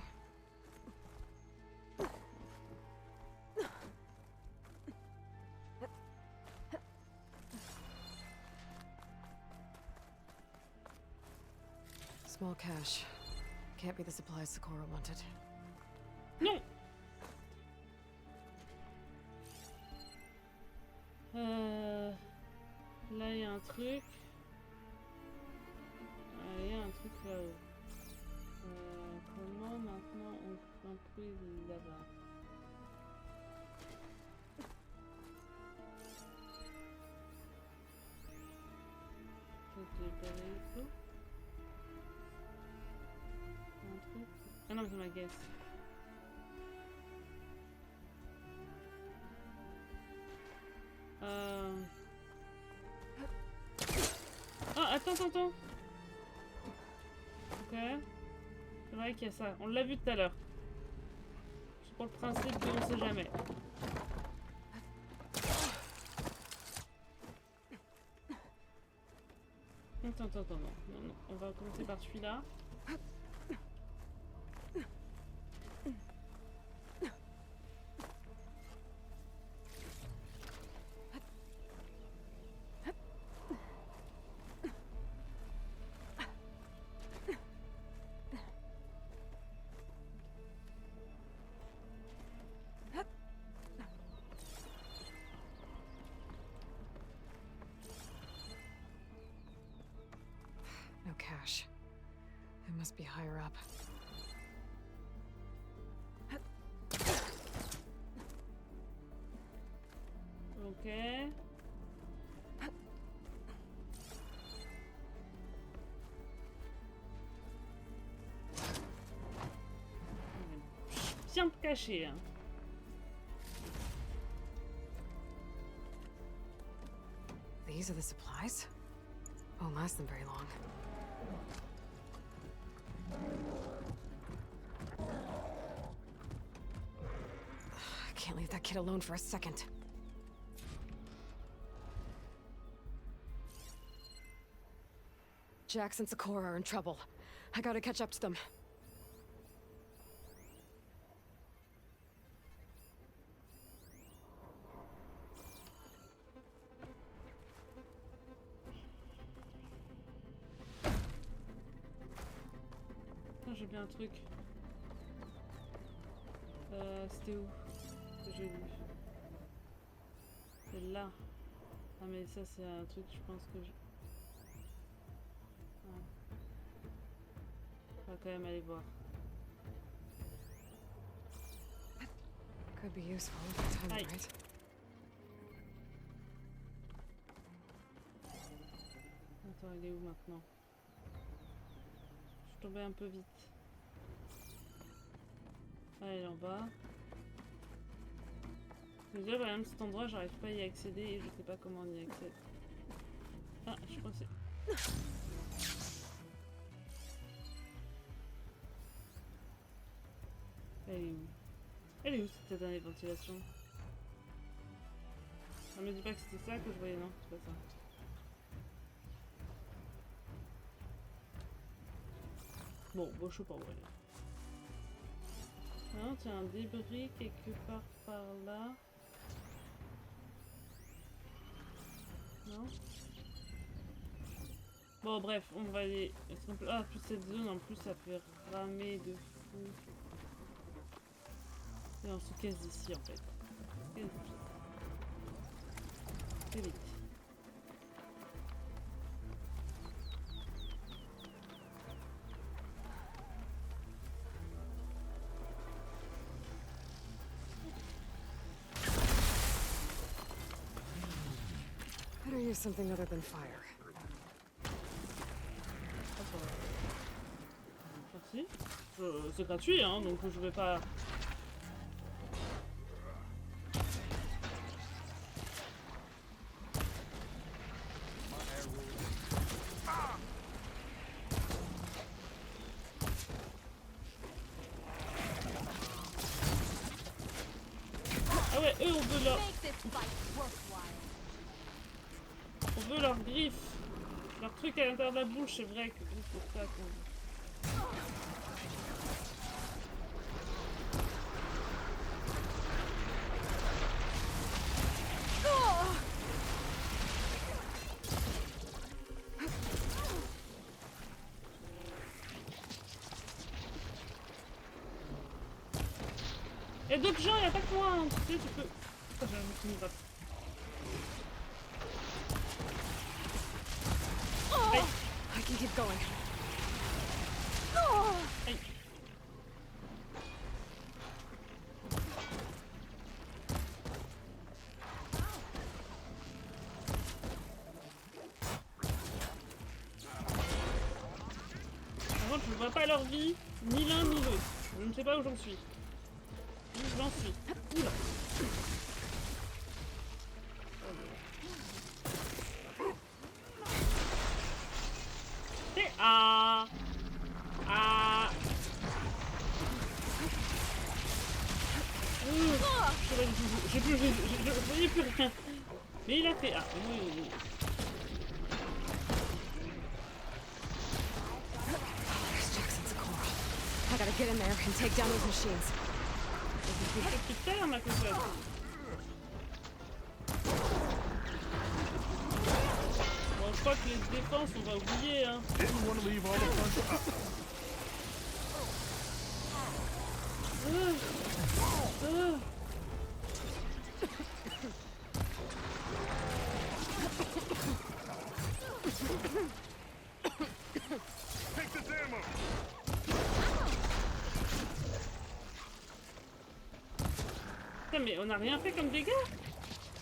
Small cache. Can't be the supplies Socorro wanted. Non. Là, il y a un truc. Il y a un truc là-haut. Comment maintenant on construit là-bas? Un truc. Ah non, mais c'est ma guess. Ah, attends. Ok. C'est vrai qu'il y a ça. On l'a vu tout à l'heure. C'est pour le principe qu'on sait jamais. Attends, non. On va commencer par celui-là. No cache. It must be higher up. Ok. Bien caché, hein. These are the supplies? Won't last them very long. I can't leave that kid alone for a second. Jax and Socorro are in trouble. I gotta catch up to them. J'ai bien un truc. C'était où que j'ai vu? C'est là. Ah mais ça c'est un truc je pense que je... Ouais. On va quand même aller voir. Could be useful if I time it right. Attends, il est où maintenant? Je suis tombée un peu vite. Ah, il est en bas. Déjà, par exemple, cet endroit, j'arrive pas à y accéder et je sais pas comment on y accède. Ah, je crois que c'est... Elle est où? Elle est où cette dernière ventilation? Ça me dit pas que c'était ça que je voyais, non? C'est pas ça. Bon, je sais pas où elle est. Non, tiens, un débris quelque part par là. Non? Bon, bref, on va aller... Ah, toute cette zone, en plus, ça fait ramer de fou. Et on se casse d'ici, en fait. Très vite. Better use something other than fire. Merci. C'est gratuit, hein, donc je vais pas... ouais, eux, on veut leur... Make this fight worthwhile. On veut leurs griffes. Leur truc à l'intérieur de la bouche, c'est vrai que c'est ça qu'on... Il y a d'autres gens, il n'y a pas que moi, hein. Tu sais, tu peux... Oh, j'ai un petit move. Aïe. I can keep going. Aïe. Par contre, je ne vois pas leur vie, ni l'un ni l'autre. Je ne sais pas où j'en suis. Où j'en suis. Oula. Et ah. Ah. Je sais pas du tout. Je voyais plus rien. Mais il a fait ah. Oui, oui, oui. There's Jackson's a coral. I gotta get in there and take down those machines. Depuis tout à l'heure, ma cocotte. Bon, je crois que les défenses, on va oublier, hein. Putain, mais on a rien fait comme dégâts.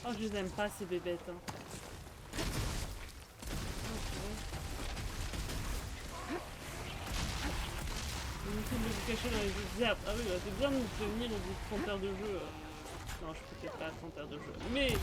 Oh, je les aime pas, ces bébêtes, hein. Inutile de vous cacher dans les herbes. Ah oui, bah, c'est bien de nous tenir au bout de 30 heures de jeu. Non, je suis peut-être pas à 30 heures de jeu. Mais...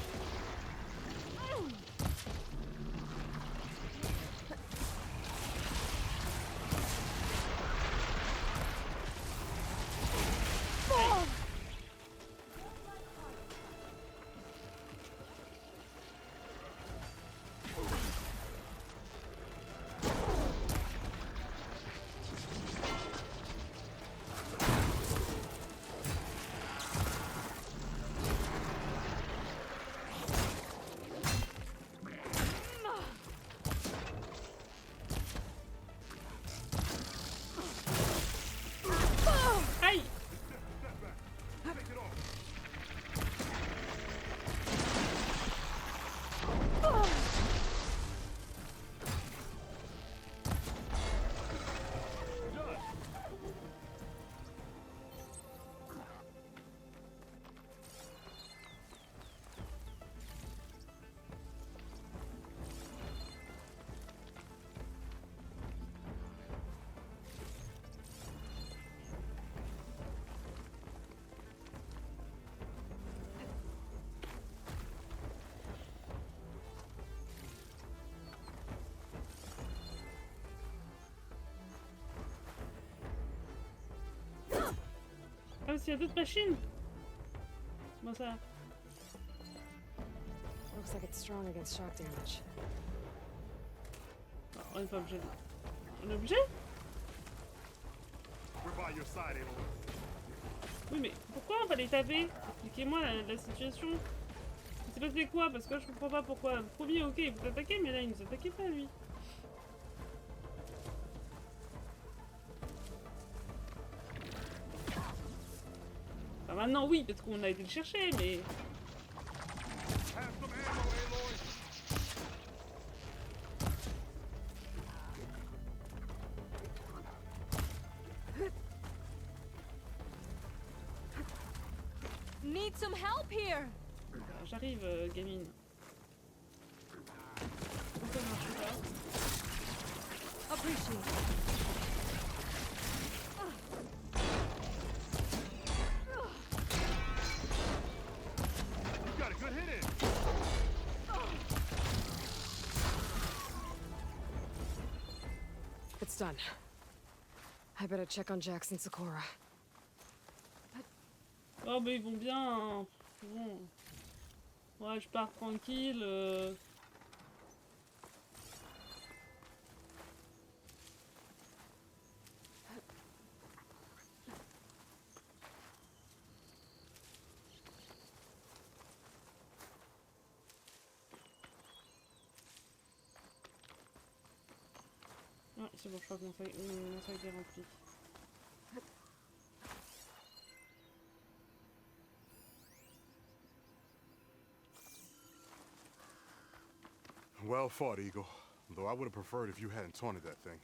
Aïe! Ah, s'il y a d'autres machines. Comment ça? Looks like it's strong against shock damage. Non, on n'est pas obligé. On est obligé? Oui, mais pourquoi on va les taper? Expliquez-moi la situation. Il s'est passé quoi? Parce que là, je comprends pas pourquoi. Le premier, ok, il vous attaquez, mais là, il nous attaquait pas, lui. Enfin, maintenant, oui, parce qu'on a été le chercher, mais... Need some help here. J'arrive, gamine. Pourquoi ça marche pas? Appreciate it. It's done. I better check on Jackson Sakura. Oh, mais ils vont bien. Hein. Bon. Ouais, je pars tranquille. Ouais, c'est bon, je crois que mon sac est rempli. Well fought, Eagle. Though I would have preferred if you hadn't taunted that thing.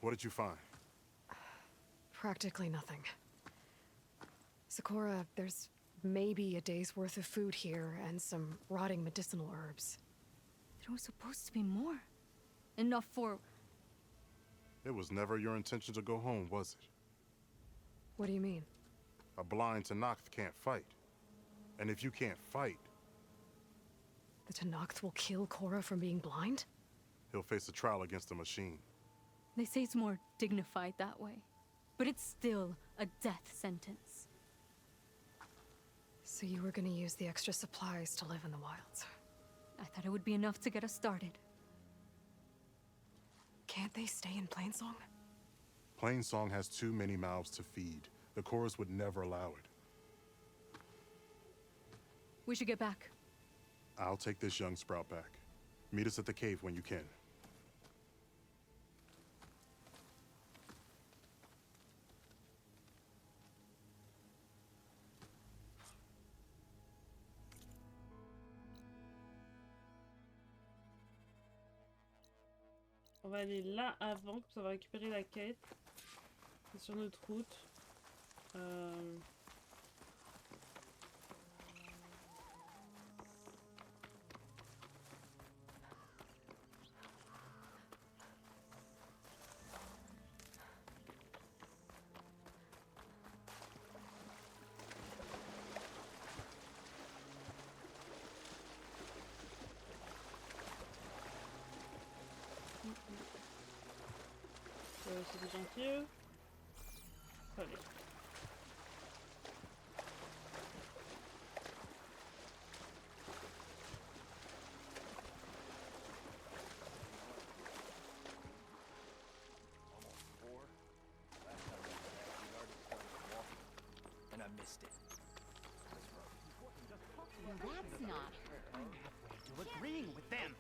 What did you find? Practically nothing. Sakura, there's maybe a day's worth of food here and some rotting medicinal herbs. There was supposed to be more. Enough for... It was never your intention to go home, was it? What do you mean? A blind Tenakth can't fight. And if you can't fight... The Tenakth will kill Korra from being blind? He'll face a trial against the machine. They say it's more dignified that way. But it's still a death sentence. So you were gonna use the extra supplies to live in the wilds? I thought it would be enough to get us started. Can't they stay in Plainsong? Plainsong has too many mouths to feed. The Chorus would never allow it. We should get back. I'll take this young sprout back. Meet us at the cave when you can. On va aller là avant, comme ça on va récupérer la quête. C'est sur notre route. C'est gentil. Allez. And I missed it. That's not her. To agreeing with them.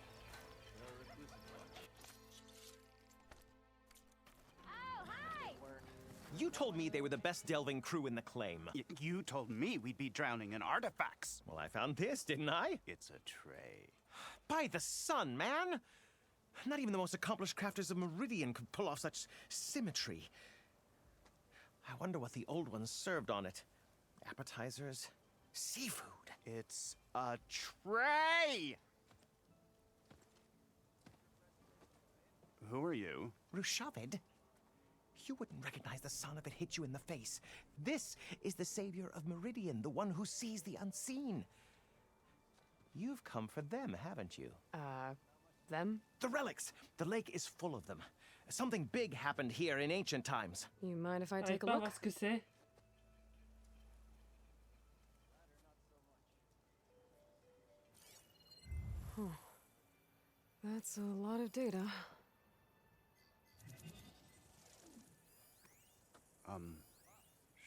You told me they were the best delving crew in the claim. You told me we'd be drowning in artifacts. Well, I found this, didn't I? It's a tray. By the sun, man! Not even the most accomplished crafters of Meridian could pull off such symmetry. I wonder what the old ones served on it. Appetizers? Seafood? It's a tray! Who are you? Rushavid? You wouldn't recognize the sun if it hit you in the face. This is the savior of Meridian, the one who sees the unseen. You've come for them, haven't you? Them? The relics! The lake is full of them. Something big happened here in ancient times. You mind if I take a Pas look? voir ce que c'est. That's a lot of data.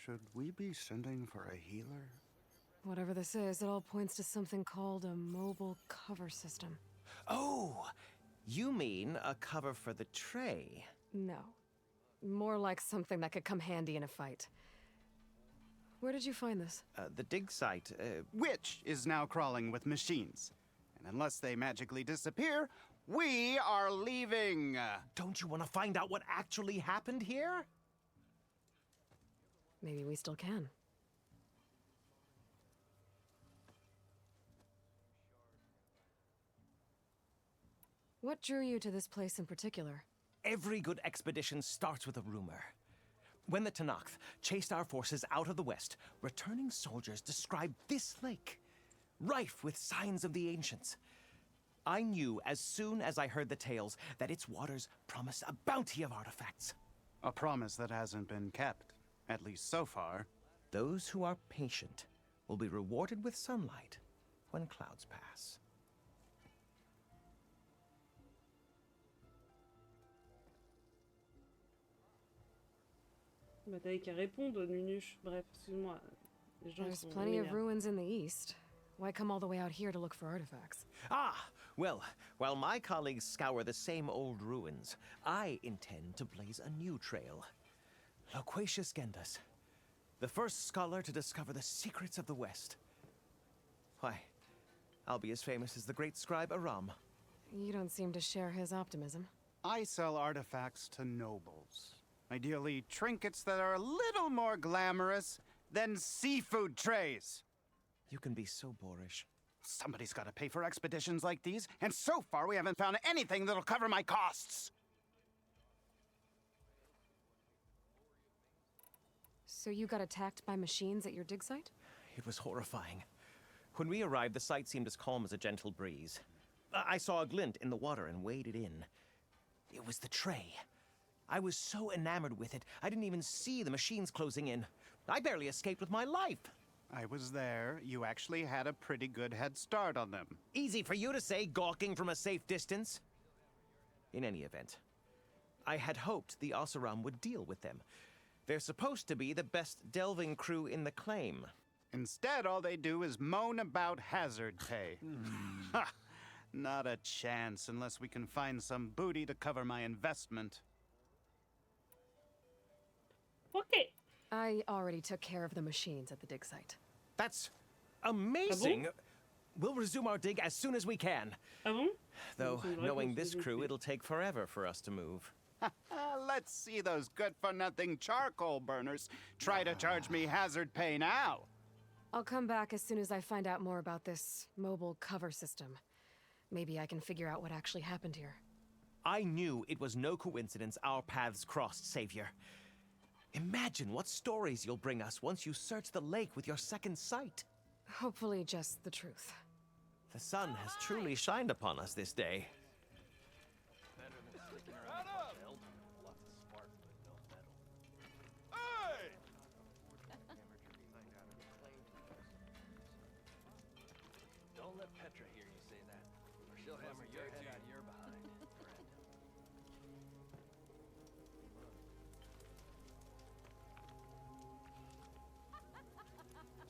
Should we be sending for a healer? Whatever this is, it all points to something called a mobile cover system. Oh! You mean a cover for the tray? No. More like something that could come handy in a fight. Where did you find this? The dig site, Which is now crawling with machines. And unless they magically disappear, we are leaving! Don't you want to find out what actually happened here? Maybe we still can. What drew you to this place in particular? Every good expedition starts with a rumor. When the Tenakth chased our forces out of the west, returning soldiers described this lake, rife with signs of the ancients. I knew as soon as I heard the tales that its waters promised a bounty of artifacts. A promise that hasn't been kept, at least so far. Those who are patient will be rewarded with sunlight when clouds pass. Bah t'avais qu'à répondre, Nunuche. Bref, excuse-moi. Les gens There's sont plenty of m'énervent. ruins in the east. Why come all the way out here to look for artifacts? Ah, well, while my colleagues scour the same old ruins, I intend to blaze a new trail. Loquacious Gendas, the first scholar to discover the secrets of the West. Why, I'll be as famous as the great scribe Aram. You don't seem to share his optimism. I sell artifacts to nobles. Ideally, trinkets that are a little more glamorous than seafood trays. You can be so boorish. Somebody's got to pay for expeditions like these, and so far we haven't found anything that'll cover my costs. So you got attacked by machines at your dig site? It was horrifying. When we arrived, the sight seemed as calm as a gentle breeze. I saw a glint in the water and waded in. It was the tray. I was so enamored with it, I didn't even see the machines closing in. I barely escaped with my life. I was there. You actually had a pretty good head start on them. Easy for you to say, gawking from a safe distance. In any event, I had hoped the Oseram would deal with them. They're supposed to be the best delving crew in the claim. Instead, all they do is moan about hazard pay. Ha! Not a chance unless we can find some booty to cover my investment. Okay. I already took care of the machines at the dig site. That's amazing. Ah bon? We'll resume our dig as soon as we can. Ah bon? Though, C'est vrai knowing qu'on this se crew, fait. it'll take forever for us to move. Let's see those good-for-nothing charcoal burners try to charge me hazard pay now. I'll come back as soon as I find out more about this mobile cover system. Maybe I can figure out what actually happened here. I knew it was no coincidence our paths crossed, Savior. Imagine what stories you'll bring us once you search the lake with your second sight. Hopefully just the truth. The sun has truly shined upon us this day. Don't let Petra hear you say that, or she'll hammer your head out of your behind.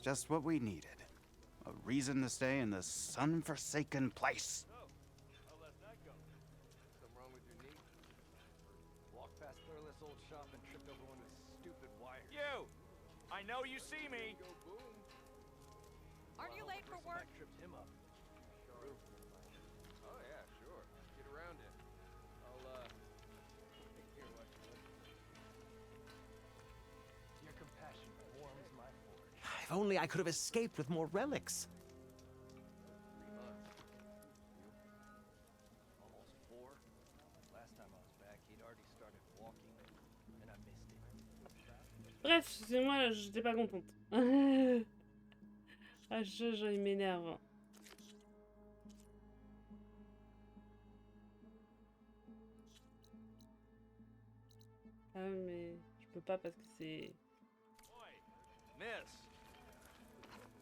Just what we needed. A reason to stay in this sun-forsaken place. How let that go? Something wrong with your knee? Walk past Thurless old shop and tripped over one of the stupid wires. You! I know you see me! Go boom. Aren't you late for work? Tripped him up. Oh yeah, sure. Get around it. I'll take care of what you want. Your compassion warms my forge. If only I could have escaped with more relics. 3 months. You? Almost 4. Last time I was back, he'd already started walking, and I missed it. Bref, excusez-moi, j'étais pas contente. Ah, il m'énerve. Ah mais je peux pas parce que c'est... Miss!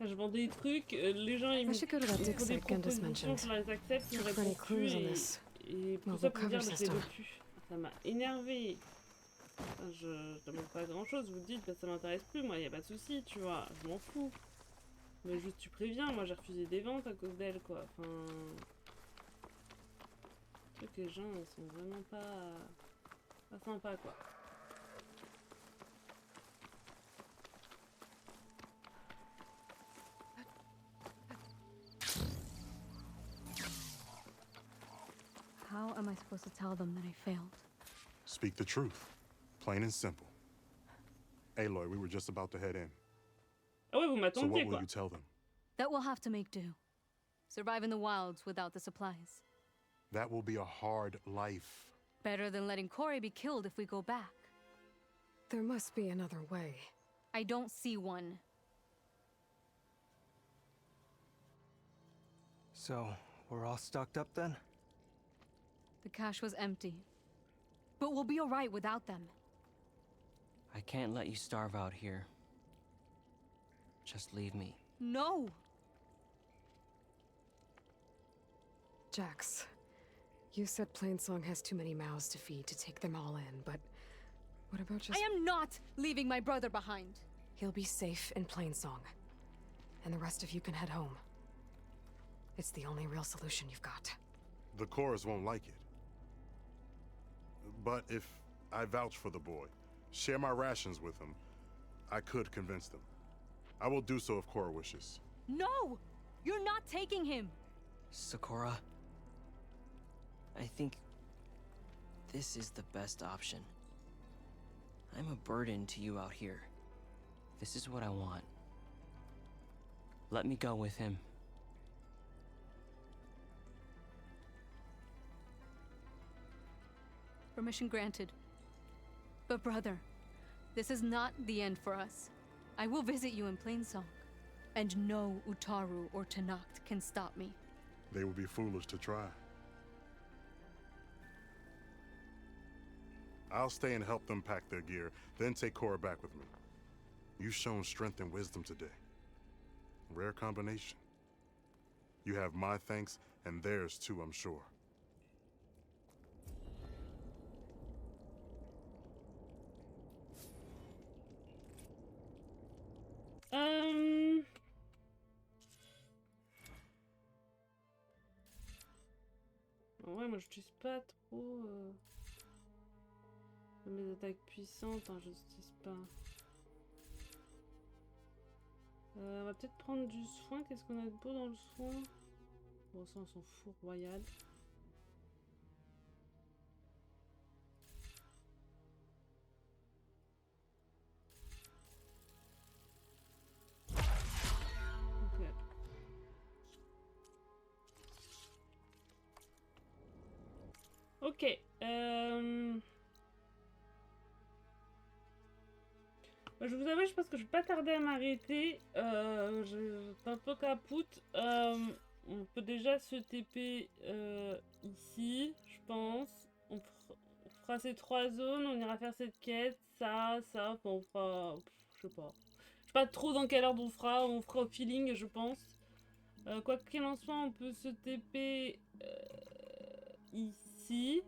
Je vends des trucs, les gens ils me should go to that ils dig font des site Candace propositions, mentioned. je les accepte, ils me Look for any répondent clues plus on this et tout mobile ça pour me dire cover mais je les veux system. plus. Ça m'a énervé. Je demande pas grand chose, vous dites bah, ça m'intéresse plus, moi y a pas de souci, tu vois, je m'en fous. Mais juste tu préviens, moi j'ai refusé des ventes à cause d'elle quoi, enfin... Je trouve que les gens ils sont vraiment pas sympas quoi. How am I supposed to tell them that I failed? Speak the truth. Plain and simple. Aloy, we were just about to head in. Ah ouais, vous So m'attendiez what will quoi. you tell them? That we'll have to make do. Survive in the wilds without the supplies. That will be a hard life. Better than letting Corey be killed if we go back. There must be another way. I don't see one. So, we're all stocked up then? The cache was empty. But we'll be alright without them. I can't let you starve out here. Just leave me. No! Jax, you said Plainsong has too many mouths to feed to take them all in, but what about just— I am not leaving my brother behind! He'll be safe in Plainsong, and the rest of you can head home. It's the only real solution you've got. The chorus won't like it. But if I vouch for the boy, share my rations with him, I could convince them. I will do so if Cora wishes. No! You're not taking him! Sakura, I think this is the best option. I'm a burden to you out here. This is what I want. Let me go with him. Permission granted. But brother, this is not the end for us. I will visit you in Plainsong. And no Utaru or Tanacht can stop me. They would be foolish to try. I'll stay and help them pack their gear, then take Cora back with me. You've shown strength and wisdom today. Rare combination. You have my thanks, and theirs too, I'm sure. Ouais, moi j'utilise pas trop mes attaques puissantes, hein, j'utilise pas. On va peut-être prendre du soin. Qu'est-ce qu'on a de beau dans le soin? Bon, ça on s'en fout, royal. Ok. Ok. Bah, je vous avoue, je pense que je vais pas tarder à m'arrêter. J'étais un peu capoute. On peut déjà se TP ici, je pense. On fera ces 3 zones, on ira faire cette quête, ça, enfin, on fera... je sais pas. Je sais pas trop dans quelle ordre on fera au feeling, je pense. Quoi qu'il en soit, on peut se TP ici.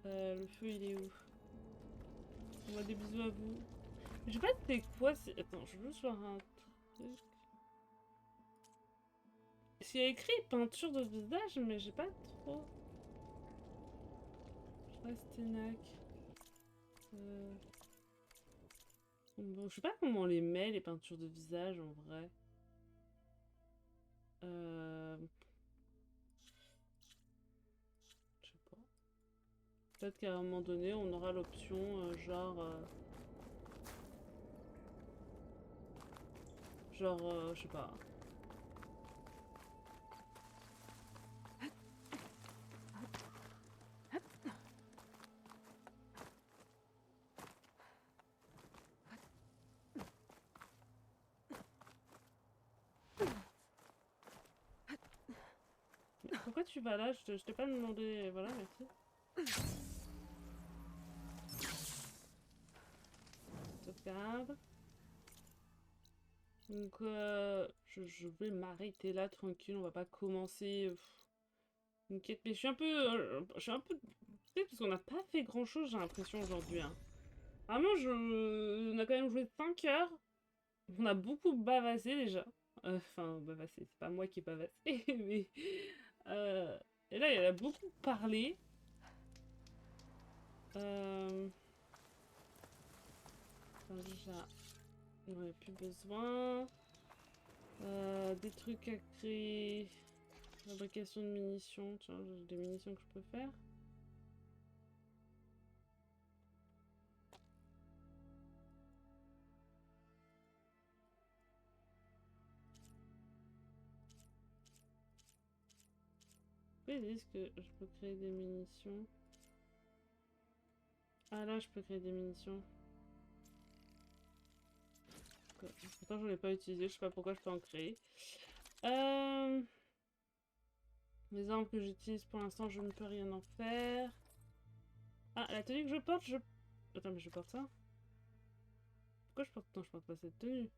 Le feu, il est où? On va des bisous à vous. Je sais pas c'était quoi, attends, je veux juste voir un truc. Il y a écrit peinture de visage, mais j'ai pas trop. Je reste Tenac. Bon, je sais pas comment on les met, les peintures de visage, en vrai. Je sais pas. Peut-être qu'à un moment donné, on aura l'option, je sais pas. Mais pourquoi tu vas là? Je t'ai pas demandé. Voilà, merci. Sauvegarde. Donc, je vais m'arrêter là tranquille. On va pas commencer une quête. Mais je suis un peu. Peut-être parce qu'on n'a pas fait grand chose, j'ai l'impression aujourd'hui. Hein. Vraiment, on a quand même joué 5 heures. On a beaucoup bavassé déjà. Enfin, bavassé, c'est pas moi qui ai bavassé, mais. Et là, il a beaucoup parlé. Enfin, déjà, on n'en a plus besoin. Des trucs à créer. Fabrication de munitions. Tiens, j'ai des munitions que je peux faire. Ils disent que je peux créer des munitions. Ah là, je peux créer des munitions. Pourtant, j'en ai pas utilisé. Je sais pas pourquoi je peux en créer. Les armes que j'utilise pour l'instant, je ne peux rien en faire. Ah, la tenue que je porte, Attends, mais je porte ça? Pourquoi je porte... Non, je porte pas cette tenue.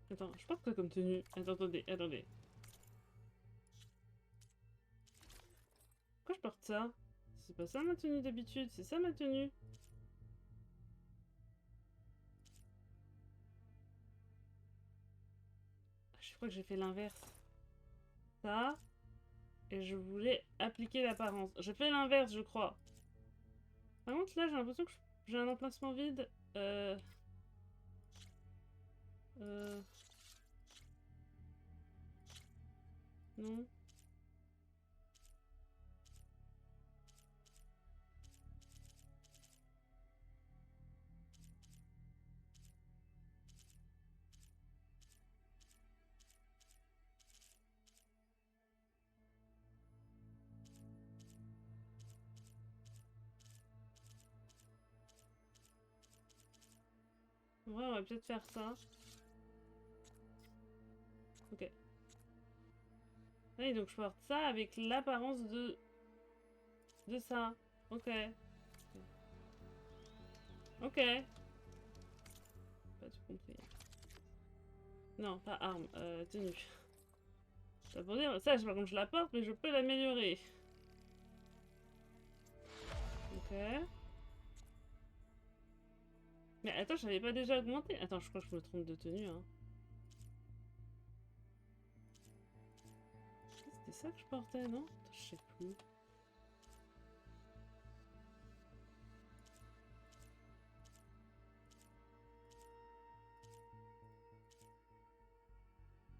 Attends, je porte quoi comme tenue? Attendez, attendez. Pourquoi je porte ça? C'est pas ça ma tenue d'habitude, c'est ça ma tenue. Je crois que j'ai fait l'inverse. Ça. Et je voulais appliquer l'apparence. J'ai fait l'inverse, je crois. Par contre, là, j'ai l'impression que j'ai un emplacement vide. Non. Ouais, on va peut-être faire ça. Ok. Oui, donc je porte ça avec l'apparence de ça. Ok. Ok. Pas tout compris. Non, pas arme, tenue. Ça pour dire, ça, par contre, je la porte, mais je peux l'améliorer. Ok. Mais attends, j'avais pas déjà augmenté. Attends, je crois que je me trompe de tenue, hein. C'était ça que je portais, non? Attends, je sais plus.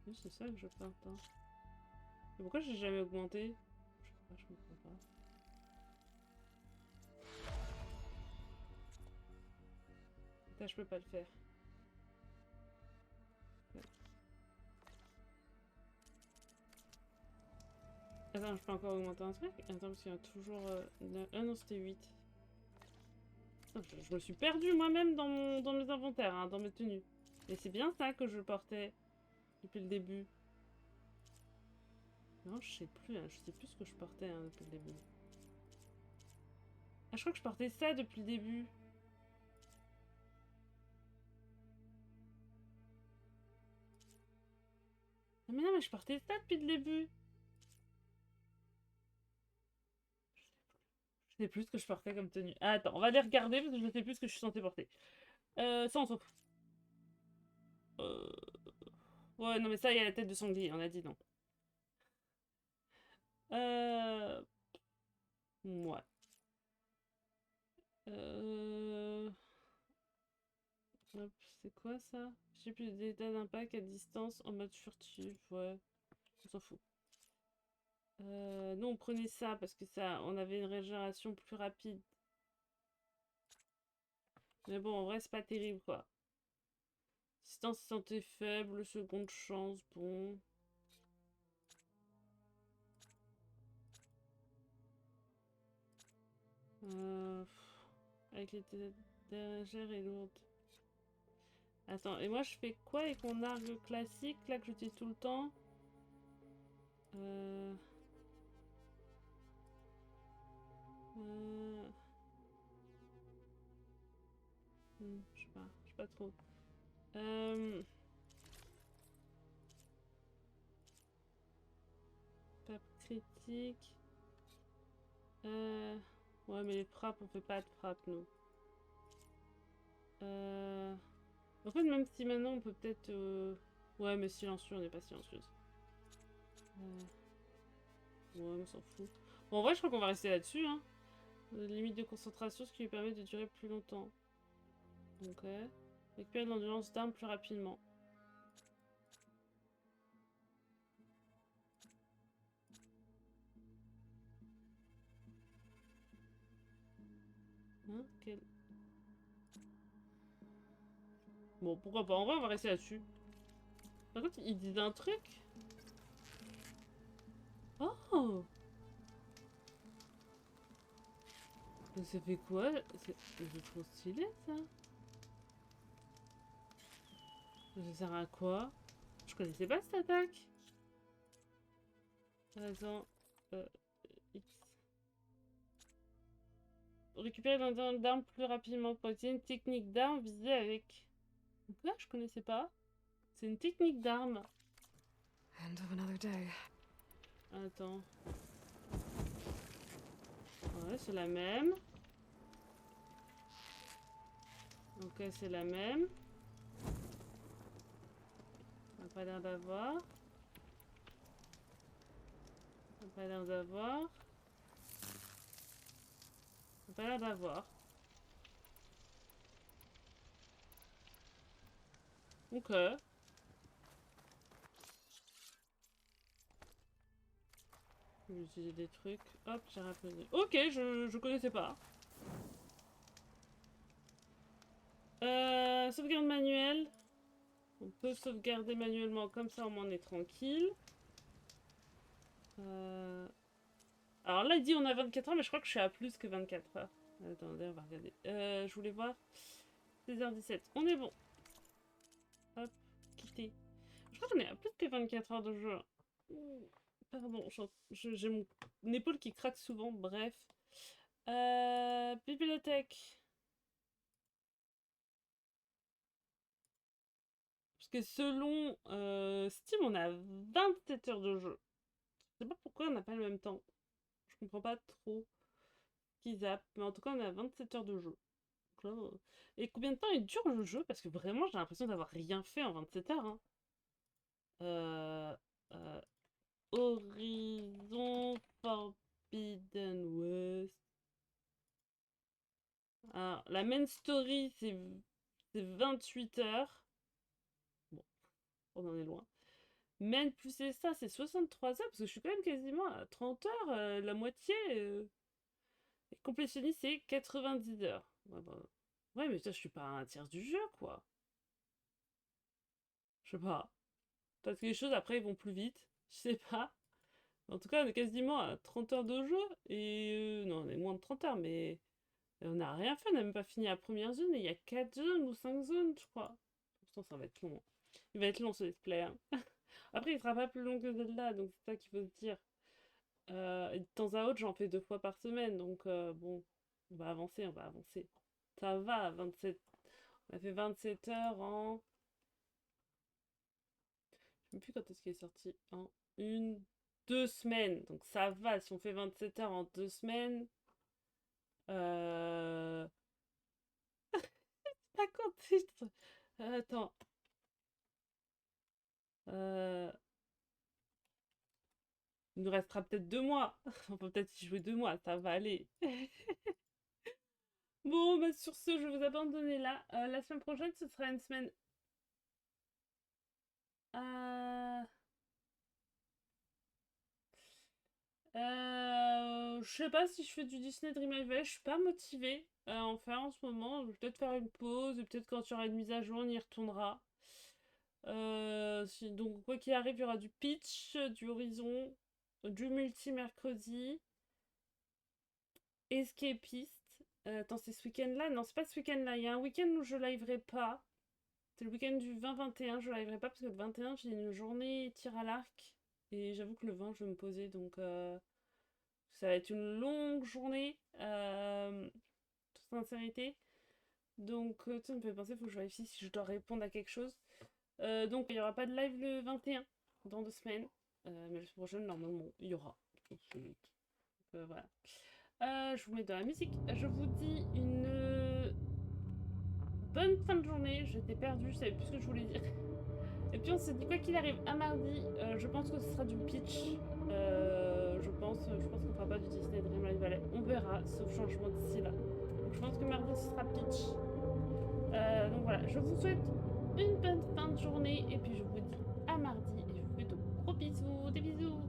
Oui, c'est ça que je porte, hein. Mais pourquoi j'ai jamais augmenté? Je sais pas, je comprends pas. Putain, je peux pas le faire. Ouais. Attends, je peux encore augmenter un truc? Attends, parce qu'il y a toujours... Ah non, c'était 8. Putain, je me suis perdue moi-même dans mes inventaires, hein, dans mes tenues. Et c'est bien ça que je portais depuis le début. Non, je sais plus, hein, je sais plus ce que je portais hein, depuis le début. Ah, je crois que je portais ça depuis le début. Ah, mais non, mais je portais ça depuis le début. Je sais plus ce que je portais comme tenue. Ah, attends, on va les regarder parce que je ne sais plus ce que je suis censée porter. Ça, on s'en fout. Ouais, non, mais ça, il y a la tête de sanglier, on a dit non. Ouais. Hop, c'est quoi ça? J'ai plus d'état d'impact à distance en mode furtif. Ouais, on s'en fout. Nous, on prenait ça parce que ça, on avait une régénération plus rapide. Mais bon, en vrai, c'est pas terrible, quoi. Assistance santé faible, seconde chance, bon. Avec les étagères et lourdes. Attends, et moi je fais quoi avec mon argue classique là que j'utilise tout le temps? Je sais pas trop. Pape critique. Ouais, mais les frappes, on fait pas de frappe, nous. En fait, même si maintenant on peut peut-être. Ouais, mais silencieux, on n'est pas silencieuse. Ouais, on s'en fout. Bon, en vrai, je crois qu'on va rester là-dessus, hein. Limite de concentration, ce qui lui permet de durer plus longtemps. Ok. Récupérer de l'endurance d'armes plus rapidement. Hein? Quel... Bon, pourquoi pas. En vrai, on va rester là-dessus. Par contre, ils disent un truc. Oh! Mais ça fait quoi? C'est trop stylé, ça. Ça sert à quoi? Je connaissais pas cette attaque. Attends. X. récupérer l'intérieur d'armes plus rapidement pour utiliser une technique d'arme visée avec... Donc là, je connaissais pas. C'est une technique d'arme. End of another day. Attends. Ouais, c'est la même. Ok, c'est la même. Ça n'a pas l'air d'avoir. Ça n'a pas l'air d'avoir. Ça n'a pas l'air d'avoir. Ok. Je vais utiliser des trucs. Hop, j'ai rappelé. Ok, je connaissais pas. Sauvegarde manuelle. On peut sauvegarder manuellement, comme ça au moins on est tranquille. Alors là il dit on a 24 heures, mais je crois que je suis à plus que 24 heures. Attendez, on va regarder. Je voulais voir. 16h17. On est bon. Hop, quitter. Je crois qu'on est à plus que 24 heures de jeu. Pardon, j'ai mon épaule qui craque souvent, bref. Bibliothèque. Parce que selon Steam, on a 27 heures de jeu. Je sais pas pourquoi on n'a pas le même temps. Je comprends pas trop qui zappe, mais en tout cas, on a 27 heures de jeu. Donc là, et combien de temps il dure le jeu? Parce que vraiment, j'ai l'impression d'avoir rien fait en 27 heures. Hein. Horizon Forbidden West. Alors, la main story, c'est 28 heures. Bon, on en est loin. Main plus ça, c'est 63 heures, parce que je suis quand même quasiment à 30 heures, la moitié. Et complétionniste, c'est 90 heures. Ouais, bah... ouais, mais ça, je suis pas à un tiers du jeu, quoi. Je sais pas. Parce que les choses, après, ils vont plus vite. Je sais pas. En tout cas, on est quasiment à 30 heures de jeu. Et non, on est moins de 30 heures, mais on n'a rien fait. On n'a même pas fini la première zone. Et il y a 4 zones ou 5 zones, je crois. Pourtant, ça va être long. Il va être long, ce let's play. Hein. Après, il sera pas plus long que Zelda, donc c'est ça qu'il faut se dire. Et de temps à autre, j'en fais 2 fois par semaine. Donc, bon, on va avancer, on va avancer. Ça va, 27... On a fait 27 heures en... Je ne sais plus quand est-ce qu'il est sorti. En 2 semaines. Donc ça va, si on fait 27 heures en 2 semaines... Pas compté. Attends. Il nous restera peut-être 2 mois. On peut peut-être y jouer 2 mois, ça va aller. Bon, bah sur ce, je vais vous abandonner là. La semaine prochaine, ce sera une semaine... je sais pas si je fais du Disney Dream Valley, je suis pas motivée à en faire en ce moment. Je vais peut-être faire une pause et peut-être quand il y aura une mise à jour, on y retournera. Donc, quoi qu'il arrive, il y aura du pitch, du Horizon, du multi mercredi, Escapiste. Attends, c'est ce week-end-là? Non, c'est pas ce week-end-là. Il y a un week-end où je liverai pas. C'est le week-end du 20-21, je liverai pas parce que le 21, j'ai une journée tir à l'arc. Et j'avoue que le 20, je vais me poser, donc ça va être une longue journée, toute sincérité. Donc, ça me fait penser, il faut que je vérifie si je dois répondre à quelque chose. Donc, il n'y aura pas de live le 21, dans 2 semaines. Mais la semaine prochaine, normalement, il y aura. Voilà. Je vous mets dans la musique. Je vous dis une bonne fin de journée. J'étais perdue, je savais plus ce que je voulais dire. Et puis on s'est dit quoi qu'il arrive à mardi, je pense que ce sera du pitch. Je pense qu'on fera pas du Disney Dreamlight Valley. On verra, sauf changement d'ici là. Donc je pense que mardi ce sera pitch. Donc voilà, je vous souhaite une bonne fin de journée et puis je vous dis à mardi et je vous fais de gros bisous, des bisous.